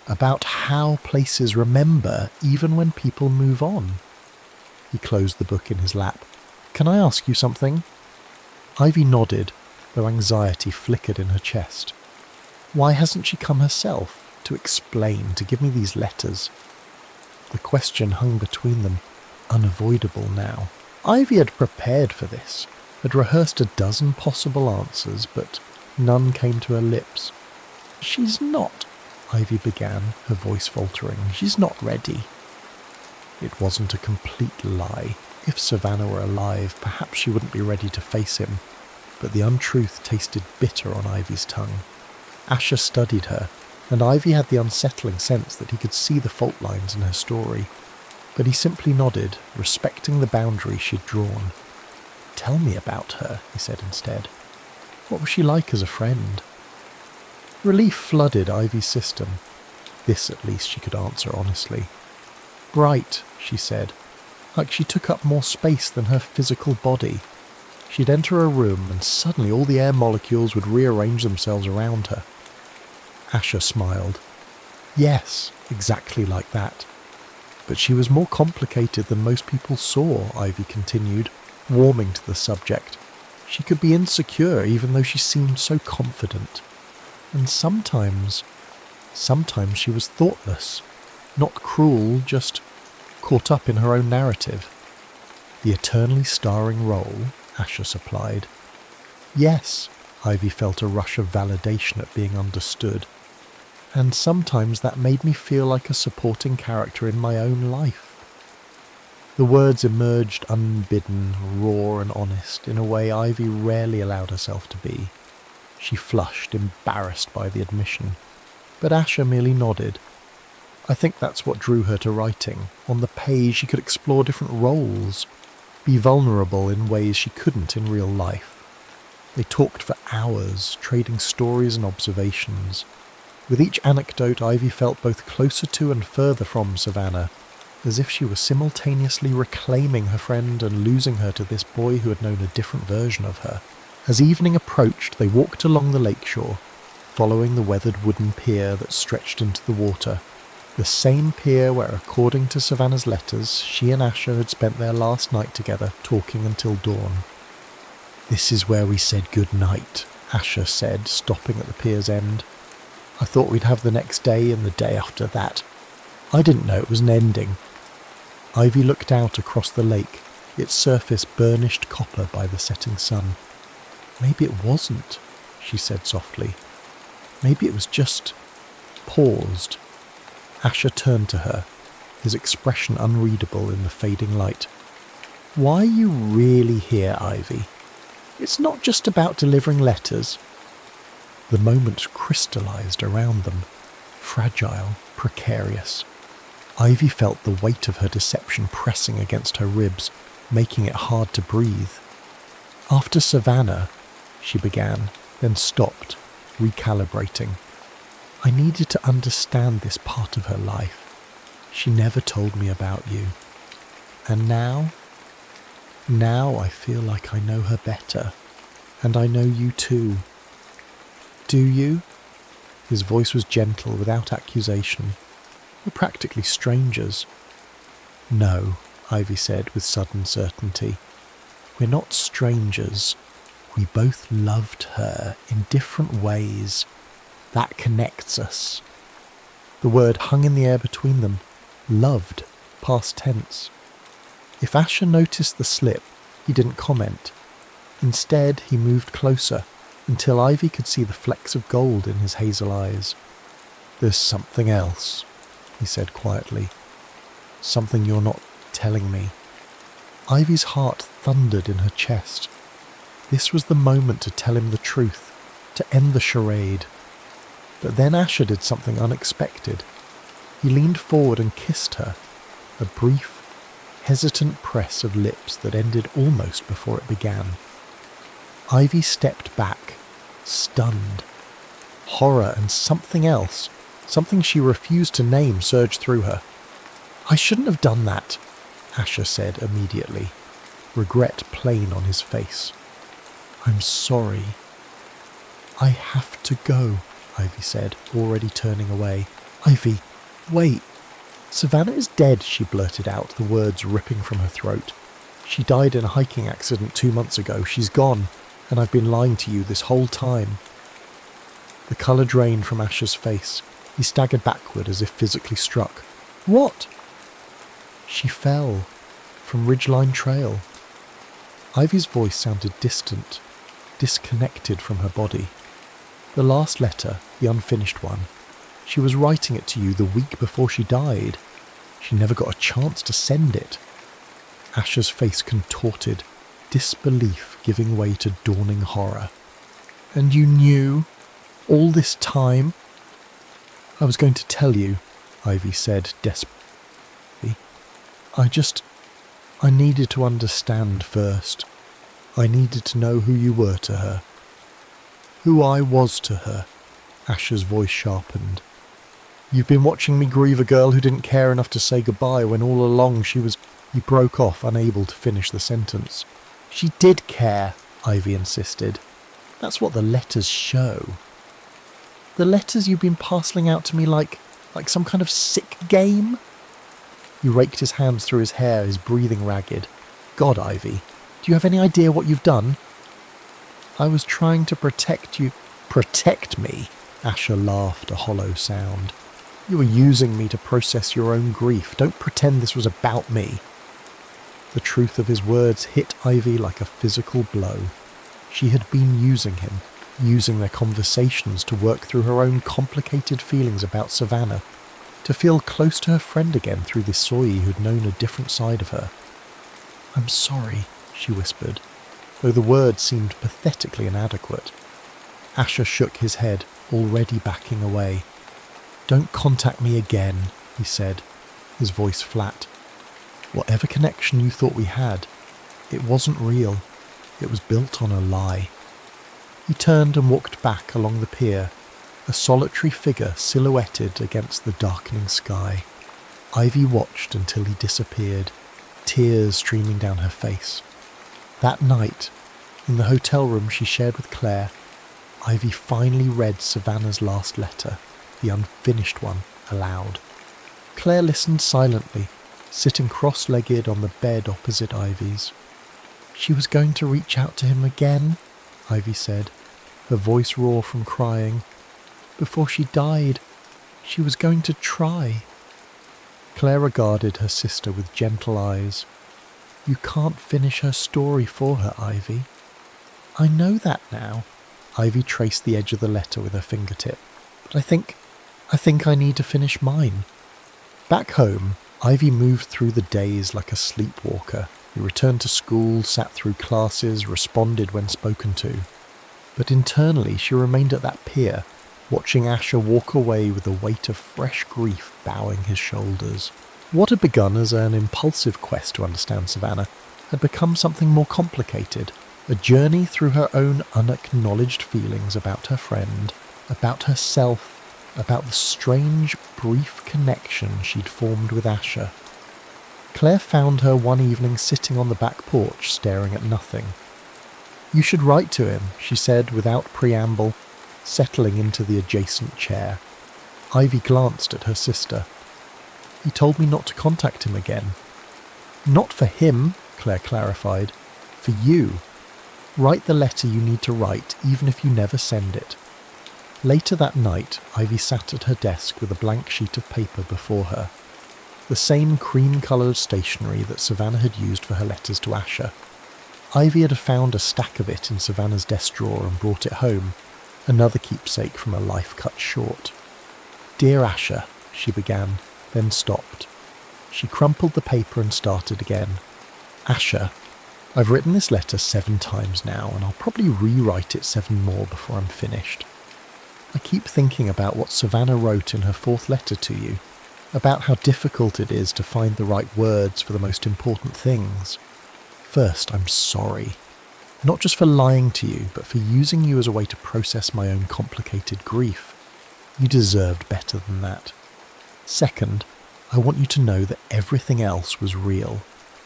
"About how places remember even when people move on." He closed the book in his lap. "Can I ask you something?" Ivy nodded, though anxiety flickered in her chest. "Why hasn't she come herself, to explain, to give me these letters?" The question hung between them, unavoidable now. Ivy had prepared for this, had rehearsed a dozen possible answers, but none came to her lips. "She's not," Ivy began, her voice faltering. "She's not ready." It wasn't a complete lie. If Savannah were alive, perhaps she wouldn't be ready to face him. But the untruth tasted bitter on Ivy's tongue. Asher studied her, and Ivy had the unsettling sense that he could see the fault lines in her story. But he simply nodded, respecting the boundary she'd drawn. "Tell me about her," he said instead. "What was she like as a friend?" Relief flooded Ivy's system. This, at least, she could answer honestly. "Bright," she said, like she took up more space than her physical body. She'd enter a room and suddenly all the air molecules would rearrange themselves around her. Asher smiled. "Yes, exactly like that. But she was more complicated than most people saw," Ivy continued, warming to the subject. "She could be insecure even though she seemed so confident. And sometimes she was thoughtless. Not cruel, just caught up in her own narrative." "The eternally starring role," Asher supplied. "Yes," Ivy felt a rush of validation at being understood, and sometimes that made me feel like a supporting character in my own life. The words emerged unbidden, raw and honest, in a way Ivy rarely allowed herself to be. She flushed, embarrassed by the admission, but Asher merely nodded. I think that's what drew her to writing. On the page she could explore different roles, be vulnerable in ways she couldn't in real life. They talked for hours, trading stories and observations. With each anecdote, Ivy felt both closer to and further from Savannah, as if she was simultaneously reclaiming her friend and losing her to this boy who had known a different version of her. As evening approached, they walked along the lakeshore, following the weathered wooden pier that stretched into the water. The same pier where, according to Savannah's letters, she and Asher had spent their last night together, talking until dawn. "This is where we said good night," Asher said, stopping at the pier's end. "I thought we'd have the next day and the day after that. I didn't know it was an ending." Ivy looked out across the lake, its surface burnished copper by the setting sun. "Maybe it wasn't," she said softly. "Maybe it was just paused." Asher turned to her, his expression unreadable in the fading light. "Why are you really here, Ivy? It's not just about delivering letters." The moment crystallized around them, fragile, precarious. Ivy felt the weight of her deception pressing against her ribs, making it hard to breathe. "After Savannah," she began, then stopped, recalibrating. "I needed to understand this part of her life. She never told me about you. And now I feel like I know her better. And I know you too." "Do you?" His voice was gentle, without accusation. "We're practically strangers." "No," Ivy said with sudden certainty. "We're not strangers. We both loved her in different ways. That connects us." The word hung in the air between them. Loved, past tense. If Asher noticed the slip, he didn't comment. Instead, he moved closer, until Ivy could see the flecks of gold in his hazel eyes. "There's something else," he said quietly. "Something you're not telling me." Ivy's heart thundered in her chest. This was the moment to tell him the truth, to end the charade. But then Asher did something unexpected. He leaned forward and kissed her, a brief, hesitant press of lips that ended almost before it began. Ivy stepped back, stunned. Horror and something else, something she refused to name, surged through her. "I shouldn't have done that," Asher said immediately, regret plain on his face. "I'm sorry." "I have to go," Ivy said, already turning away. "Ivy, wait." "Savannah is dead," she blurted out, the words ripping from her throat. "She died in a hiking accident 2 months ago. She's gone, and I've been lying to you this whole time." The colour drained from Asher's face. He staggered backward as if physically struck. "What?" "She fell from Ridgeline Trail." Ivy's voice sounded distant, disconnected from her body. "The last letter, the unfinished one, she was writing it to you the week before she died. She never got a chance to send it." Asher's face contorted, disbelief giving way to dawning horror. "And you knew all this time?" "I was going to tell you," Ivy said desperately. I needed to understand first. I needed to know who you were to her. Who I was to her." Asher's voice sharpened. "You've been watching me grieve a girl who didn't care enough to say goodbye when all along she was..." He broke off, unable to finish the sentence. "She did care," Ivy insisted. "That's what the letters show." "The letters you've been parcelling out to me like some kind of sick game?" He raked his hands through his hair, his breathing ragged. "God, Ivy, do you have any idea what you've done?" "I was trying to protect you." "Protect me?" Asher laughed, a hollow sound. "You were using me to process your own grief. Don't pretend this was about me." The truth of his words hit Ivy like a physical blow. She had been using him, using their conversations to work through her own complicated feelings about Savannah, to feel close to her friend again through this Soyi who'd known a different side of her. "I'm sorry," she whispered, though the words seemed pathetically inadequate. Asher shook his head, already backing away. "Don't contact me again," he said, his voice flat. "Whatever connection you thought we had, it wasn't real. It was built on a lie." He turned and walked back along the pier, a solitary figure silhouetted against the darkening sky. Ivy watched until he disappeared, tears streaming down her face. That night, in the hotel room she shared with Claire, Ivy finally read Savannah's last letter, the unfinished one, aloud. Claire listened silently, sitting cross-legged on the bed opposite Ivy's. "She was going to reach out to him again," Ivy said, her voice raw from crying. "Before she died, she was going to try." Claire regarded her sister with gentle eyes. "You can't finish her story for her, Ivy." "I know that now." Ivy traced the edge of the letter with her fingertip. "But I think I need to finish mine." Back home, Ivy moved through the days like a sleepwalker. He returned to school, sat through classes, responded when spoken to. But internally she remained at that pier, watching Asher walk away with the weight of fresh grief bowing his shoulders. What had begun as an impulsive quest to understand Savannah had become something more complicated, a journey through her own unacknowledged feelings about her friend, about herself, about the strange, brief connection she'd formed with Asher. Claire found her one evening sitting on the back porch, staring at nothing. "You should write to him," she said without preamble, settling into the adjacent chair. Ivy glanced at her sister. "He told me not to contact him again." "Not for him," Claire clarified. "For you. Write the letter you need to write, even if you never send it." Later that night, Ivy sat at her desk with a blank sheet of paper before her. The same cream-coloured stationery that Savannah had used for her letters to Asher. Ivy had found a stack of it in Savannah's desk drawer and brought it home, another keepsake from a life cut short. "Dear Asher," she began, then stopped. She crumpled the paper and started again. "Asher, I've written this letter 7 times now, and I'll probably rewrite it 7 more before I'm finished. I keep thinking about what Savannah wrote in her 4th letter to you, about how difficult it is to find the right words for the most important things. First, I'm sorry. Not just for lying to you, but for using you as a way to process my own complicated grief. You deserved better than that. Second, I want you to know that everything else was real.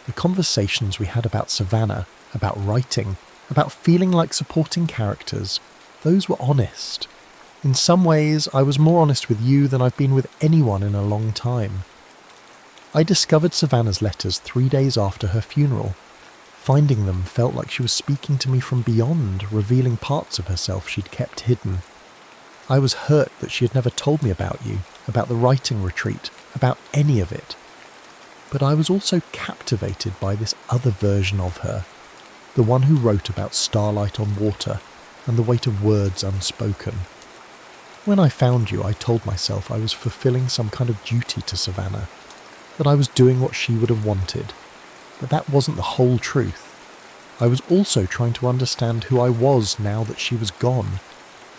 The conversations we had about Savannah, about writing, about feeling like supporting characters, those were honest. In some ways, I was more honest with you than I've been with anyone in a long time. I discovered Savannah's letters 3 days after her funeral. Finding them felt like she was speaking to me from beyond, revealing parts of herself she'd kept hidden. I was hurt that she had never told me about you, about the writing retreat, about any of it. But I was also captivated by this other version of her, the one who wrote about starlight on water and the weight of words unspoken. When I found you, I told myself I was fulfilling some kind of duty to Savannah, that I was doing what she would have wanted. But that wasn't the whole truth. I was also trying to understand who I was now that she was gone.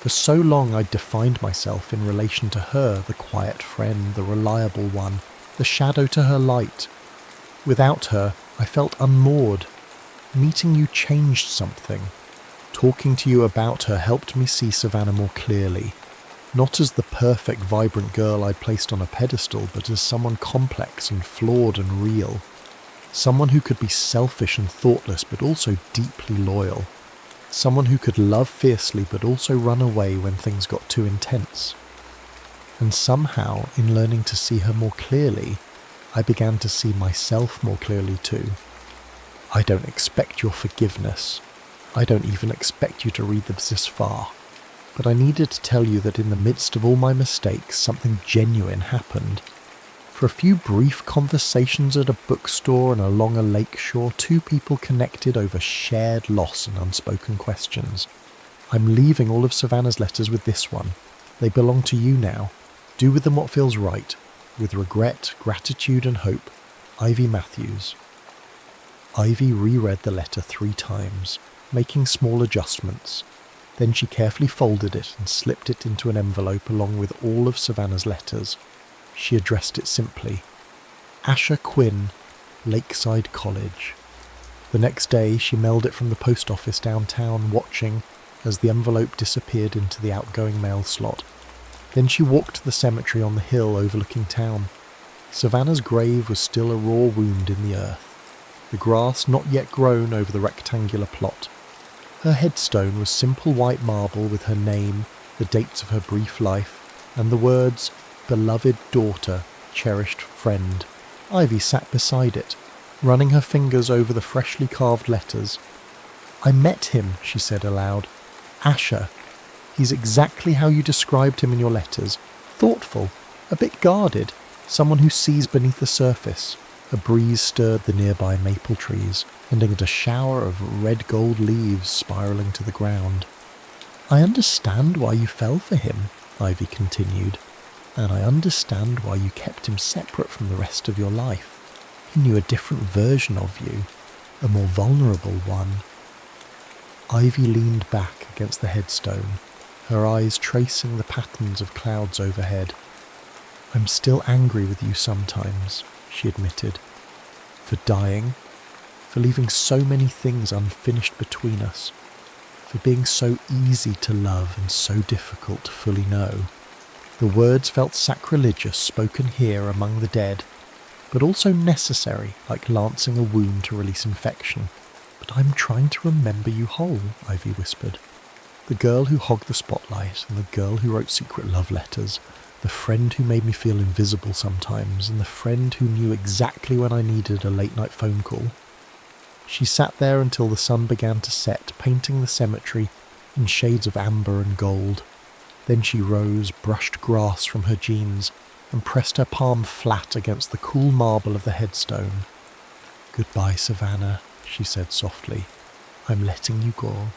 For so long I'd defined myself in relation to her, the quiet friend, the reliable one, the shadow to her light. Without her, I felt unmoored. Meeting you changed something. Talking to you about her helped me see Savannah more clearly. Not as the perfect, vibrant girl I'd placed on a pedestal, but as someone complex and flawed and real. Someone who could be selfish and thoughtless, but also deeply loyal. Someone who could love fiercely, but also run away when things got too intense. And somehow, in learning to see her more clearly, I began to see myself more clearly too. I don't expect your forgiveness. I don't even expect you to read this far. But I needed to tell you that in the midst of all my mistakes, something genuine happened. For a few brief conversations at a bookstore and along a lake shore, 2 people connected over shared loss and unspoken questions. I'm leaving all of Savannah's letters with this one. They belong to you now. Do with them what feels right. With regret, gratitude and hope, Ivy Matthews. Ivy reread the letter 3 times, making small adjustments. Then she carefully folded it and slipped it into an envelope along with all of Savannah's letters. She addressed it simply. Asher Quinn, Lakeside College. The next day she mailed it from the post office downtown, watching as the envelope disappeared into the outgoing mail slot. Then she walked to the cemetery on the hill overlooking town. Savannah's grave was still a raw wound in the earth, the grass not yet grown over the rectangular plot. Her headstone was simple white marble with her name, the dates of her brief life, and the words, "Beloved daughter, cherished friend." Ivy sat beside it, running her fingers over the freshly carved letters. "I met him," she said aloud. "Asher. He's exactly how you described him in your letters. Thoughtful, a bit guarded, someone who sees beneath the surface." A breeze stirred the nearby maple trees, ending at a shower of red-gold leaves spiralling to the ground. "I understand why you fell for him," Ivy continued, "and I understand why you kept him separate from the rest of your life. He knew a different version of you, a more vulnerable one." Ivy leaned back against the headstone, her eyes tracing the patterns of clouds overhead. "I'm still angry with you sometimes," she admitted. "For dying, for leaving so many things unfinished between us, for being so easy to love and so difficult to fully know." The words felt sacrilegious spoken here among the dead, but also necessary, like lancing a wound to release infection. "But I'm trying to remember you whole," Ivy whispered. "The girl who hogged the spotlight, and the girl who wrote secret love letters, the friend who made me feel invisible sometimes, and the friend who knew exactly when I needed a late-night phone call." She sat there until the sun began to set, painting the cemetery in shades of amber and gold. Then she rose, brushed grass from her jeans, and pressed her palm flat against the cool marble of the headstone. "Goodbye, Savannah," she said softly. "I'm letting you go."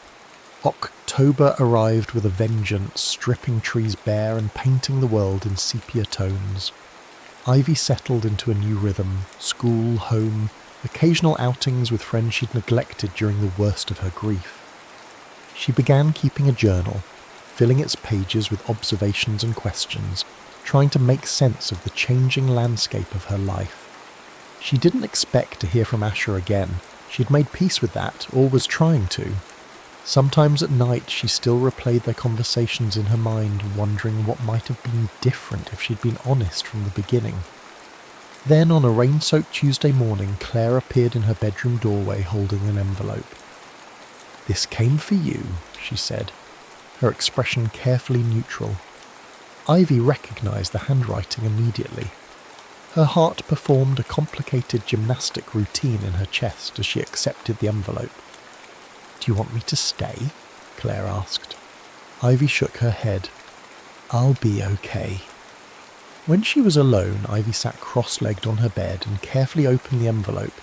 October arrived with a vengeance, stripping trees bare and painting the world in sepia tones. Ivy settled into a new rhythm: school, home, occasional outings with friends she'd neglected during the worst of her grief. She began keeping a journal, filling its pages with observations and questions, trying to make sense of the changing landscape of her life. She didn't expect to hear from Asher again. She'd made peace with that, or was trying to. Sometimes at night she still replayed their conversations in her mind, wondering what might have been different if she'd been honest from the beginning. Then on a rain-soaked Tuesday morning, Claire appeared in her bedroom doorway holding an envelope. "This came for you," she said, her expression carefully neutral. Ivy recognised the handwriting immediately. Her heart performed a complicated gymnastic routine in her chest as she accepted the envelope. "Do you want me to stay?" Claire asked. Ivy shook her head. "I'll be okay." When she was alone, Ivy sat cross-legged on her bed and carefully opened the envelope.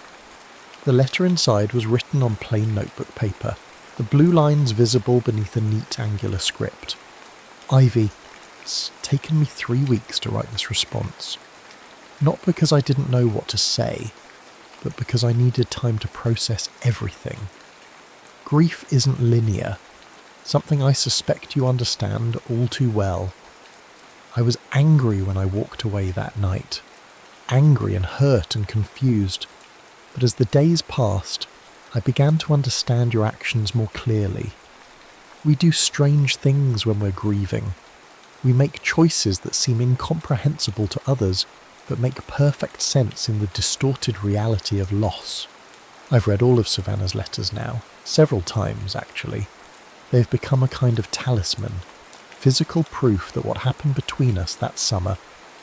The letter inside was written on plain notebook paper, the blue lines visible beneath a neat angular script. "Ivy, it's taken me 3 weeks to write this response. Not because I didn't know what to say, but because I needed time to process everything. Grief isn't linear, something I suspect you understand all too well. I was angry when I walked away that night, angry and hurt and confused, but as the days passed, I began to understand your actions more clearly. We do strange things when we're grieving. We make choices that seem incomprehensible to others, but make perfect sense in the distorted reality of loss." I've read all of Savannah's letters now, several times actually. They've become a kind of talisman, physical proof that what happened between us that summer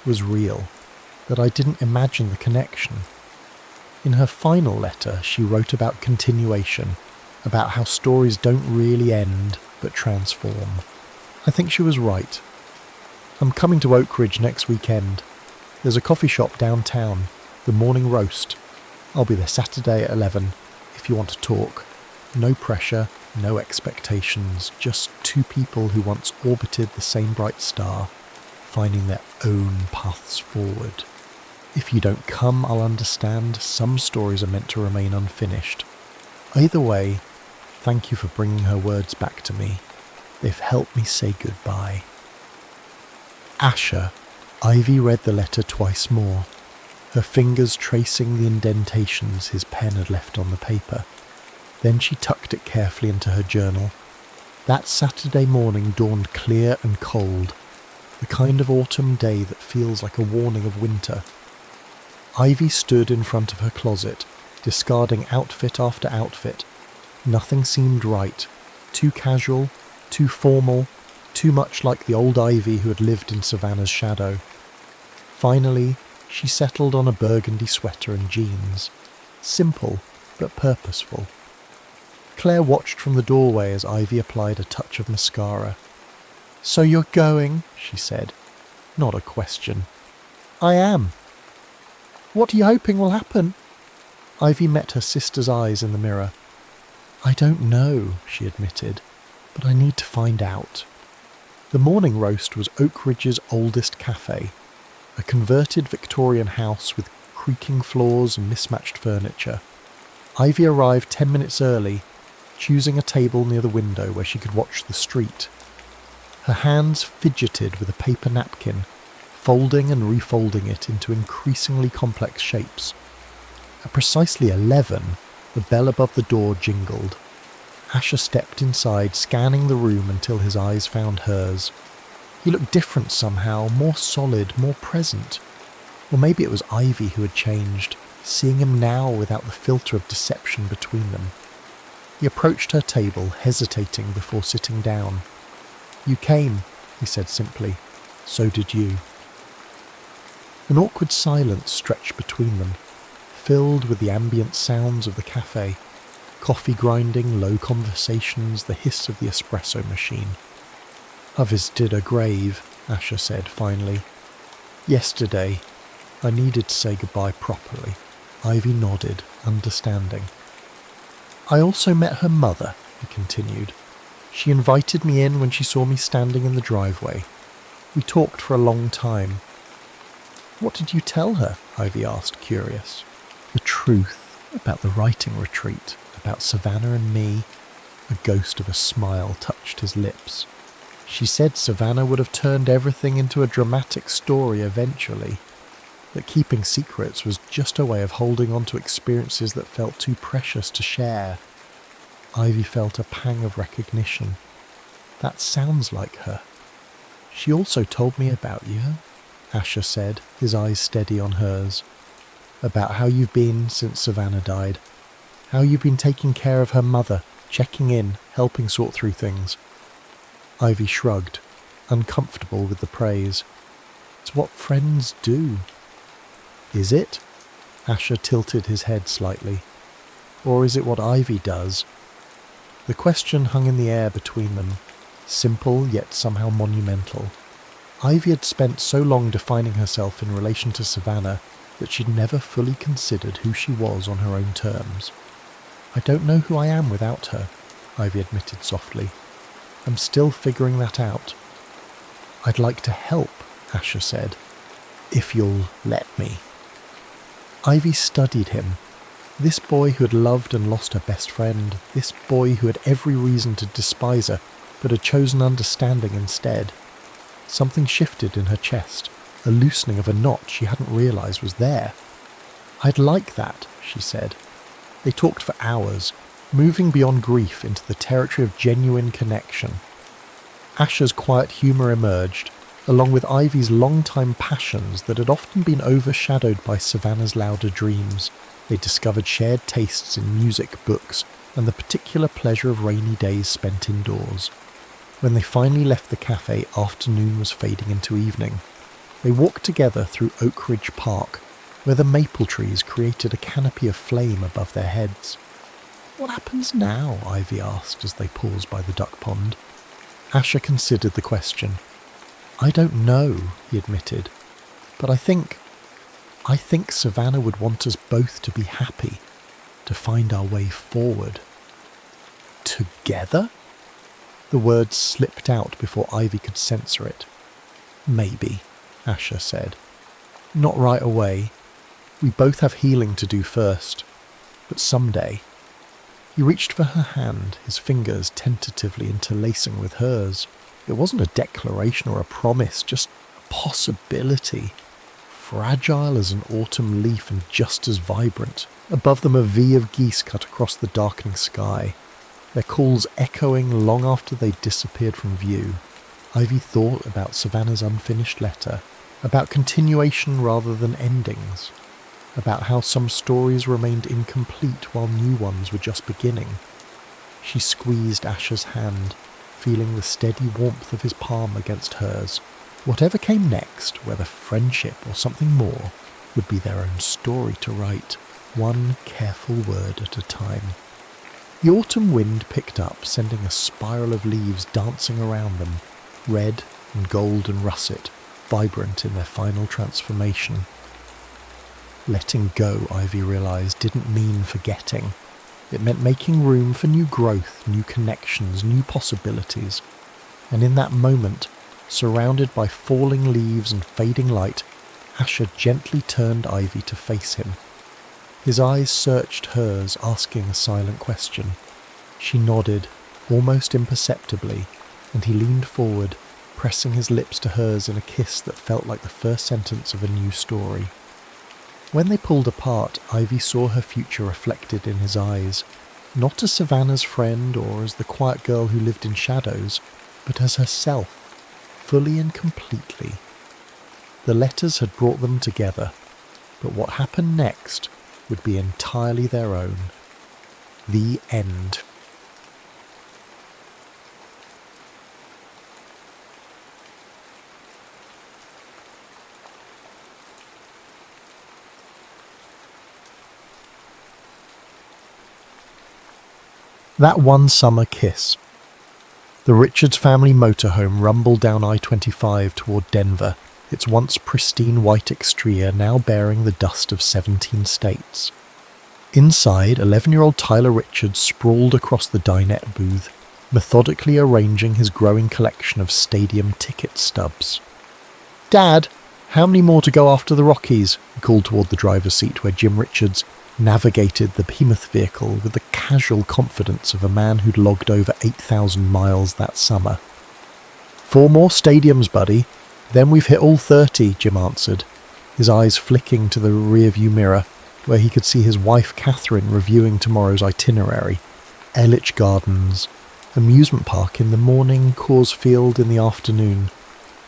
was real, that I didn't imagine the connection. In her final letter, she wrote about continuation, about how stories don't really end, but transform. I think she was right. I'm coming to Oak Ridge next weekend. There's a coffee shop downtown, the Morning Roast. I'll be there Saturday at 11, if you want to talk. No pressure, No expectations, just two people who once orbited the same bright star, finding their own paths forward. If you don't come, I'll understand. Some stories are meant to remain unfinished. Either way, thank you for bringing her words back to me. They've helped me say goodbye. Asher. Ivy read the letter twice more, her fingers tracing the indentations his pen had left on the paper. Then she tucked it carefully into her journal. That Saturday morning dawned clear and cold, the kind of autumn day that feels like a warning of winter. Ivy stood in front of her closet, discarding outfit after outfit. Nothing seemed right. Too casual, too formal, too much like the old Ivy who had lived in Savannah's shadow. Finally, she settled on a burgundy sweater and jeans. Simple, but purposeful. Claire watched from the doorway as Ivy applied a touch of mascara. "So you're going," she said. Not a question. "I am." "What are you hoping will happen?" Ivy met her sister's eyes in the mirror. "I don't know," she admitted, "but I need to find out." The morning roast was Oak Ridge's oldest cafe, a converted Victorian house with creaking floors and mismatched furniture. Ivy arrived 10 minutes early, choosing a table near the window where she could watch the street. Her hands fidgeted with a paper napkin, folding and refolding it into increasingly complex shapes. At precisely 11, the bell above the door jingled. Asher stepped inside, scanning the room until his eyes found hers. He looked different somehow, more solid, more present. Or maybe it was Ivy who had changed, seeing him now without the filter of deception between them. He approached her table, hesitating before sitting down. "You came," he said simply. "So did you." An awkward silence stretched between them, filled with the ambient sounds of the cafe. Coffee grinding, low conversations, the hiss of the espresso machine. "I visited a grave," Asher said finally. "Yesterday. I needed to say goodbye properly." Ivy nodded, understanding. "I also met her mother," he continued. "She invited me in when she saw me standing in the driveway. We talked for a long time." "What did you tell her?" Ivy asked, curious. "The truth about the writing retreat, about Savannah and me." A ghost of a smile touched his lips. "She said Savannah would have turned everything into a dramatic story eventually, that keeping secrets was just a way of holding on to experiences that felt too precious to share." Ivy felt a pang of recognition. That sounds like her. "She also told me about you," Asher said, his eyes steady on hers. "About how you've been since Savannah died. How you've been taking care of her mother, checking in, helping sort through things." Ivy shrugged, uncomfortable with the praise. "It's what friends do." "Is it?" Asher tilted his head slightly. "Or is it what Ivy does?" The question hung in the air between them, simple yet somehow monumental. Ivy had spent so long defining herself in relation to Savannah that she'd never fully considered who she was on her own terms. "I don't know who I am without her," Ivy admitted softly. "I'm still figuring that out." "I'd like to help," Asher said, "if you'll let me." Ivy studied him. This boy who had loved and lost her best friend, this boy who had every reason to despise her, but had chosen understanding instead. Something shifted in her chest, a loosening of a knot she hadn't realised was there. "I'd like that," she said. They talked for hours, moving beyond grief into the territory of genuine connection. Asher's quiet humour emerged, along with Ivy's long-time passions that had often been overshadowed by Savannah's louder dreams. They discovered shared tastes in music, books, and the particular pleasure of rainy days spent indoors. When they finally left the cafe, afternoon was fading into evening. They walked together through Oak Ridge Park, where the maple trees created a canopy of flame above their heads. "What happens now?" Ivy asked as they paused by the duck pond. Asher considered the question. "I don't know," he admitted, "but I think Savannah would want us both to be happy, to find our way forward." Together? The words slipped out before Ivy could censor it. Maybe, Asher said. Not right away. We both have healing to do first. But someday. He reached for her hand, his fingers tentatively interlacing with hers. It wasn't a declaration or a promise, just a possibility. Fragile as an autumn leaf and just as vibrant. Above them a V of geese cut across the darkening sky, their calls echoing long after they'd disappeared from view. Ivy thought about Savannah's unfinished letter, about continuation rather than endings, about how some stories remained incomplete while new ones were just beginning. She squeezed Asher's hand, feeling the steady warmth of his palm against hers. Whatever came next, whether friendship or something more, would be their own story to write, one careful word at a time. The autumn wind picked up, sending a spiral of leaves dancing around them, red and gold and russet, vibrant in their final transformation. Letting go, Ivy realised, didn't mean forgetting. It meant making room for new growth, new connections, new possibilities. And in that moment, surrounded by falling leaves and fading light, Asher gently turned Ivy to face him. His eyes searched hers, asking a silent question. She nodded, almost imperceptibly, and he leaned forward, pressing his lips to hers in a kiss that felt like the first sentence of a new story. When they pulled apart, Ivy saw her future reflected in his eyes, not as Savannah's friend or as the quiet girl who lived in shadows, but as herself, fully and completely. The letters had brought them together, but what happened next would be entirely their own. The end. That one summer kiss. The Richards family motorhome rumbled down I-25 toward Denver, its once pristine white exterior now bearing the dust of 17 states. Inside, 11-year-old Tyler Richards sprawled across the dinette booth, methodically arranging his growing collection of stadium ticket stubs. "Dad, how many more to go after the Rockies?" he called toward the driver's seat where Jim Richards navigated the behemoth vehicle with the casual confidence of a man who'd logged over 8,000 miles that summer. "4 more stadiums, buddy. Then we've hit all 30, Jim answered, his eyes flicking to the rearview mirror, where he could see his wife Catherine reviewing tomorrow's itinerary. Elitch Gardens, amusement park in the morning, Coors Field in the afternoon.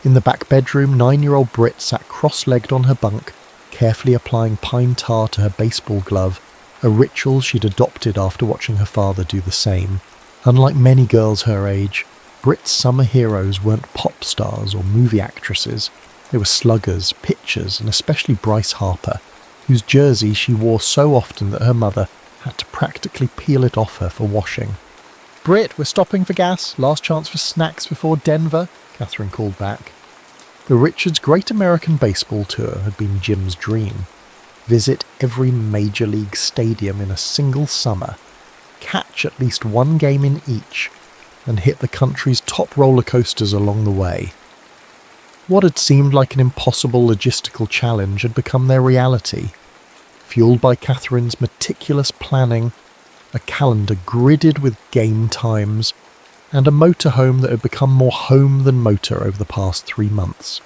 In the back bedroom, 9-year-old Britt sat cross-legged on her bunk, carefully applying pine tar to her baseball glove, a ritual she'd adopted after watching her father do the same. Unlike many girls her age, Britt's summer heroes weren't pop stars or movie actresses. They were sluggers, pitchers, and especially Bryce Harper, whose jersey she wore so often that her mother had to practically peel it off her for washing. "Britt, we're stopping for gas. Last chance for snacks before Denver," Catherine called back. The Richards' Great American Baseball Tour had been Jim's dream. Visit every major league stadium in a single summer, catch at least one game in each, and hit the country's top roller coasters along the way. What had seemed like an impossible logistical challenge had become their reality, fueled by Catherine's meticulous planning, a calendar gridded with game times, and a motorhome that had become more home than motor over the past 3 months.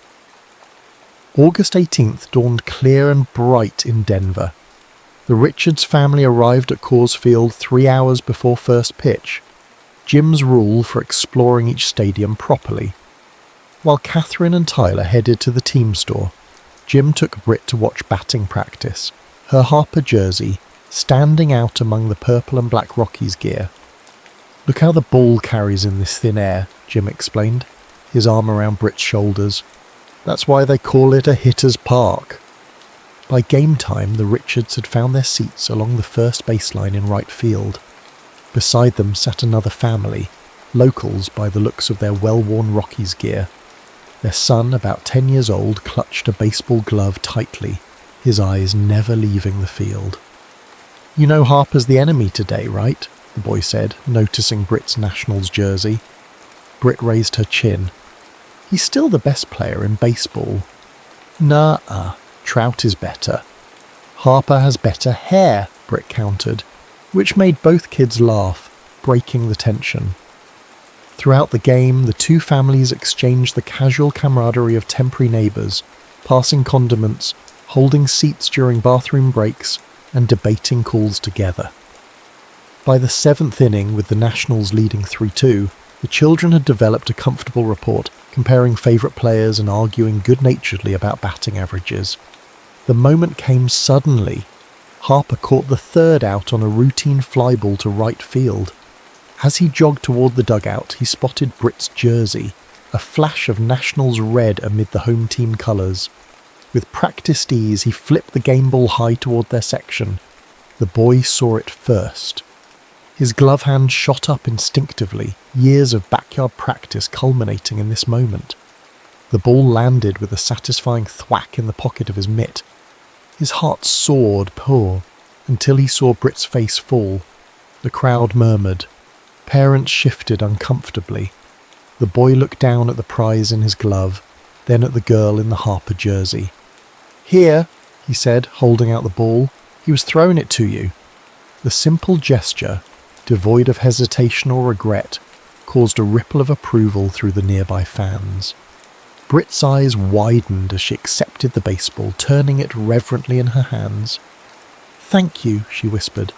August 18th dawned clear and bright in Denver. The Richards family arrived at Coors Field 3 hours before first pitch, Jim's rule for exploring each stadium properly. While Catherine and Tyler headed to the team store, Jim took Britt to watch batting practice, her Harper jersey standing out among the purple and black Rockies gear. "Look how the ball carries in this thin air," Jim explained, his arm around Britt's shoulders. "That's why they call it a hitter's park." By game time, the Richards had found their seats along the first baseline in right field. Beside them sat another family, locals by the looks of their well-worn Rockies gear. Their son, about 10 years old, clutched a baseball glove tightly, his eyes never leaving the field. "You know Harper's the enemy today, right?" the boy said, noticing Britt's Nationals jersey. Britt raised her chin. He's still the best player in baseball. Nuh-uh, Trout is better. Harper has better hair, Britt countered, which made both kids laugh, breaking the tension. Throughout the game, the two families exchanged the casual camaraderie of temporary neighbours, passing condiments, holding seats during bathroom breaks, and debating calls together. By the 7th inning, with the Nationals leading 3-2, the children had developed a comfortable rapport, comparing favourite players and arguing good-naturedly about batting averages. The moment came suddenly. Harper caught the third out on a routine fly ball to right field. As he jogged toward the dugout, he spotted Britt's jersey, a flash of Nationals red amid the home team colours. With practiced ease, he flipped the game ball high toward their section. The boy saw it first. His glove hand shot up instinctively, years of backyard practice culminating in this moment. The ball landed with a satisfying thwack in the pocket of his mitt. His heart soared, until he saw Britt's face fall. The crowd murmured. Parents shifted uncomfortably. The boy looked down at the prize in his glove, then at the girl in the Harper jersey. "Here," he said, holding out the ball. "He was throwing it to you." The simple gesture, devoid of hesitation or regret, caused a ripple of approval through the nearby fans. Britt's eyes widened as she accepted the baseball, turning it reverently in her hands. "Thank you," she whispered,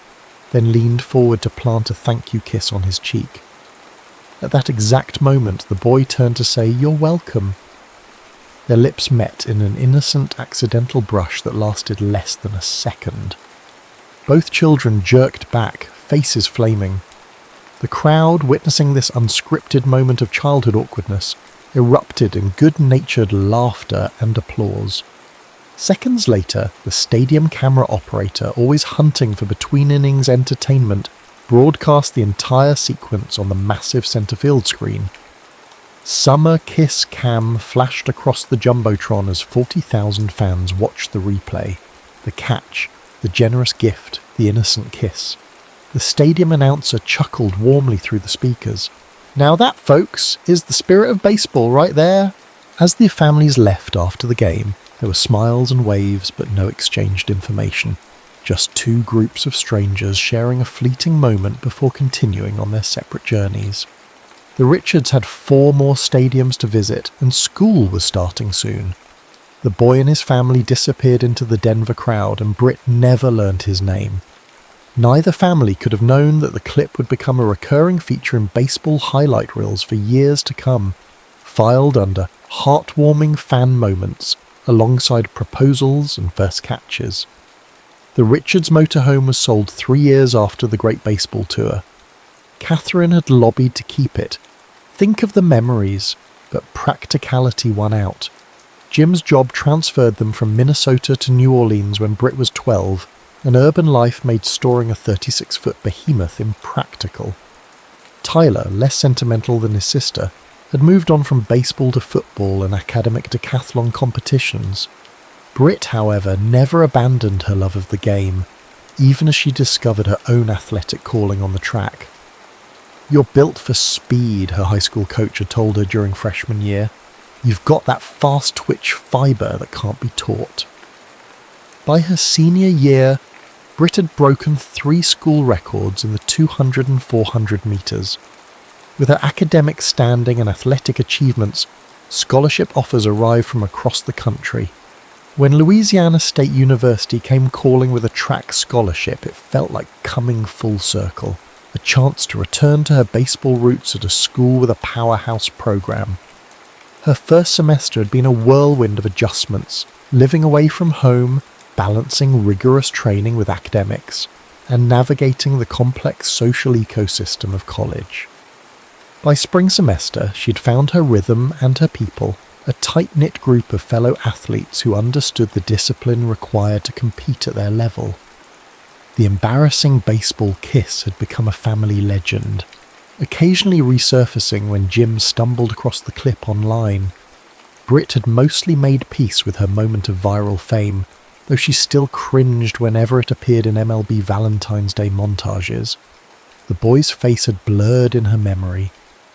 then leaned forward to plant a thank you kiss on his cheek. At that exact moment, the boy turned to say, "You're welcome." Their lips met in an innocent, accidental brush that lasted less than a second. Both children jerked back, faces flaming. The crowd, witnessing this unscripted moment of childhood awkwardness, erupted in good-natured laughter and applause. Seconds later, the stadium camera operator, always hunting for between-innings entertainment, broadcast the entire sequence on the massive centre field screen. Summer Kiss Cam flashed across the Jumbotron as 40,000 fans watched the replay. The catch, the generous gift, the innocent kiss. The stadium announcer chuckled warmly through the speakers. "Now that, folks, is the spirit of baseball right there." As the families left after the game, there were smiles and waves, but no exchanged information. Just two groups of strangers sharing a fleeting moment before continuing on their separate journeys. The Richards had 4 more stadiums to visit, and school was starting soon. The boy and his family disappeared into the Denver crowd, and Britt never learned his name. Neither family could have known that the clip would become a recurring feature in baseball highlight reels for years to come, filed under heartwarming fan moments alongside proposals and first catches. The Richards motorhome was sold 3 years after the Great Baseball Tour. Catherine had lobbied to keep it. Think of the memories, but practicality won out. Jim's job transferred them from Minnesota to New Orleans when Britt was 12, and urban life made storing a 36-foot behemoth impractical. Tyler, less sentimental than his sister, had moved on from baseball to football and academic decathlon competitions. Britt, however, never abandoned her love of the game, even as she discovered her own athletic calling on the track. "You're built for speed," her high school coach had told her during freshman year. "You've got that fast twitch fibre that can't be taught." By her senior year, Britt had broken 3 school records in the 200 and 400 metres. With her academic standing and athletic achievements, scholarship offers arrived from across the country. When Louisiana State University came calling with a track scholarship, it felt like coming full circle, a chance to return to her baseball roots at a school with a powerhouse program. Her first semester had been a whirlwind of adjustments, living away from home, balancing rigorous training with academics, and navigating the complex social ecosystem of college. By spring semester, she'd found her rhythm and her people, a tight-knit group of fellow athletes who understood the discipline required to compete at their level. The embarrassing baseball kiss had become a family legend, occasionally resurfacing when Jim stumbled across the clip online. Britt had mostly made peace with her moment of viral fame, though she still cringed whenever it appeared in MLB Valentine's Day montages. The boy's face had blurred in her memory.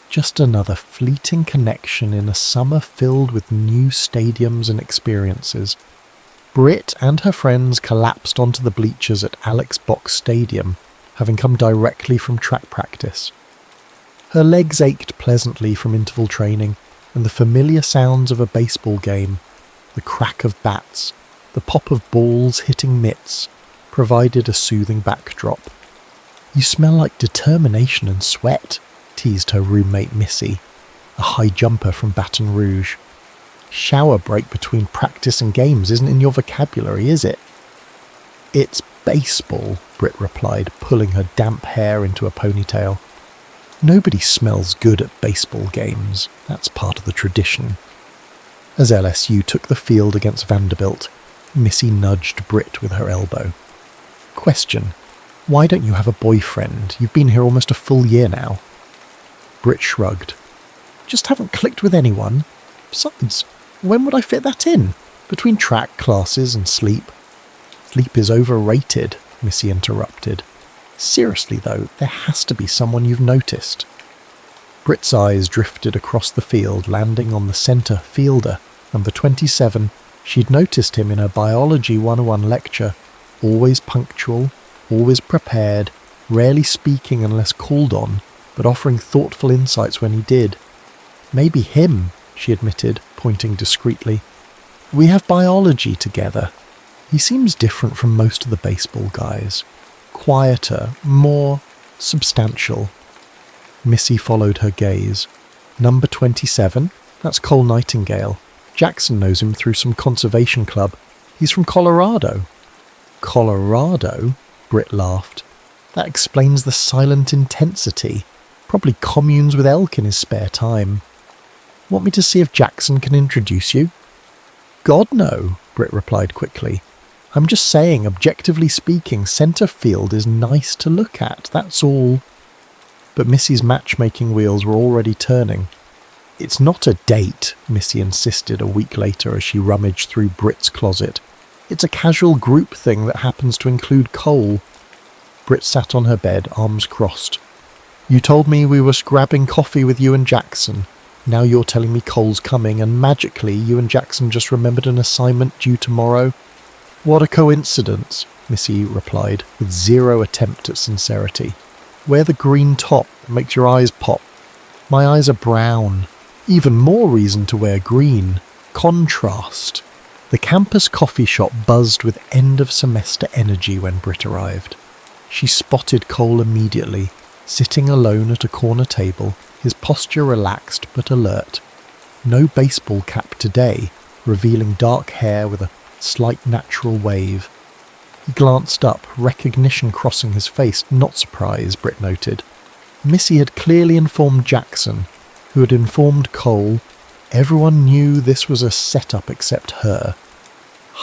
Just another fleeting connection in a summer filled with new stadiums and experiences. Brit and her friends collapsed onto the bleachers at Alex Box Stadium, having come directly from track practice. Her legs ached pleasantly from interval training, and the familiar sounds of a baseball game, the crack of bats, the pop of balls hitting mitts, provided a soothing backdrop. "You smell like determination and sweat," teased her roommate Missy, a high jumper from Baton Rouge. "Shower break between practice and games isn't in your vocabulary, is it?" "It's baseball," Brit replied, pulling her damp hair into a ponytail. "Nobody smells good at baseball games. That's part of the tradition." As LSU took the field against Vanderbilt, Missy nudged Brit with her elbow. "Question. Why don't you have a boyfriend? You've been here almost a full year now." Brit shrugged. "Just haven't clicked with anyone. Besides, when would I fit that in? Between track classes and sleep." "Sleep is overrated," Missy interrupted. "Seriously though, there has to be someone you've noticed." Brit's eyes drifted across the field, landing on the centre fielder, number 27. She'd noticed him in her Biology 101 lecture, always punctual, always prepared, rarely speaking unless called on, but offering thoughtful insights when he did. "Maybe him," she admitted, pointing discreetly. "We have biology together. He seems different from most of the baseball guys. Quieter, more substantial." Missy followed her gaze. "Number 27? That's Cole Nightingale. Jackson knows him through some conservation club. He's from Colorado." "Colorado?" Brit laughed. "That explains the silent intensity. Probably communes with elk in his spare time. Want me to see if Jackson can introduce you?" "God, no," Brit replied quickly. "I'm just saying, objectively speaking, centre field is nice to look at, that's all." But Missy's matchmaking wheels were already turning. "It's not a date," Missy insisted a week later as she rummaged through Brit's closet. "It's a casual group thing that happens to include Cole." Brit sat on her bed, arms crossed. "You told me we were grabbing coffee with you and Jackson. Now you're telling me Cole's coming, and magically you and Jackson just remembered an assignment due tomorrow?" "What a coincidence," Missy replied, with zero attempt at sincerity. "Wear the green top, it makes your eyes pop." "My eyes are brown." "Even more reason to wear green. Contrast." The campus coffee shop buzzed with end-of-semester energy when Brit arrived. She spotted Cole immediately, sitting alone at a corner table, his posture relaxed but alert. No baseball cap today, revealing dark hair with a slight natural wave. He glanced up, recognition crossing his face, not surprise, Brit noted. Missy had clearly informed Jackson, who had informed Cole. Everyone knew this was a setup except her.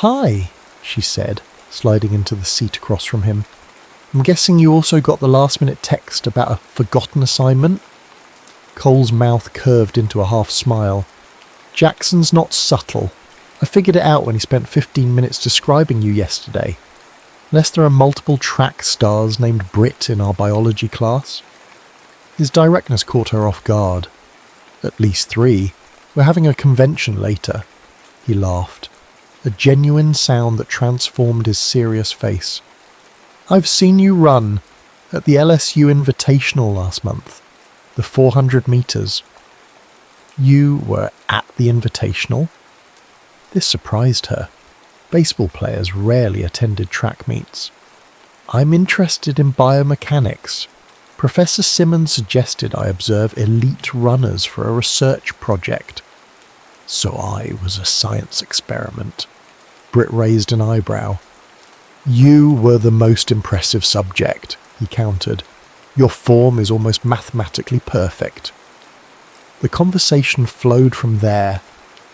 "Hi," she said, sliding into the seat across from him. "I'm guessing you also got the last-minute text about a forgotten assignment?" Cole's mouth curved into a half-smile. "Jackson's not subtle. I figured it out when he spent 15 minutes describing you yesterday. Unless there are multiple track stars named Brit in our biology class." His directness caught her off guard. "At least 3. We're having a convention later." He laughed, a genuine sound that transformed his serious face. "I've seen you run at the LSU Invitational last month, the 400 meters. "You were at the Invitational?" This surprised her. Baseball players rarely attended track meets. "I'm interested in biomechanics. Professor Simmons suggested I observe elite runners for a research project." "So I was a science experiment." Brit raised an eyebrow. "You were the most impressive subject," he countered. "Your form is almost mathematically perfect." The conversation flowed from there,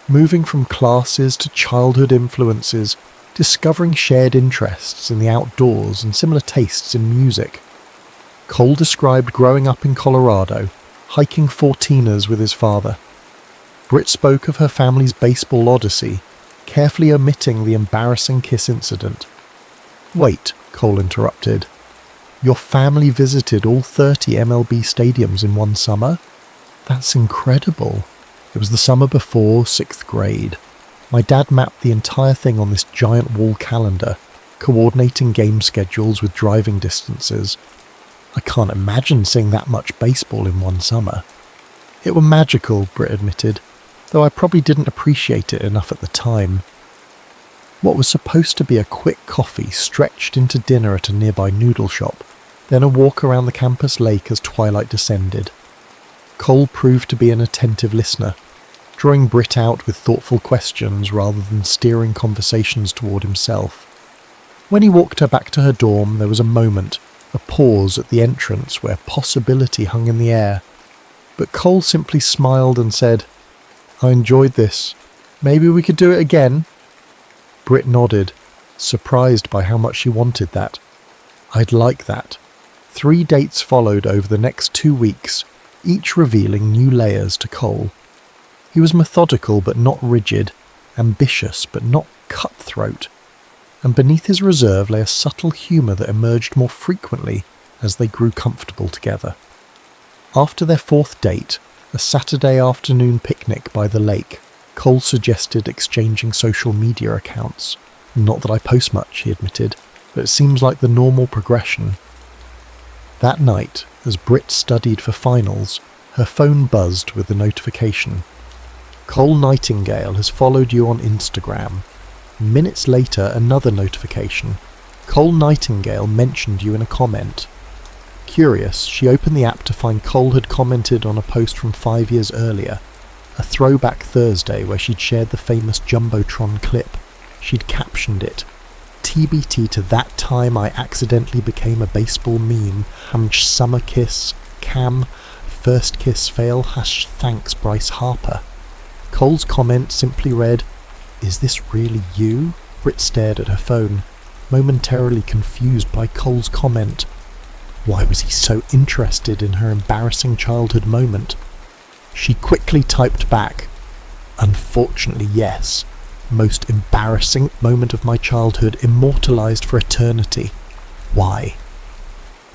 moving from classes to childhood influences, discovering shared interests in the outdoors and similar tastes in music. Cole described growing up in Colorado, hiking 14ers with his father. Brit spoke of her family's baseball odyssey, carefully omitting the embarrassing kiss incident. "Wait," Cole interrupted. Your family visited all 30 MLB stadiums in one summer? That's incredible. It was the summer before 6th grade. My dad mapped the entire thing on this giant wall calendar, coordinating game schedules with driving distances. I can't imagine seeing that much baseball in one summer. It were magical, Britt admitted, though I probably didn't appreciate it enough at the time. What was supposed to be a quick coffee stretched into dinner at a nearby noodle shop, then a walk around the campus lake as twilight descended. Cole proved to be an attentive listener, drawing Britt out with thoughtful questions rather than steering conversations toward himself. When he walked her back to her dorm, there was a moment, a pause at the entrance where possibility hung in the air. But Cole simply smiled and said, "I enjoyed this. Maybe we could do it again?" Britt nodded, surprised by how much she wanted that. "I'd like that." 3 dates followed over the next 2 weeks, each revealing new layers to Cole. He was methodical but not rigid, ambitious but not cutthroat, and beneath his reserve lay a subtle humour that emerged more frequently as they grew comfortable together. After their 4th date, a Saturday afternoon picnic by the lake, Cole suggested exchanging social media accounts. "Not that I post much," he admitted, "but it seems like the normal progression." That night, as Britt studied for finals, her phone buzzed with a notification. "Cole Nightingale has followed you on Instagram." Minutes later, another notification. "Cole Nightingale mentioned you in a comment." Curious, she opened the app to find Cole had commented on a post from 5 years earlier, a throwback Thursday where she'd shared the famous Jumbotron clip. She'd captioned it, "TBT to that time I accidentally became a baseball meme, summer kiss, cam, first kiss fail, thanks Bryce Harper." Cole's comment simply read, "Is this really you?" Britt stared at her phone, momentarily confused by Cole's comment. Why was he so interested in her embarrassing childhood moment? She quickly typed back, "Unfortunately, yes. Most embarrassing moment of my childhood immortalized for eternity. Why?"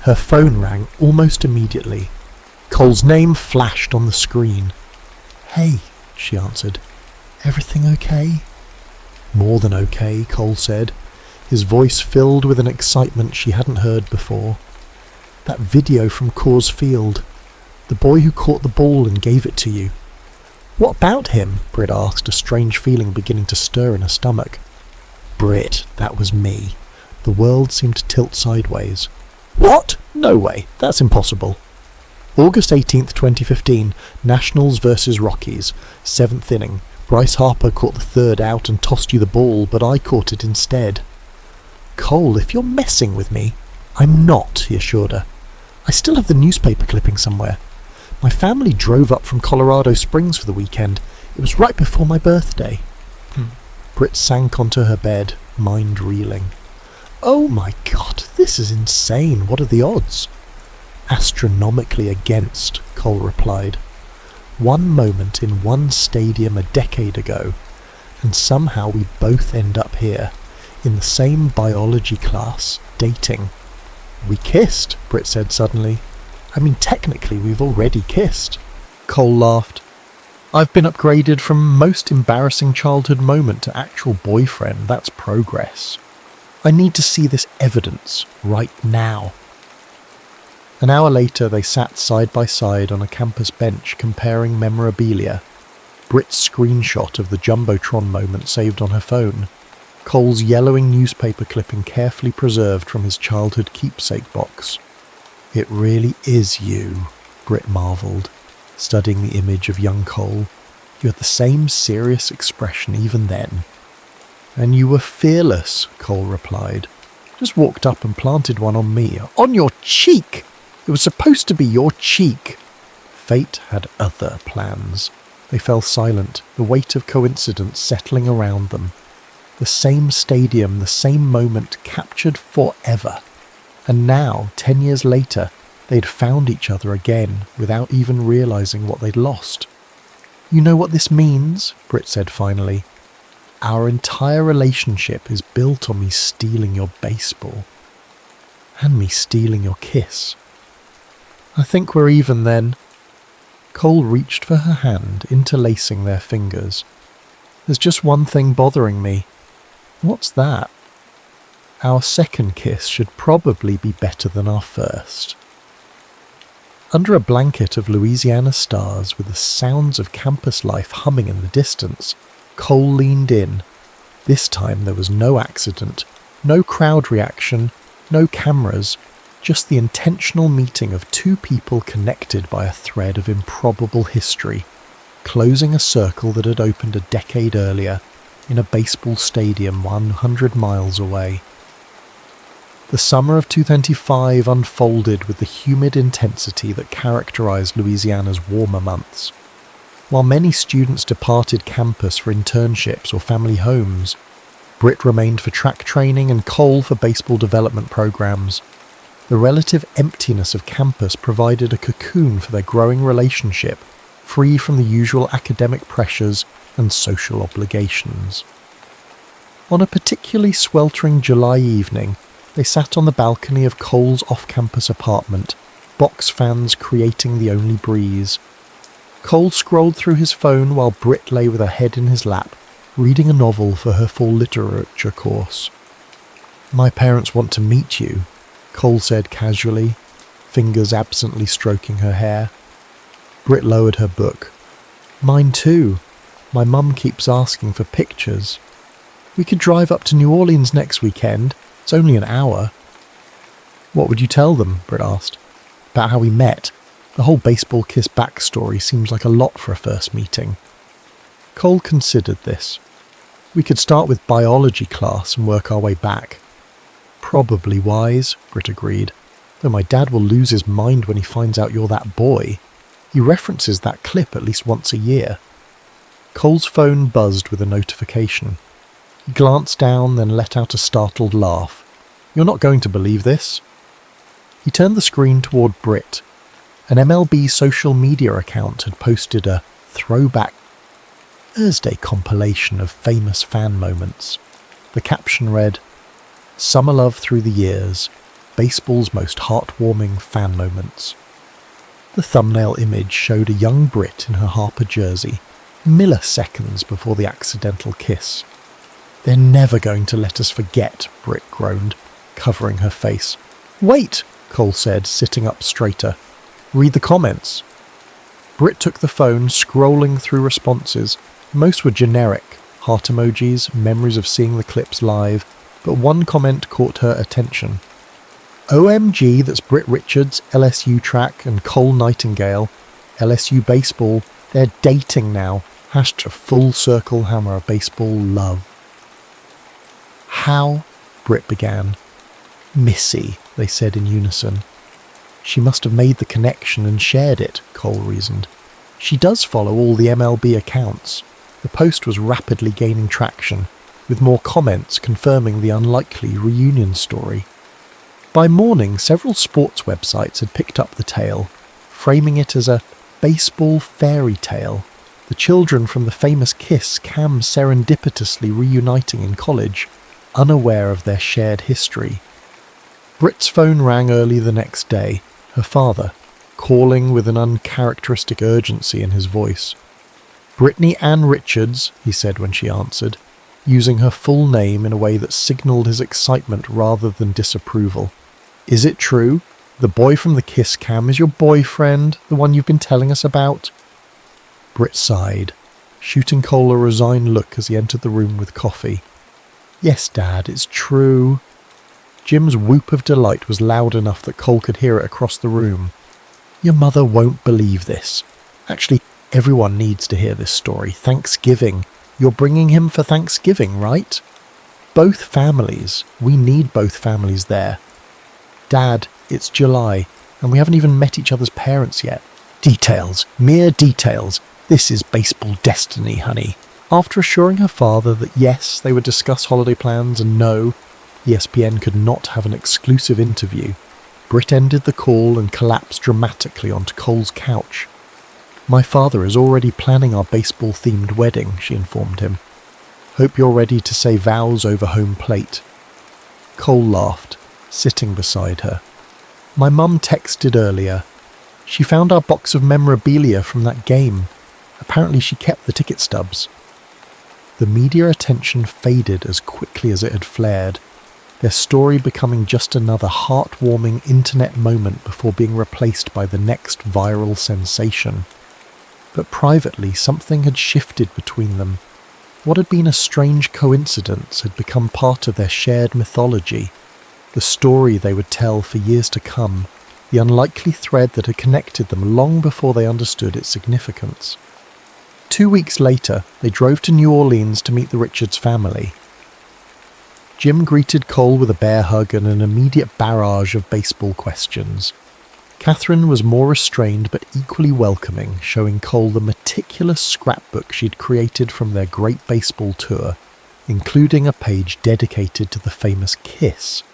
Her phone rang almost immediately. Cole's name flashed on the screen. "Hey," she answered. "Everything okay?" "More than okay," Cole said, his voice filled with an excitement she hadn't heard before. "That video from Coors Field. The boy who caught the ball and gave it to you." "What about him?" Britt asked, a strange feeling beginning to stir in her stomach. "Britt, that was me." The world seemed to tilt sideways. "What? No way. That's impossible." August 18th, 2015, Nationals versus Rockies, 7th inning. Bryce Harper caught the 3rd out and tossed you the ball, but I caught it instead. "Cole, if you're messing with me..." "I'm not," he assured her. "I still have the newspaper clipping somewhere. My family drove up from Colorado Springs for the weekend. It was right before my birthday." Britt sank onto her bed, mind reeling. "Oh my god, this is insane. What are the odds?" "Astronomically against," Cole replied. "One moment in one stadium a decade ago, and somehow we both end up here, in the same biology class, dating." "We kissed," Britt said suddenly. "I mean, technically we've already kissed." Cole laughed. "I've been upgraded from most embarrassing childhood moment to actual boyfriend. That's progress. I need to see this evidence right now." An hour later they sat side by side on a campus bench comparing memorabilia. Britt's screenshot of the Jumbotron moment saved on her phone. Cole's yellowing newspaper clipping carefully preserved from his childhood keepsake box. "It really is you," Britt marvelled, studying the image of young Cole. "You had the same serious expression even then." "And you were fearless," Cole replied. "Just walked up and planted one on me. On your cheek! It was supposed to be your cheek." Fate had other plans. They fell silent, the weight of coincidence settling around them. The same stadium, the same moment, captured forever. And now, 10 years later, they'd found each other again without even realizing what they'd lost. "You know what this means?" Britt said finally. "Our entire relationship is built on me stealing your baseball." And me stealing your kiss. I think we're even then. Cole reached for her hand, interlacing their fingers. There's just one thing bothering me. What's that? Our second kiss should probably be better than our first. Under a blanket of Louisiana stars with the sounds of campus life humming in the distance, Cole leaned in. This time there was no accident, no crowd reaction, no cameras, just the intentional meeting of two people connected by a thread of improbable history, closing a circle that had opened a decade earlier in a baseball stadium 100 miles away. The summer of 2025 unfolded with the humid intensity that characterized Louisiana's warmer months. While many students departed campus for internships or family homes, Britt remained for track training and Cole for baseball development programs. The relative emptiness of campus provided a cocoon for their growing relationship, free from the usual academic pressures and social obligations. On a particularly sweltering July evening, they sat on the balcony of Cole's off-campus apartment, box fans creating the only breeze. Cole scrolled through his phone while Britt lay with her head in his lap, reading a novel for her fall literature course. "My parents want to meet you," Cole said casually, fingers absently stroking her hair. Britt lowered her book. "Mine too. My mum keeps asking for pictures. We could drive up to New Orleans next weekend. It's only an hour." "What would you tell them?" Britt asked. "About how we met? The whole baseball kiss backstory seems like a lot for a first meeting." Cole considered this. "We could start with biology class and work our way back." "Probably wise," Britt agreed, "though my dad will lose his mind when he finds out you're that boy. He references that clip at least once a year." Cole's phone buzzed with a notification. He glanced down, then let out a startled laugh. "You're not going to believe this." He turned the screen toward Britt. An MLB social media account had posted a throwback Thursday compilation of famous fan moments. The caption read, "Summer love through the years, baseball's most heartwarming fan moments." The thumbnail image showed a young Brit in her Harper jersey, milliseconds before the accidental kiss. "They're never going to let us forget," Brit groaned, covering her face. "Wait," Cole said, sitting up straighter. "Read the comments." Brit took the phone, scrolling through responses. Most were generic, heart emojis, memories of seeing the clips live, but one comment caught her attention. "OMG, that's Britt Richards, LSU track, and Cole Nightingale, LSU baseball. They're dating now. Hashtag full circle hammer baseball love." "How?" Britt began. "Missy," they said in unison. "She must have made the connection and shared it," Cole reasoned. "She does follow all the MLB accounts." The post was rapidly gaining traction, with more comments confirming the unlikely reunion story. By morning, several sports websites had picked up the tale, framing it as a baseball fairy tale, the children from the famous kiss Cam serendipitously reuniting in college, unaware of their shared history. Britt's phone rang early the next day, her father, calling with an uncharacteristic urgency in his voice. "Brittany Ann Richards," he said when she answered, using her full name in a way that signalled his excitement rather than disapproval. "Is it true? The boy from the kiss cam is your boyfriend, the one you've been telling us about?" Britt sighed, shooting Cole a resigned look as he entered the room with coffee. "Yes, Dad, it's true." Jim's whoop of delight was loud enough that Cole could hear it across the room. "Your mother won't believe this. Actually, everyone needs to hear this story. Thanksgiving. You're bringing him for Thanksgiving, right? Both families. We need both families there. Dad, it's July, and we haven't even met each other's parents yet. Details. Mere details. This is baseball destiny, honey." After assuring her father that yes, they would discuss holiday plans and no, ESPN could not have an exclusive interview, Britt ended the call and collapsed dramatically onto Cole's couch. "My father is already planning our baseball-themed wedding," she informed him. "Hope you're ready to say vows over home plate." Cole laughed. sitting beside her. My mum texted earlier. She found our box of memorabilia from that game. Apparently she kept the ticket stubs. The media attention faded as quickly as it had flared, their story becoming just another heartwarming internet moment before being replaced by the next viral sensation. But privately, something had shifted between them. What had been a strange coincidence had become part of their shared mythology, the story they would tell for years to come, the unlikely thread that had connected them long before they understood its significance. 2 weeks later, they drove to New Orleans to meet the Richards family. Jim greeted Cole with a bear hug and an immediate barrage of baseball questions. Catherine was more restrained but equally welcoming, showing Cole the meticulous scrapbook she'd created from their great baseball tour, including a page dedicated to the famous kiss.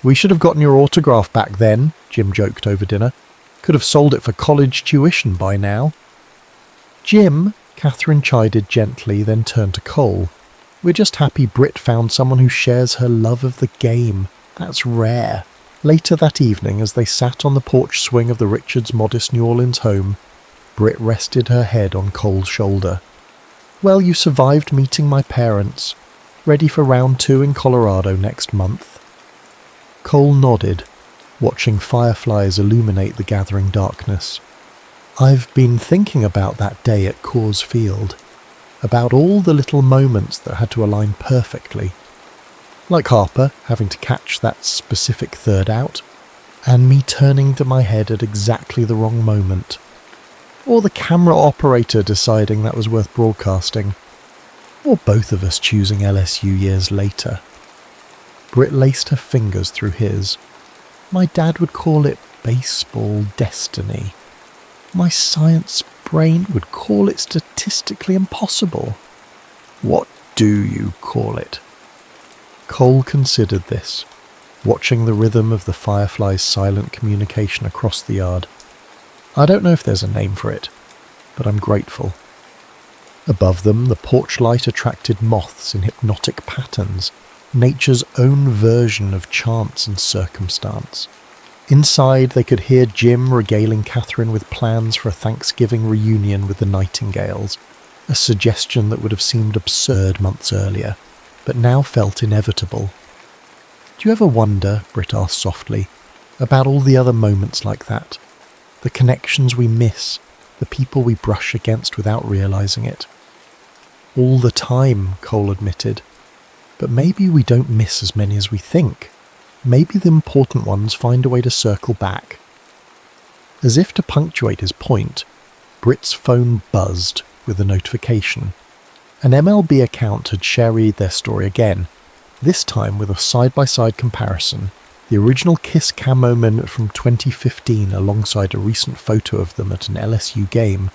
"We should have gotten your autograph back then," Jim joked over dinner. "Could have sold it for college tuition by now." "Jim," Catherine chided gently, then turned to Cole. "We're just happy Britt found someone who shares her love of the game. That's rare." Later that evening, as they sat on the porch swing of the Richards' modest New Orleans home, Britt rested her head on Cole's shoulder. "Well, you survived meeting my parents. Ready for round 2 in Colorado next month?" Cole nodded, watching fireflies illuminate the gathering darkness. "I've been thinking about that day at Coors Field, about all the little moments that had to align perfectly. Like Harper having to catch that specific third out, and me turning to my head at exactly the wrong moment. Or the camera operator deciding that was worth broadcasting. Or both of us choosing LSU years later." Britt laced her fingers through his. "My dad would call it baseball destiny. My science brain would call it statistically impossible. What do you call it?" Cole considered this, watching the rhythm of the firefly's silent communication across the yard. "I don't know if there's a name for it, but I'm grateful." Above them, the porch light attracted moths in hypnotic patterns, nature's own version of chance and circumstance. Inside, they could hear Jim regaling Catherine with plans for a Thanksgiving reunion with the Nightingales, a suggestion that would have seemed absurd months earlier, but now felt inevitable. "Do you ever wonder," Britt asked softly, "about all the other moments like that? The connections we miss, the people we brush against without realizing it?" "All the time," Cole admitted. "But maybe we don't miss as many as we think. Maybe the important ones find a way to circle back." As if to punctuate his point, Britt's phone buzzed with a notification. An MLB account had shared their story again, this time with a side-by-side comparison, the original Kiss camo moment from 2015 alongside a recent photo of them at an LSU game,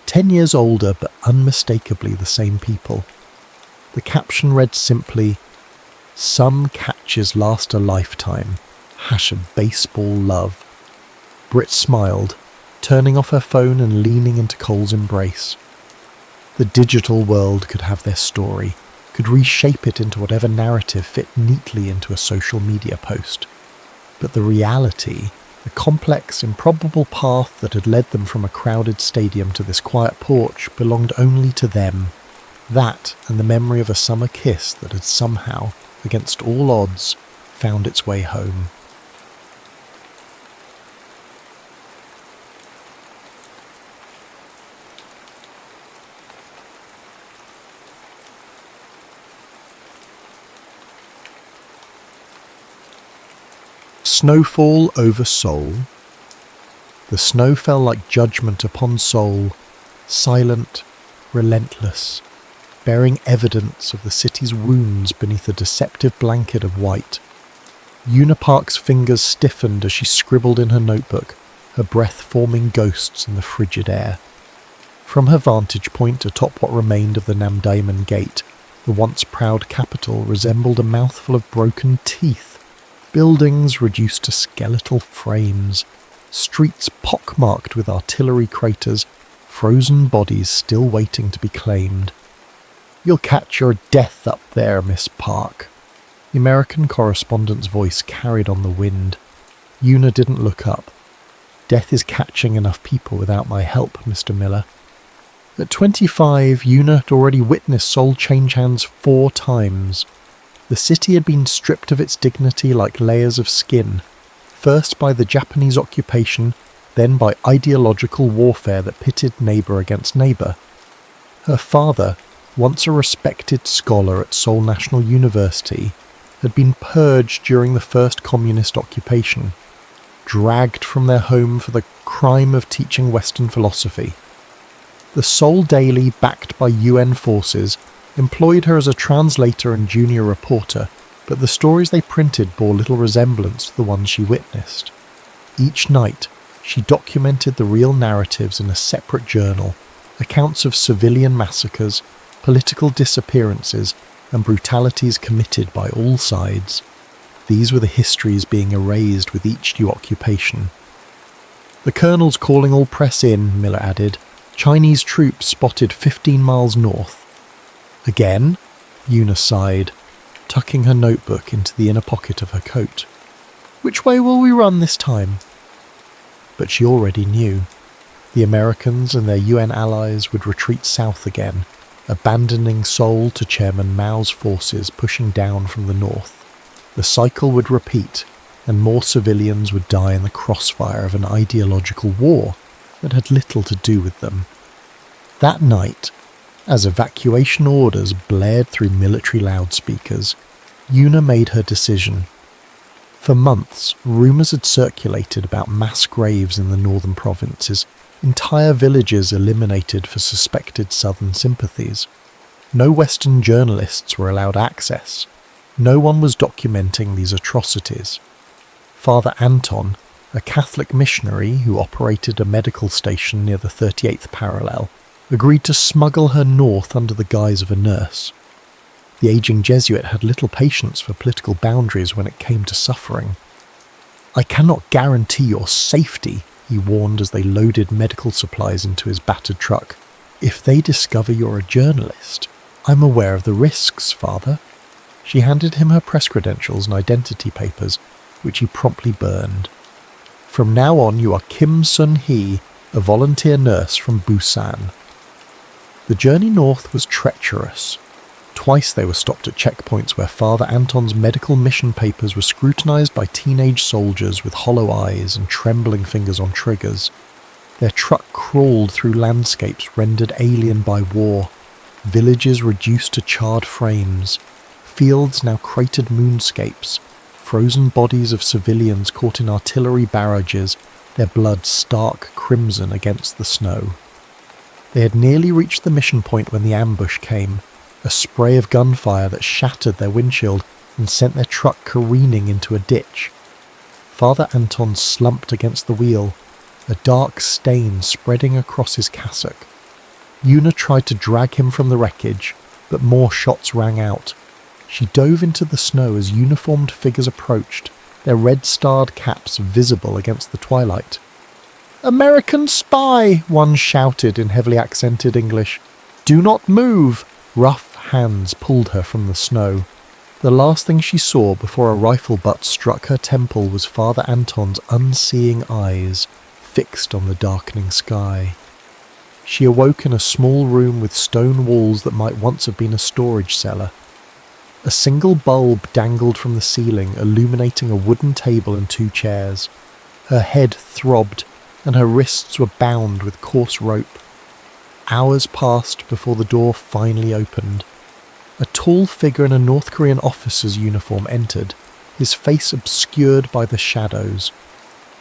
10 years older but unmistakably the same people. The caption read simply, "Some catches last a lifetime. #baseball love." Britt smiled, turning off her phone and leaning into Cole's embrace. The digital world could have their story, could reshape it into whatever narrative fit neatly into a social media post. But the reality, the complex, improbable path that had led them from a crowded stadium to this quiet porch belonged only to them. That and the memory of a summer kiss that had somehow, against all odds, found its way home. Snowfall over Seoul. The snow fell like judgment upon Seoul, silent, relentless, bearing evidence of the city's wounds beneath a deceptive blanket of white. Una Park's fingers stiffened as she scribbled in her notebook, her breath forming ghosts in the frigid air. From her vantage point atop what remained of the Namdaemun Gate, the once proud capital resembled a mouthful of broken teeth. Buildings reduced to skeletal frames, streets pockmarked with artillery craters, frozen bodies still waiting to be claimed. "You'll catch your death up there, Miss Park." The American correspondent's voice carried on the wind. Una didn't look up. Death is catching enough people without my help, Mr. Miller. At 25, Una had already witnessed Seoul change hands 4 times. The city had been stripped of its dignity like layers of skin, first by the Japanese occupation, then by ideological warfare that pitted neighbour against neighbour. Her father, once a respected scholar at Seoul National University, had been purged during the first communist occupation, dragged from their home for the crime of teaching Western philosophy. The Seoul Daily, backed by UN forces, employed her as a translator and junior reporter, but the stories they printed bore little resemblance to the ones she witnessed. Each night, she documented the real narratives in a separate journal, accounts of civilian massacres, political disappearances, and brutalities committed by all sides. These were the histories being erased with each new occupation. "The Colonel's calling all press in," Miller added. "Chinese troops spotted 15 miles north." "Again?" Una sighed, tucking her notebook into the inner pocket of her coat. "Which way will we run this time?" But she already knew. The Americans and their UN allies would retreat south again, abandoning Seoul to Chairman Mao's forces pushing down from the north. The cycle would repeat, and more civilians would die in the crossfire of an ideological war that had little to do with them. That night, as evacuation orders blared through military loudspeakers, Una made her decision. For months, rumours had circulated about mass graves in the northern provinces, entire villages eliminated for suspected southern sympathies. No Western journalists were allowed access. No one was documenting these atrocities. Father Anton, a Catholic missionary who operated a medical station near the 38th parallel, agreed to smuggle her north under the guise of a nurse. The aging Jesuit had little patience for political boundaries when it came to suffering. "I cannot guarantee your safety," he warned as they loaded medical supplies into his battered truck. "If they discover you're a journalist, I'm aware of the risks, Father." She handed him her press credentials and identity papers, which he promptly burned. "From now on you are Kim Sun-hee, a volunteer nurse from Busan." The journey north was treacherous. Twice they were stopped at checkpoints where Father Anton's medical mission papers were scrutinized by teenage soldiers with hollow eyes and trembling fingers on triggers. Their truck crawled through landscapes rendered alien by war, villages reduced to charred frames, fields now cratered moonscapes, frozen bodies of civilians caught in artillery barrages, their blood stark crimson against the snow. They had nearly reached the mission point when the ambush came, a spray of gunfire that shattered their windshield and sent their truck careening into a ditch. Father Anton slumped against the wheel, a dark stain spreading across his cassock. Una tried to drag him from the wreckage, but more shots rang out. She dove into the snow as uniformed figures approached, their red-starred caps visible against the twilight. "American spy!" one shouted in heavily accented English. "Do not move!" Rough hands pulled her from the snow. The last thing she saw before a rifle butt struck her temple was Father Anton's unseeing eyes, fixed on the darkening sky. She awoke in a small room with stone walls that might once have been a storage cellar. A single bulb dangled from the ceiling, illuminating a wooden table and 2 chairs. Her head throbbed, and her wrists were bound with coarse rope. Hours passed before the door finally opened. A tall figure in a North Korean officer's uniform entered, his face obscured by the shadows.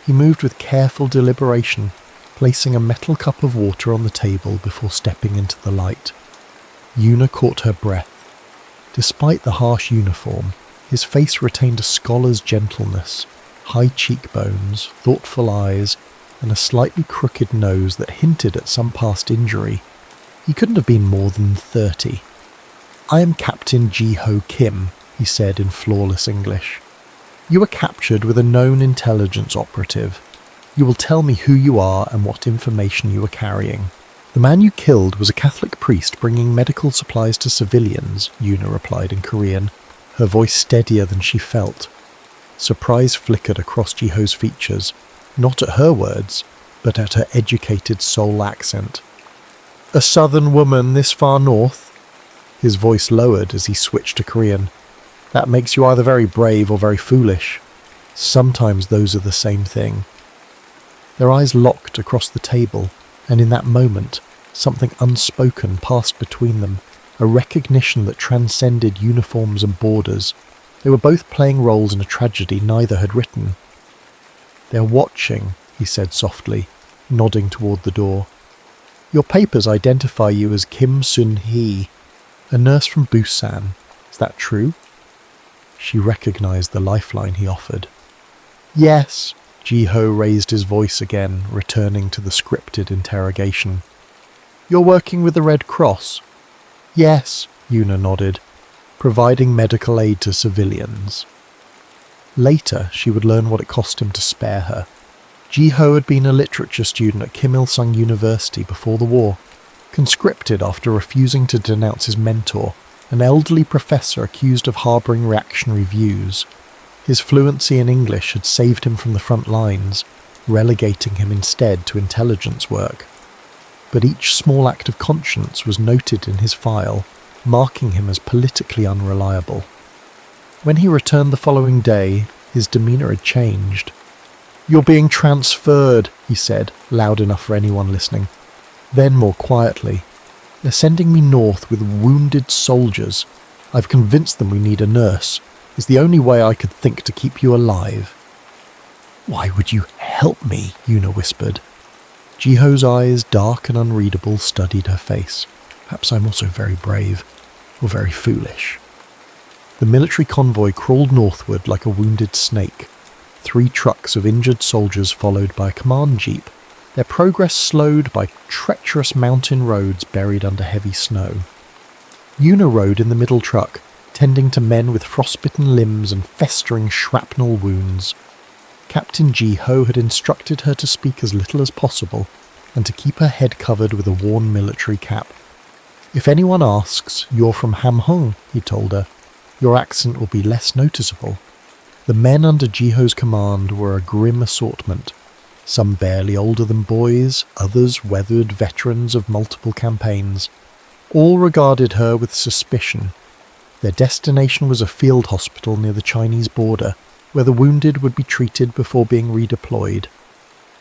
He moved with careful deliberation, placing a metal cup of water on the table before stepping into the light. Una caught her breath. Despite the harsh uniform, his face retained a scholar's gentleness, high cheekbones, thoughtful eyes, and a slightly crooked nose that hinted at some past injury. He couldn't have been more than 30. "I am Captain Ji-ho Kim," he said in flawless English. "You were captured with a known intelligence operative. You will tell me who you are and what information you are carrying." "The man you killed was a Catholic priest bringing medical supplies to civilians," Una replied in Korean. her voice steadier than she felt. Surprise flickered across Jiho's features, not at her words, but at her educated Seoul accent. "A southern woman this far north?" His voice lowered as he switched to Korean. "That makes you either very brave or very foolish. Sometimes those are the same thing." Their eyes locked across the table, and in that moment, something unspoken passed between them, a recognition that transcended uniforms and borders. They were both playing roles in a tragedy neither had written. "They're watching," he said softly, nodding toward the door. "Your papers identify you as Kim Sun-hee, a nurse from Busan. Is that true?" She recognized the lifeline he offered. "Yes." Ji-ho raised his voice again, returning to the scripted interrogation. "You're working with the Red Cross?" "Yes," Yuna nodded, "providing medical aid to civilians." Later, she would learn what it cost him to spare her. Ji-ho had been a literature student at Kim Il-sung University before the war, conscripted after refusing to denounce his mentor, an elderly professor accused of harbouring reactionary views. His fluency in English had saved him from the front lines, relegating him instead to intelligence work. But each small act of conscience was noted in his file, marking him as politically unreliable. When he returned the following day, his demeanour had changed. "You're being transferred," he said, loud enough for anyone listening. Then more quietly, "They're sending me north with wounded soldiers. I've convinced them we need a nurse. It's the only way I could think to keep you alive." "Why would you help me?" Yuna whispered. Jiho's eyes, dark and unreadable, studied her face. "Perhaps I'm also very brave, or very foolish." The military convoy crawled northward like a wounded snake. 3 trucks of injured soldiers followed by a command jeep, their progress slowed by treacherous mountain roads buried under heavy snow. Yuna rode in the middle truck, tending to men with frostbitten limbs and festering shrapnel wounds. Captain Ji-ho had instructed her to speak as little as possible, and to keep her head covered with a worn military cap. "If anyone asks, you're from Hamhung," he told her. "Your accent will be less noticeable." The men under Ji-ho's command were a grim assortment, some barely older than boys, others weathered veterans of multiple campaigns. All regarded her with suspicion. Their destination was a field hospital near the Chinese border, where the wounded would be treated before being redeployed.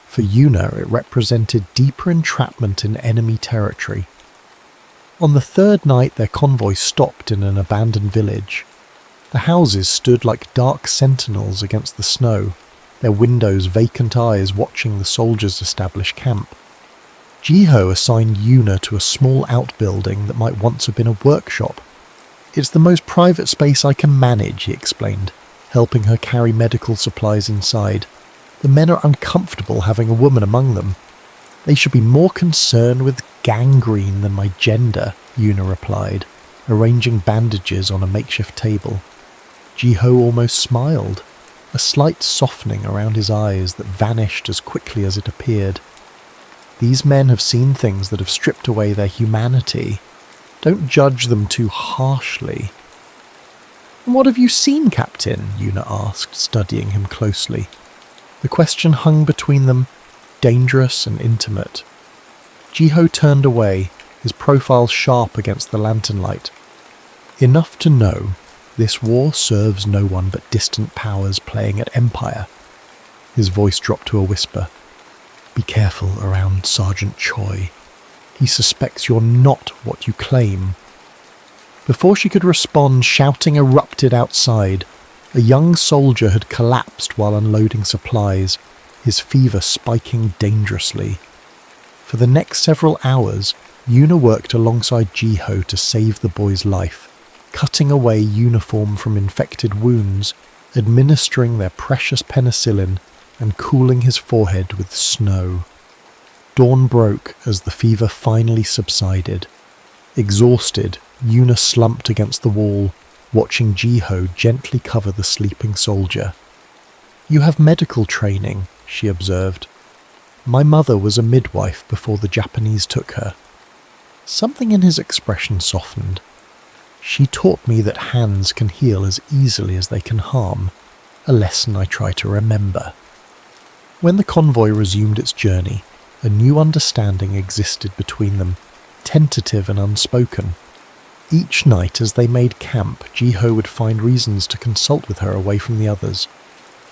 For Yuna, it represented deeper entrapment in enemy territory. On the 3rd night, their convoy stopped in an abandoned village. The houses stood like dark sentinels against the snow, their windows vacant eyes watching the soldiers establish camp. Ji-ho assigned Yuna to a small outbuilding that might once have been a workshop. "It's the most private space I can manage," he explained, helping her carry medical supplies inside. "The men are uncomfortable having a woman among them." "They should be more concerned with gangrene than my gender," Yuna replied, arranging bandages on a makeshift table. Ji-ho almost smiled, a slight softening around his eyes that vanished as quickly as it appeared. "These men have seen things that have stripped away their humanity. Don't judge them too harshly." "What have you seen, Captain?" Yuna asked, studying him closely. The question hung between them, dangerous and intimate. Ji-ho turned away, his profile sharp against the lantern light. "Enough to know, this war serves no one but distant powers playing at empire." His voice dropped to a whisper. "Be careful around Sergeant Choi. He suspects you're not what you claim." Before she could respond, shouting erupted outside. A young soldier had collapsed while unloading supplies, his fever spiking dangerously. For the next several hours, Yuna worked alongside Ji-ho to save the boy's life, cutting away uniform from infected wounds, administering their precious penicillin, and cooling his forehead with snow. Dawn broke as the fever finally subsided. Exhausted, Yuna slumped against the wall, watching Ji-ho gently cover the sleeping soldier. "You have medical training," she observed. "My mother was a midwife before the Japanese took her." Something in his expression softened. She taught me that hands can heal as easily as they can harm, a lesson I try to remember. When the convoy resumed its journey, a new understanding existed between them, tentative and unspoken. Each night as they made camp, Jiho would find reasons to consult with her away from the others.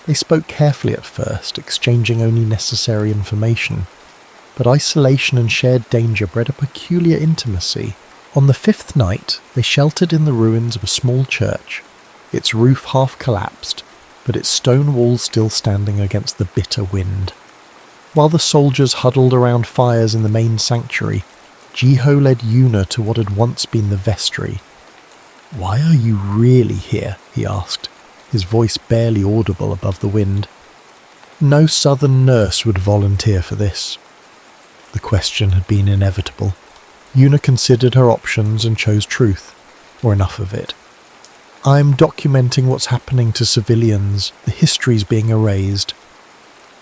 They spoke carefully at first, exchanging only necessary information, but isolation and shared danger bred a peculiar intimacy. On the 5th night, they sheltered in the ruins of a small church, its roof half collapsed, but its stone walls still standing against the bitter wind. While the soldiers huddled around fires in the main sanctuary, Jiho led Yuna to what had once been the vestry. "Why are you really here?" he asked, his voice barely audible above the wind. No southern nurse would volunteer for this. The question had been inevitable. Yuna considered her options and chose truth, or enough of it. "I'm documenting what's happening to civilians. The history's being erased."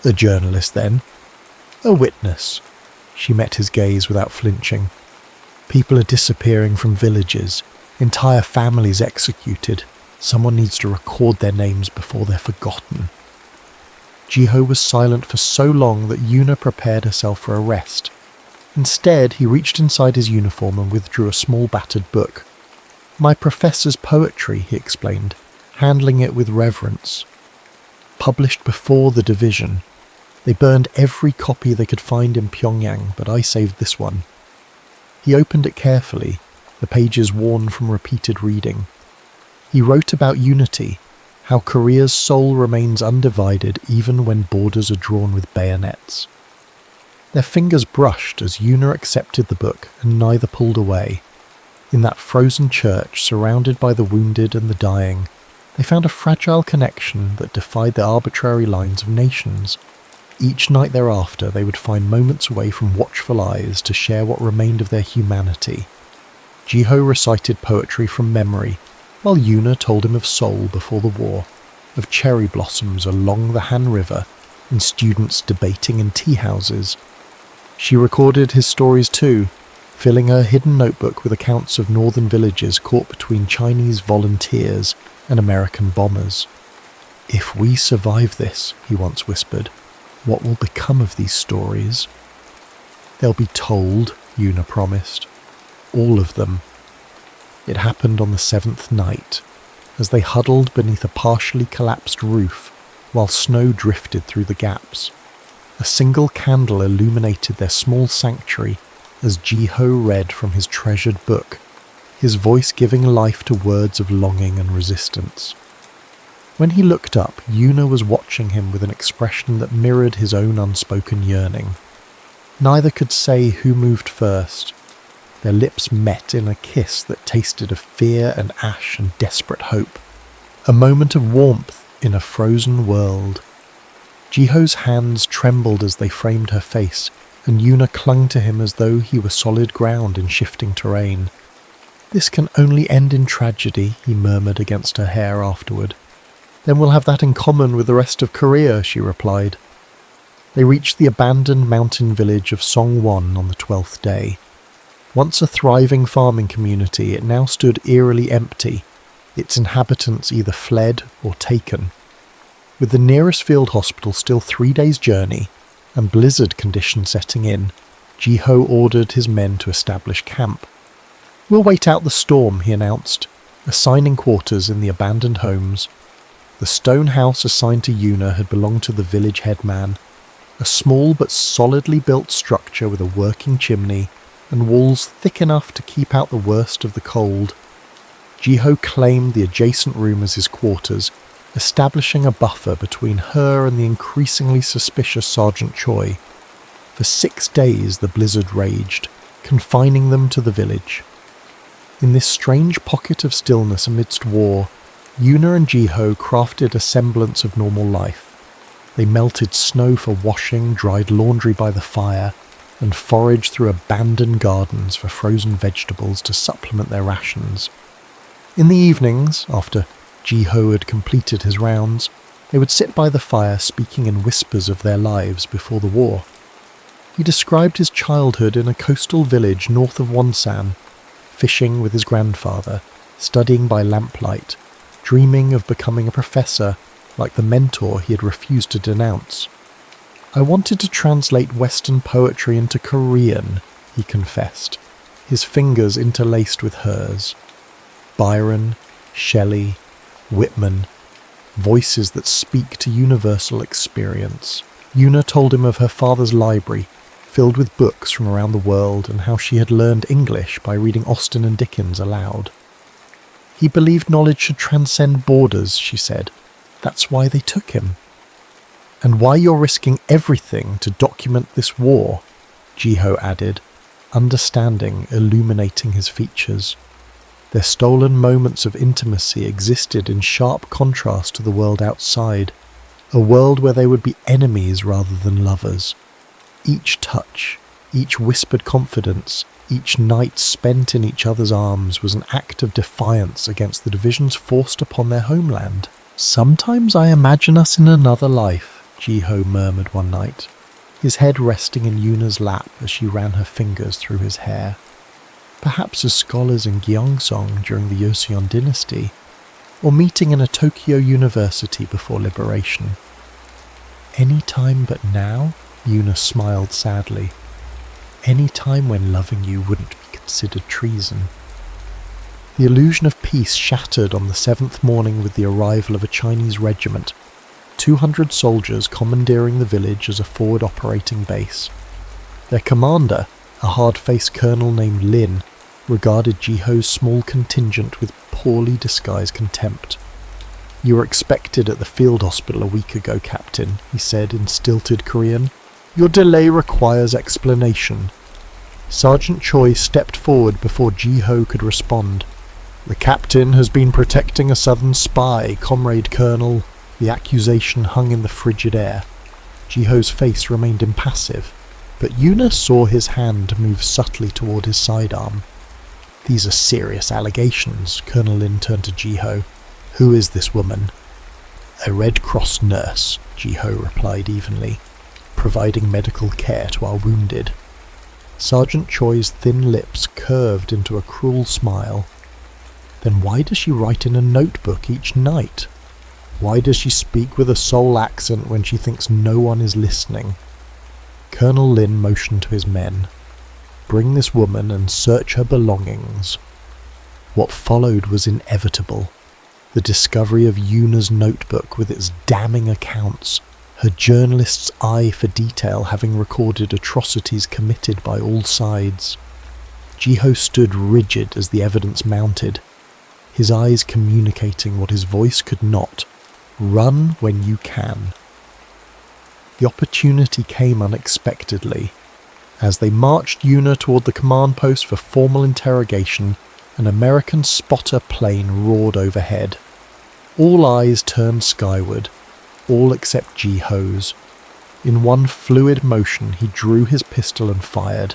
"A journalist, then?" "A witness." She met his gaze without flinching. "People are disappearing from villages, entire families executed. Someone needs to record their names before they're forgotten." Jiho was silent for so long that Yuna prepared herself for a rest. Instead, he reached inside his uniform and withdrew a small battered book. "My professor's poetry," he explained, handling it with reverence. "Published before the division. They burned every copy they could find in Pyongyang, but I saved this one." He opened it carefully, the pages worn from repeated reading. He wrote about unity, how Korea's soul remains undivided even when borders are drawn with bayonets. Their fingers brushed as Yuna accepted the book and neither pulled away. In that frozen church, surrounded by the wounded and the dying, they found a fragile connection that defied the arbitrary lines of nations. Each night thereafter, they would find moments away from watchful eyes to share what remained of their humanity. Jiho recited poetry from memory, while Yuna told him of Seoul before the war, of cherry blossoms along the Han River, and students debating in tea houses. She recorded his stories too, filling her hidden notebook with accounts of northern villages caught between Chinese volunteers and American bombers. "If we survive this," he once whispered, "what will become of these stories?" "They'll be told," Yuna promised. "All of them." It happened on the 7th night, as they huddled beneath a partially collapsed roof while snow drifted through the gaps. A single candle illuminated their small sanctuary as Jiho read from his treasured book, his voice giving life to words of longing and resistance. When he looked up, Yuna was watching him with an expression that mirrored his own unspoken yearning. Neither could say who moved first. Their lips met in a kiss that tasted of fear and ash and desperate hope. A moment of warmth in a frozen world. Jiho's hands trembled as they framed her face, and Yuna clung to him as though he were solid ground in shifting terrain. "This can only end in tragedy," he murmured against her hair afterward. "Then we'll have that in common with the rest of Korea," she replied. They reached the abandoned mountain village of Songwon on the 12th day. Once a thriving farming community, it now stood eerily empty, its inhabitants either fled or taken. With the nearest field hospital still 3 days' journey, and blizzard conditions setting in, Jiho ordered his men to establish camp. "We'll wait out the storm," he announced, assigning quarters in the abandoned homes. The stone house assigned to Yuna had belonged to the village headman, a small but solidly built structure with a working chimney and walls thick enough to keep out the worst of the cold. Jiho claimed the adjacent room as his quarters, establishing a buffer between her and the increasingly suspicious Sergeant Choi. For 6 days the blizzard raged, confining them to the village. In this strange pocket of stillness amidst war, Yuna and Jiho crafted a semblance of normal life. They melted snow for washing, dried laundry by the fire, and foraged through abandoned gardens for frozen vegetables to supplement their rations. In the evenings, after Jiho had completed his rounds, they would sit by the fire speaking in whispers of their lives before the war. He described his childhood in a coastal village north of Wonsan, fishing with his grandfather, studying by lamplight, dreaming of becoming a professor like the mentor he had refused to denounce. I wanted to translate Western poetry into Korean, he confessed, his fingers interlaced with hers. Byron, Shelley, Whitman, voices that speak to universal experience. Yuna told him of her father's library, filled with books from around the world, and how she had learned English by reading Austen and Dickens aloud. He believed knowledge should transcend borders, she said. That's why they took him. And why you're risking everything to document this war, Jiho added, understanding illuminating his features. Their stolen moments of intimacy existed in sharp contrast to the world outside, a world where they would be enemies rather than lovers. Each touch, each whispered confidence, each night spent in each other's arms was an act of defiance against the divisions forced upon their homeland. Sometimes I imagine us in another life, Jiho murmured one night, his head resting in Yuna's lap as she ran her fingers through his hair. Perhaps as scholars in Gyeongsong during the Joseon dynasty, or meeting in a Tokyo university before liberation. Any time but now, Yuna smiled sadly. Any time when loving you wouldn't be considered treason. The illusion of peace shattered on the 7th morning with the arrival of a Chinese regiment, 200 soldiers commandeering the village as a forward operating base. Their commander, a hard-faced colonel named Lin, regarded Jiho's small contingent with poorly disguised contempt. "You were expected at the field hospital a week ago, Captain," he said in stilted Korean. "Your delay requires explanation." Sergeant Choi stepped forward before Jiho could respond. "The captain has been protecting a southern spy, Comrade Colonel." The accusation hung in the frigid air. Jiho's face remained impassive, but Yuna saw his hand move subtly toward his sidearm. "These are serious allegations," Colonel Lin turned to Jiho. "Who is this woman?" "A Red Cross nurse," Jiho replied evenly, "providing medical care to our wounded." Sergeant Choi's thin lips curved into a cruel smile. "Then why does she write in a notebook each night? Why does she speak with a Seoul accent when she thinks no one is listening?" Colonel Lin motioned to his men. "Bring this woman and search her belongings." What followed was inevitable. The discovery of Yuna's notebook with its damning accounts, her journalist's eye for detail having recorded atrocities committed by all sides. Jiho stood rigid as the evidence mounted, his eyes communicating what his voice could not. Run when you can. The opportunity came unexpectedly. As they marched Yuna toward the command post for formal interrogation, an American spotter plane roared overhead. All eyes turned skyward, all except Jiho's. In one fluid motion he drew his pistol and fired,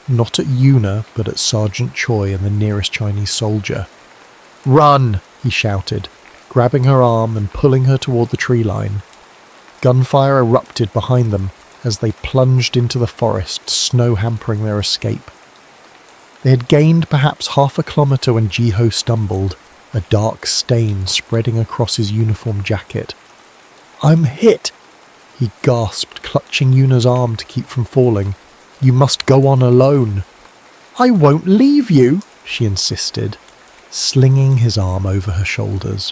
not at Yuna but at Sergeant Choi and the nearest Chinese soldier. "Run!" he shouted, grabbing her arm and pulling her toward the tree line. Gunfire erupted behind them as they plunged into the forest, snow hampering their escape. They had gained perhaps half a kilometre when Jiho stumbled, a dark stain spreading across his uniform jacket. "I'm hit!" he gasped, clutching Yuna's arm to keep from falling. "You must go on alone." "I won't leave you," she insisted, slinging his arm over her shoulders.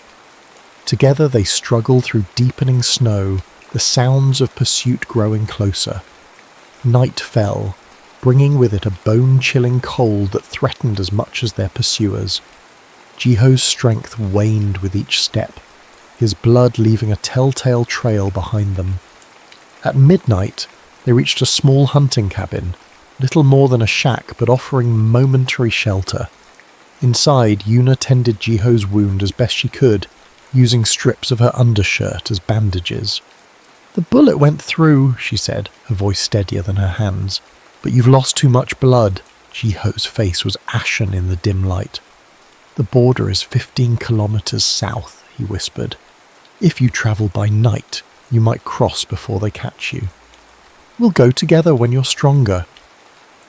Together they struggled through deepening snow, the sounds of pursuit growing closer. Night fell, bringing with it a bone-chilling cold that threatened as much as their pursuers. Jiho's strength waned with each step, his blood leaving a telltale trail behind them. At midnight, they reached a small hunting cabin, little more than a shack but offering momentary shelter. Inside, Yuna tended Jiho's wound as best she could, using strips of her undershirt as bandages. "The bullet went through," she said, her voice steadier than her hands. "But you've lost too much blood." Jiho's face was ashen in the dim light. "The border is 15 kilometres south," he whispered. "If you travel by night, you might cross before they catch you. We'll go together when you're stronger."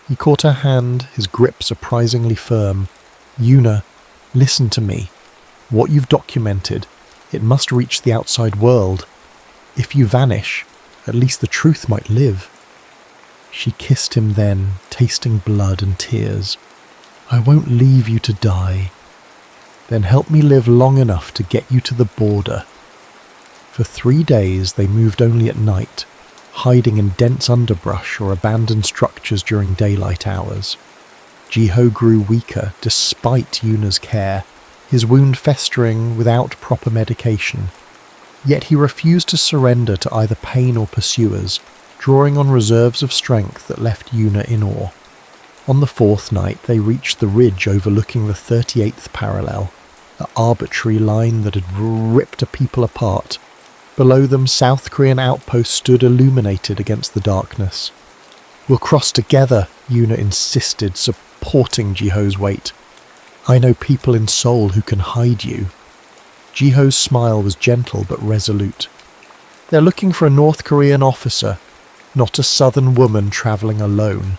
He caught her hand, his grip surprisingly firm. "Yuna, Listen to me. What you've documented, it must reach the outside world. If you vanish, at least the truth might live." She kissed him then, tasting blood and tears. "I won't leave you to die. Then help me live long enough to get you to the border." For 3 days they moved only at night, hiding in dense underbrush or abandoned structures during daylight hours. Jiho grew weaker despite Yuna's care, his wound festering without proper medication. Yet he refused to surrender to either pain or pursuers, drawing on reserves of strength that left Yuna in awe. On the 4th night they reached the ridge overlooking the 38th parallel, the arbitrary line that had ripped a people apart. Below them, South Korean outposts stood illuminated against the darkness. "We'll cross together," Yuna insisted, supporting Jiho's weight. "I know people in Seoul who can hide you." Jiho's smile was gentle but resolute. "They're looking for a North Korean officer, not a southern woman travelling alone."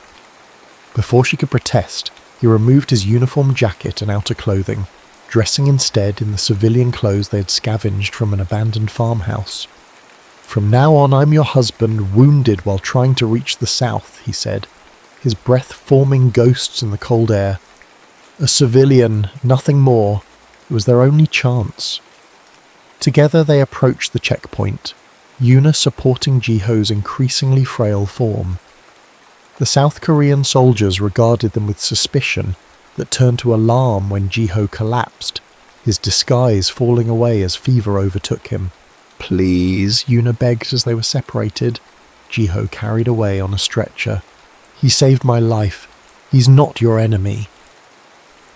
Before she could protest, he removed his uniform jacket and outer clothing, dressing instead in the civilian clothes they had scavenged from an abandoned farmhouse. "From now on I'm your husband, wounded while trying to reach the south," he said, his breath forming ghosts in the cold air. A civilian, nothing more. It was their only chance. Together they approached the checkpoint, Yuna supporting Jiho's increasingly frail form. The South Korean soldiers regarded them with suspicion that turned to alarm when Jiho collapsed, his disguise falling away as fever overtook him. "Please," Yuna begged as they were separated. Jiho carried away on a stretcher. "He saved my life. He's not your enemy."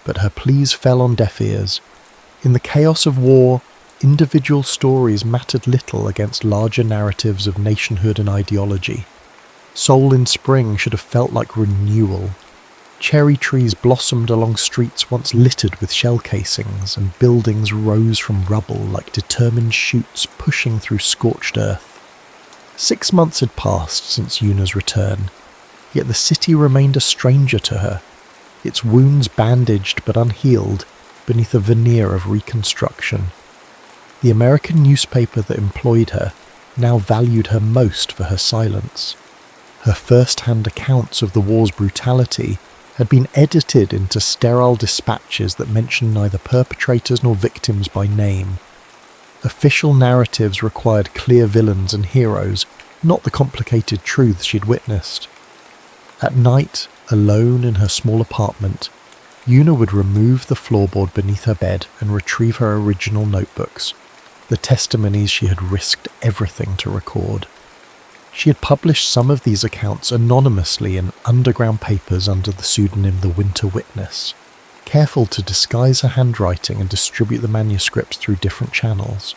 But her pleas fell on deaf ears. In the chaos of war, individual stories mattered little against larger narratives of nationhood and ideology. Seoul in spring should have felt like renewal. Cherry trees blossomed along streets once littered with shell casings, and buildings rose from rubble like determined shoots pushing through scorched earth. 6 months had passed since Yuna's return, yet the city remained a stranger to her, its wounds bandaged but unhealed beneath a veneer of reconstruction. The American newspaper that employed her now valued her most for her silence. Her first-hand accounts of the war's brutality had been edited into sterile dispatches that mentioned neither perpetrators nor victims by name. Official narratives required clear villains and heroes, not the complicated truths she'd witnessed. At night, alone in her small apartment, Yuna would remove the floorboard beneath her bed and retrieve her original notebooks, the testimonies she had risked everything to record. She had published some of these accounts anonymously in underground papers under the pseudonym The Winter Witness, careful to disguise her handwriting and distribute the manuscripts through different channels.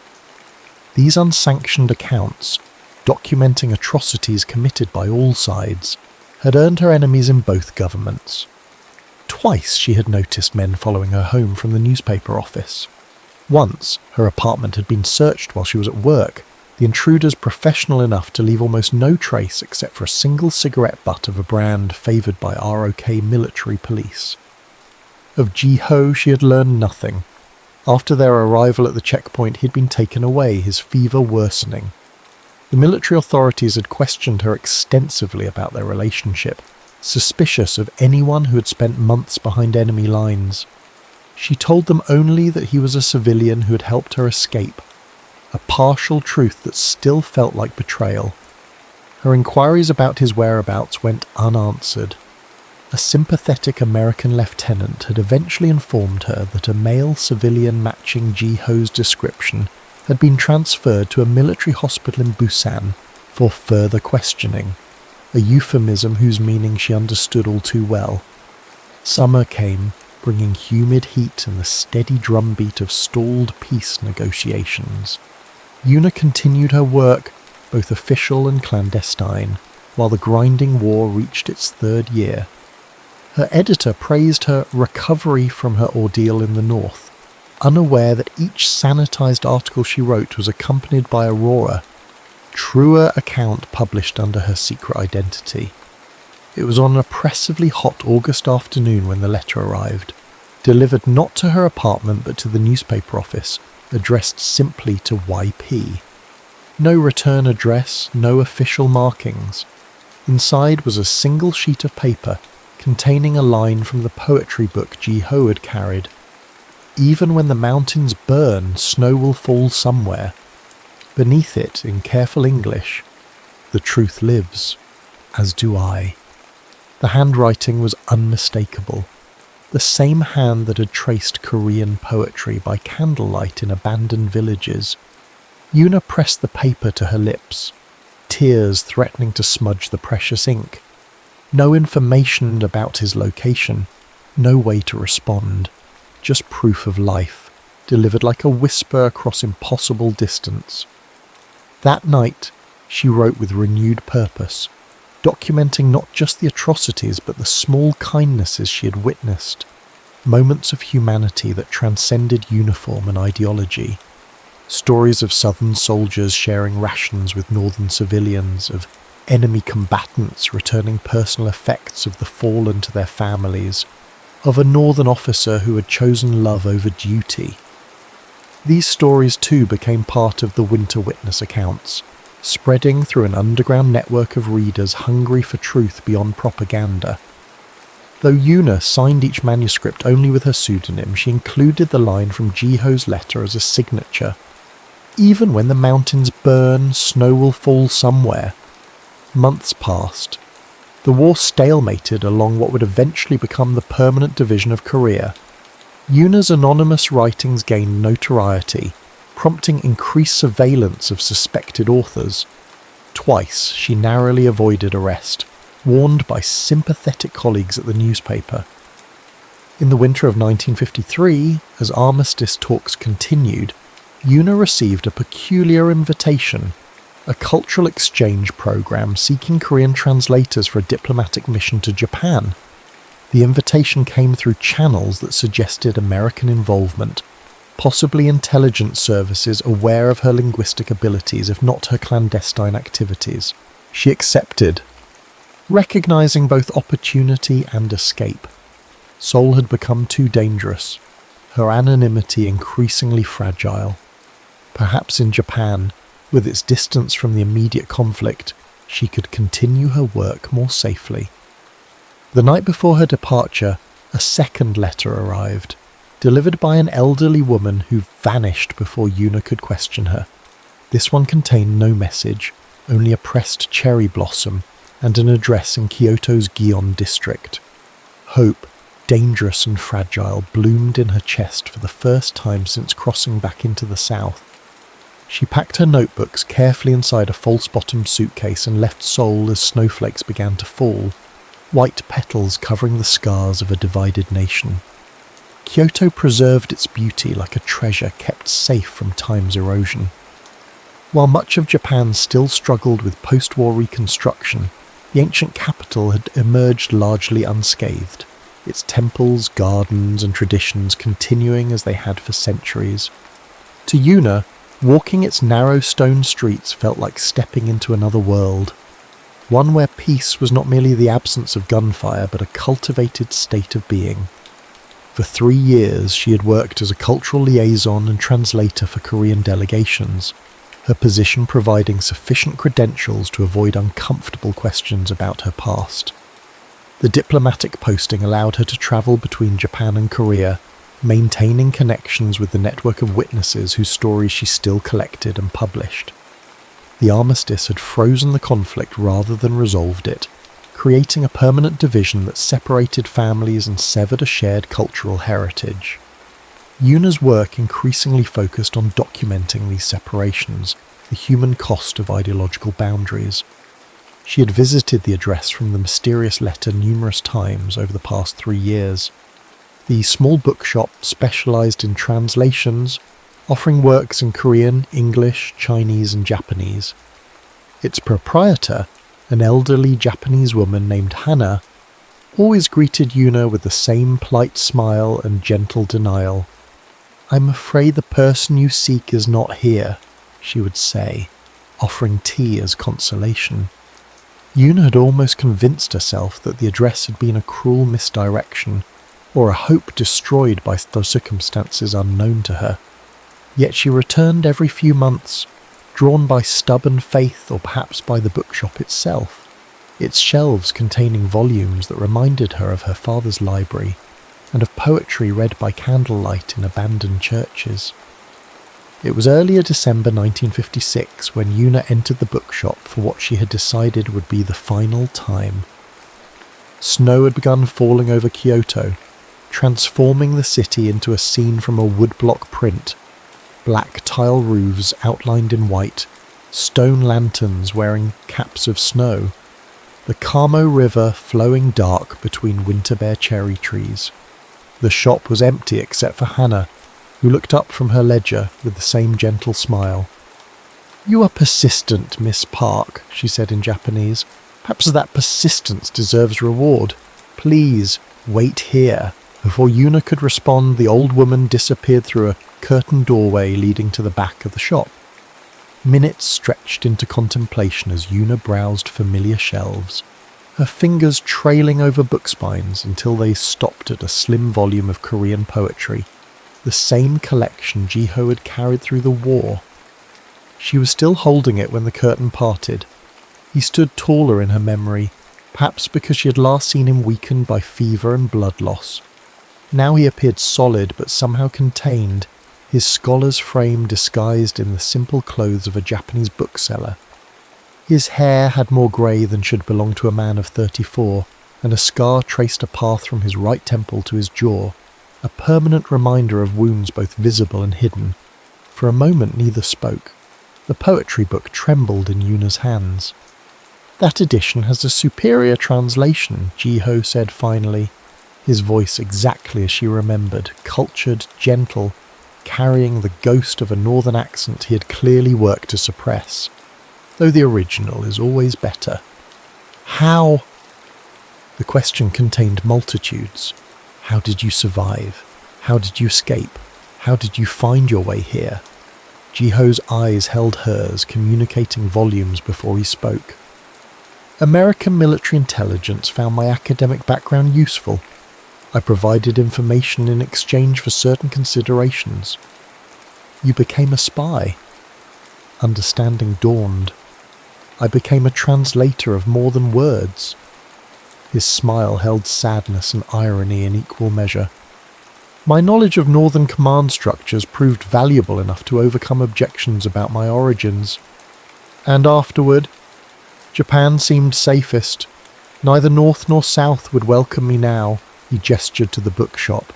These unsanctioned accounts, documenting atrocities committed by all sides, had earned her enemies in both governments. Twice she had noticed men following her home from the newspaper office. Once, her apartment had been searched while she was at work, the intruders professional enough to leave almost no trace except for a single cigarette butt of a brand favoured by ROK military police. Of Jiho she had learned nothing. After their arrival at the checkpoint he'd been taken away, his fever worsening. The military authorities had questioned her extensively about their relationship, suspicious of anyone who had spent months behind enemy lines. She told them only that he was a civilian who had helped her escape, a partial truth that still felt like betrayal. Her inquiries about his whereabouts went unanswered. A sympathetic American lieutenant had eventually informed her that a male civilian matching Jiho's description had been transferred to a military hospital in Busan for further questioning, a euphemism whose meaning she understood all too well. Summer came, bringing humid heat and the steady drumbeat of stalled peace negotiations. Yuna continued her work, both official and clandestine, while the grinding war reached its 3rd year. Her editor praised her recovery from her ordeal in the north, unaware that each sanitized article she wrote was accompanied by a truer account published under her secret identity. It was on an oppressively hot August afternoon when the letter arrived, delivered not to her apartment but to the newspaper office, addressed simply to YP. No return address, no official markings. Inside was a single sheet of paper containing a line from the poetry book Ji-ho had carried. Even when the mountains burn, snow will fall somewhere. Beneath it, in careful English, the truth lives, as do I. The handwriting was unmistakable. The same hand that had traced Korean poetry by candlelight in abandoned villages. Yuna pressed the paper to her lips, tears threatening to smudge the precious ink. No information about his location, no way to respond, just proof of life, delivered like a whisper across impossible distance. That night, she wrote with renewed purpose, documenting not just the atrocities but the small kindnesses she had witnessed, moments of humanity that transcended uniform and ideology. Stories of southern soldiers sharing rations with northern civilians, of enemy combatants returning personal effects of the fallen to their families, of a northern officer who had chosen love over duty. These stories too became part of the Winter Witness accounts, spreading through an underground network of readers hungry for truth beyond propaganda. Though Yuna signed each manuscript only with her pseudonym, she included the line from Ji-ho's letter as a signature. Even when the mountains burn, snow will fall somewhere. Months passed. The war stalemated along what would eventually become the permanent division of Korea. Yuna's anonymous writings gained notoriety, prompting increased surveillance of suspected authors. Twice she narrowly avoided arrest, warned by sympathetic colleagues at the newspaper. In the winter of 1953, as armistice talks continued, Yuna received a peculiar invitation, a cultural exchange program seeking Korean translators for a diplomatic mission to Japan. The invitation came through channels that suggested American involvement, possibly intelligence services aware of her linguistic abilities if not her clandestine activities. She accepted, recognizing both opportunity and escape. Seoul had become too dangerous, her anonymity increasingly fragile. Perhaps in Japan, with its distance from the immediate conflict, she could continue her work more safely. The night before her departure, a second letter arrived, delivered by an elderly woman who vanished before Yuna could question her. This one contained no message, only a pressed cherry blossom and an address in Kyoto's Gion district. Hope, dangerous and fragile, bloomed in her chest for the first time since crossing back into the south. She packed her notebooks carefully inside a false-bottomed suitcase and left Seoul as snowflakes began to fall, white petals covering the scars of a divided nation. Kyoto preserved its beauty like a treasure kept safe from time's erosion. While much of Japan still struggled with post-war reconstruction, the ancient capital had emerged largely unscathed, its temples, gardens, and traditions continuing as they had for centuries. To Yuna, walking its narrow stone streets felt like stepping into another world, one where peace was not merely the absence of gunfire but a cultivated state of being. For 3 years she had worked as a cultural liaison and translator for Korean delegations, her position providing sufficient credentials to avoid uncomfortable questions about her past. The diplomatic posting allowed her to travel between Japan and Korea, maintaining connections with the network of witnesses whose stories she still collected and published. The armistice had frozen the conflict rather than resolved it, creating a permanent division that separated families and severed a shared cultural heritage. Yuna's work increasingly focused on documenting these separations, the human cost of ideological boundaries. She had visited the address from the mysterious letter numerous times over the past 3 years. The small bookshop specialized in translations, offering works in Korean, English, Chinese, and Japanese. Its proprietor, an elderly Japanese woman named Hana, always greeted Yuna with the same polite smile and gentle denial. "I'm afraid the person you seek is not here," she would say, offering tea as consolation. Yuna had almost convinced herself that the address had been a cruel misdirection, or a hope destroyed by those circumstances unknown to her. Yet she returned every few months, drawn by stubborn faith or perhaps by the bookshop itself, its shelves containing volumes that reminded her of her father's library and of poetry read by candlelight in abandoned churches. It was earlier December 1956 when Yuna entered the bookshop for what she had decided would be the final time. Snow had begun falling over Kyoto, transforming the city into a scene from a woodblock print. Black tile roofs outlined in white, stone lanterns wearing caps of snow, the Kamo River flowing dark between winter-bare cherry trees. The shop was empty except for Hannah, who looked up from her ledger with the same gentle smile. "You are persistent, Miss Park," she said in Japanese. "Perhaps that persistence deserves reward. Please, wait here." Before Yuna could respond, the old woman disappeared through a curtained doorway leading to the back of the shop. Minutes stretched into contemplation as Yuna browsed familiar shelves, her fingers trailing over book spines until they stopped at a slim volume of Korean poetry, the same collection Jiho had carried through the war. She was still holding it when the curtain parted. He stood taller in her memory, perhaps because she had last seen him weakened by fever and blood loss. Now he appeared solid but somehow contained, his scholar's frame disguised in the simple clothes of a Japanese bookseller. His hair had more grey than should belong to a man of 34, and a scar traced a path from his right temple to his jaw, a permanent reminder of wounds both visible and hidden. For a moment neither spoke. The poetry book trembled in Yuna's hands. "That edition has a superior translation," Jiho said finally, his voice exactly as she remembered, cultured, gentle, carrying the ghost of a northern accent he had clearly worked to suppress. Though the original is always better. "How?" The question contained multitudes. How did you survive? How did you escape? How did you find your way here? Jiho's eyes held hers, communicating volumes before he spoke. "American military intelligence found my academic background useful. I provided information in exchange for certain considerations. You became a spy." Understanding dawned. "I became a translator of more than words." His smile held sadness and irony in equal measure. "My knowledge of Northern command structures proved valuable enough to overcome objections about my origins. And afterward, Japan seemed safest. Neither North nor South would welcome me now." He gestured to the bookshop.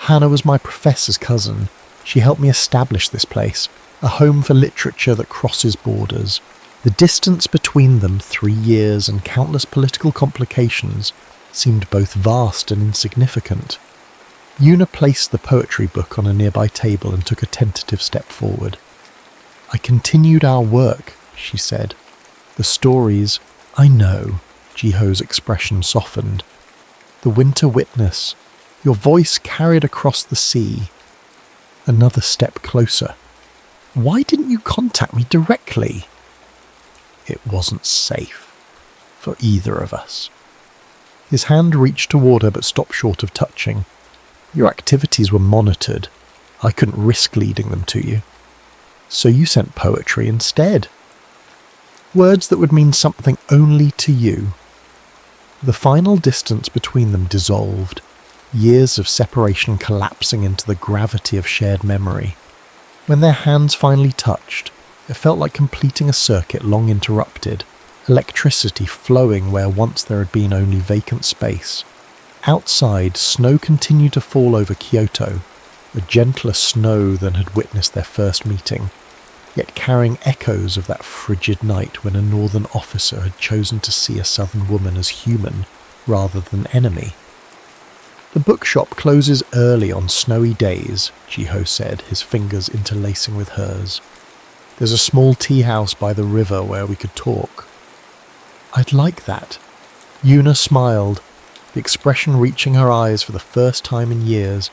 "Hannah was my professor's cousin. She helped me establish this place, a home for literature that crosses borders. The distance between them, 3 years and countless political complications, seemed both vast and insignificant." Yuna placed the poetry book on a nearby table and took a tentative step forward. "I continued our work," she said. "The stories—" "I know," Jiho's expression softened. "The Winter Witness. Your voice carried across the sea." Another step closer. "Why didn't you contact me directly?" "It wasn't safe. For either of us." His hand reached toward her but stopped short of touching. "Your activities were monitored. I couldn't risk leading them to you. So you sent poetry instead. Words that would mean something only to you." The final distance between them dissolved, years of separation collapsing into the gravity of shared memory. When their hands finally touched, it felt like completing a circuit long interrupted, electricity flowing where once there had been only vacant space. Outside, snow continued to fall over Kyoto, a gentler snow than had witnessed their first meeting, yet carrying echoes of that frigid night when a northern officer had chosen to see a southern woman as human rather than enemy. "The bookshop closes early on snowy days," Jiho said, his fingers interlacing with hers. "There's a small tea house by the river where we could talk." "I'd like that." Yuna smiled, the expression reaching her eyes for the first time in years.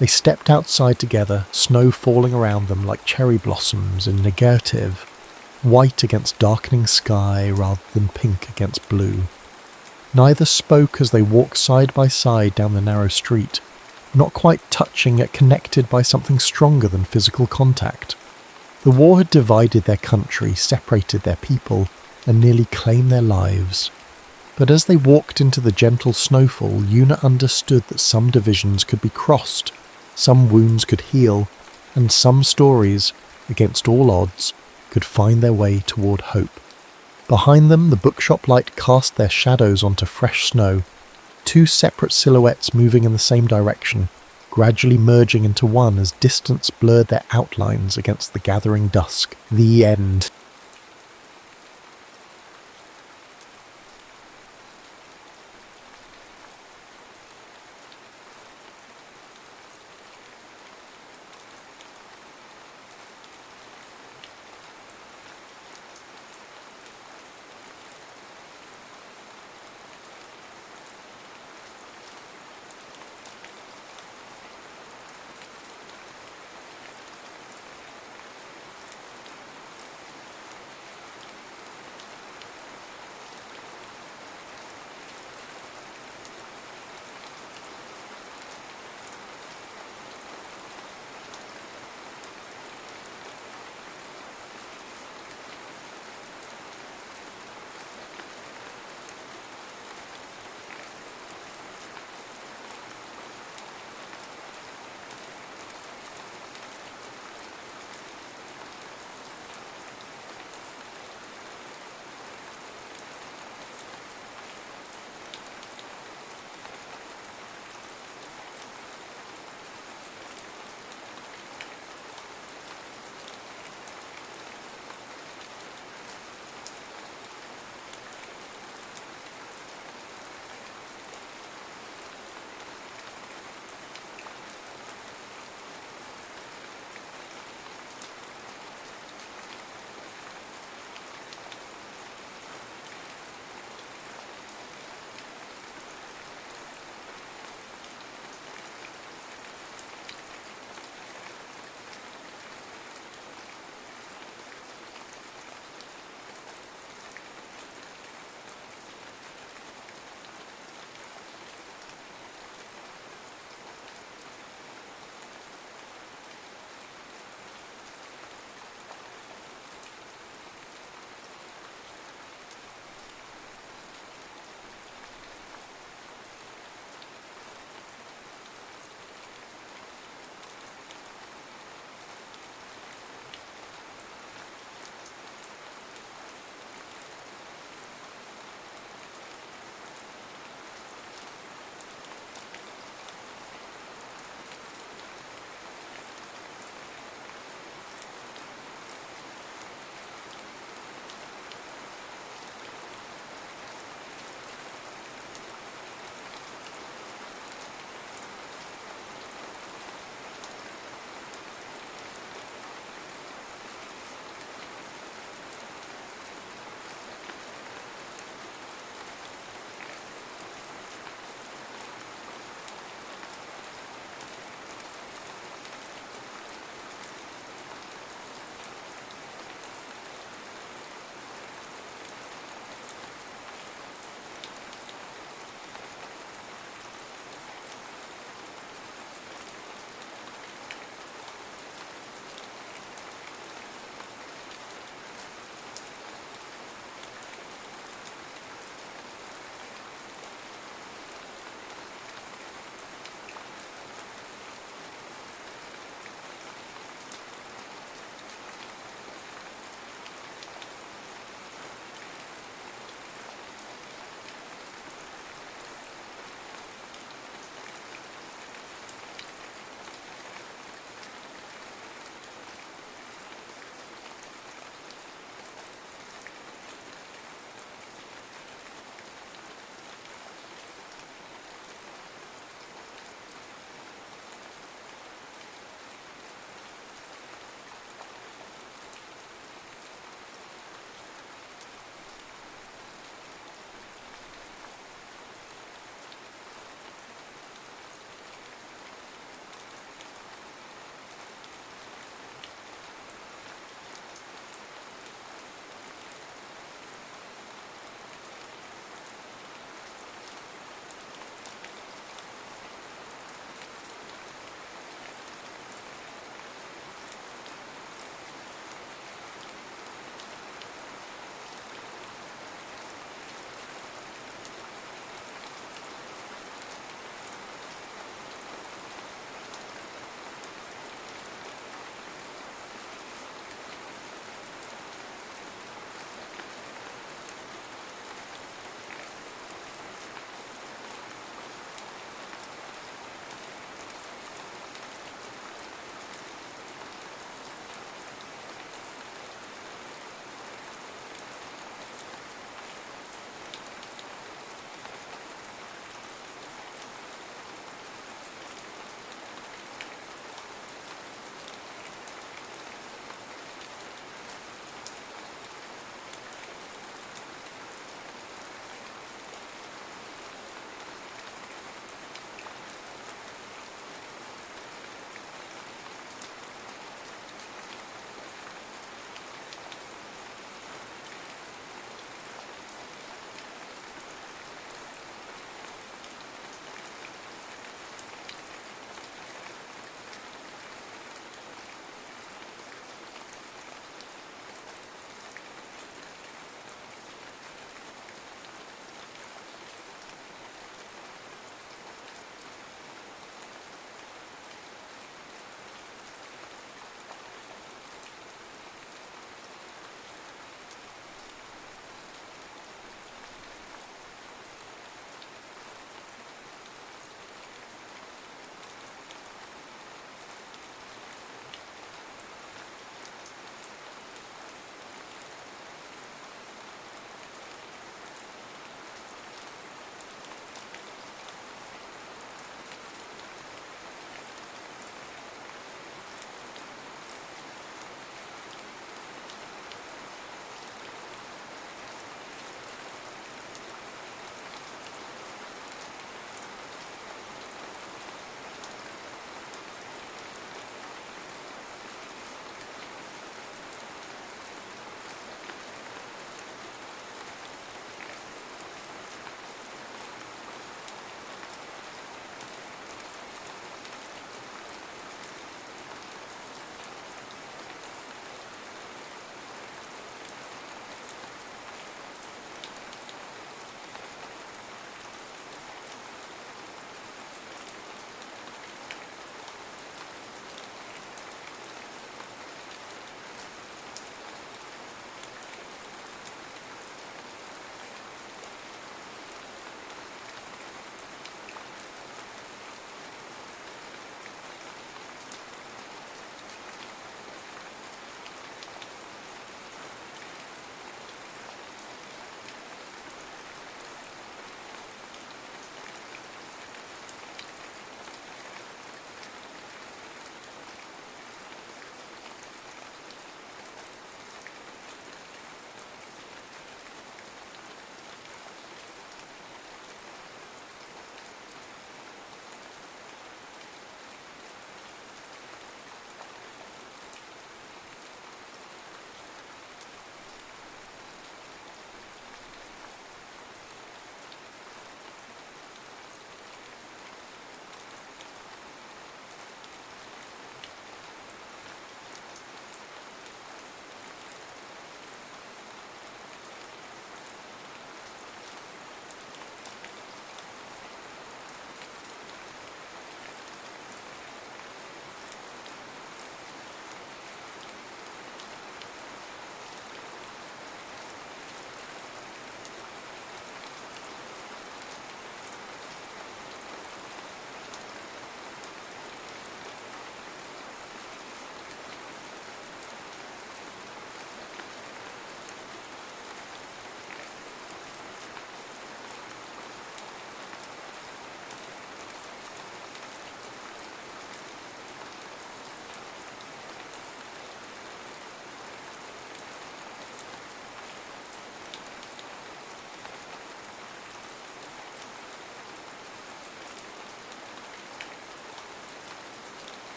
They stepped outside together, snow falling around them like cherry blossoms in negative, white against darkening sky rather than pink against blue. Neither spoke as they walked side by side down the narrow street, not quite touching yet connected by something stronger than physical contact. The war had divided their country, separated their people, and nearly claimed their lives. But as they walked into the gentle snowfall, Yuna understood that some divisions could be crossed, some wounds could heal, and some stories, against all odds, could find their way toward hope. Behind them, the bookshop light cast their shadows onto fresh snow, two separate silhouettes moving in the same direction, gradually merging into one as distance blurred their outlines against the gathering dusk. The end.